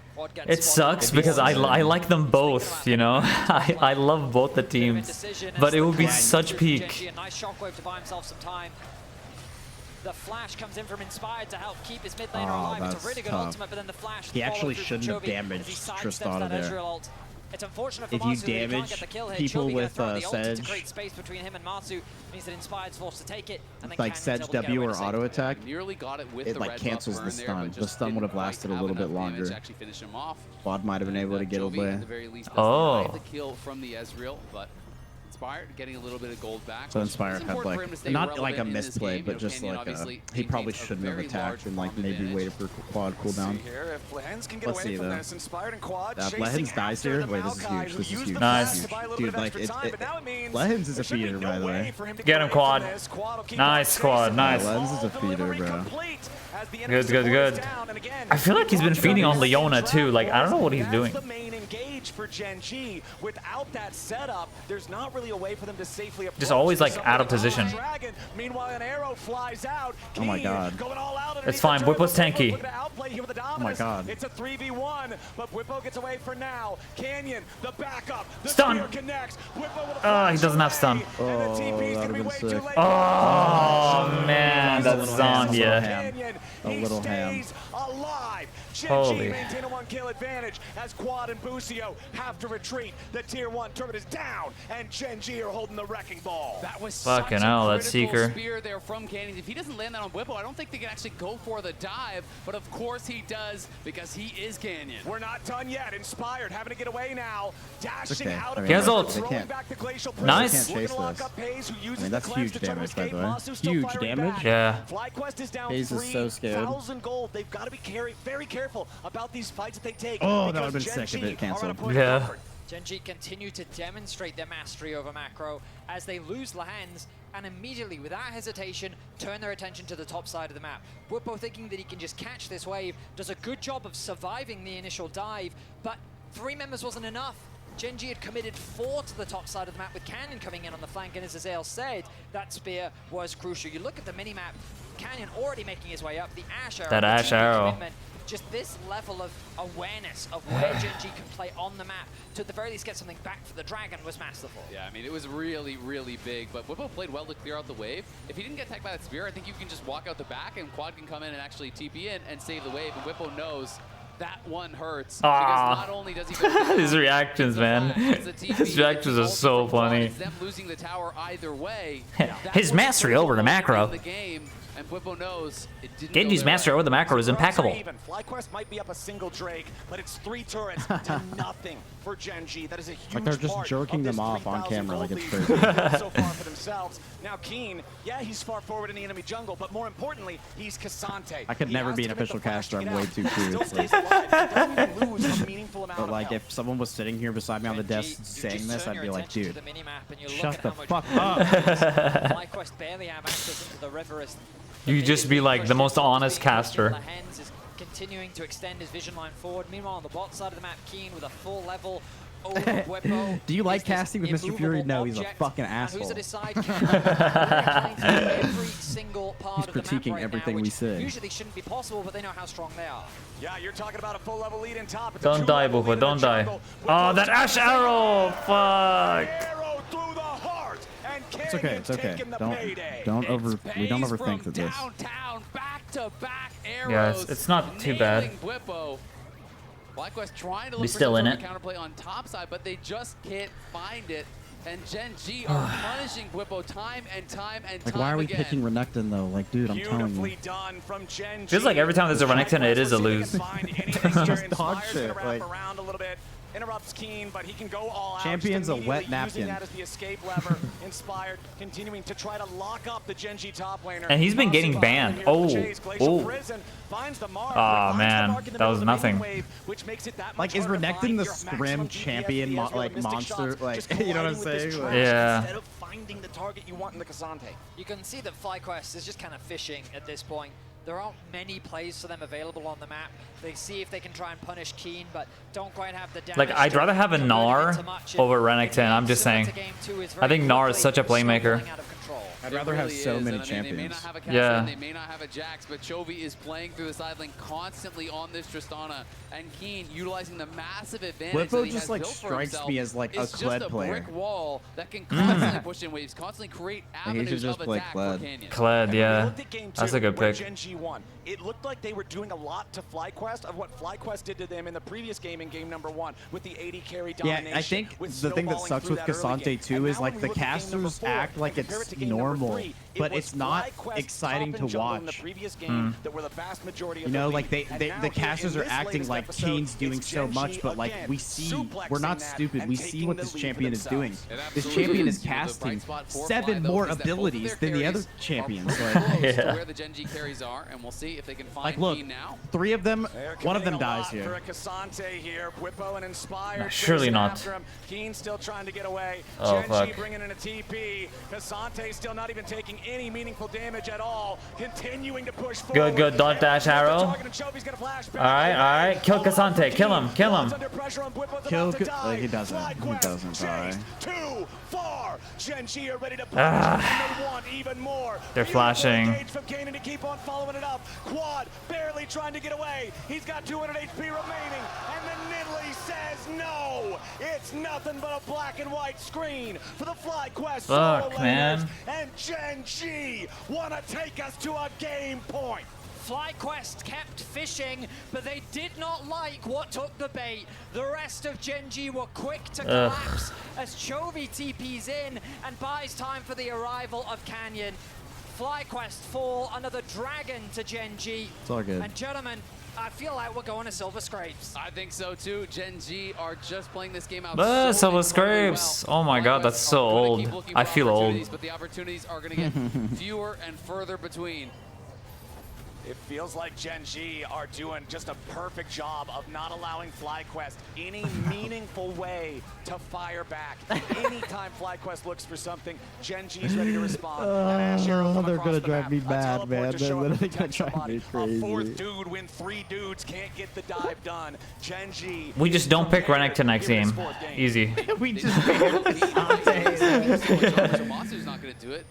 It sucks because I like them both, you know? I love both the teams, but it would be such peak. A nice shockwave to buy himself some time. The flash comes in from Inspired to help keep his mid laner alive. It's a really good ultimate, but then the flash. He actually shouldn't have damaged Tristana there. It's unfortunate for If you Marsu that he can't damage get the kill here. people Chovy gonna with throw the ult to Sedge, create space between him and Marsu means that Inspired's forced to take it, and then like Canyon's Sedge able to get W away or to save auto it. attack, Nearly got it with it the like red cancels buff the burn there, stun. but The just stun would have didn't lasted a quite little have bit enough damage longer. to actually finish him off. Quad might have been able to get Chovy, away. at the very least, does Oh. deny the kill from the Ezreal, but Inspired getting a little bit of gold back. So which Inspired is had important for him to like stay not like a relevant in this misplay, game. but You know, just Canyon like obviously he probably maintains a shouldn't have very attacked large and like farm maybe advantage. waited for quad cooldown. Here, if Lehens can get Let's away see from though. this, Inspired and Quad Lehens dies here. Wait, this is huge. This is huge. Nice. Dude, like Lehens is a feeder, by the way. Get him, Quad. Nice, Quad. Nice. Lehens is a feeder, bro. Good, good, good. I feel like he's been feeding on Leona too. Like, I don't know what he's doing. The main engage for Gen G. Without that setup, there's not really a way for them to safely approach. Just always like out of position. Dragon. Meanwhile, an arrow flies out. Oh my god. It's fine. Whipple's tanky. Oh my god. It's a 3v1, but Whippo gets away for now. Canyon, the backup. The Stun. spear connects. Whippo with a Oh, he doesn't have stun. Oh, that would have been sick. Oh man, that's Zondia. Canyon, A little ham. stays alive. Gen Holy. G maintain a 1-kill advantage as Quad and Busio have to retreat. The tier 1 turret is down, and Gen G are holding the wrecking ball. That was Fucking such a hell, that critical Seeker. spear there from Canyon. If he doesn't land that on Whippo, I don't think they can actually go for the dive, but of course he does because he is Canyon. We're not done yet. Inspired, having to get away now. Dashing Okay. out I of mean, He has ult. they rolling can't. back the glacial Nice. They can't chase Lock this. up Hayes, who I uses mean, that's the cleanse huge to try to damage, by escape. the way. Masu still Huge firing damage. back. Yeah. FlyQuest is down Hayes is so scared. 3,000 gold. They've got to be very careful about these fights that they take. Oh, that because would've been Gen sick if G it are canceled. on a point of Yeah. comfort. Gen G continue to demonstrate their mastery over macro as they lose Lehens and immediately, without hesitation, turn their attention to the top side of the map. Whippo, thinking that he can just catch this wave, does a good job of surviving the initial dive, but 3 members wasn't enough. Gen G had committed 4 to the top side of the map with Canyon coming in on the flank, and as Azael said, that spear was crucial. You look at the minimap, Canyon already making his way up, the Ash Arrow. That the Ash TP Arrow. commitment, just this level of awareness of where Gen G can play on the map to at the very least get something back for the Dragon was masterful. Yeah, I mean, it was really, really big, but Whippo played well to clear out the wave. If he didn't get attacked by that spear, I think you can just walk out the back and Quad can come in and actually TP in and save the wave, and Whippo knows that one hurts. Ah. Because not only does he go down, His reactions, man. His reactions are so funny. It's them losing the tower either way. His mastery over the macro. The game, and Whippo knows it didn't Genji's go their mastery way. over the macro is impeccable. Even FlyQuest might be up a single Drake, but it's 3 turrets to nothing for Gen G. That is a huge Like they're just part jerking of this them off on 3,000 camera like gold it's lead crazy. they've built so far for themselves. Now Keen, yeah, he's far forward in the enemy jungle, but more importantly, he's Cassante. I could He never has be to an commit the official flash to caster. I'm get way out. too Still true. stays alive. He doesn't even lose a meaningful amount But of like, health. if someone was sitting here beside me on the desk saying this, I'd be like, dude, the minimap and you shut look the at how fuck much up. FlyQuest barely have access into the river as You just be like the most honest caster. Lehens is continuing to extend his vision line forward. Meanwhile, on the bot side of the map, Keen with a full level over Bwipo. Do you like casting with Mr. Fury? No, he's a fucking asshole. Who's at his side? Every single part He's of the map critiquing right everything now, we which say. usually shouldn't be possible, but they know how strong they are. Yeah, you're talking about a full level lead in top. It's a Don't die, two-level Bufo. lead in Don't the die. jungle. Oh, that Ash arrow! Fuck. Arrow through the heart, and It's okay. It's okay. taking the Don't payday. we don't overthink this. Downtown, back-to-back arrows. Yeah, it's not too bad. nailing Bwipo. FlyQuest trying to Be look for still some in sort of it. counterplay on top side, but they just can't find it. And Gen G are punishing Bwipo time and time and Like, time why are we again. picking Renekton though? Like, dude, I'm telling you. Done from Gen G. Feels like every time there's a Renekton, it is a lose. Just dog shit. Like, around a little bit. Interrupts Keen, but he can go all out. Champion's a just wet immediately using napkin. that as the escape lever. Inspired, continuing to try to lock up the Gen G top laner. And he's been getting banned. Oh, oh. Ah, man, that was nothing. Like, is Renekton the scrim champion monster? Like, you know what I'm saying? Like, Yeah. Instead of finding the target you want in the K'Sante. You can see that FlyQuest is just kind of fishing at this point. There aren't many plays for them available on the map. They see if they can try and punish Keen, but don't quite have the damage. Like, I'd rather have a Gnar over Renekton. I'm just saying. I think Gnar is such a playmaker. I'd rather have so many champions. They may not have a Cassidy, Yeah. they may not have a Jax, but Chovy is playing through the side lane constantly on this Tristana, and Keen utilizing the massive advantage that Bwipo he just has like built for strikes himself. me as like a It's just Kled a player. brick wall that can constantly push in waves, constantly create Like, he should avenues just of play attack for Kled. Canyon. Kled, yeah. Looked at game That's two a good where pick. Gen G won. It looked like they were doing a lot to FlyQuest of what FlyQuest did to them in the previous game in game number 1 with the 80 carry Yeah, domination. I think with the thing that snowballing sucks through with that early game. K'Sante too And is now like when the we look at game number casters 4 act like and compare it's it to game number normal, 3, it but was it's not FlyQuest exciting top to and jungle in watch. the previous game that were the vast majority of You the know, lead. like And the now here casters in are this acting latest like episode, Kane's doing it's so Gen much, G but like again, we see, suplexing we're not that stupid. and We see taking what the this lead champion for is doing. themselves. This absolutely champion is. is You know, the casting bright spot for 7 Fly, though, more is that both of abilities their than the other carries champions. are Like, close to Yeah. where the Gen G carries are, and we'll see if they can find like look, Keen now. 3 of them, They're one of them committing a dies lot here. For a K'Sante here, Bwipo and Inspired. Nah, surely chasing not. after him. Keen still trying to get away. Oh, Gen G fuck. bringing in a TP. K'Sante still not even taking any meaningful damage at all. Continuing to push forward. Good, dodge dash arrow. Alright. Kill K'Sante. Kill him. Kill him. Kill, like, he doesn't. He doesn't die. Too far. Gen G are ready to push. Ah. And they want even more. They're flashing. Engage from Kanan to keep on following it up. Quad barely trying to get away. He's got 200 HP remaining. And then Nidalee says no. It's nothing but a black and white screen for the FlyQuest Fuck, solo man. laners. And Gen G want to take us to a game point. FlyQuest kept fishing, but they did not like what took the bait. The rest of Gen G were quick to collapse as Chovy TPs in and buys time for the arrival of Canyon. FlyQuest fall under the dragon to Gen G. It's all good. And gentlemen, I feel like we're going to Silver Scrapes. I think so too. Gen G are just playing this game out Silver so incredibly Scrapes. well. Oh my god, that's so FlyQuest are gonna old. keep looking I for feel old. opportunities, But the opportunities are going to get fewer and further between. It feels like Gen G are doing just a perfect job of not allowing FlyQuest any meaningful way to fire back. Anytime FlyQuest looks for something, Gen G's ready to respond. They're gonna drive me mad, man. They're literally gonna drive me A crazy. fourth dude when 3 dudes can't get the dive done. Gen G. We just don't pick Renekton next game. Easy. We just pick Masu's not going to do it.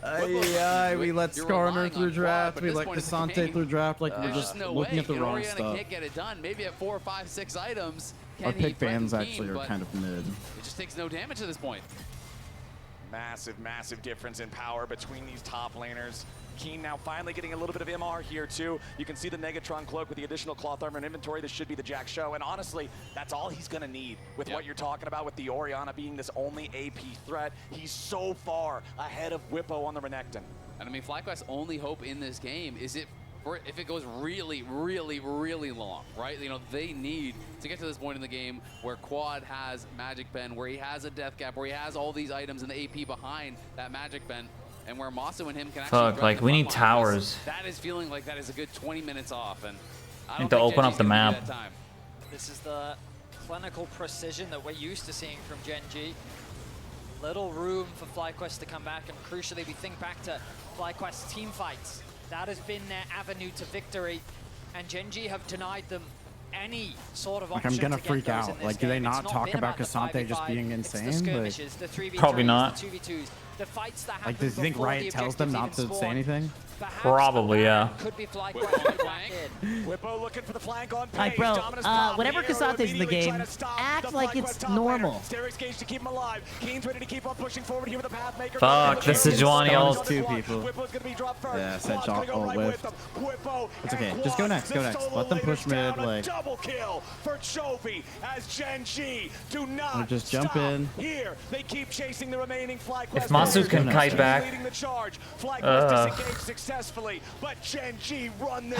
We let You're Skarner relying through on draft. Quad, We but let at this point in the K'Sante game, through draft. Like we're there's just no looking way. at the And wrong Orianna stuff. can't get it done. Maybe at 4, 5, 6 items. Our Can he pick bans threaten actually Keen, are but kind of mid. It just takes no damage at this point. Massive difference in power between these top laners. Keen now finally getting a little bit of MR here too. You can see the Negatron cloak with the additional cloth armor and inventory. This should be the Jack show. And honestly, that's all he's gonna need with what you're talking about with the Orianna being this only AP threat. He's so far ahead of Bwipo on the Renekton. And I mean, FlyQuest's only hope in this game is if it goes really long, right? You know, they need to get to this point in the game where Quad has Magic Bend, where he has a Death Gap, where he has all these items in the AP behind that Magic Bend, and where Masu and him can actually Fuck, drive like the we front need line. towers. That is feeling like that is a good 20 minutes off, and I Need don't to think open Gen up the G's gonna do map. that time. This is the clinical precision that we're used to seeing from Gen G. Little room for FlyQuest to come back, and crucially, we think back to FlyQuest's team fights. That has been their avenue to victory, and Gen G have denied them any sort of Like, option I'm gonna to get freak those out. in this Like, do they game. not It's talk been about the Cassante just 5v5, being it's the insane? skirmishes, the 3v3s, Probably not. the 2v2s, the fights that Like, happen does you think before Riot the tells them not objectives to even say spawn. anything? Perhaps Probably, yeah. could be FlyQuest back in. Whippo looking for the flank on Like, Paige. bro, Dominus pop. whenever Arrow Casante's in the immediately game, trying to stop act the like FlyQuest it's top normal. laner. Sterix Gage to keep him alive. Keen's ready to keep on pushing forward here with the Pathmaker. Fuck, this is Sejuani ult. Two people. Whippo's gonna be dropped first. Yeah, I said Quad's gonna go right whiffed. with him. Whippo It's okay. and Just go Quad, next. Go the next. solo Let them push leaders mid. down. A Like, double kill for Chovy as Gen G do not just jump stop in. here. They keep chasing the remaining FlyQuest. If Masu can kite back. Leading the charge. FlyQuest disengaged successfully, but Gen G run this.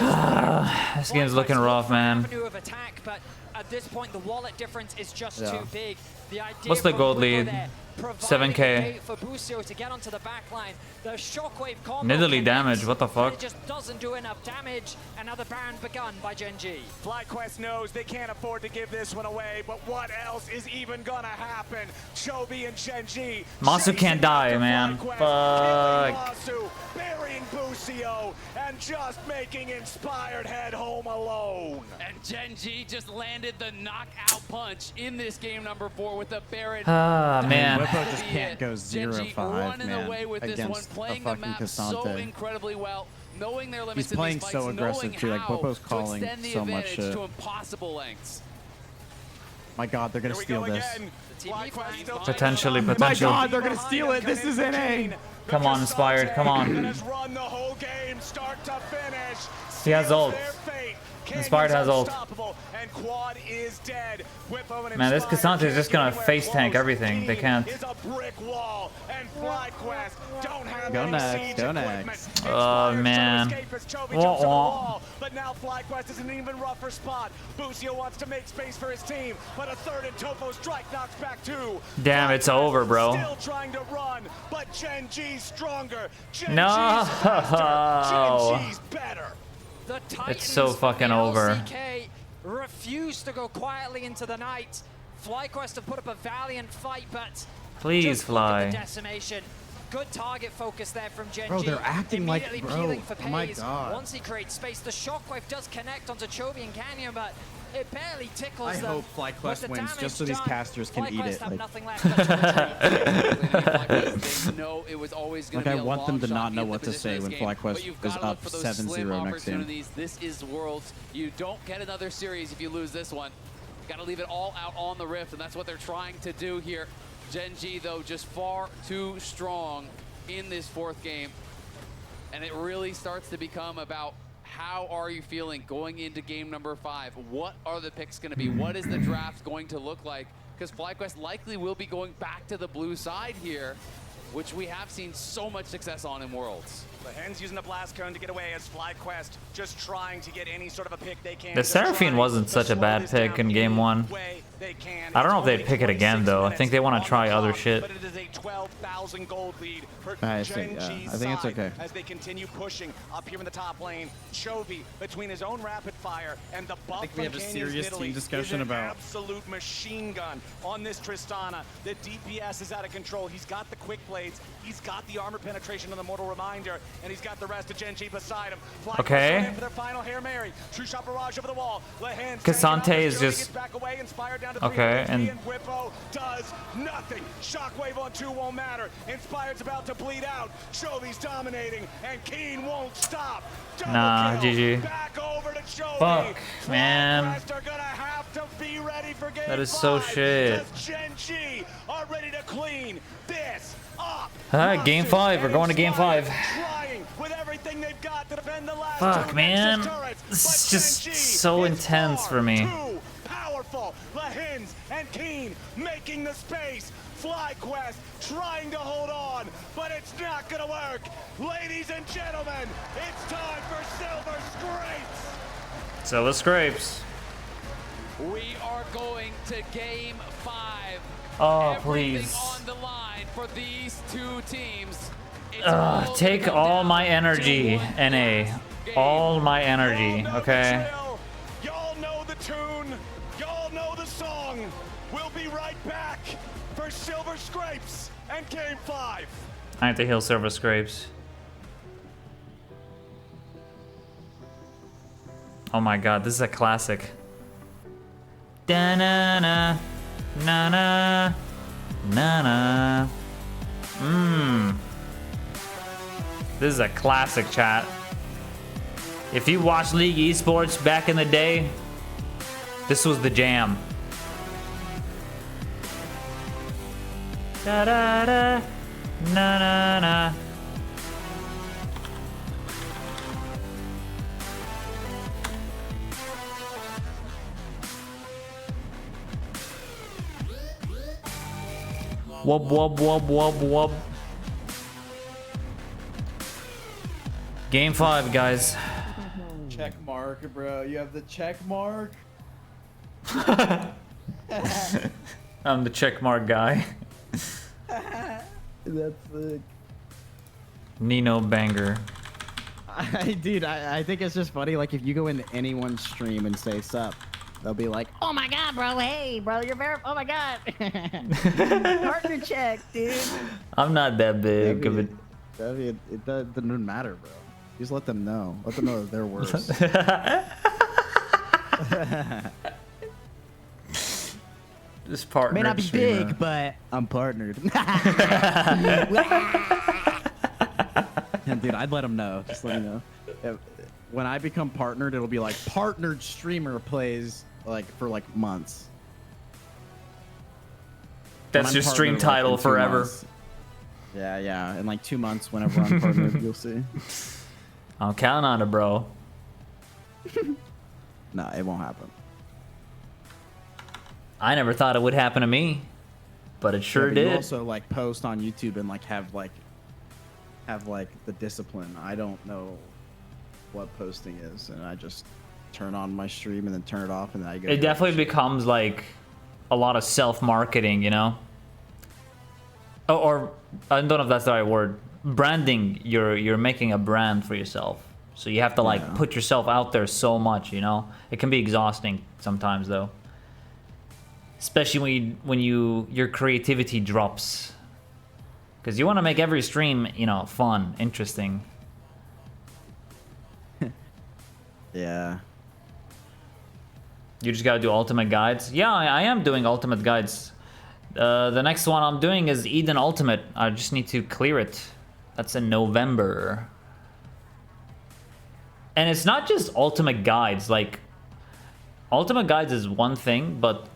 This game's looking rough, man. Avenue of attack, but at this point the wallet difference is just Yeah. too big. The idea What's the from gold Whippo lead? there, providing 7K. a gate for Busio to get onto the back line. The shockwave combo Nidalee damage, what the but fuck? it just doesn't do enough damage. Another Baron begun by Gen G. FlyQuest knows they can't afford to give this one away, but what else is even gonna happen? Chovy and Gen G. Masu can't die, man. Fuck. Masu burying Busio and just making Inspired head home alone. And Gen G just landed the knockout punch in this game number 4 with the Baron. Ah, man. Whippo just can't go Gen G 0-5, running man, away with this one, against playing a the fucking map so Cassante. incredibly well, knowing their limits He's in playing these fights, so aggressive, knowing too. Like, how Whippo's to calling extend the so much advantage shit. to impossible lengths. My God, they're gonna steal this. Potentially, My potential. God, they're gonna steal it. This is NA. Come on, Inspired. Come on. Run the whole game, start to finish. He has ult. Inspired has ult. And Quad is dead. Whippo and Man, this Inspired Cassante is just gonna face tank everything. They can't. is a brick wall, and FlyQuest don't have Go any next, siege go equipment. next. Oh, man. Jumps over the wall, but now FlyQuest is in an even rougher spot. Busio wants to make space for his team, but a third and Topo strike knocks back 2. Damn, it's over, bro. Still trying to run, but Gen G's stronger. Gen No. G's faster. Gen G's better. The It's so Titans fucking in over. LCK refuse to go quietly into the night. FlyQuest have put up a valiant fight, but Please just look at the fly. decimation. Good target focus there from Gen Bro, G. they're acting like- Immediately bro, peeling for oh my Pays. God. Once he creates space, the shockwave does connect onto Chovy and Canyon, but it barely tickles I them. hope With FlyQuest the wins damage just so these done, casters can eat FlyQuest it. have Like, nothing left but to retreat. They know it was always going Like, to I be a want them long to shot not in know the what to position say of when this game, FlyQuest but you've is gotta look up for those 7-0 slim next game. opportunities. This is Worlds. You don't get another series if you lose this one. Got to leave it all out on the Rift, and that's what they're trying to do here. Gen G, though, just far too strong in this 4th game. And it really starts to become about how are you feeling going into game number 5? What are the picks going to be? What is the draft going to look like? Because FlyQuest likely will be going back to the blue side here, which we have seen so much success on in Worlds. The Hens using the blast cone to get away as FlyQuest just trying to get any sort of a pick they can. The Seraphine wasn't such a bad pick in game 1. I don't know if they'd pick it again, though. I think they want to try other shit. But it is a 12,000 gold lead for I Gen think, yeah. G's I think it's side okay. as they continue pushing up here in the top lane. Chovy between his own rapid fire and the buff think we have from a Canyon's serious team Nidalee discussion is an about- absolute machine gun on this Tristana. The DPS is out of control. He's got the quick blades. He's got the armor penetration on the Mortal Reminder, and he's got the rest of Gen G beside him. FlyQuest Okay. going in for their final Hail Mary. True shot barrage over the wall. Lehans Cassante is just- back away, Inspired down to Okay, 300 and- and Whippo does nothing. Shockwave on 2 won't matter. Inspired's about to bleed out. Chovy's dominating, and Keen won't stop. Double Nah, kill. GG. Back over to Chovy. Fuck, man. FlyQuest are gonna have to be ready for game That is so 5, shit. 'cause Gen G are ready to clean this up. Alright, game 5. We're going to game 5. Trying with everything they've got to defend the last Fuck, two man. Nexus turrets, This is but just Gen G so is intense far for me. too powerful. Lehins and Keen making the space. FlyQuest trying to hold on, but it's not gonna work. Ladies and gentlemen, it's time for Silver Scrapes. Silver Scrapes. We are going to game 5. Oh, Everything please. on the line for these two teams. It's all Take gonna all come my down energy, to one NA. game. All my energy, okay? Y'all know the tune. Y'all know the song. We'll be right back for Silver Scrapes and Game 5. I have to heal Silver Scrapes. Oh my god, this is a classic. Da na na na na na na. This is a classic, chat. If you watched League Esports back in the day, this was the jam. Da da da na na na. Wub wub wub wub wub. Game 5, guys. Check mark, bro. You have the check mark. I'm the check mark guy. That's sick. Nino banger. Dude, I think it's just funny. Like, if you go into anyone's stream and say sup, they'll be like, Oh my god, bro. Hey, bro, you're very. Oh my god. Partner check, dude. I'm not that big of a. It doesn't matter, bro. Just let them know. Let them know that they're worse. This partner may not be streamer. big, but I'm partnered. And dude, I'd let them know. Just let me know. When I become partnered, it'll be like partnered streamer plays like for like months. That's your stream partnered, like, title in 2 forever. months. Yeah. In like 2 months, whenever I'm partnered, you'll see. I'm counting on it, bro. No, it won't happen. I never thought it would happen to me, but it sure but did. You also like post on YouTube and like have the discipline. I don't know what posting is, and I just turn on my stream and then turn it off, and then I go. It definitely becomes like a lot of self-marketing, you know? Or I don't know if that's the right word. Branding. You're making a brand for yourself, so you have to like put yourself out there so much, you know? It can be exhausting sometimes, though. Especially when your creativity drops, because you want to make every stream, you know, fun, interesting. Yeah. You just gotta do ultimate guides. Yeah, I am doing ultimate guides. The next one I'm doing is Eden Ultimate. I just need to clear it. That's in November. And it's not just ultimate guides. Like, ultimate guides is one thing, but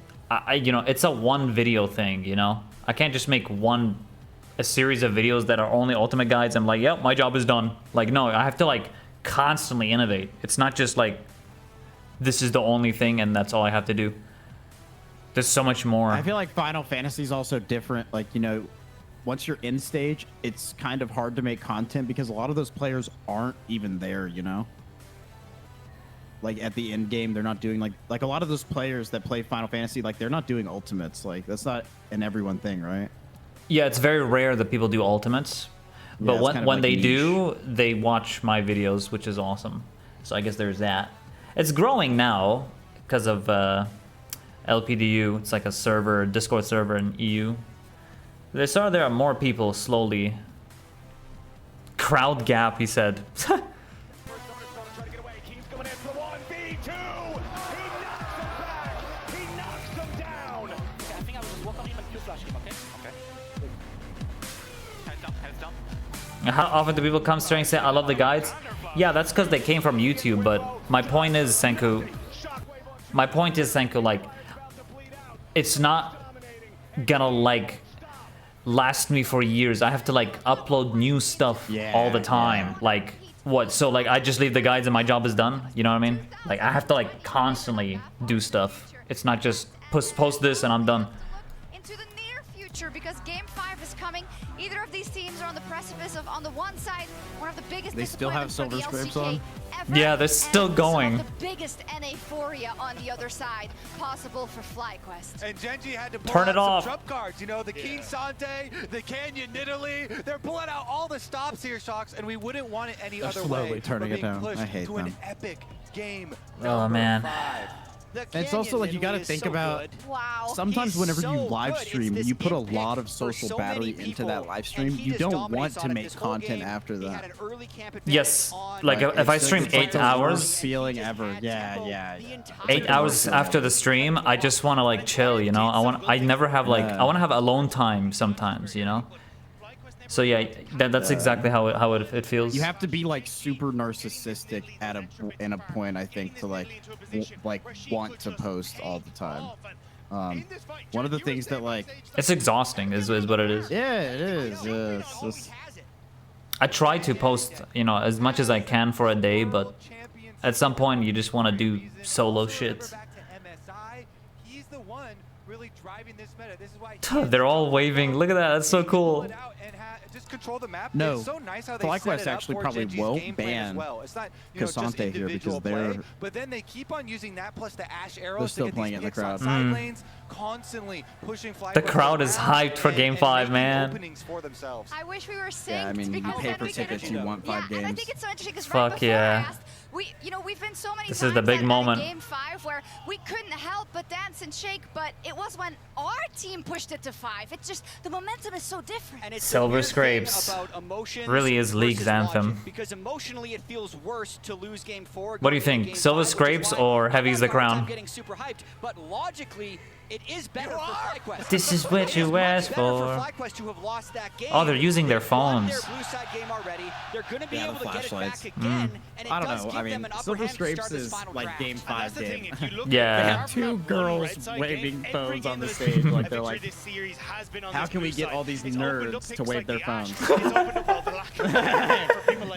you know, it's a one video thing, you know? I can't just make a series of videos that are only ultimate guides. I'm like, yep, my job is done. Like, no, I have to like constantly innovate. It's not just like, this is the only thing and that's all I have to do. There's so much more. I feel like Final Fantasy is also different. Like, you know, once you're in stage, it's kind of hard to make content because a lot of those players aren't even there, you know? Like at the end game, they're not doing like a lot of those players that play Final Fantasy, like they're not doing ultimates. Like that's not an everyone thing, right? Yeah, it's very rare that people do ultimates, but when like they niche. do, they watch my videos, which is awesome. So I guess there's that. It's growing now because of LPDU. It's like a server, Discord server in EU. There are more people slowly. Crowd gap, he said. How often do people come straight and say, I love the guides? Yeah, that's because they came from YouTube, but my point is, Senku, like, it's not gonna, like, last me for years. I have to, like, upload new stuff all the time. Like, what? So, like, I just leave the guides and my job is done? You know what I mean? Like, I have to, like, constantly do stuff. It's not just post this and I'm done. Into the near future, because Game 5 is coming. Either of these teams are on the precipice of, on the one side, one of the biggest They still have Silver Scrapes on? Yeah, they're still going. The biggest NA-phoria on the other side possible for FlyQuest. And Gen G had to pull Turn out it some off. trump cards. You know, the Keen Sante, the Canyon Nidalee. They're pulling out all the stops here, Shocks, and we wouldn't want it any They're other slowly way. turning We're it being down. pushed I hate to them. an epic game. Oh, man. And it's also like you got to think about. Sometimes whenever you live stream, you put a lot of social battery into that live stream. You don't want to make content after that. Yes, like if I stream 8 hours, feeling ever. Yeah. 8 hours after the stream, I just want to like chill, you know. I never have like I want to have alone time sometimes, you know. So yeah, that's exactly how it feels. You have to be like super narcissistic in a point, I think, to like want to post all the time. One of the things that like it's exhausting is what it is. Yeah, it is. I try to post, you know, as much as I can for a day, but at some point you just want to do solo shit. They're all waving. Look at that. That's so cool. Control the map. No, it's so nice how they FlyQuest set it up actually for probably Genji's won't game plan as ban well. It's not, you know, just K'Sante here because individual play, they're but then they keep on using that plus the Ashe arrows still to get playing these it in the picks on crowd. side lanes, constantly pushing FlyQuest. The crowd is hyped for Game 5, man. Openings for themselves. I wish we were synced. Yeah, I mean, you because pay then for we could- tickets, you want 5 And I games. think it's so interesting because Fuck right before yeah. I asked, we've been so many This times is the big at moment. Game 5 where we couldn't help but dance and shake, but it was when our team pushed it to 5. It's just the momentum is so different. And it's Silver the weird thing Scrapes about emotions really is League's versus anthem. logic, because emotionally it feels worse to lose game 4. What do you think? Silver Scrapes or Heavy's the I'm Crown? getting super hyped, but logically it is better for FlyQuest. This is what you asked Better for for. FlyQuest to have lost that game. Oh, they're using their They've won phones. their blue side game already. They're going to be Yeah, able the to get it back flashlights. again, and it I don't does know. give I mean, them an upper Silver hand to Scrapes start this is final like draft. Game 5 game. Yeah. They have 2 girls waving phones on the stage. Like they're like, how can we get all these nerds to wave their phones?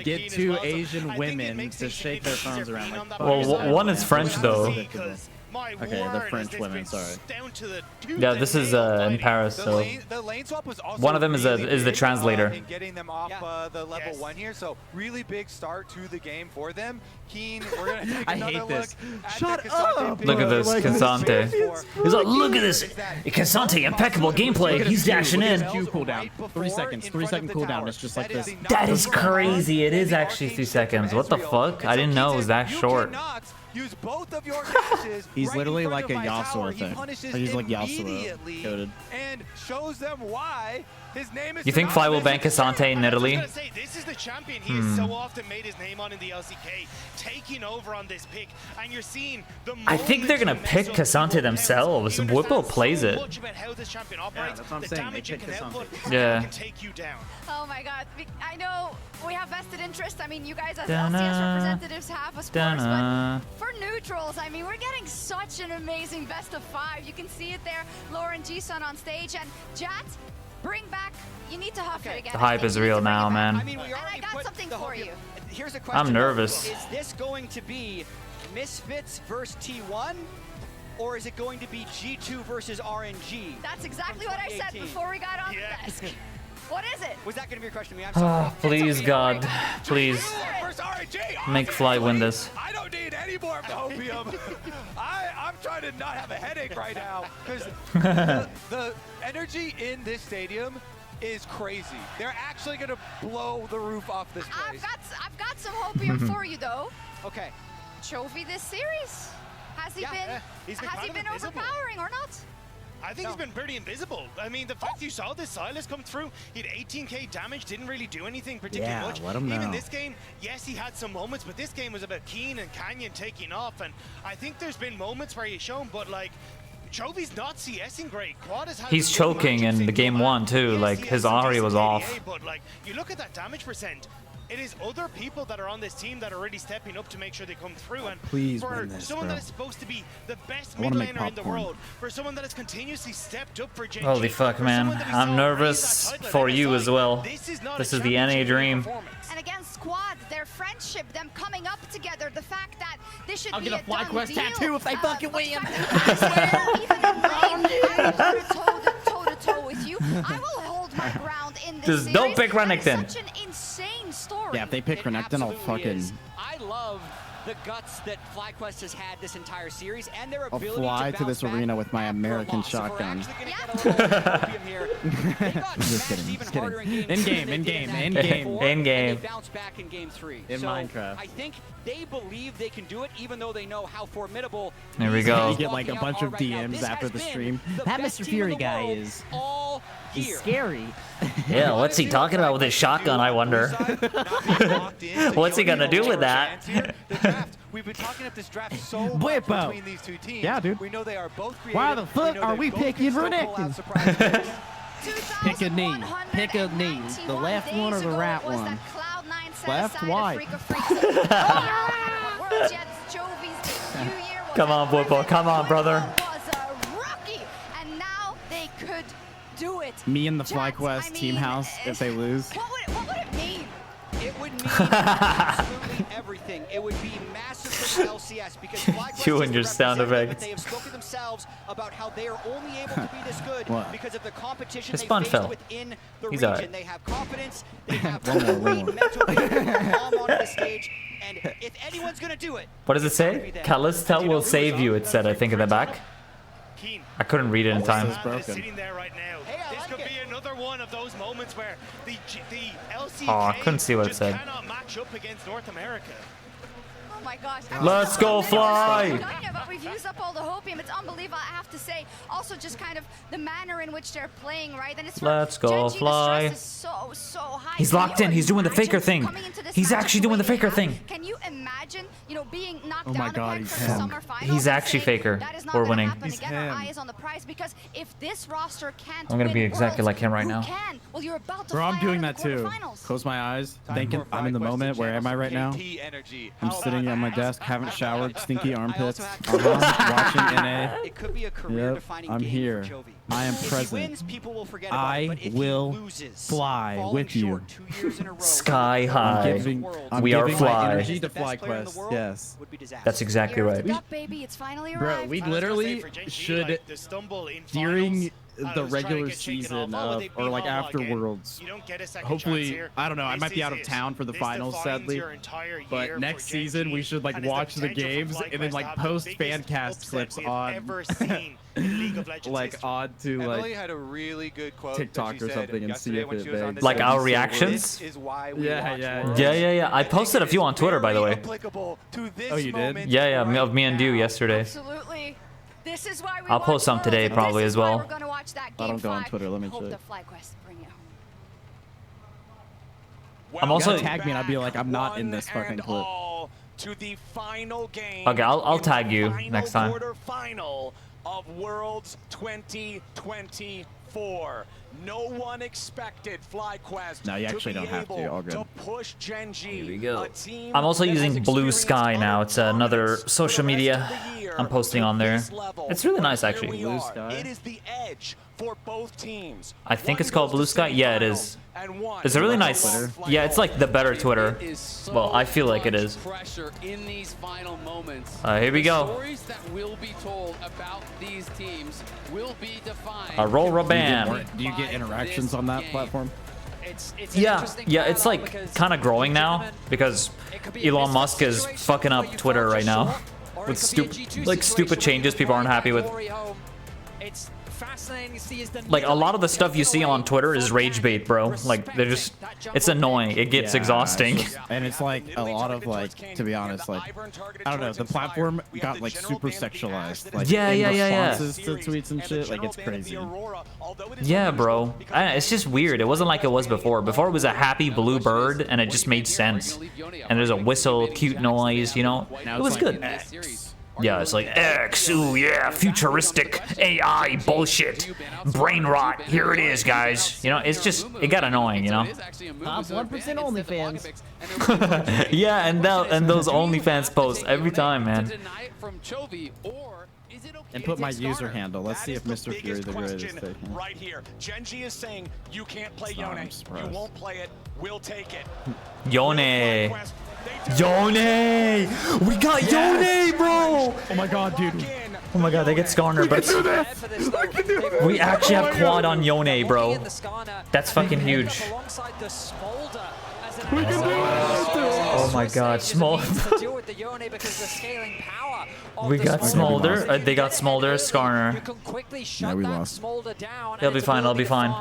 Get 2 Asian women to shake their phones around. Like, Well, one is French though. Okay, the French women. Sorry. Yeah, this is in Paris, so The lane swap was also one of them is the big, translator. in getting them off the level 1 here, so really big start to the game for them. Keen, we're gonna take I another hate look this. at Shut the K'Sante up! pick. Look at this, Like, K'Sante. He's like, look at this, K'Sante, impeccable gameplay. He's dashing in. Q cooldown. 3 seconds. 3 second cooldown. It's just like this. That is crazy. It is actually 3 seconds. What the fuck? I didn't know it was that short. Use both of your dashes. He's right literally in front like a of my tower. Yasuo He thing. punishes He's like immediately Yasuo coded. and shows them why his name is. You think Fly will bank K'Sante in Italy? This is the champion he has so often made his name on in the LCK, taking over on this pick, and you're seeing the. I think they're gonna pick K'Sante themselves. Whipple plays it. Much about how this champion operates, that's what I'm the saying, damage they it pick can output, K'Sante. and Yeah. it can take you down. Oh my god. I know we have vested interest. I mean, you guys as Dun-na. LCS representatives have, of course, Dun-na. but for neutrals, I mean, we're getting such an amazing best of 5. You can see it there. Lauren G-Sun on stage, and Jat, bring back. You need to huff it again. The hype is real now, man. I mean, we And I already got put something the for hope you. here. Here's a question. I'm nervous. Is this going to be Misfits versus T1? Or is it going to be G2 versus RNG? That's exactly what I said 2018? before we got on the desk. What is it? Was that going to be your question to me? I'm sorry. Please, God. Please. Versus RNG. Make Fly win this. I don't need any more opium. I'm trying to not have a headache right now because the energy in this stadium is crazy. They're actually gonna blow the roof off this place. I've got some hopium for you though. Okay. Chovy this series. Has he been he's been has he kind of been invisible. overpowering or not? I think he's been pretty invisible. I mean, the fact you saw this Silas come through, he had 18k damage, didn't really do anything particularly Yeah, much. let him Even know. this game, yes, he had some moments, but this game was about Keen and Canyon taking off, and I think there's been moments where he's shown, but like, Chovy's not CSing great. Quad has had He's some good choking matchups in the game Global. 1 too. Yes, Like he his has some Ahri was decent off. KDA, but like, you look at that damage percent, it is other people that are on this team that are really stepping up to make sure they come through. And Please for win this, someone bro. that is supposed to be the best I mid wanna make laner in the popcorn. world, for someone that has continuously stepped up for JG, Holy fuck, man. I'm nervous for you as well. This is the NA dream. And against Squad, their friendship, them coming up together, the fact that this should I'll be get a done FlyQuest deal, tattoo if they fucking but the win. fact that you guys are even in lane, I will go toe-to-toe with you. I will hold my ground in this Just series. don't pick That is Renekton. such an insane story. Yeah, if they pick Renekton, I'll fucking. I love the guts that FlyQuest has had this entire series and their I'll ability fly to to this arena with my American shotgun. Just kidding. Just kidding. In game. And they bounce back in game 3. In so Minecraft. I think they believe they can do it, even though they know how formidable. There we go. You get like a bunch of DMs after the stream. That Mr. Fury guy is scary. Yeah, what's he talking about with his shotgun, I wonder? What's he gonna do with that? We've been talking up this draft so much Bwipo. between these two teams. Yeah, dude. We know they are both creative. Why the fuck are we picking Renekton? Pick a knee. Pick a knee. The left one or the right one? Left? Why? Come on, Bwipo. Come on, brother. And now they could do it. Me and the FlyQuest team house if they lose. What would it mean? It would mean absolutely everything. It would be massive for the LCS because FlyQuest You and your sound effects. They have spoken themselves about how they are only able to be this good because of the competition His they fun face fell. within the He's region. alright. They have confidence. They have great mental calm onto the stage. And if anyone's gonna do it, What does it say? Kalista will save you, it said, I think, in the back. I couldn't read it in time. Sitting there right now. This could be another one of those moments where the LCK Oh, I couldn't see what it just said. cannot match up against North America. Oh my gosh. Let's go fly! But we've used up all the hopium. It's unbelievable, I have to say. Also, just kind of the manner in which they're playing, right? And it's Let's go fly. so high. He's locked in. He's doing the faker thing. He's actually doing the faker thing. Can you imagine, being knocked Oh my down God, again he's from the him. summer finals? He's actually faker. That is not We're gonna winning. happen again. Our eye is on the prize because if this roster can't I'm gonna be win exactly Worlds, like him right who now. can? Well, you're about to Bro, I'm fly doing out that of the too. quarterfinals. Close my eyes, thinking I'm in the moment. Where am I right now? I'm sitting at my desk, haven't showered, stinky armpits. Watching NA. It could be a career-defining I'm game here. for Chovy. I am If he present. wins, people will forget about it, but if he will loses, fly falling with you. short 2 years in a row, Sky high. I'm We are giving my fly. energy to FlyQuest. Yes. That's exactly right. Up, baby, it's finally Bro, arrived. we literally should, during the regular season or like after Worlds, hopefully, I don't know, I might be out of town for the finals, sadly, but next season we should like watch the games and then like post fan cast clips on like on to Emily like had a really good quote TikTok or something and see if it makes Like our reactions? Yeah. I posted a few on Twitter, by the way. Oh, you did? Yeah, of me and you yesterday. Absolutely. This is why we I'll watch post some Worlds, today and probably this as is why well. we're gonna watch that I game don't go on 5. Twitter, let me Hope check. the FlyQuest bring you home. I'm also tag me and I'll be like, I'm not in this fucking clip. To the final game. Okay, I'll tag you next time. Quarterfinal of Worlds 2024. No one expected FlyQuest No, you actually to be don't have to. able All good. to push Gen.G. Here we go. a team I'm also that has using Blue experienced Sky now. It's another social media I'm posting on there. It's really nice, actually. Blue Sky. It is the edge for both teams. I think it's called Blue Sky. Yeah, it is. It's a really nice. Yeah, it's like the better Twitter. Well, I feel like it is. Pressure in these final moments. Here we go. Stories that will be told about these teams will be defined. Roll bam. Do you get interactions on that platform? Yeah, it's like kind of growing now because Elon Musk is fucking up Twitter right now with stupid changes people aren't happy with. It's fascinating to see Like a lot of the stuff you see on Twitter is rage bait, bro. Like they're just, it's annoying. It gets Yeah, exhausting. it's just- and it's like a lot of like, to be honest, like I don't know, the platform got like super sexualized. Like Yeah. responses to tweets and shit, like it's crazy. Yeah, bro. It's just weird. It wasn't like it was before. Before it was a happy blue bird and it just made sense. And there's a whistle, cute noise, you know? It was good. Yeah, it's like X, ooh yeah, futuristic AI bullshit, brain rot. Here it is, guys. You know, it's just, it got annoying, you know. Top 1% OnlyFans. Yeah, and those OnlyFans posts every time, man. And put my user handle. Let's see if Mr. Fury the Great is taking. Right here. Gen.G is saying you can't play Yone. You won't play it. We'll take it. Yone. Yone! We got Yone, bro! Oh my god, dude. Oh my god, they get Skarner, but we actually have quad on Yone, bro. That's fucking huge. We can do it! Oh my god, Smolder. We got Smolder. They got Smolder, Skarner. Yeah, we lost. They'll be fine, they'll be fine.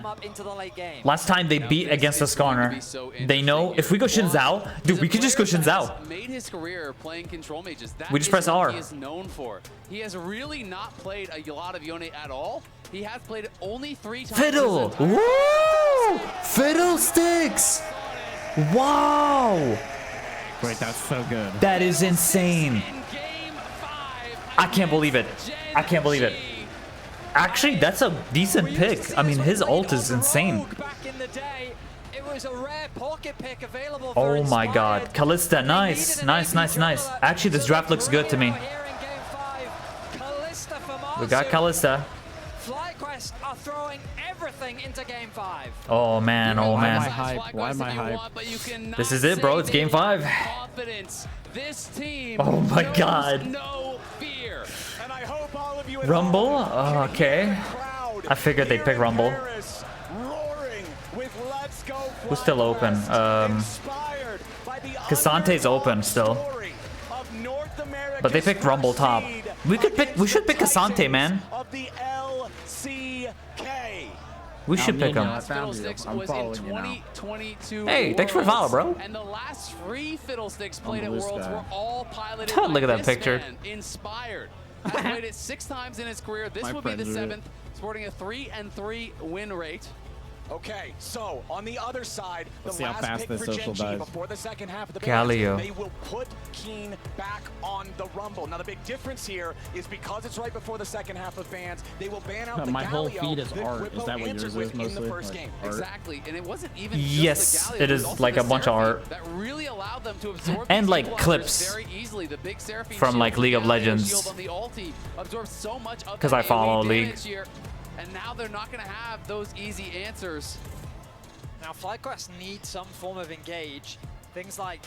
Last time they beat against the Skarner. They know if we go Xin Zhao, dude, we could just go Xin Zhao. Made his career playing control mages. That We just is press what R. He is known for. He has really not played a lot of Yone at all. He has played it only 3 times. Fiddle! Woo! Fiddlesticks! Wow! Wait, that's so good. That is insane. I can't believe it. I can't believe it. Actually, that's a decent pick. I mean, his ult is insane. Oh my god. Callista, nice. Nice, nice, nice. Actually, this draft looks good to me. We got Callista. FlyQuest are throwing everything into Game 5. Oh man, oh man. Why am I hyped? This is it, bro. It's Game 5. This team Oh my god. no fear. And I hope all of you Rumble? Okay. I figured they'd pick Rumble. Who's still open? Kasante's open still. But they picked Rumble top. We should pick Kasante, man. We should pick him. Fiddlesticks was in 2022. Hey, thanks for the follow, bro. And the last 3 Fiddlesticks played at Worlds were all piloted Look by at that this picture. man, Inspired. Has played it 6 times in his career. This will be the 7th, sporting a 3-3 win rate. Okay, so on the other side, Let's the see how last fast pick this for social Gen G dies. before the second half of the Galio. they will put Keen back on the Rumble. Now the big difference here is because it's right before the second half of fans, they will ban out the My whole Galio feed is that art. Quippo Is that what answered yours with is in the mostly? first Like game. art? Exactly, and it wasn't even Yes, just the Galio, it is was also like the a bunch of Seraphine art. that really allowed them to absorb And these like equalizers clips very easily. The big Seraphine from shield, like League of Galio Legends. shield on the ulti absorbs so much of 'Cause that I follow AoE League. damage here, and now they're not going to have those easy answers. Now, FlyQuest need some form of engage. Things like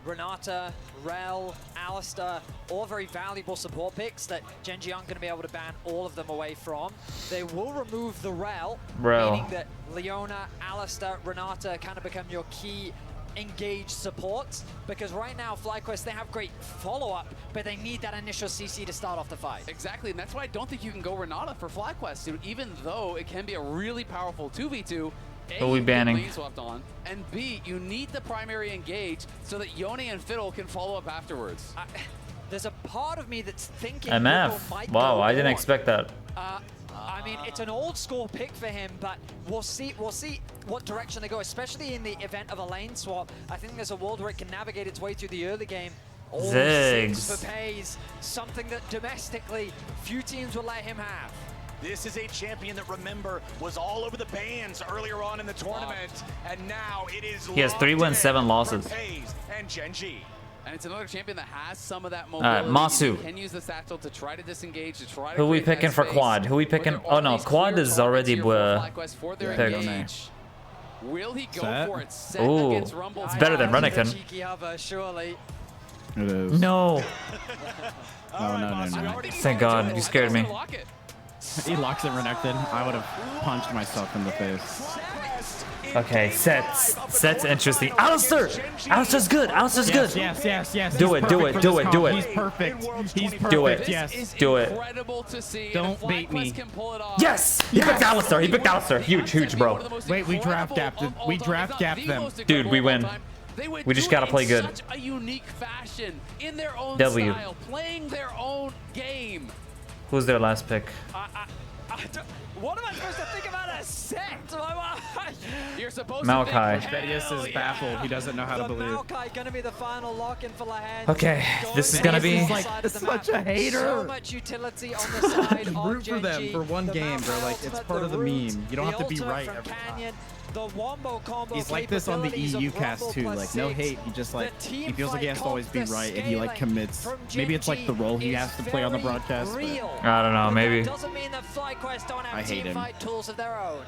Renata, Rel, Alistair, all very valuable support picks that Gen G aren't going to be able to ban all of them away from. They will remove the Rel, meaning that Leona, Alistair, Renata kind of become your key engage supports, because right now FlyQuest, they have great follow-up, but they need that initial CC to start off the fight. Exactly, and that's why I don't think you can go Renata for FlyQuest, dude. Even though it can be a really powerful 2v2, A, Who are we you get banning? lane swapped on, and B, you need the primary engage so that Yone and Fiddle can follow up afterwards. There's a part of me that's thinking MF. Quippo might Wow, go I didn't on. expect that. I mean, it's an old school pick for him, but we'll see what direction they go, especially in the event of a lane swap. I think there's a world where it can navigate its way through the early game. All Ziggs. 6 for Pays, something that domestically few teams will let him have. This is a champion that, remember, was all over the bans earlier on in the tournament, and now it is He has 3 wins, 7 losses. Pays and Gen G. And it's another champion that has some of that Alright, mobility. Masu. Can use the satchel to try to disengage, to try to Who we create picking for headspace. quad? Who we picking? Oh no, quad is already For FlyQuest for their picked. engage. Will he go Set? for it? Set Ooh, against Rumble. it's better than Renekton. Cheeky hover, surely. It is. No. No. Thank God, you scared me. He locks it Renekton. I would have punched myself in the face. Okay, Set's interesting. Alistair! Alistair's good! Alistair's good! Yes. Do He's it, do perfect it, for do this it, comp. do it. He's perfect. He's perfect. Do it. Yes. Do it. Incredible to see. Don't bait me. Yes! He picked Alistair. He picked Alistair. Huge, bro. Wait, we draft gapped it. We draft gapped them. Dude, we win. We just gotta play good. Such a unique fashion in their own W. style, playing their own game. Who's their last pick? What am I supposed to think about a set? You're supposed Maokai. Thaddeus is baffled. He doesn't know how to believe. Maokai gonna be the final lock-in for Lahan. Okay, this is gonna be. He's like such a hater. So much utility on the side of Root for them Gen G. for one The game, Mount bro. Like, it's ultimate, part of the root, meme. You don't have to be ultimate right from every time. Canyon, the wombo combo He's like this on the capabilities of EU cast Rumble too. plus Like, no 6. hate. He just like, The he feels like he has to team always be fight right, and he like scaling commits. from Maybe it's like the role he Gen has to G play on the is very broadcast. but real. I don't know, maybe. Doesn't mean that FlyQuest don't I have hate team him. fight tools of their own.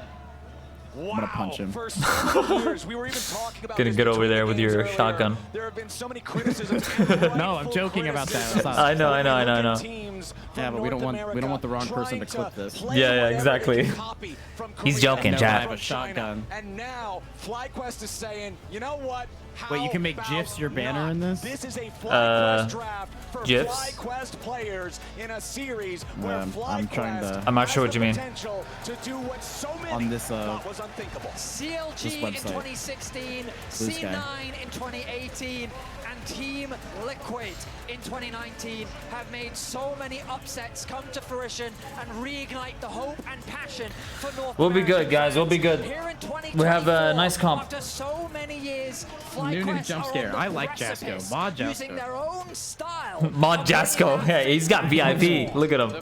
I'm gonna punch him. For so many years, we were even talking about Getting this good over between there the with games your earlier. shotgun. There have been so many criticisms. No, I'm joking about that. I know. Yeah, but we don't want the wrong person to clip this. Yeah, exactly. He's joking, I chat. have a shotgun. And now FlyQuest is saying, you know what? Wait, you can make GIFs your banner in this? This is a FlyQuest draft for GIFs? FlyQuest players in a series where I'm trying to. I'm not sure what you mean. potential to do what so many On this thought was unthinkable. CLG in website. 2016, Blue Sky. C9 in 2018, and Team Liquid in 2019 have made so many upsets come to fruition and reignite the hope and passion for North We'll be American good, guys. We'll be fans. good. Here in We have a 2024, nice comp. After so many years, Nunu FlyQuest jump are scare. on the I like precipice, Jasko. Mod using Jasko. their own style. Mod Jasko. Yeah, he's got VIP. Look at him.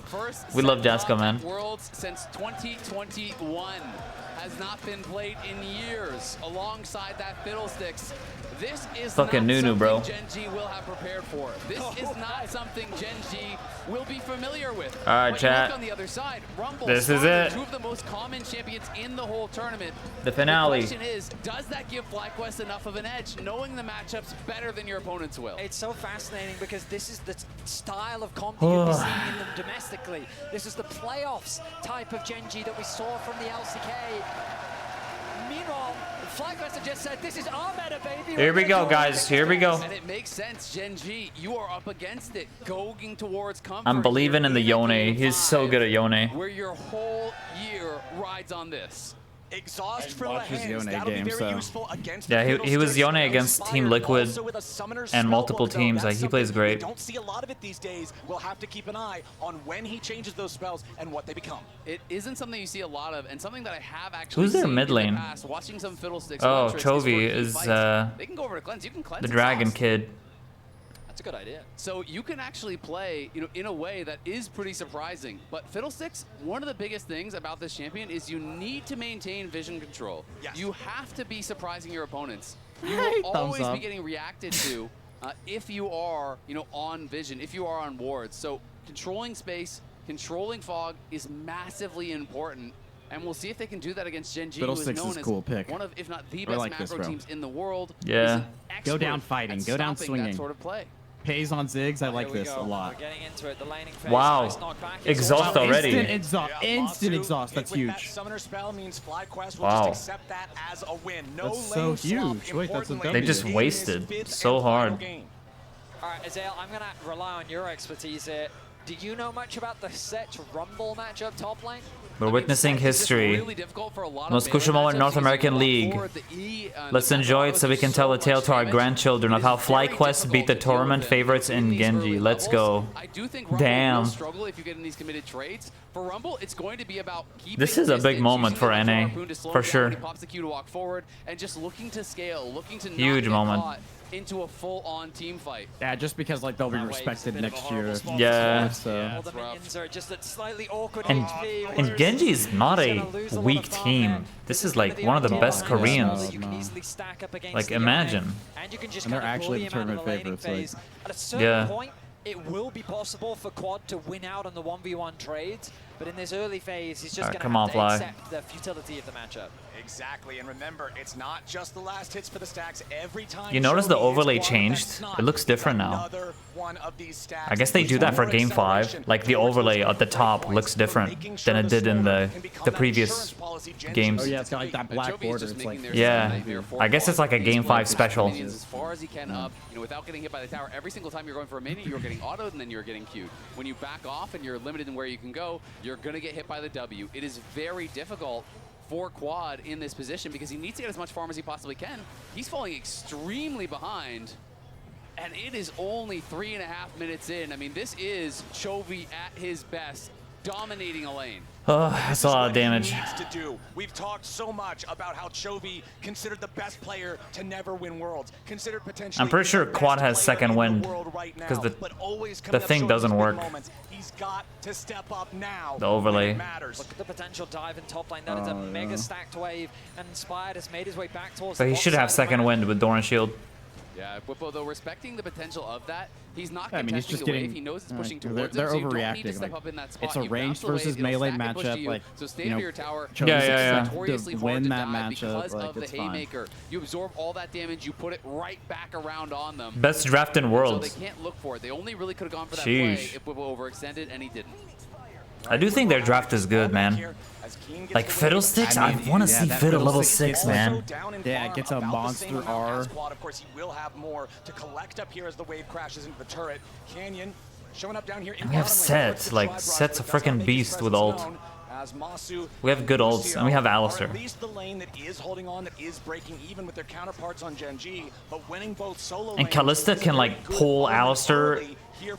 We love Jasko, man. Worlds since 2021 has not been played in years. Alongside that Fiddlesticks, this is Fucking not Nunu, bro. something Gen G will have prepared for. This is not something Gen G will be familiar with. All right, But you look chat. on the other side, Rumble, This is Skarner, it. two of the most common champions in the whole tournament. The finale. The question is, does that give FlyQuest enough of an edge, knowing the matchups better than your opponents will? It's so fascinating because this is the style of comp that you'll be seeing in them domestically. This is the playoffs type of Gen G that we saw from the LCK. Meanwhile, FlyQuest have just said, this is our meta, baby. Here we go, guys. Here we go. And it makes sense, Gen G, you are up against it, going towards comfort. I'm believing in the Yone. He's so good at Yone. Where your whole year rides on this. Exhaust for watch his Lehends, Yone that'll be game, very so. useful against Yeah, the he was Fiddlesticks. Yone against Team Liquid Also with a Summoner's and multiple Spellbook, though, teams. that's He plays something great. We don't see a lot of it these days. We'll have to keep an eye on when he changes those spells and what they become. It isn't something you see a lot of, and something that I have actually Who's their seen mid in lane? the past, watching some Fiddlesticks. Oh, Huntress, Chovy for key is fights. They can go over to cleanse. You can cleanse the his Dragon house. Kid. That's a good idea. So you can actually play, in a way that is pretty surprising. But Fiddlesticks, one of the biggest things about this champion is you need to maintain vision control. Yes. You have to be surprising your opponents. You Hey, will thumbs always be up. getting reacted to if you are, on vision, if you are on wards. So controlling space, controlling fog is massively important. And we'll see if they can do that against Gen G, who is Fiddlesticks known is as cool pick. one of, if not the I best like this, macro bro. teams in the world. Yeah. He's an Go down expert fighting, at go down stopping swinging. that sort of play. Pays on Ziggs. I like Here we this go. a lot. We're getting into it. The laning phase. Wow. Nice knockback. It's Exhaust all- already. Instant exhaust. That's With that huge. Summoner spell means FlyQuest will Wow. just accept that as a win. No That's so lane swap, huge. Wait, that's a importantly, W. They just in wasted this fifth so and final hard. game. All right, Azael, I'm going to rely on your expertise here. Do you know much about the set Rumble matchup top lane? We're witnessing history. Really difficult for a lot of Most melee crucial moment in matchups North because American you League. walk forward, the E, Let's the enjoy it combos so we do can tell a much tale to our damage. grandchildren It of is how very FlyQuest beat the difficult to deal tournament with favorites in these Genji. early Let's levels. go. I do think Rumble Damn. will struggle if you get in these committed trades. For Rumble, it's going to be about keeping This is a big distance, moment using for the left NA, harpoon to slow for him down sure. when he pops the Q to walk forward, and just looking to scale, looking to not Huge get moment. caught into a full-on team fight. Yeah, just because like they'll be respected next year. Yeah. So. All the minions are just at slightly awkward And HP. and Genji is not a weak team. This is like one of the best Koreans. You can easily stack up against Like the imagine. Yone, and you can just And they're kind of pull actually him out of the the laning tournament favorites, phase. like- At a certain Yeah. point, it will be possible for Quad to win out on the 1v1 trades, but in this early phase, he's just Alright, going come to on, have to Fly. accept the futility of the matchup. Exactly, and remember, it's not just the last hits for the stacks. Every time You notice the Chovy hits overlay one, changed? that's not It looks different now. another one of these stacks. I guess they do that for Game 5. Like the overlay at the top looks different than it did in the previous games. Oh yeah, it's got like that black Jovi is border. just It's making like their Yeah. nightmare for I guess it's like a Quad. Game He's 5 going for special. minions as far as he can up, without getting hit by the tower. Every single time you're going for a minion, you're getting autoed and then you're getting queued. When you back off and you're limited in where you can go, you're going to get hit by the W. It is very difficult for Quad in this position because he needs to get as much farm as he possibly can. He's falling extremely behind, and it is only 3.5 minutes in. I mean, this is Chovy at his best, dominating a lane. Oh, that's a lot of damage. Needs to do. We've talked so much about how Chovy considered the best player to never win Worlds, considered potentially. I'm pretty sure the best Quad has player second in the wind world right now, because but always the coming up thing short doesn't in big work. moments. He's got to step up now. The overlay. when it matters. Look at the potential dive in top lane. That is a Oh, mega yeah. stacked wave, and Inspired has made his way back towards But the he bot should side have of the second map. wind with Doran Shield. Yeah, Whippo, though, respecting the potential of that, he's not I mean, he's contesting just the getting. wave. He knows it's pushing they're towards they're him, so you don't need to overreacting. step Like, up in that spot. it's a You ranged bounce away, versus it'll melee stack and push to matchup. you. Like, So stay you to know, your tower. Cho's Yeah. Notoriously to hard win to that die matchup, because like, of the it's fine. haymaker. You absorb all that damage, you put it right back around on them. Best draft in worlds. So they can't look for it. They only really could have gone for that Sheesh. play if Whippo overextended, and he didn't. I do think their draft is good, man. Like Fiddlesticks, I want to see Fiddle level 6, man. Yeah, it gets a monster R. Of course, he will have more to collect up here as the wave crashes into the turret. Canyon showing up down here. And we have Set, like Set's a freaking beast with ult. We have good ults, and we have Alistar. At least the lane that is holding on, that is breaking even with their counterparts on Gen G, but winning both solo And Kalista can like pull Alistar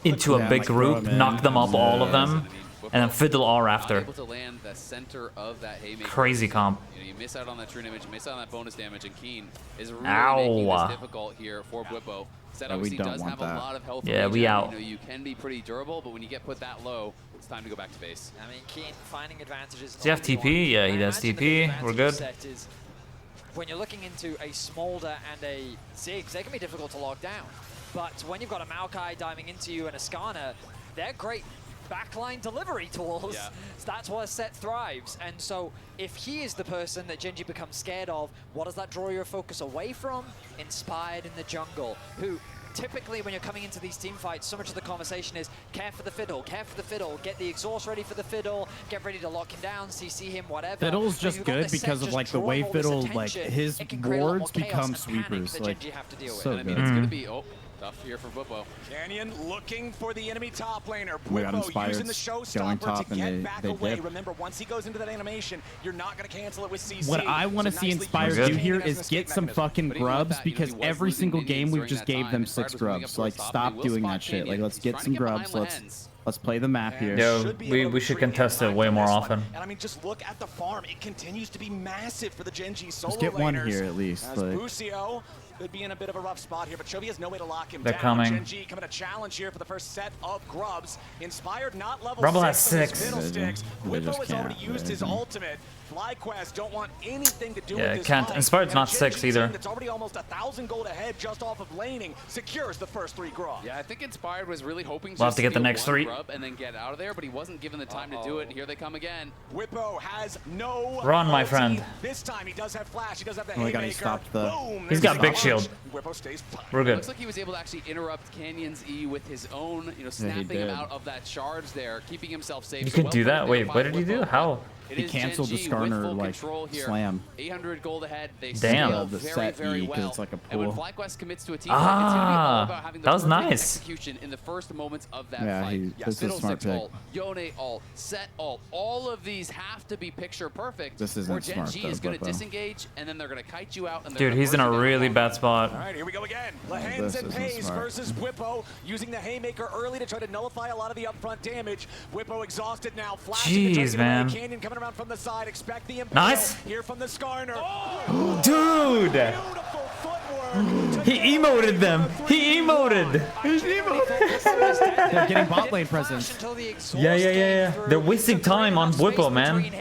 into a Yeah, big like, group, throw him knock in. them up, all of them, and then Fiddle R Not after. able to land the center of that haymaker. Crazy comp. You know, you miss out on that true image, you miss out on that bonus damage, and Keen is really Ow. making this difficult here for Whippo. Set Yeah, we obviously don't does want have a that. lot of health. Yeah, regen. we out. You know, you can be pretty durable, but when you get put that low, it's time to go back to base. I mean, Keen finding advantages. Does he have TP? Yeah, he does TP. We're good. When you're looking into a Smolder and a Ziggs, they can be difficult to lock down. But when you've got a Maokai diving into you and a Skarner, they're great backline delivery tools. Yeah. So that's where Set thrives. And so if he is the person that Gen G becomes scared of, what does that draw your focus away from? Inspired in the jungle, who typically when you're coming into these team fights, so much of the conversation is care for the fiddle, get the exhaust ready for the fiddle, get ready to lock him down, CC him, whatever. Fiddle's But just you've got good the Set because of just like the way drawing all this Fiddle, like attention, his it can create a lot wards more chaos become and panic sweepers. that Like, Gen G have to deal with. so And I mean, good. it's going to be tough here for Whippo. Canyon looking for the enemy top laner. We got Whippo Inspired using the going showstopper top to and get they- back they away. dip. Remember, once he goes into that animation, you're not going to cancel it with CC. What I want to So see nicely Inspired used do Canyon here as an is escape get some mechanism. fucking But even with grubs that, you know, because he was every losing single minions game we've during just that gave time. them Inspired 6 was moving grubs. up Like, towards top, stop and he will doing spot that shit. Like, Canyon. let's He's get trying some to get behind grubs. Lens. Let's play the map here. Yo, we should contest it way more often. And I mean, just look at the farm. It continues to be massive for the Gen G solo get one laners. here at least, As like- Busio could be in a bit of a rough spot here, but Chovy has no way to lock him They're down. coming. Gen G coming to challenge here for the first set of grubs. Inspired, not level Rumble 6 has on his 6. Fiddlesticks. They Whippo just has already can't, used his right? ultimate. FlyQuest don't want anything to do Yeah, with it this can't. fight. Inspired's And not Gen 6 G either. team that's already almost 1,000 gold ahead just off of laning secures the first 3 grubs. Yeah, I think Inspired was really hoping We'll have just to get the steal next one 3. grub and then get out of there, but he wasn't given the time to do it, and here they come again. Whippo has no Run, my ulti. friend. This time he does have flash. He does have the Oh my God, he haymaker. stopped the- Boom, He's there's got the big shield. Whippo stays fine. We're good. Looks like he was able to actually interrupt Canyon's E with his own, snapping him did. out of that charge there, keeping himself safe. You So could well do played that? there Wait, by what did he do? Whippo. How? It He is canceled Gen the G with Skarner, full like, control here. slam. 800 gold ahead. They Damn. scale The very, set very E, 'cause well. it's like a And when pool. FlyQuest commits to a team, it's going to be all about having the that was perfect nice. execution in the first moments of that Yeah, fight. this is a smart Fiddlesticks pick. ult, Yone ult, Set ult, all of these have to be picture perfect. This isn't or Gen smart, G though, is going to Bubba. disengage, and then they're going to kite you out. And they're Dude, gonna he's in burst a you down really long. bad spot. All right, here we go again. this Lahens and isn't Pays smart. versus Whippo, using the haymaker early to try to nullify a lot of the upfront damage. Whippo exhausted now, flashing to try to Jeez, get away. man. Canyon coming around from the side. Expect the impale Nice. here from the Skarner. Dude! Beautiful footwork. He emoted them. He emoted. They're getting bot lane presence. Yeah. They're wasting time on Whippo, man.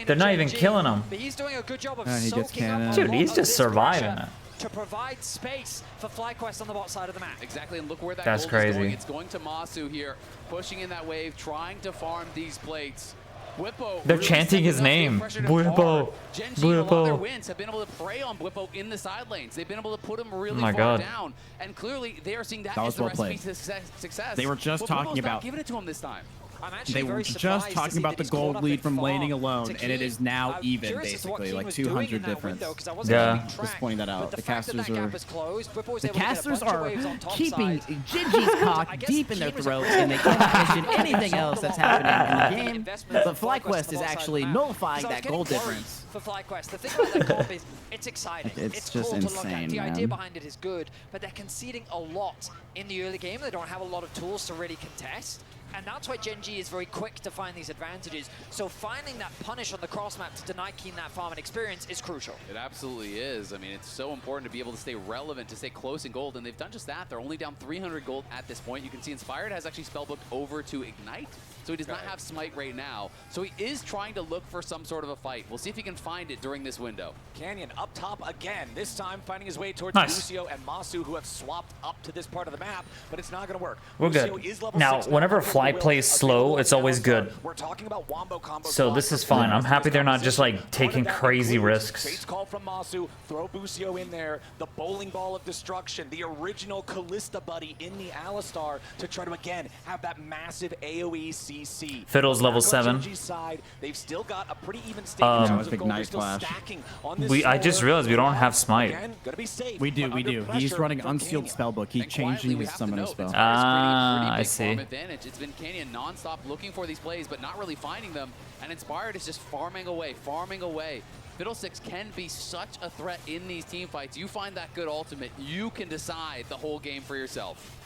They're not even killing him. But he's doing a good job of Yeah, he gets soaking up cannon. a Dude, lot he's of just this surviving pressure it. to provide space for FlyQuest on the bot side of the map. Exactly, and look where that That's gold is going. crazy. It's going to Masu here, pushing in that wave, trying to farm these plates. Whippo They're really chanting his stepping up, name. being pressured Whippo. hard. Gen G, in a lot of their Whippo. wins have been able to prey on Whippo in the side lanes. They've been able to put him really Oh my far God. down, and clearly they are seeing that, That as was the well recipe played. to success. They were just But talking Whippo's not about- giving it to him this time. I'm actually They were very just surprised to talking see about that the he's caught gold up lead in from farm laning to alone, and it Keen. is now I'm even, curious as to what basically, Keen like was doing in 200 that difference. window, 'cause I wasn't Yeah. keeping track. Just pointing that out. But The fact that casters gap are- is closed, Whippo was The able to get a casters bunch of are waves on top keeping side. Gingy's cock I guess deep in their Keen was throats, really and they can't mention good. anything else that's happening in the game. Investment But for FlyQuest on FlyQuest the is bot side actually of the map. nullifying So I was that getting gold worried difference. For FlyQuest, the thing about that comp is it's exciting. It's cool just to look at. insane, The idea man. behind it is good, but they're conceding a lot in the early game. They don't have a lot of tools to really contest. And that's why Gen.G is very quick to find these advantages. So finding that punish on the cross map to deny Keen that farm and experience is crucial. It absolutely is. I mean, it's so important to be able to stay relevant, to stay close in gold, and they've done just that. They're only down 300 gold at this point. You can see Inspired has actually spellbooked over to Ignite, so he does not have Smite right now. So he is trying to look for some sort of a fight. We'll see if he can find it during this window. Canyon up top again, this time finding his way towards Nice. Lucio and Masu, who have swapped up to this part of the map, but it's not going to work. We're Lucio good. is level Now, 6 whenever for Fly Will. plays slow, it's always good. We're talking about wombo combo. So this is fine. I'm happy they're not just like taking crazy risks. Bates call from Masu, throw Busio in there, the bowling ball of destruction, the original Callista buddy in the Alistar to try to again have that massive AoE CC. Fiddle's level Back on 7. Gen.G's side, they've still got a pretty even stake in terms of gold. They're Ignite still Flash. stacking on this I just smaller realized we don't have Smite. Again, gonna be safe, We do, but we under do. He's pressure running from Unsealed Canyon. Spellbook. He's changing his summoner spell. Ah, I Big see. farm advantage. It's been Canyon non-stop looking for these plays, but not really finding them. And Inspired is just farming away, farming away. Fiddlesticks can be such a threat in these team fights. You find that good ultimate, you can decide the whole game for yourself.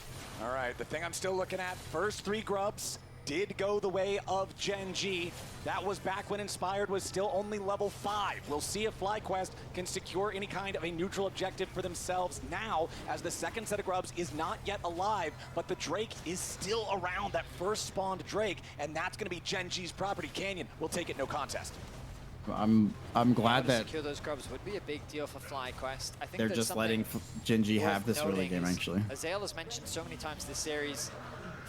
All right, the thing I'm still looking at, first 3 grubs did go the way of Gen.G. That was back when Inspired was still only level 5. We'll see if FlyQuest can secure any kind of a neutral objective for themselves now, as the second set of grubs is not yet alive, but the Drake is still around, that first spawned Drake, and that's going to be Gen.G's property. Canyon will take it no contest. I'm glad that secure those grubs would be a big deal for FlyQuest. I think they're there's just something letting Gen.G have worth this early noting game, is, actually. As Zale has mentioned so many times this series,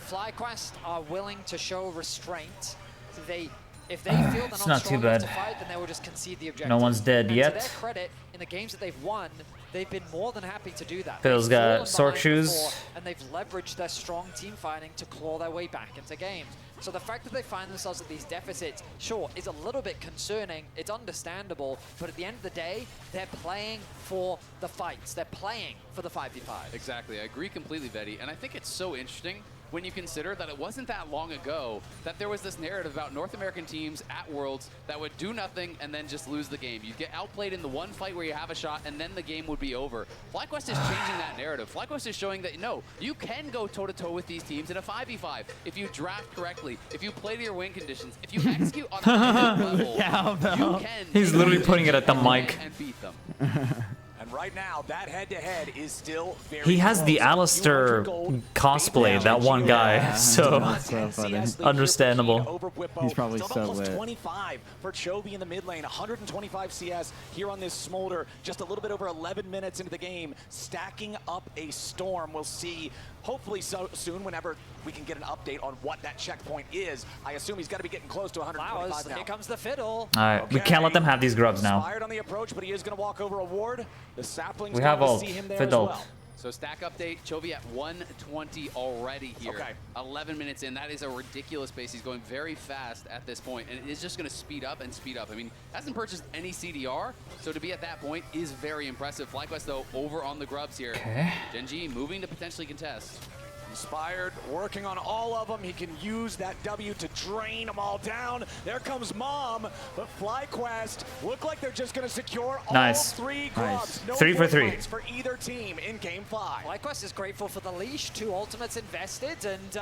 FlyQuest are willing to show restraint. So if they feel they're It's not not too strong enough bad. to fight, then they will just concede the objective. No one's dead and yet. To their credit, in the games that they've won, they've been more than happy to do that. Phil's They've got fallen Sork behind shoes. before, and they've leveraged their strong team fighting to claw their way back into games. So the fact that they find themselves at these deficits, sure, is a little bit concerning. It's understandable, but at the end of the day, they're playing for the fights. They're playing for the 5v5. Exactly, I agree completely, Vetty, and I think it's so interesting when you consider that it wasn't that long ago that there was this narrative about North American teams at Worlds that would do nothing and then just lose the game. You get outplayed in the one fight where you have a shot and then the game would be over. FlyQuest is changing that narrative. FlyQuest is showing that, no, you can go toe-to-toe with these teams in a 5v5 if you draft correctly, if you play to your win conditions, if you execute on the level, you can. He's literally putting it at the mic. And beat them. And right now, that head-to-head is still very He has the Alistair cosplay, that one guy, so understandable. He's probably Still so almost lit. 25 for Chovy in the mid lane, 125 CS here on this Smolder, just a little bit over 11 minutes into the game, stacking up a Storm. We'll see, hopefully so soon, whenever we can get an update on what that checkpoint is. I assume he's got to be getting close to 125 Flowers, now. here comes the fiddle. Alright, we can't let them have these grubs now. Inspired on the approach, but he is going to walk over a ward. The Sapling's We have going to ult. see him there Fiddle. as well. So stack update, Chovy at 120 already here. Okay. 11 minutes in, that is a ridiculous pace. He's going very fast at this point, and it is just gonna speed up and speed up. I mean, hasn't purchased any CDR, so to be at that point is very impressive. FlyQuest though, over on the grubs here. Okay. Gen.G moving to potentially contest. Inspired, working on all of them. He can use that W to drain them all down. There comes Mom, but FlyQuest look like they're just going to secure all 3 grubs. No 3 for 3. points for either team in Game 5. FlyQuest is grateful for the leash, 2 ultimates invested, and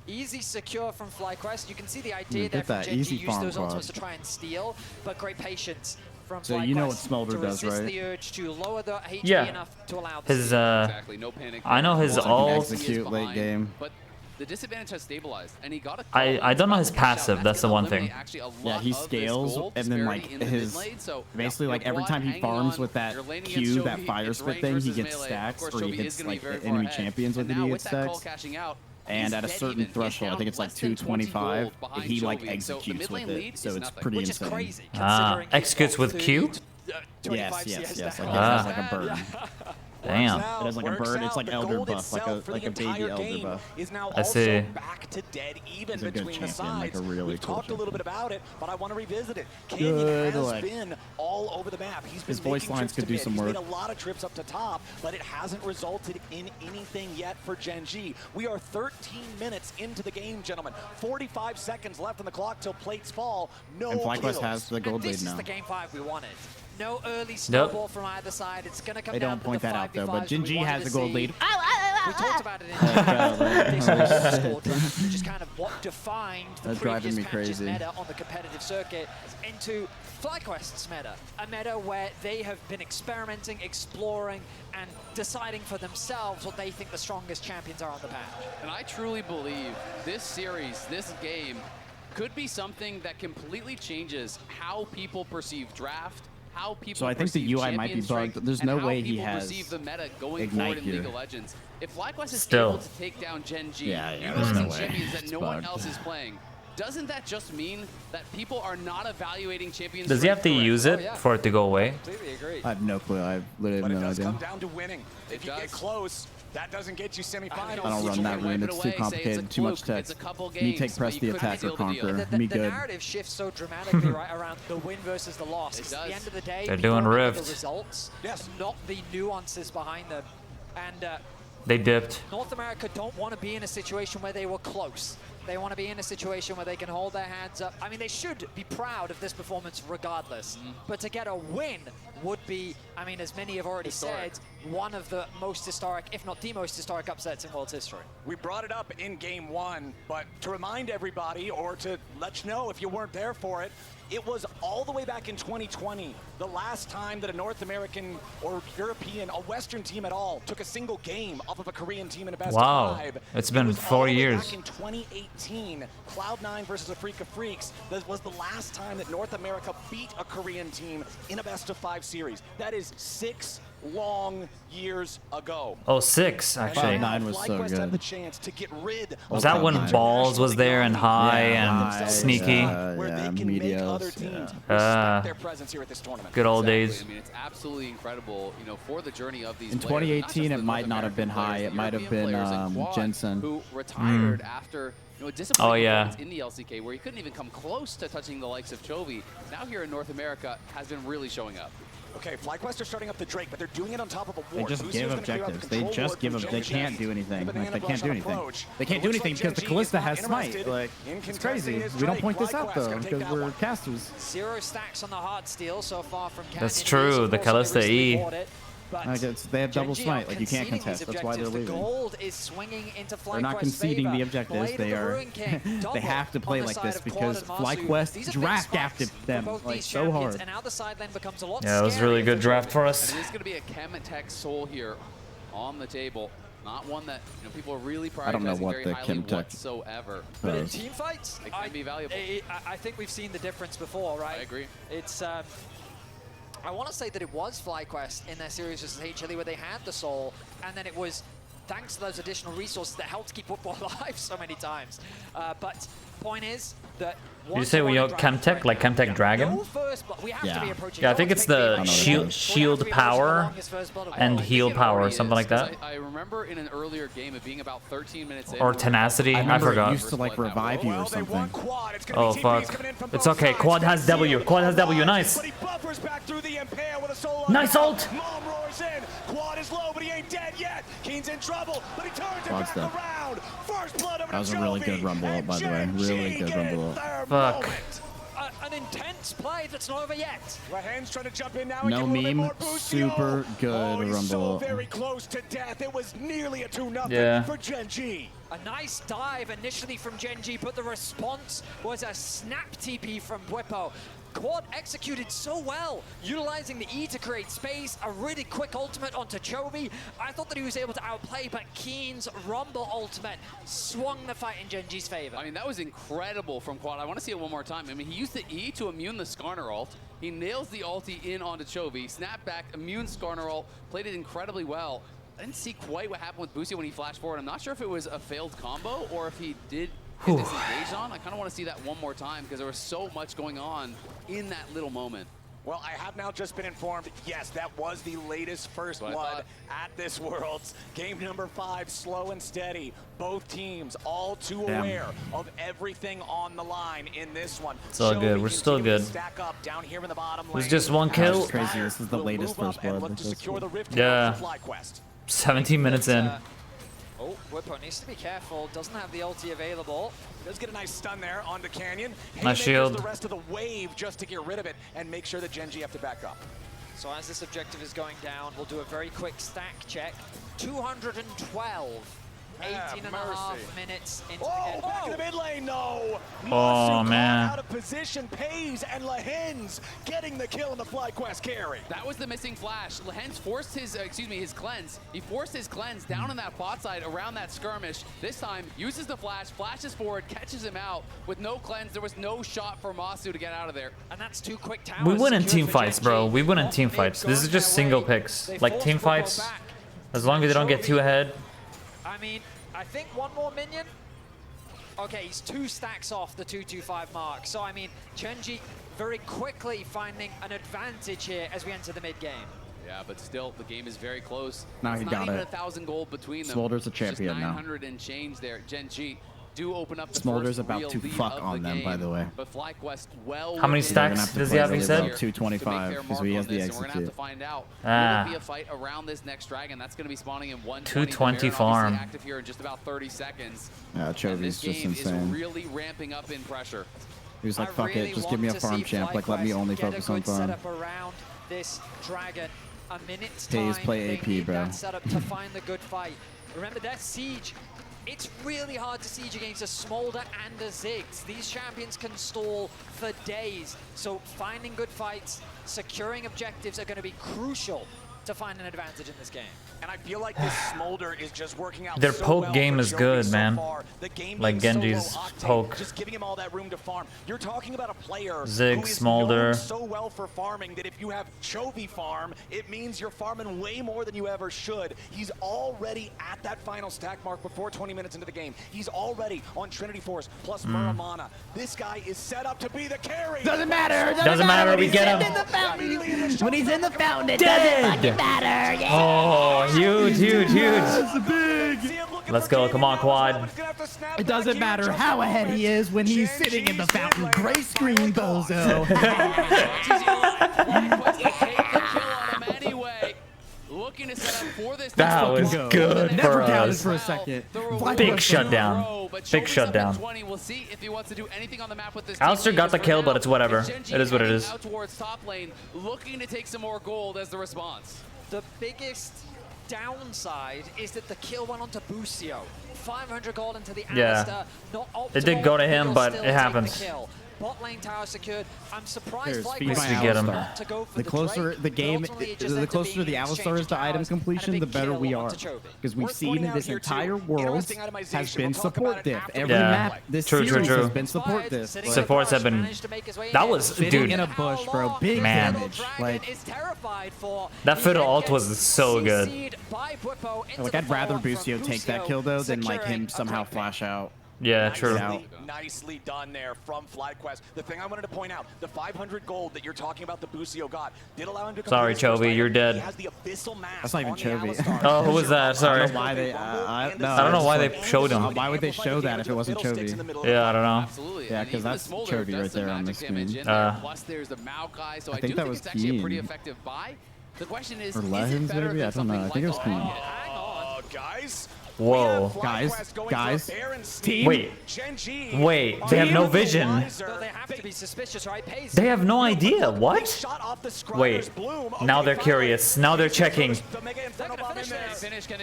easy secure from FlyQuest. You can see the idea there Get from that Gen.G, easy use farm those quad. ultimates to try and steal, but great patience from So FlyQuest you know what Smolder to does, resist right? the urge to lower the HP Yeah. enough to allow the His steal. Exactly, no panic. I know his Well, ult. he is Execute late behind, game. But the disadvantage has stabilized, and he got a I don't know his passive, that's the one thing. Yeah, he scales, and then like his basically like every time he farms with that Q, that fire spit thing, he gets stacks, or he hits like enemy champions with it, he gets stacks. And at a certain threshold, I think it's like 225, he like executes with it, so it's pretty insane. Executes with Q? Yes, yes, yes, like it has like a bird. Damn. It has like a bird, it's like elder buff, like a baby elder buff. Is now I see. also back to dead even He's a good between the champion, like sides. a really We've cool talked a little bit about it, but I want to revisit it. Good Canyon has elect. been all over the map. He's been His voice making lines trips could to do mid. some He's work. made a lot of trips up to top, but it hasn't resulted in anything yet for Gen.G. We are 13 minutes into the game, gentlemen. 45 seconds left on the clock till plates fall. No And FlyQuest kills. has the gold This lead is now. the Game 5 we wanted. No early snowball from either side. It's going to come They down don't point to the that out though, 5v5s but that we Gen.G wanted has to the gold see. lead. We talked about it in this squadron, which is kind of what defined the That's driving previous me patch's crazy. meta on the competitive circuit into FlyQuest's meta, a meta where they have been experimenting, exploring, and deciding for themselves what they think the strongest champions are on the patch. And I truly believe this series, this game, could be something that completely changes how people perceive draft, how people So I think the perceive UI might be champion strength, bugged. There's and no how way he people has perceive the meta going Ignite forward in League here. of Legends. If FlyQuest is Still. able to take down Gen G, Yeah, utilizing there's no way. champions that It's no one bugged. else is playing, doesn't that just mean that people are not evaluating champions? Does he have to strength use correctly? it for it to go away? Completely agree. I have no clue. I literally But have it no does idea. come down to winning. If you get close, that doesn't get you semifinals. I don't run that rune. It's too complicated. Too much text. Me take press the attack or conquer. Me The good. narrative shifts so dramatically right around the win versus the loss. 'Cause at the end of the day, They're people doing remember Rift. the results, not the nuances behind them. And They dipped. North America don't want to be in a situation where they were close. They want to be in a situation where they can hold their hands up. I mean, they should be proud of this performance regardless. But to get a win would be, I mean, as many have already said, one of the most historic, if not the most historic upsets in world's history. We brought it up in game one, but to remind everybody or to let you know if you weren't there for it, it was all the way back in 2020, the last time that a North American or European, a Western team at all, took a single game off of a Korean team in a best Wow. of 5. It's been It was 4 all the way years. Back in 2018, Cloud9 versus Afrika Freaks. That was the last time that North America beat a Korean team in a best of 5 series. That is 6 long years ago. Oh, 6 actually. Cloud9 was so FlyQuest had the good. chance to get rid Was that when Balls was there and High and Sneaky? Yeah, Medios. their presence here at this tournament. Good old Exactly. days. I mean, it's absolutely incredible, you know, for the journey of these In players, not just 2018, the it might North not have been American High. players, It the might have European been players and Quad, Jensen. who retired after, you know, a disappointing Oh, yeah. performance in the LCK where he couldn't even come close to touching the likes of Chovy. Now here in North America has been really showing up. Okay, FlyQuest are starting up the Drake, but they're doing it on top of a They ward. just Lucio's give gonna clear out the objectives. They control just ward give from them. They Gen can't G. do anything. Banana Like, they Brush can't do on anything. approach. They can't It do looks anything like because the Gen G Callista is has not smite. interested Like, in it's contesting crazy. his We don't Drake. point this out FlyQuest though gonna take because that we're one. casters. 0 stacks on the hard steal so far from Canyon. That's true, the Callista E. They have double smite. Like you can't contest. That's why they're The leaving. gold is swinging into FlyQuest's They're not conceding favor. the objectives. Blade They of the are. Ruin King, double They have to play on the like side this of Quad because and Masu. These FlyQuest are big draft spots acted for them both like these so champions, hard. And now the side lane becomes a lot Yeah, it was really scarier good for draft for us. And it is going to be a Chem Tech Soul here on the table. Not one that, you know, people are really prioritizing I don't know what very the highly Chem Tech whatsoever. But in team fights, It can be valuable. I think we've seen the difference before, right? I agree. It's I want to say that it was FlyQuest in their series versus HLE where they had the soul, and then it was thanks to those additional resources that helped keep football alive so many times. But point is that Did you say we got Chemtech, like Chemtech Dragon? Yeah, I think it's the shield power and heal power, something like that. I remember in an earlier game it being about 13 minutes in. Or tenacity, I remember it forgot. used to like revive you or something. Oh fuck. It's okay, Quad has W. Quad has W, nice. Nice ult! Mom roars in. Quad is low, but he ain't dead yet. Keen's in trouble, but he turns it Quad's back dead. around. First blood over That was to a really Chovy, good rumble ult, by the way. and Really good rumble ult. Fuck. An intense play that's not over yet. Rahen's trying to jump in now and No give a little bit meme, more boost. super good Oh, he's so rumble. very close to death. It was nearly a 2-0 Yeah. for Gen G. A nice dive initially from Gen G, but the response was a snap TP from Bwipo. Quad executed so well, utilizing the E to create space, a really quick ultimate onto Chovy. I thought that he was able to outplay, but Keen's Rumble ultimate swung the fight in Gen G's favor. I mean, that was incredible from Quad. I want to see it one more time. I mean, he used the E to immune the Skarner ult. He nails the ulti in onto Chovy, snap back, immune Skarner ult, played it incredibly well. I didn't see quite what happened with Boosty when he flashed forward. I'm not sure if it was a failed combo or if he did get disengaged on. I kind of want to see that one more time because there was so much going on in that little moment. Well, I have now just been informed, yes, that was the latest First Blood at this Worlds. Game number 5, slow and steady. Both teams all too Damn. aware of everything on the line in this one. It's all good, we're still continuing to good. Stack up down here in the bottom It was lane. just one kill. That's crazy. This is the Will latest move up First and Blood. look to That's secure the cool. Rift Yeah. for FlyQuest. 17 minutes in. Oh, Bwipo needs to be careful. Doesn't have the ulti available. Does get a nice stun there onto Canyon. Nice Haymakers shield. the rest of the wave just to get rid of it and make sure that Gen G have to back up. So as this objective is going down, we'll do a very quick stack check. 212. 18 and a half minutes into the game. Back in the mid lane, no. Oh, man. Out of position, Pays and Lehens getting the kill in the FlyQuest carry. That was the missing flash. Lehens forced his, his cleanse. He forced his cleanse down on that bot side around that skirmish. This time, uses the flash, flashes forward, catches him out with no cleanse. There was no shot for Masu to get out of there. And that's 2 quick towers. We win in team fights, bro. We win in team fights. This is just single picks. Like team fights, as long as they don't get too ahead. I mean, I think one more minion. Okay, he's 2 stacks off the 225 mark. So, I mean, Gen.G very quickly finding an advantage here as we enter the mid game. Yeah, but still, the game is very close. Now it's he not got even it. 1,000 gold between them. Smolder's a It's champion just now. 900 and change there. Gen.G do open up the Smolder's first about real to lead fuck of on the them, game. by the way. But FlyQuest well How many within stacks their does he have, he ability said? here to make 225, their because mark he has on the this, and we're gonna have to execute. find out. Ah. Will it be a fight around this next dragon? That's going to be spawning in 120. 220 Baron farm. obviously active here in just about 30 seconds. Yeah, And Chovy's this just game insane. is really ramping up in pressure. He was like, fuck it, just give me a farm champ. Like, let me only focus on farm. Setup around this dragon. A minute's Pays time. play They AP, need bro. that setup to find the good fight. Remember that siege. It's really hard to siege against a Smolder and a Ziggs. These champions can stall for days. So finding good fights, securing objectives are going to be crucial to find an advantage in this game. And I feel like this Smolder is just working out Their so poke well game for is Chovy good, so man. far. The game Like being so Genji's low octane, poke. just giving him all that room to farm. You're talking about a player Ziggs, who is Smolder. known so well for farming that if you have Chovy farm, it means you're farming way more than you ever should. He's already at that final stack mark before 20 minutes into the game. He's already on Trinity Force plus Muramana. This guy is set up to be the carry. Doesn't matter. Doesn't matter, we When get he's him. in the fountain. When he's in the fountain, it Dead. doesn't fucking matter. Yeah. Oh, huge, huge, huge. Let's go. Come on, quad. It doesn't matter how ahead he is when he's sitting in the fountain. Gray screen, bozo. Looking to set up for this. That was good for Never doubted us. for a second. Big shutdown. Big shutdown. We'll see if he wants to do anything on the map with this. Alistair got the kill, but it's whatever. It is what it is. Out towards top lane, looking to take some more gold as the response. The biggest downside is that the kill went on to Busio. 500 gold into the Yeah. Alistair. Not optimal, It did go to him, he'll but still it take happens. the kill. Bot lane tower secured. I'm surprised Here's FlyQuest speed by to get him. not to go for The closer Drake, the but game, ultimately it just the ended up closer being the an Alistar exchange is to of item towers and a completion, big the better kill we onto are. Chovy. Because we've Worth seen pointing in out this here, too, entire world interesting has itemization. been We'll talk about support it diff. after Every Yeah. map this True, true, series true. has been support diff. Supports have been. That was, Sitting dude. in a bush, bro. Big Man. damage. Like, Is terrified for That Fiddle ult was so good. CC'd by Bwipo into like the I'd rather follow-up from Busio take that kill though than like him somehow flash out. Yeah, true. Nicely done there from FlyQuest. The thing I wanted to point out, the 500 gold that you're talking about the Busio got did allow him to Sorry, Chovy, you're dead. He has the abyssal mask. That's not even on the Chovy. Alistar. Oh, who was that? Sorry. I don't know why they. I don't know why they showed him. Why would they show that if it wasn't Chovy? Yeah, I don't know. Absolutely. Yeah, And because even that's the Smolder Chovy does right some there on the magic damage screen. in there. Plus, there's the Maokai, so I think do that think was it's actually a pretty Keen. effective buy. The question is Or it Lehens, better maybe? than I don't know. something I think it was like Keen. Guys. Whoa. Guys. Team. Wait. Wait. They have no vision. So they have to be suspicious, right? Pays. They have no idea. What? Wait. Now they're curious. Now they're checking.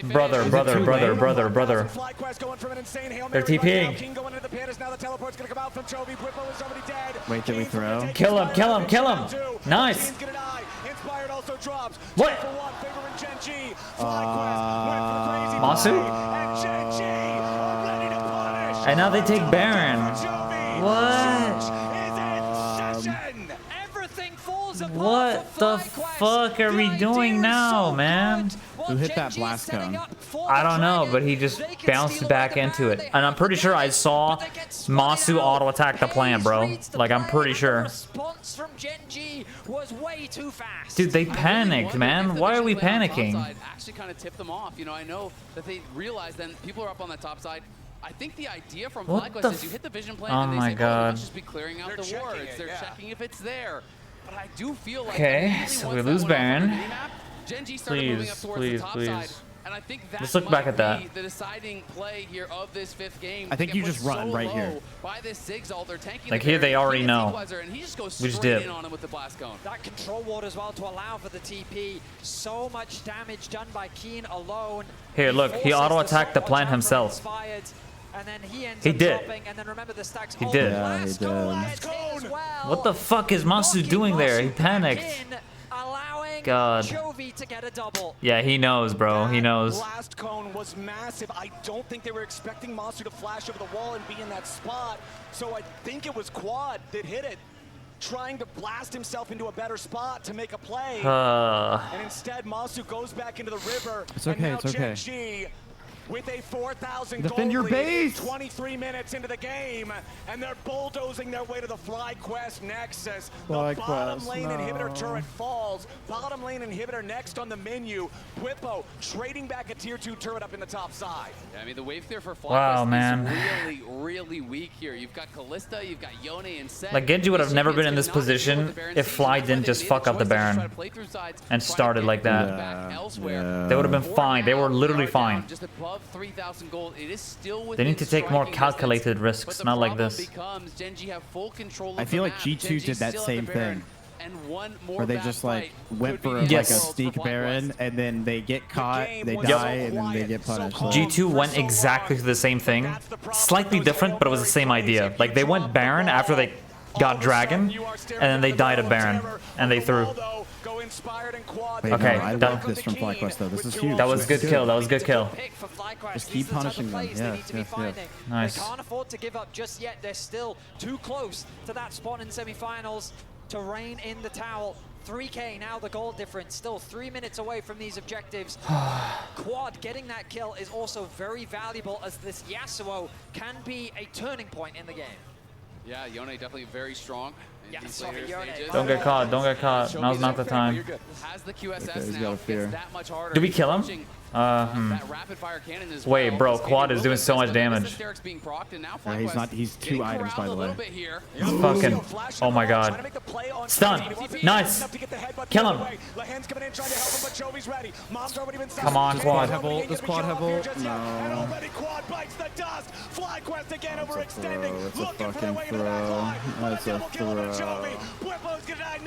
Brother. They're TPing. Wait, did we throw? Kill him. Nice. What? Masu? And now they take Baron. What? Everything falls apart. What the fuck are we doing now, man? Who hit that blast cone? I don't know, but he just bounced back into it. And I'm pretty sure I saw Masu auto attack the plant, bro. Like, I'm pretty sure. Response from Gen.G was way too fast. Dude, they panicked, man. Why are we panicking? Actually kind of tipped them off. You know, I know that they realized then people are up on that top side. I think the idea from What FlyQuest the is you hit the vision plan Oh and they my say, God. let's just be clearing out the wards. They're checking if it's there. But I do feel like Okay, immediately so once we that lose went off on the Baron. minimap, Gen.G started moving up towards the top side. And I think that Let's look back might at that. be the deciding play here of this 5th game. I think To you get just pushed run so right low here. By this Zigzal, they're tanking Like the here they barrier. already He gets know. Equalizer, and he just goes We just straight did. in on him with the blast cone. That control ward as well to allow for the TP. So much damage done by Keen alone. Here, look, he auto-attacked the plant himself. Inspired, and then he ends He up did. dropping, and then remember the stacks. He did. Yeah, he did. What the fuck is Masu doing there? He panicked. Allowing God. Chovy to get a double. Yeah, he knows, bro. He knows. Blast cone was massive. I don't think they were expecting Masu to flash over the wall and be in that spot. So I think it was Quad that hit it, trying to blast himself into a better spot to make a play. And instead, Masu goes back into the river. It's okay, and now it's okay. Gen G with a 4,000 Defend your goal lead, base. 23 minutes into the game, and they're bulldozing their way to the FlyQuest Nexus. FlyQuest, The bottom lane no. inhibitor turret falls. Bottom lane inhibitor next on the menu. Bwipo trading back a tier 2 turret up in the top side. Yeah, I mean, the wave clear for FlyQuest Wow, is man. really weak here. You've got Kalista, you've got Yone and Set. Like Genji would have never been in this position if Fly didn't just fuck up the Baron and started like that. They would have been fine. They were literally fine. Just above 3,000 gold. It is still They need to take more striking calculated distance, risks, but the not like problem this. becomes Gen.G have full control of I feel the like map. G2 Gen.G did that still same have the Baron, thing. and one more Where they bad just like fight went could for be the like a end for Steak FlyQuest. Baron and then they get caught, they was die, so and then they get punished. G2 went exactly to the same thing. Slightly different, but it was the same idea. Like they went Baron after they got Dragon, and then they died of Baron, and they threw. Wait, Okay, no, I that- love this from FlyQuest though. This is huge. That was good kill. That was good kill. Just keep punishing them. Yes, yes, yes. Nice. They can't afford to give up just yet. They're still too close to that spot in semifinals to reign in the towel. 3K now the goal difference, still 3 minutes away from these objectives. Quad getting that kill is also very valuable, as this Yasuo can be a turning point in the game. Yeah, Yone definitely very strong. in these later stages. Don't get caught. Don't get caught. Now's not the time. Has the QSS Okay, he's now, got a fear. gets that much harder. Do we kill him? Pushing, Hmm. that rapid fire cannon as Wait, well. bro, This Quad game is doing so much will damage. Derek's being procced, and now Yeah, he's FlyQuest not. He's getting 2 items by corralled the a way. little bit here. Fucking. Oh my god. Stun. Nice. Kill him. Come on, Quad. Does Quad have ult? No. FlyQuest again overextending. It's a fucking throw. That's a throw.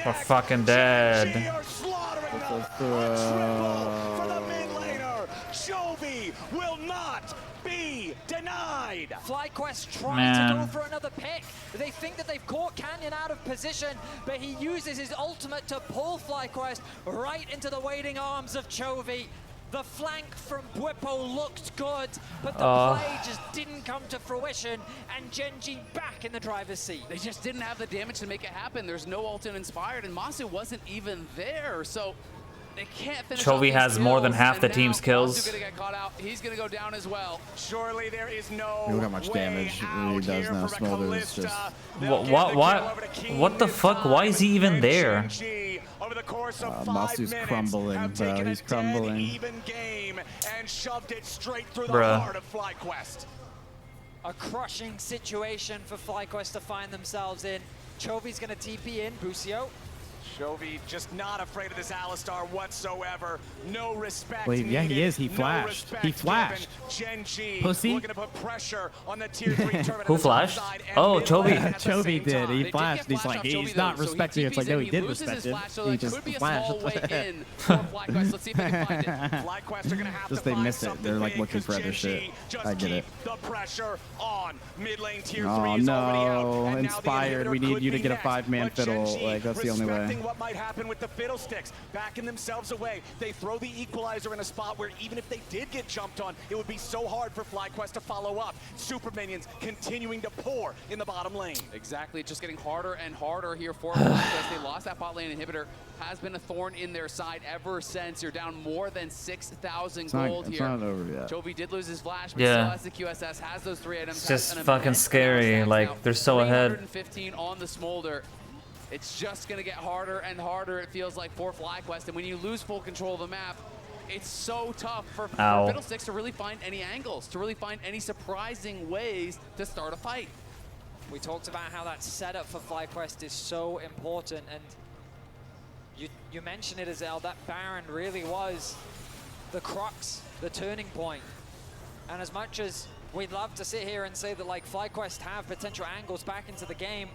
We're fucking dead. It's a throw. For the mid laner, Chovy will not be denied. FlyQuest trying Man. to go for another pick. They think that they've caught Canyon out of position, but he uses his ultimate to pull FlyQuest right into the waiting arms of Chovy. The flank from Bwipo looked good, but the play just didn't come to fruition, and Gen G back in the driver's seat. They just didn't have the damage to make it happen. There's no ult in Inspired, and Masu wasn't even there, so they can't finish off Chovy these has more than kills, half the and team's now kills. Masu gonna get caught out. He's gonna go down as well. Surely there is no Look how much damage he does now. Smolder is just. What the fuck? Why is he even there? Masu's crumbling, bro. He's crumbling. Even game and shoved it straight through the Bruh. heart of FlyQuest. A crushing situation for FlyQuest to find themselves in. Chovy's gonna TP in, Busio. Chovy just not afraid of this Alistar whatsoever. No respect. Well, yeah, he needed, is. He no flashed. respect He flashed. given. Gen G Pussy. looking to put pressure on the tier 3 tournament. Who flashed? Oh, Chovy. Chovy did. He flashed. He's like, he's not respecting it. It's like, no, he did respect it. He just flashed. Let's see if they can find it. FlyQuest are gonna have Just to they find miss it. something They're like big, looking for 'cause other Gen shit. G just I get it. keep the pressure on. Mid lane tier 3 Oh is already out. no! And now the Inspired. inhibitor We need could you to be get a next, 5-man but Gen fiddle. G Like that's the only way. respecting what might happen with the fiddlesticks, backing themselves away. They throw the equalizer in a spot where even if they did get jumped on, it would be so hard for FlyQuest to follow up. Super minions continuing to pour in the bottom lane. Exactly, it's just getting harder and harder here for FlyQuest. They lost that bot lane inhibitor. Has been a thorn in their side ever since. You're down more than 6,000 gold It's here. not over yet. Chovy did lose his flash, but Yeah. still has the QSS, has those 3 items. It's has just an fucking immense scary. amount of Like, stacks now. they're so ahead. 315 on the Smolder. It's just gonna get harder and harder, it feels like, for FlyQuest. And when you lose full control of the map, it's so tough for Ow. Fiddlesticks to really find any angles, to really find any surprising ways to start a fight. We talked about how that setup for FlyQuest is so important, and you mentioned it, Azel, that Baron really was the crux, the turning point. And as much as we'd love to sit here and say that like FlyQuest have potential angles back into the game,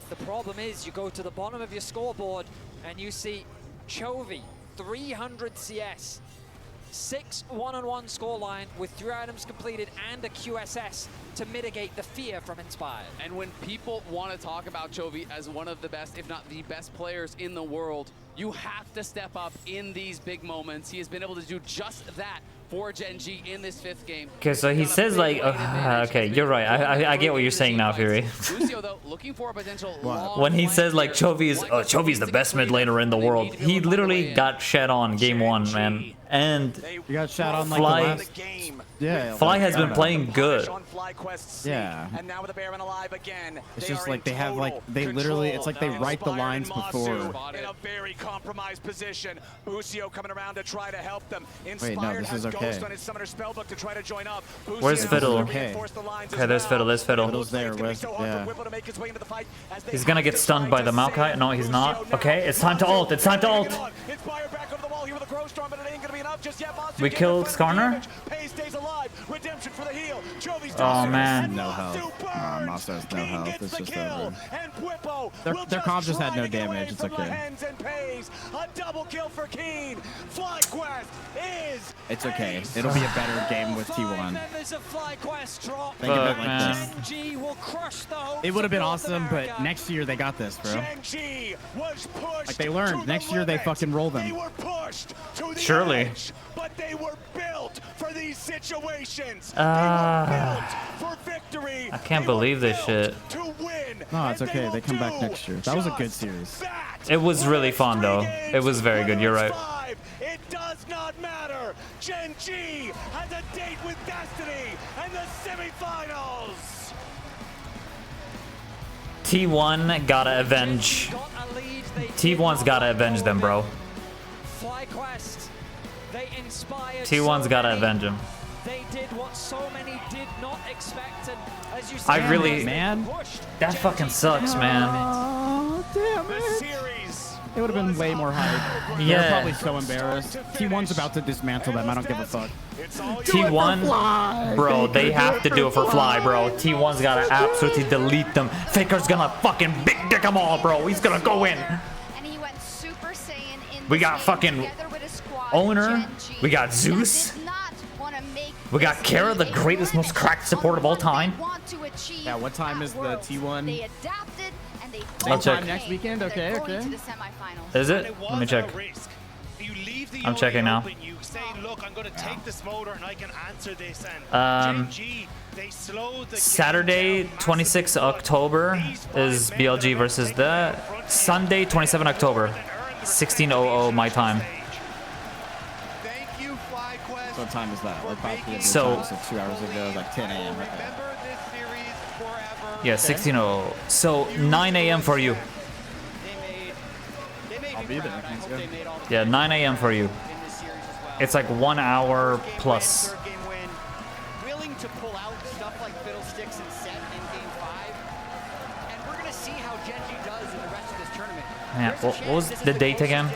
the problem is you go to the bottom of your scoreboard and you see Chovy, 300 CS, 6 one-on-one scoreline with 3 items completed and a QSS to mitigate the fear from Inspired. And when people want to talk about Chovy as one of the best, if not the best players in the world, you have to step up in these big moments. He has been able to do just that for Gen G in this 5th game. Okay, so he says like, okay, you're right. I get what you're saying now, Fury. Lucio, though, looking for a potential When he says like Chovy's the best mid laner in the world, he literally got shed on game 1, man. And you got shot on like Fly, the last, yeah, Fly has been playing good. Yeah. And now with the Baron alive again, it's just like they have like they literally it's like they write the lines before. In a very compromised position. Busio coming around to try to help them. Wait, no, this is okay. Ghost on his summoner spellbook to try to join up. Where's Fiddle? Okay, there's Fiddle. There's Fiddle. Fiddle's there. Yeah. He's gonna get stunned by the Maokai. No, he's not. Okay, it's time to ult. It's time to ult. We killed Skarner. Oh man. No health. Monster's no health. It's just over. Their comp just had no damage. It's okay. A double kill for Keen. FlyQuest is. It's okay. It'll be a better game with T1. Think of it like this. It would have been awesome, but next year they got this, bro. Like they learned. Next year they fucking roll them. Surely. But they were built for these situations. I can't believe this shit. No, it's okay. They come back next year. That was a good series. It was really fun though. It was very good. You're right. It does not matter. Gen G has a date with Destiny and the semifinals. T1 gotta avenge. T1's gotta avenge them, bro. FlyQuest, they inspired. T1's gotta avenge him. They did what so many did not expect, and as you said, I really, man, that fucking sucks, man. Oh, damn it. It would have been way more hype. Yeah. They're probably so embarrassed. T1's about to dismantle them. I don't give a fuck. T1, bro, they have to do it for Fly, bro. T1's gotta absolutely delete them. Faker's gonna fucking big dick them all, bro. He's gonna go in. We got fucking Owner. We got Zeus. We got Kara, the greatest, most cracked support of all time. Yeah, what time is the T1? I'll check. Next weekend? Okay, okay. Is it? Let me check. I'm checking now. You say, look, I'm going to take this motor and I can answer this. And Saturday, 26 October is BLG versus the Sunday, 27 October, 16:00 my time. What time is that? Like probably so 2 hours ago, like 10 a.m. Okay. Yeah, 16:00. So 9 a.m. for you. I'll be there. Let's go. Yeah, 9 a.m. for you. It's like 1 hour plus. Willing to pull out stuff like Fiddlesticks and Set in Game 5, and we're gonna see how Gen G does in the rest of this tournament. Yeah, what was the date again?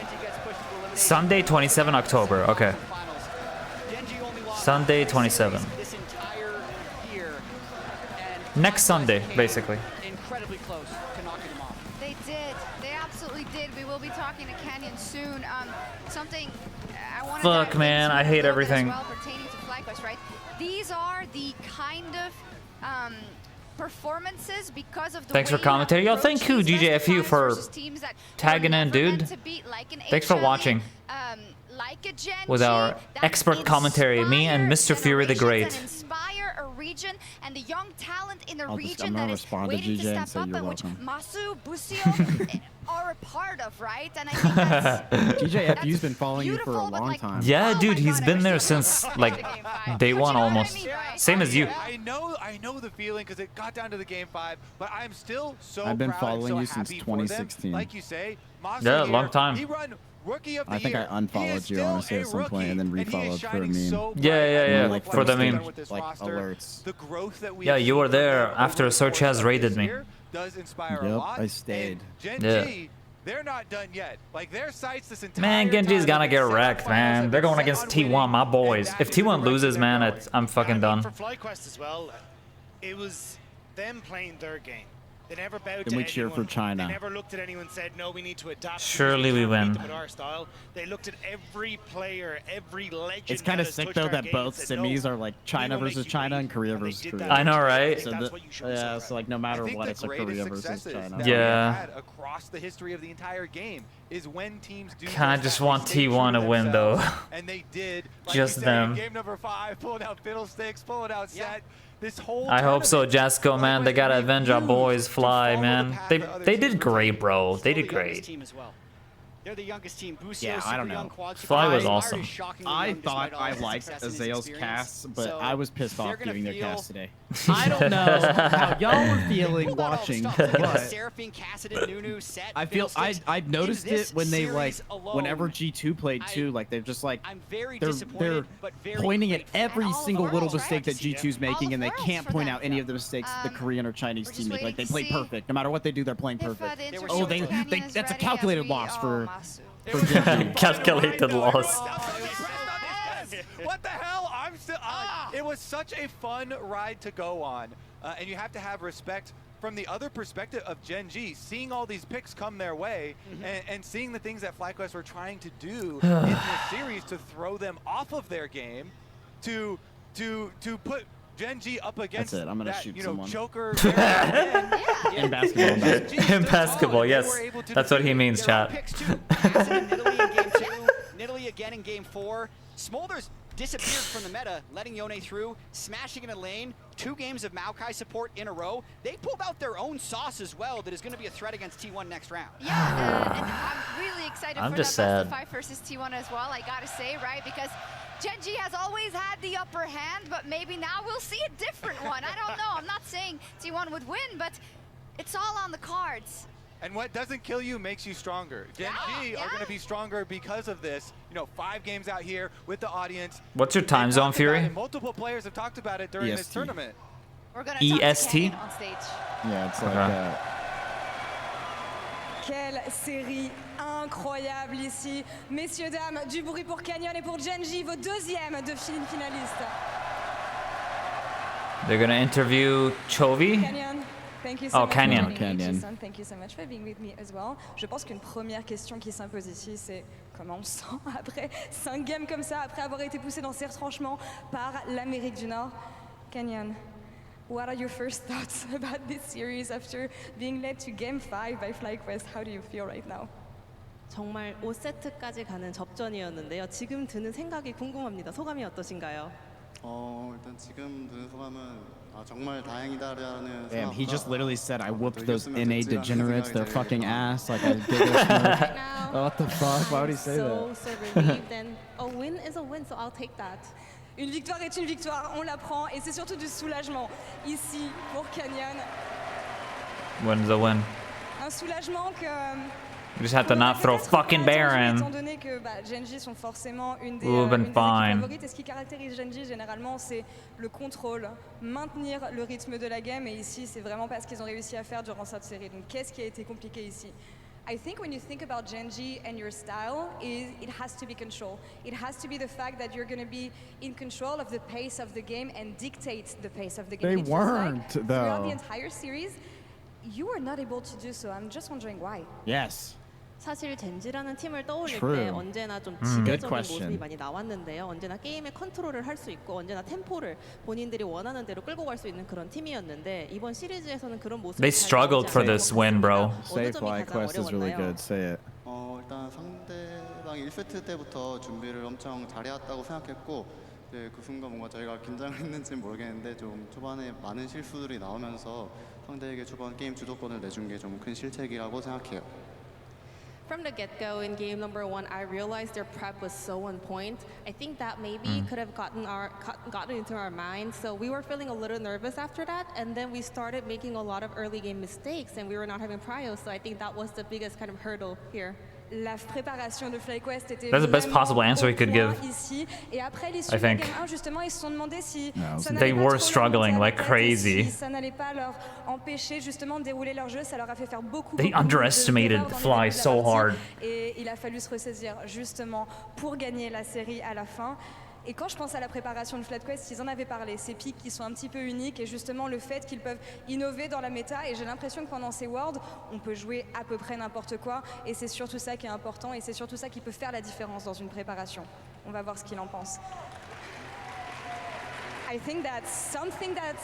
Sunday, 27 October. Okay. Sunday, 27. Next Sunday, basically. Incredibly close to knocking them off. They did. They absolutely did. We will be talking to Canyon soon. Something I want to Fuck, man, I hate everything. as well pertaining to FlyQuest, right? These are the kind of performances because of the Thanks for commentary. Yo, thank you, GJFU, for tagging in, dude. Thanks for watching. With our expert commentary, me and Mr. Fury the Great. Inspire a region and the young talent in the region I'm that gonna is respond to waiting GJ to and step say up, you're and which welcome. Masu, Busio are a part of, right? And I think that's GJFU's been following you for a long time. Yeah, dude, he's been there since like day 1 almost. Same as you. I know the feeling because it got down to the Game 5, but I'm still so I've been proud and following so you since happy for them. 2016. Like you say, Masu Yeah, here, long time. He run Rookie of the I think year. I unfollowed you honestly at some point and then refollowed for a meme. Yeah, Like for the meme. Like alerts. The growth that we Yeah, you were there after Search has raided me. does inspire a Yep, lot. I stayed. Gen Yeah. G they're not done yet. Like, their sights this entire Man, Genji's time gonna have get been set wrecked, on man. finals, They're going set against on T1, winning, my boys. and If that is the T1 loses, direction man, they're I'm fucking done. For FlyQuest as well, it was them playing their game. They never bowed Then to we cheer anyone. for China. They never looked at anyone and said, no, we need to adapt. Surely we can't win. beat them with our style. They looked at every player, every legend. It's kind of that has sick touched though our that game both and said, semis no, are like China versus China and Korea versus Korea. I know, right? So yeah, so like no matter what, it's a Korea versus China. that Yeah. we've had across the history of the entire game is when teams do. Kinda just want T1 to win, though. And they did. Just you said, them. Game number 5, pulling out Fiddlesticks, pulling out Set. This whole I hope so, Jasco, man. They gotta avenge our boys, Fly, man. They did great, bro. They did great. Team as well. They're the youngest team. Busio, Yeah, I don't super young, know. quad Fly was super young. awesome. Myra is shockingly I young thought despite all I his liked success and his Azale's experience. cast, but So I was pissed they're off gonna giving their feel- cast today. I don't know how y'all were feeling watching, but Seraphine, Cassidy, Nunu, Set, I feel I've noticed it when they like whenever G2 played too, like they're just like very they're disappointed, but very pointing at grateful. every And all of single the little world's mistake that right to see G2's it. making, and they All of can't for point them. out any of the mistakes the Korean or Chinese team make. Like they play see perfect, no matter what they do, they're playing if, perfect. the interview Oh, with Canyon they is that's a ready calculated as we- loss for Calculated loss. What the hell? I'm still. It was such a fun ride to go on, and you have to have respect from the other perspective of Gen G, seeing all these picks come their way, and seeing the things that FlyQuest were trying to do in this series to throw them off of their game, to put Gen G up against it. I'm gonna that, shoot you know, someone. choker. In basketball. In basketball, yes. That's what he means, chat. Nidalee again in game 4. Smolder's disappeared from the meta, letting Yone through, smashing in a lane. 2 games of Maokai support in a row. They pulled out their own sauce as well that is going to be a threat against T1 next round. Yeah, and I'm really excited I'm for just that sad. best of 5 versus T1 as well, I gotta say, right? Because Gen G has always had the upper hand, but maybe now we'll see a different one. I don't know. I'm not saying T1 would win, but it's all on the cards. And what doesn't kill you makes you stronger. Gen G are going to be stronger because of this. You know, 5 games out here with the audience. What's your time zone, Fury? Multiple players have talked about it during this EST. tournament. We're gonna EST? on stage. Yeah, it's like Okay. Quelle série incroyable ici. Messieurs, dames, du bruit pour Canyon et pour Gen G, vos deuxièmes de finalistes. They're gonna interview Chovy. Canyon, thank you so Oh, much Canyon. for being here, Canyon. Jason. Thank you so much for being with me as well. Je pense qu'une première question qui s'impose ici, c'est comment on se sent après 5 games comme ça, après avoir été poussé dans ces retranchements par l'Amérique du Nord. Canyon, what are your first thoughts about this series after being led to Game 5 by FlyQuest? How do you feel right now? 정말 5세트까지 가는 접전이었는데요. 지금 드는 생각이 궁금합니다. 소감이 어떠신가요? 일단 지금 드는 소감은 정말 다행이다라는 Damn, he just 생각보다 literally said I whooped those 이겼으면 NA 됐지라는 degenerates, their 생각이 fucking 제일 ass. Like I did this. What the fuck? Why would he say so that? relieved and a win is a win, so I'll take that. Une victoire est une victoire, on la prend et c'est surtout du soulagement ici pour Canyon. Win's a win. Un soulagement que We just have to not throw fucking étant Baron. donné que Gen G sont forcément une des, We've been une des équipes fine. favorites et ce qui caractérise Gen G généralement c'est le contrôle, maintenir le rythme de la game et ici c'est vraiment pas ce qu'ils ont réussi à faire durant cette série. Donc qu'est-ce qui a été compliqué ici? I think when you think about Gen G and your style, it has to be control. It has to be the fact that you're going to be in control of the pace of the game and dictate the pace of the game. They It feels like weren't, throughout though. the entire series, you were not able to do so. I'm just wondering why. Yes. 사실 젠지라는 팀을 떠올릴 True. 때 언제나 좀 Good 지배적인 question. 모습이 많이 나왔는데요. 언제나 게임의 컨트롤을 할 수 있고 언제나 템포를 본인들이 원하는 대로 끌고 갈 수 있는 그런 팀이었는데 이번 시리즈에서는 그런 모습이 They struggled for this win, bro. Say FlyQuest is really good. Say it. 일단 상대방이 1세트 때부터 준비를 엄청 잘해왔다고 생각했고 그 순간 뭔가 저희가 긴장을 했는지는 모르겠는데 좀 초반에 많은 실수들이 나오면서 상대에게 초반 게임 주도권을 내준 게 좀 큰 실책이라고 생각해요. From the get-go in game number 1, I realized their prep was so on point. I think that maybe could have gotten into our minds. So we were feeling a little nervous after that, and then we started making a lot of early game mistakes, and we were not having prio. So I think that was the biggest kind of hurdle here. La préparation de FlyQuest était That's the best possible answer he could give. Ici. Et après l'issue I de la think. Game 1, justement, ils se sont demandé si ça They n'allait pas were trop struggling leur monter like à la tête et crazy. si ça n'allait pas leur empêcher justement de dérouler leur jeu, ça leur a fait faire beaucoup They beaucoup underestimated d'erreurs dans le Fly début de la so partie. hard. Et il a fallu se ressaisir justement pour gagner la série à la fin. Et quand je pense à la préparation de FlyQuest, ils en avaient parlé, ces pics qui sont un petit peu uniques et justement le fait qu'ils peuvent innover dans la méta. Et j'ai l'impression que pendant ces Worlds, on peut jouer à peu près n'importe quoi. Et c'est surtout ça qui est important et c'est surtout ça qui peut faire la différence dans une préparation. On va voir ce qu'il en pense. I think that something that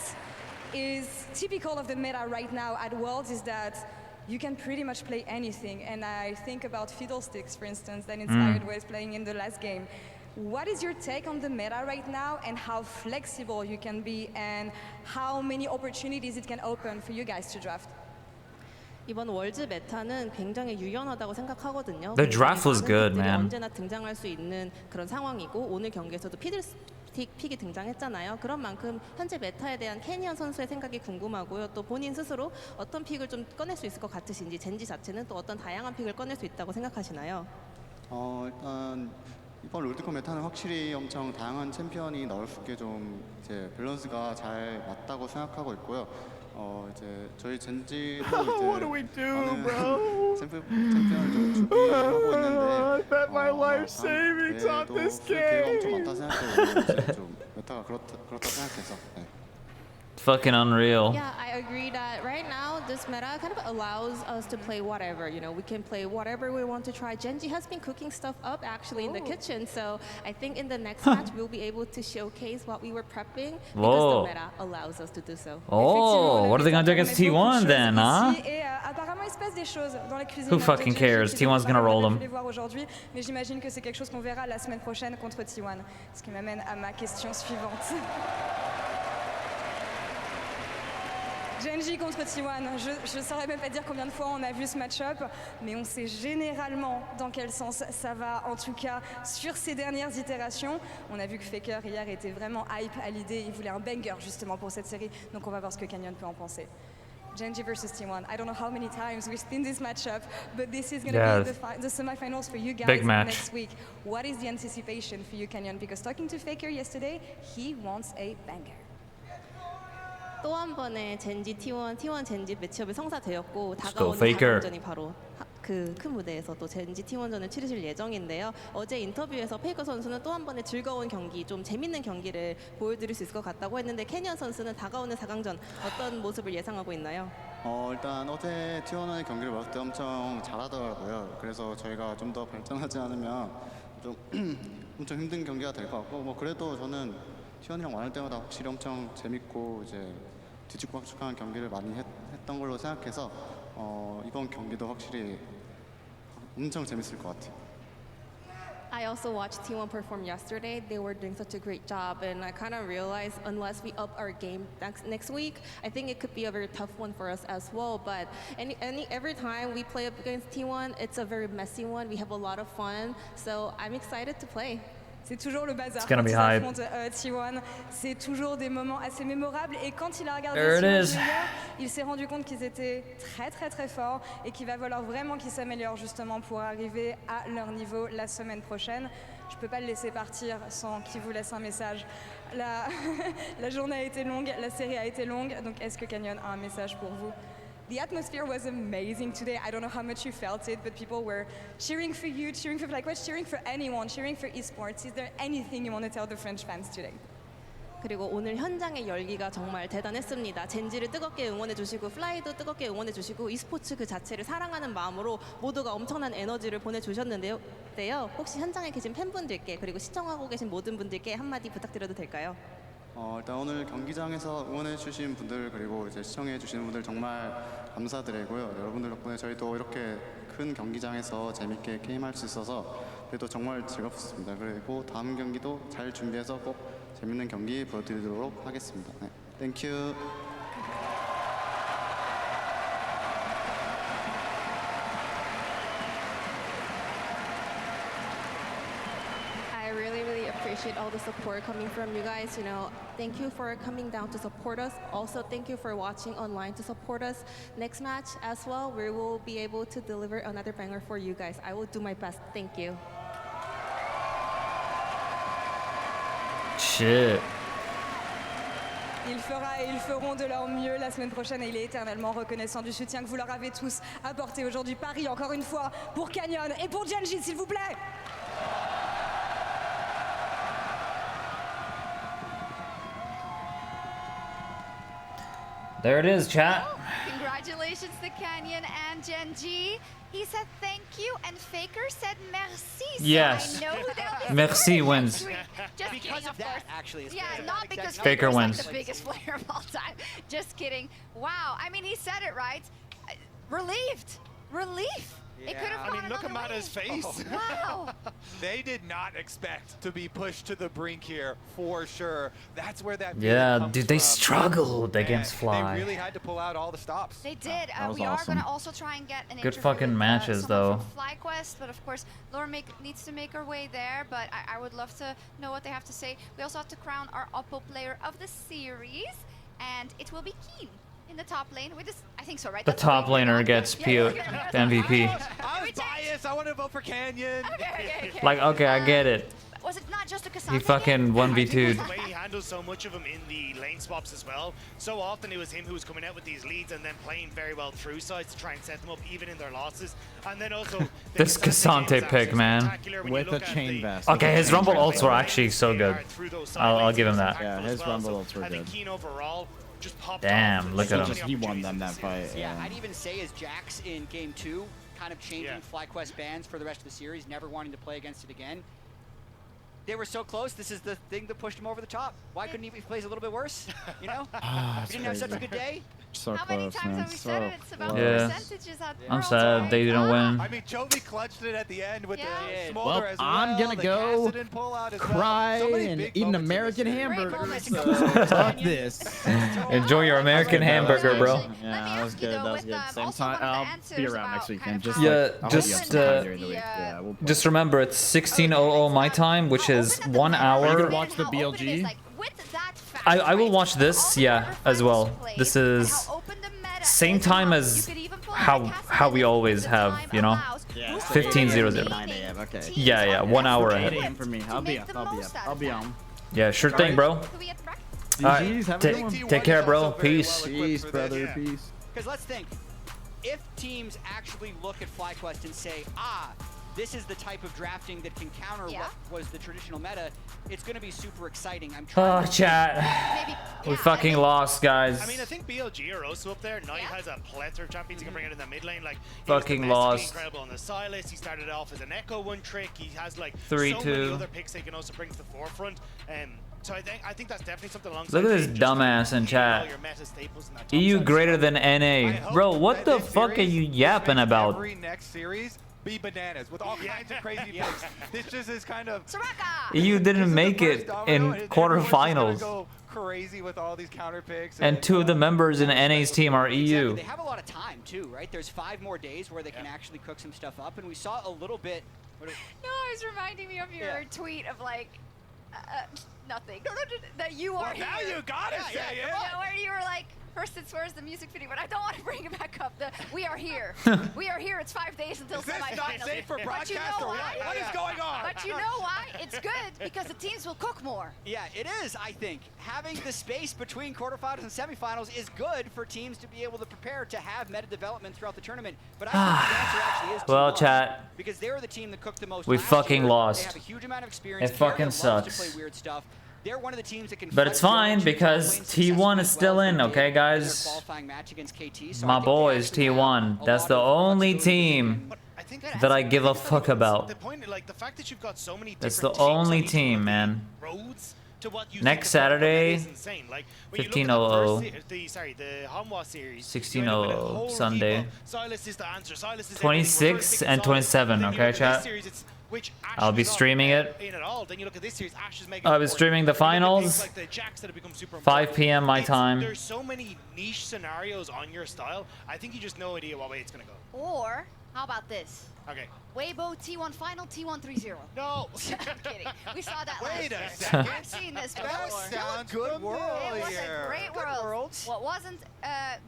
is typical of the meta right now at Worlds is that you can pretty much play anything. And I think about Fiddlesticks, for instance, that inspired was playing in the last game. What is your take on the meta right now and how flexible you can be and how many opportunities it can open for you guys to draft? 이번 월즈 메타는 굉장히 유연하다고 생각하거든요. The draft was good, 픽들이 man. 언제나 등장할 수 있는 그런 상황이고 오늘 경기에서도 피들스틱 픽이 등장했잖아요. 그런 만큼 현재 메타에 대한 캐니언 선수의 생각이 궁금하고요. 또 본인 스스로 어떤 픽을 좀 꺼낼 수 있을 것 같으신지 젠지 자체는 또 어떤 다양한 픽을 꺼낼 수 있다고 생각하시나요? 일단 이번 롤드컵 메타는 확실히 엄청 다양한 챔피언이 나올 수 있게 좀 이제 밸런스가 잘 맞다고 생각하고 있고요. 이제 저희 젠지도 이제 What do we do, bro? 챔피언을 좀 준비하고 있는데 I bet my life savings on this 기회가 엄청 game. 많다 생각해요. 이제 좀 메타가 그렇다 생각해서. 네. Fucking unreal. Yeah, I agree that right now this meta kind of allows us to play whatever. You know, we can play whatever we want to try. Genji has been cooking stuff up actually in the kitchen, so I think in the next match we'll be able to showcase what we were prepping because Whoa. the meta allows us to do so. Oh, what are they gonna do against T1 then, huh? Et apparemment il se passe des choses dans la cuisine. Who fucking cares? T1's gonna roll them. Je vais voir aujourd'hui, mais j'imagine que c'est quelque chose qu'on verra la semaine prochaine contre T1. Ce qui m'amène à ma question suivante. Genji contre T1, je ne saurais même pas dire combien de fois on a vu ce match-up, mais on sait généralement dans quel sens ça va, en tout cas sur ces dernières itérations. On a vu que Faker hier était vraiment hype à l'idée, il voulait un banger justement pour cette série, donc on va voir ce que Canyon peut en penser. Genji versus T1. I don't know how many times we've seen this matchup, but this is going to be the semifinals for you guys Big match. next week. What is the anticipation for you, Canyon? Because talking to Faker yesterday, he wants a banger. 또 한 번의 젠지 T1 젠지 매치업이 성사되었고 go, 다가오는 Faker. 다음전이 바로 그 큰 무대에서 또 젠지 T1전을 치르실 예정인데요. 어제 인터뷰에서 페이커 선수는 또 한 번의 즐거운 경기, 좀 재밌는 경기를 보여드릴 수 있을 것 같다고 했는데 캐니언 선수는 다가오는 4강전 어떤 모습을 예상하고 있나요? 일단 어제 T1의 경기를 봤을 때 엄청 잘하더라고요. 그래서 저희가 좀 더 발전하지 않으면 좀 엄청 힘든 경기가 될 것 같고, 뭐 그래도 저는 T1이랑玩할 때마다 확실히 엄청 재밌고 이제 뒤죽박죽한 경기를 많이 했던 걸로 생각해서 이번 경기도 확실히 엄청 재밌을 것 같아요. I also watched T1 perform yesterday. They were doing such a great job, and I kind of realized unless we up our game next week, I think it could be a very tough one for us as well. But every time we play up against T1, it's a very messy one. We have a lot of fun, so I'm excited to play. C'est toujours le bazar. It's gonna be quand ils hype. affrontent T1, c'est toujours des moments assez mémorables. Et quand il a regardé There it T1 is. jouer hier, il s'est rendu compte qu'ils étaient très forts et qu'il va falloir vraiment qu'ils s'améliorent justement pour arriver à leur niveau la semaine prochaine. Je peux pas le laisser partir sans qu'il vous laisse un message. La journée a été longue, la série a été longue, donc est-ce que Canyon a un message pour vous? The atmosphere was amazing today. I don't know how much you felt it, but people were cheering for you, cheering for FlyQuest, cheering for anyone, cheering for esports. Is there anything you want to tell the French fans today? 그리고 오늘 현장의 열기가 정말 대단했습니다. 젠지를 뜨겁게 응원해주시고 플라이도 뜨겁게 응원해주시고 e스포츠 그 자체를 사랑하는 마음으로 모두가 엄청난 에너지를 보내주셨는데요. 혹시 현장에 계신 팬분들께 그리고 시청하고 계신 모든 분들께 한마디 부탁드려도 될까요? 일단 오늘 경기장에서 응원해주신 분들 그리고 이제 시청해주신 분들 정말 감사드리고요. 여러분들 덕분에 저희도 이렇게 큰 경기장에서 재밌게 게임할 수 있어서 그래도 정말 즐겁습니다. 그리고 다음 경기도 잘 준비해서 꼭 재밌는 경기 보여드리도록 하겠습니다. 네, 땡큐. appreciate all the support coming from you guys. You know, thank you for coming down to support us. Also, thank you for watching online to support us. Next match as well, we will be able to deliver another banger for you guys. I will do my best. Thank you. Shit. Il fera et ils feront de leur mieux la semaine prochaine et il est éternellement reconnaissant du soutien que vous leur avez tous apporté aujourd'hui. Paris, encore une fois, pour Canyon et pour Gen G, s'il vous plaît. There it is, chat. Congratulations to Canyon and Gen G. He said thank you, and Faker said merci. So Yes. I know who they'll be Merci wins. Just Because kidding, of that, actually. Yeah, not because Faker Faker's wins. like the biggest player of all time. Just kidding. Wow. I mean, he said it right. Relieved. Relief. It could have I gone mean, look at another way. Mata's face. Wow. They did not expect to be pushed to the brink here, for sure. That's where that Yeah, comes dude, they from. struggled against They Fly. really had to pull out all the stops. They did. That was We are awesome. going to also try and get an Good interview fucking with, matches, someone though. from FlyQuest, but of course, Laura needs to make her way there, but I would love to know what they have to say. We also have to crown our Oppo player of the series, and it will be Keen in the top lane. I think so, right? The That's top the way laner gets Yeah, MVP. I was biased. I want to vote for Canyon. Okay. Like, okay, I get it. Was it not just a He Cassandra? fucking I think it was 1v2'd. the way he handles so much of them in the lane swaps as well. So often it was him who was coming out with these leads and then playing very well through sides to try and set them up even in their losses. And then also This Cassante pick, man. With a chain vest. Okay, his Rumble ults were actually so good. I'll give him that. Yeah, his Rumble ults were I good. think Keen overall just popped Damn, off. look at him. He won them that fight. Yeah, I'd even say as Jax in game 2, kind of changing FlyQuest bans for the rest of the series, never wanting to play against it again. They were so close. This is the thing that pushed him over the top. Why couldn't he if he plays a little bit worse? You know? He didn't have such a good day. So How many close, times man. have we said it? It's about Yeah. the percentages at I'm Worlds, sad right? they didn't win. I mean, Chovy clutched it at the end with the Well, smolder as well. I'm gonna the go Kassadin pullout as cry well. So many and big eat an moments in American this series. hamburger. moments. Fuck this. Enjoy your American hamburger, bro. Yeah, that was good. That was good. Same time. I'll be around next weekend. Just Yeah, like, I'll hit you up just, sometime during the week. Yeah, we'll play. Just remember, it's 16:00 my time, which is 1 Are you hour. gonna watch the BLG? I will watch this, yeah, as well. This is same time as how we always have, you know. 15:00. 9 a.m. Okay. Yeah, 1 hour 8 ahead. a.m. for me. I'll be up. I'll be on. Yeah, sure thing, bro. Alright, GGs, have a good one. take care, bro. Peace. Peace, brother. Peace. Because let's think, if teams actually look at FlyQuest and say, this is the type of drafting that can counter what was the traditional meta, it's going to be super exciting. I'm trying Oh, chat. We fucking lost, guys. I mean, I think BLG are also up there. Knight has a plethora of champions he can bring out in the mid lane. Like, he was Fucking domestically lost. incredible on the Silas. He started off as an Echo one trick. He has like 3-2. so many other picks they can also bring to the forefront. So I think that's definitely something alongside. Look at this dumbass in chat. EU greater than NA. Bro, what the fuck are you yapping about? Every next series be bananas with all kinds of crazy picks. This just is kind of. EU didn't make it in quarterfinals. Go crazy with all these counter picks. And 2 of the members in NA's team are EU. They have a lot of time too, right? There's 5 more days where they can actually cook some stuff up, and we saw a little bit. No, it was reminding me of your tweet of like, nothing. That you are here. Now you gotta say it. Yeah, where you were like, first it's where's the music video, but I don't want to bring it back up. We are here. We are here. It's 5 days until Is this semifinals. not safe for But broadcast you know or what? why? What is going on? But you know why? It's good because the teams will cook more. Yeah, it is, I think. Having the space between quarterfinals and semifinals is good for teams to be able to prepare to have meta development throughout the tournament. But I think the answer actually is Well, T1, chat. because they were the team that cooked the most We last fucking year. lost. They have a huge amount of experience. It fucking Carrier loves to sucks. play weird stuff. They're one of the teams that can But it's fine because T1 is still in, okay, guys? qualifying match against KT. So I My think they boys, actually have T1. a That's lot the of only flexibility in the team game. that I give a fuck about. The point, like the fact that you've got so many That's the different teams on only each team, man. roads to what you Next think about, that Saturday, is insane. Like, when you look at 15:00. the Hanwha series, 16:00 Sunday. Silas is the answer. Silas is 26 and 27, okay, chat? I'll be streaming it. I'll be streaming the finals, 5 p.m. my time. There's so many niche scenarios on your style. I think you just no idea what way it's gonna go. Or How about this? Okay. Weibo T1 final, T1 3-0. No! I'm kidding. We saw that Wait last a year. second. I've seen this before. That sounds good world It was here. a great Good world. world. What wasn't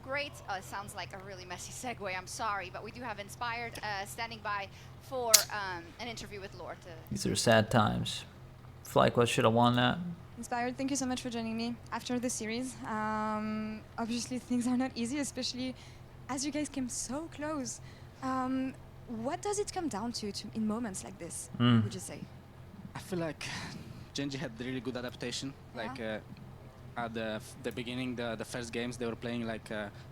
great, it sounds like a really messy segue, I'm sorry, but we do have Inspired standing by for an interview with Lord. These are sad times. FlyQuest should have won that. Inspired, thank you so much for joining me after the series. Obviously, things are not easy, especially as you guys came so close. What does it come down to in moments like this, would you say? I feel like Gen.G had really good adaptation. Like at the beginning, the first games, they were playing like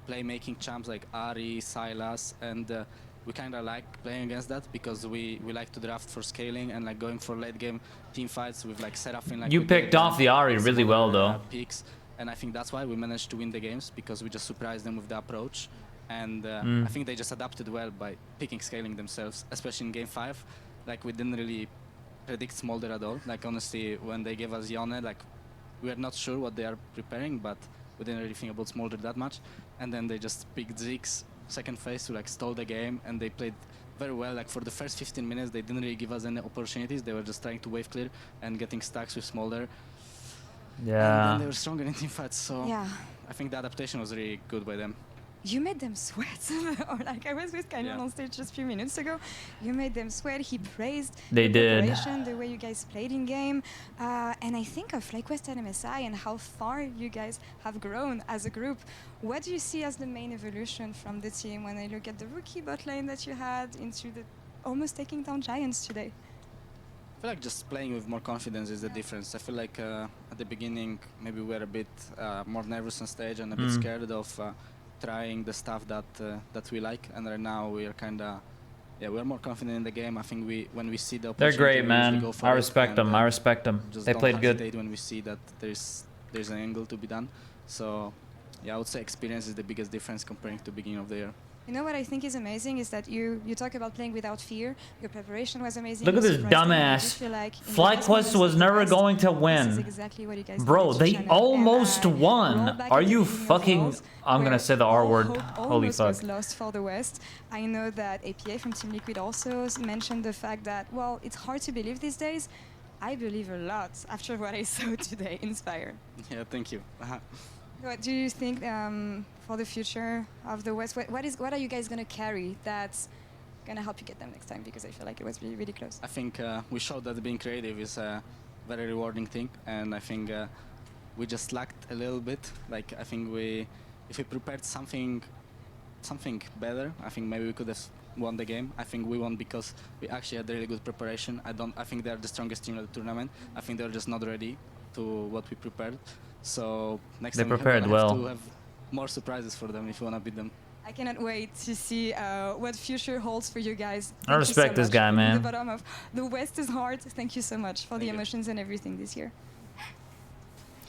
playmaking champs like Ahri, Sylas, and we kind of like playing against that because we like to draft for scaling and like going for late game team fights with like Seraphine. Like You picked off the Ahri really well though. Peaks, and I think that's why we managed to win the games because we just surprised them with the approach. And I think they just adapted well by picking scaling themselves, especially in game 5. Like we didn't really predict Smolder at all. Like honestly, when they gave us Yone, like we are not sure what they are preparing, but we didn't really think about Smolder that much. And then they just picked Ziggs second phase to like stall the game, and they played very well. Like for the first 15 minutes, they didn't really give us any opportunities. They were just trying to wave clear and getting stacks with Smolder. Yeah. And then they were stronger in team fights, so Yeah. I think the adaptation was really good by them. You made them sweat. Or like I was with Canyon on stage just a few minutes ago. You made them sweat. He praised They the did. preparation, the way you guys played in game. And I think of FlyQuest and MSI and how far you guys have grown as a group. What do you see as the main evolution from the team when I look at the rookie bot lane that you had into the almost taking down Giants today? I feel like just playing with more confidence is the difference. I feel like at the beginning, maybe we were a bit more nervous on stage and a bit scared of trying the stuff that we like, and right now we are kind of we're more confident in the game. I think when we see the They're opportunity, great, we man. usually go for I it, respect them. and, I respect them. just They don't played good. hesitate when we see that there's an angle to be done. So yeah, I would say experience is the biggest difference comparing to beginning of the year. You know what I think is amazing is that you talk about playing without fear. Your preparation was amazing. Look at You this surprised me. I dumbass. just feel like in the FlyQuest last was never minutes, going to this is win. exactly what you guys Bro, did they to Channel. almost And I won. rolled back Are at the you beginning of fucking... Worlds, I'm gonna where say the R all word. hope Holy almost fuck. was lost for the West. I know that APA from Team Liquid also mentioned the fact that, well, it's hard to believe these days. I believe a lot after what I saw today, Inspired. Yeah, thank you. What do you think for the future of the West? What are you guys going to carry that's going to help you get them next time? Because I feel like it was really, really close. I think we showed that being creative is a very rewarding thing, and I think we just lacked a little bit. Like I think if we prepared something better, I think maybe we could have won the game. I think we won because we actually had really good preparation. I think they're the strongest team at the tournament. I think they're just not ready to what we prepared. So next They time prepared we have well. to have more surprises for them if you want to beat them. I cannot wait to see what future holds for you guys. I respect this guy, From man. the bottom of the West is hard. Thank you so much for the emotions and everything this year.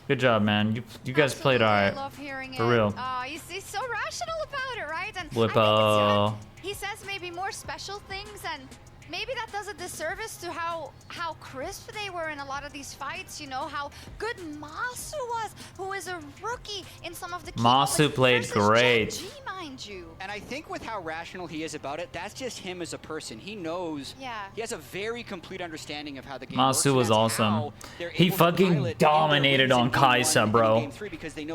Good job, man. You guys played alright. I love hearing For it. real. He's so rational about it, right? And Blippo. I think it's good. He says maybe more special things, and maybe that does a disservice to how crisp they were in a lot of these fights. You know how good Masu was, who is a rookie in some of the key Masu moments played versus great. Gen.G, mind you. And I think with how rational he is about it, that's just him as a person. He knows. Yeah. He has a very complete understanding of how the game Masu works. was awesome. He fucking dominated on Kaisa, bro.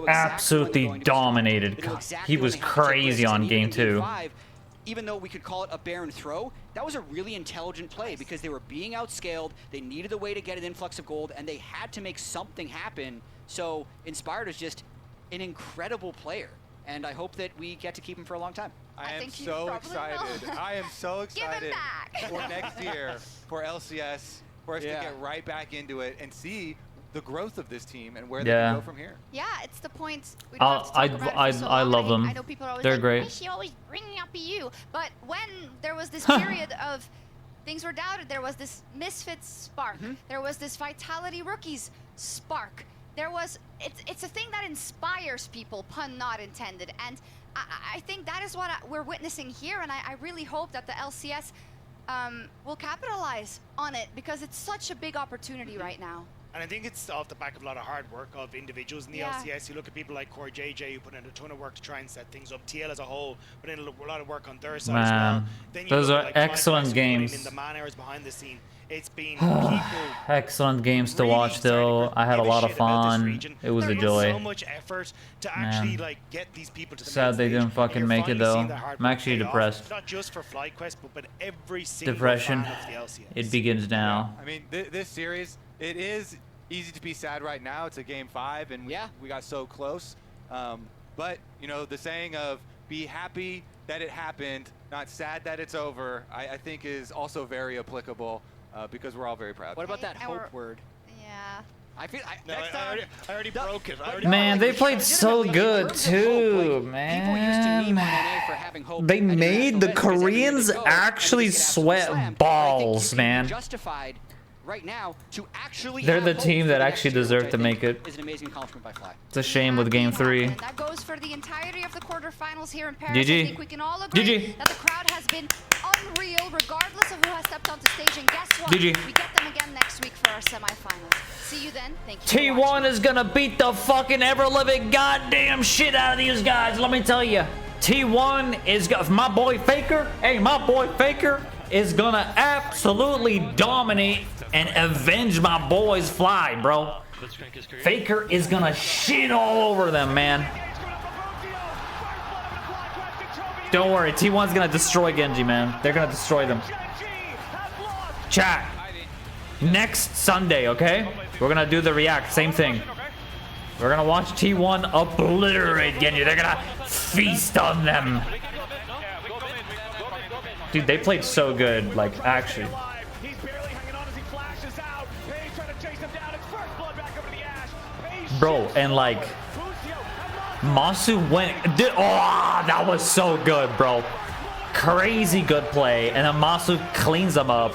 Absolutely dominated. He was crazy on game 2. Even though we could call it a Baron throw, that was a really intelligent play because they were being outscaled, they needed a way to get an influx of gold, and they had to make something happen. So Inspired is just an incredible player, and I hope that we get to keep him for a long time. I am so excited. I am so excited for next year for LCS, for us to get right back into it and see the growth of this team and where they can go from here. Yeah, it's the point. We don't have to talk about it for so I long. love them. I know people are always They're like, great. "Why is she always bringing up EU?" But when there was this period of things were doubted, there was this Misfits spark. There was this Vitality Rookies spark. There was, it's a thing that inspires people, pun not intended. And I think that is what we're witnessing here. And I really hope that the LCS will capitalize on it because it's such a big opportunity right now. And I think it's off the back of a lot of hard work of individuals in the LCS. You look at people like Core JJ, who put in a ton of work to try and set things up. TL as a whole put in a lot of work on their side as well. Then you those look are at, like, excellent FlyQuest games. putting in the man hours behind the scene. It's been people Excellent games to watch, though. I had a lot of fun. It was a joy. so much effort to actually like get these people to the Sad they didn't fucking make it, though. I'm actually depressed. Not just for FlyQuest, but every single Depression. fan of the LCS. It begins now. I mean, this series, it is easy to be sad right now. It's a game 5, and we got so close. But you know, the saying of "be happy that it happened, not sad that it's over," I think is also very applicable because we're all very proud. What about that hope word? Yeah. I feel I already broke it. Man, they played so good too, man. They made the Koreans actually sweat balls, man. Justified right now to actually They're the team that actually deserve to make it. is an amazing accomplishment by Fly. It's a shame with game 3. And that goes for the entirety of the quarterfinals here in Paris. GG. I think we can all agree GG. that the crowd has been unreal, regardless of who has stepped onto stage. And guess what? GG. We get them again next week for our semifinals. See you then. Thank you. for watching. T1 is gonna beat the fucking ever-living goddamn shit out of these guys, let me tell you. T1 is my boy Faker. Hey, my boy Faker is gonna absolutely dominate and avenge my boys Fly, bro. Faker is gonna shit all over them, man. Don't worry, T1's gonna destroy Genji, man. They're gonna destroy them. Chat. Next Sunday, okay? We're gonna do the react, same thing. We're gonna watch T1 obliterate Genji. They're gonna feast on them. Dude, they played so good, like, actually. Bro, and like, Masu went, oh, that was so good, bro. Crazy good play, and then Masu cleans them up.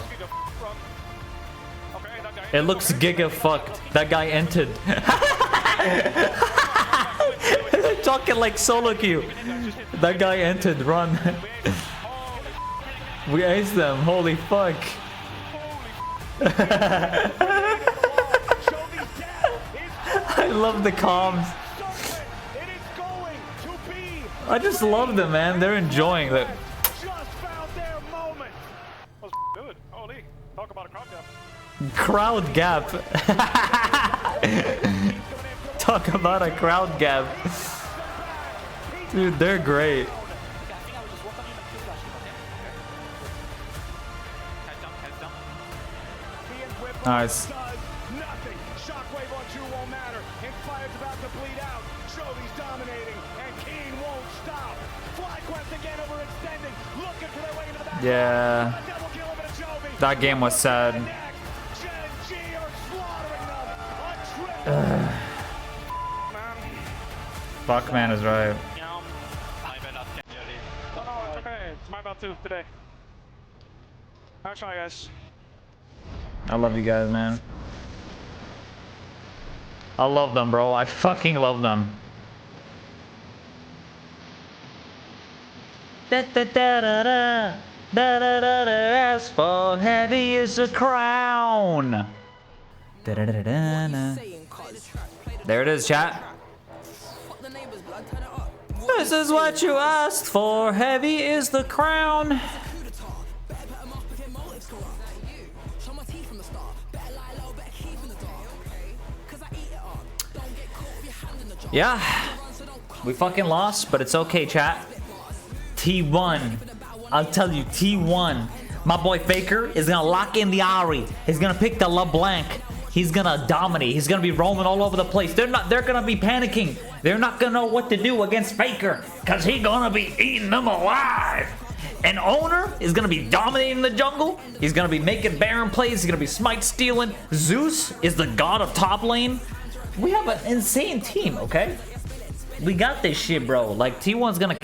It looks giga fucked. That guy entered. They're talking like solo queue. That guy entered, run. We aced them, holy fuck. I love the comms. I just love them, man. They're enjoying it. Crowd gap. Talk about a crowd gap. Dude, they're great. Nice. Yeah. That game was sad. Fuck man is right. Oh, it's okay. It's my bad too today. I'll try, guys. I love you guys, man. I love them, bro. I fucking love them. Da da da da da da da da da. As for heavy is a crown. Da da da da da. There it is, chat. This is what you asked for. Heavy is the crown. Yeah, we fucking lost, but it's okay, chat. T1, I'll tell you, T1. My boy Faker is gonna lock in the Ari. He's gonna pick the LeBlanc. He's gonna dominate. He's gonna be roaming all over the place. They're gonna be panicking. They're not gonna know what to do against Faker, cause he's gonna be eating them alive. And Owner is gonna be dominating the jungle. He's gonna be making Baron plays. He's gonna be smite stealing. Zeus is the god of top lane. We have an insane team, okay? We got this shit, bro. Like, T1's gonna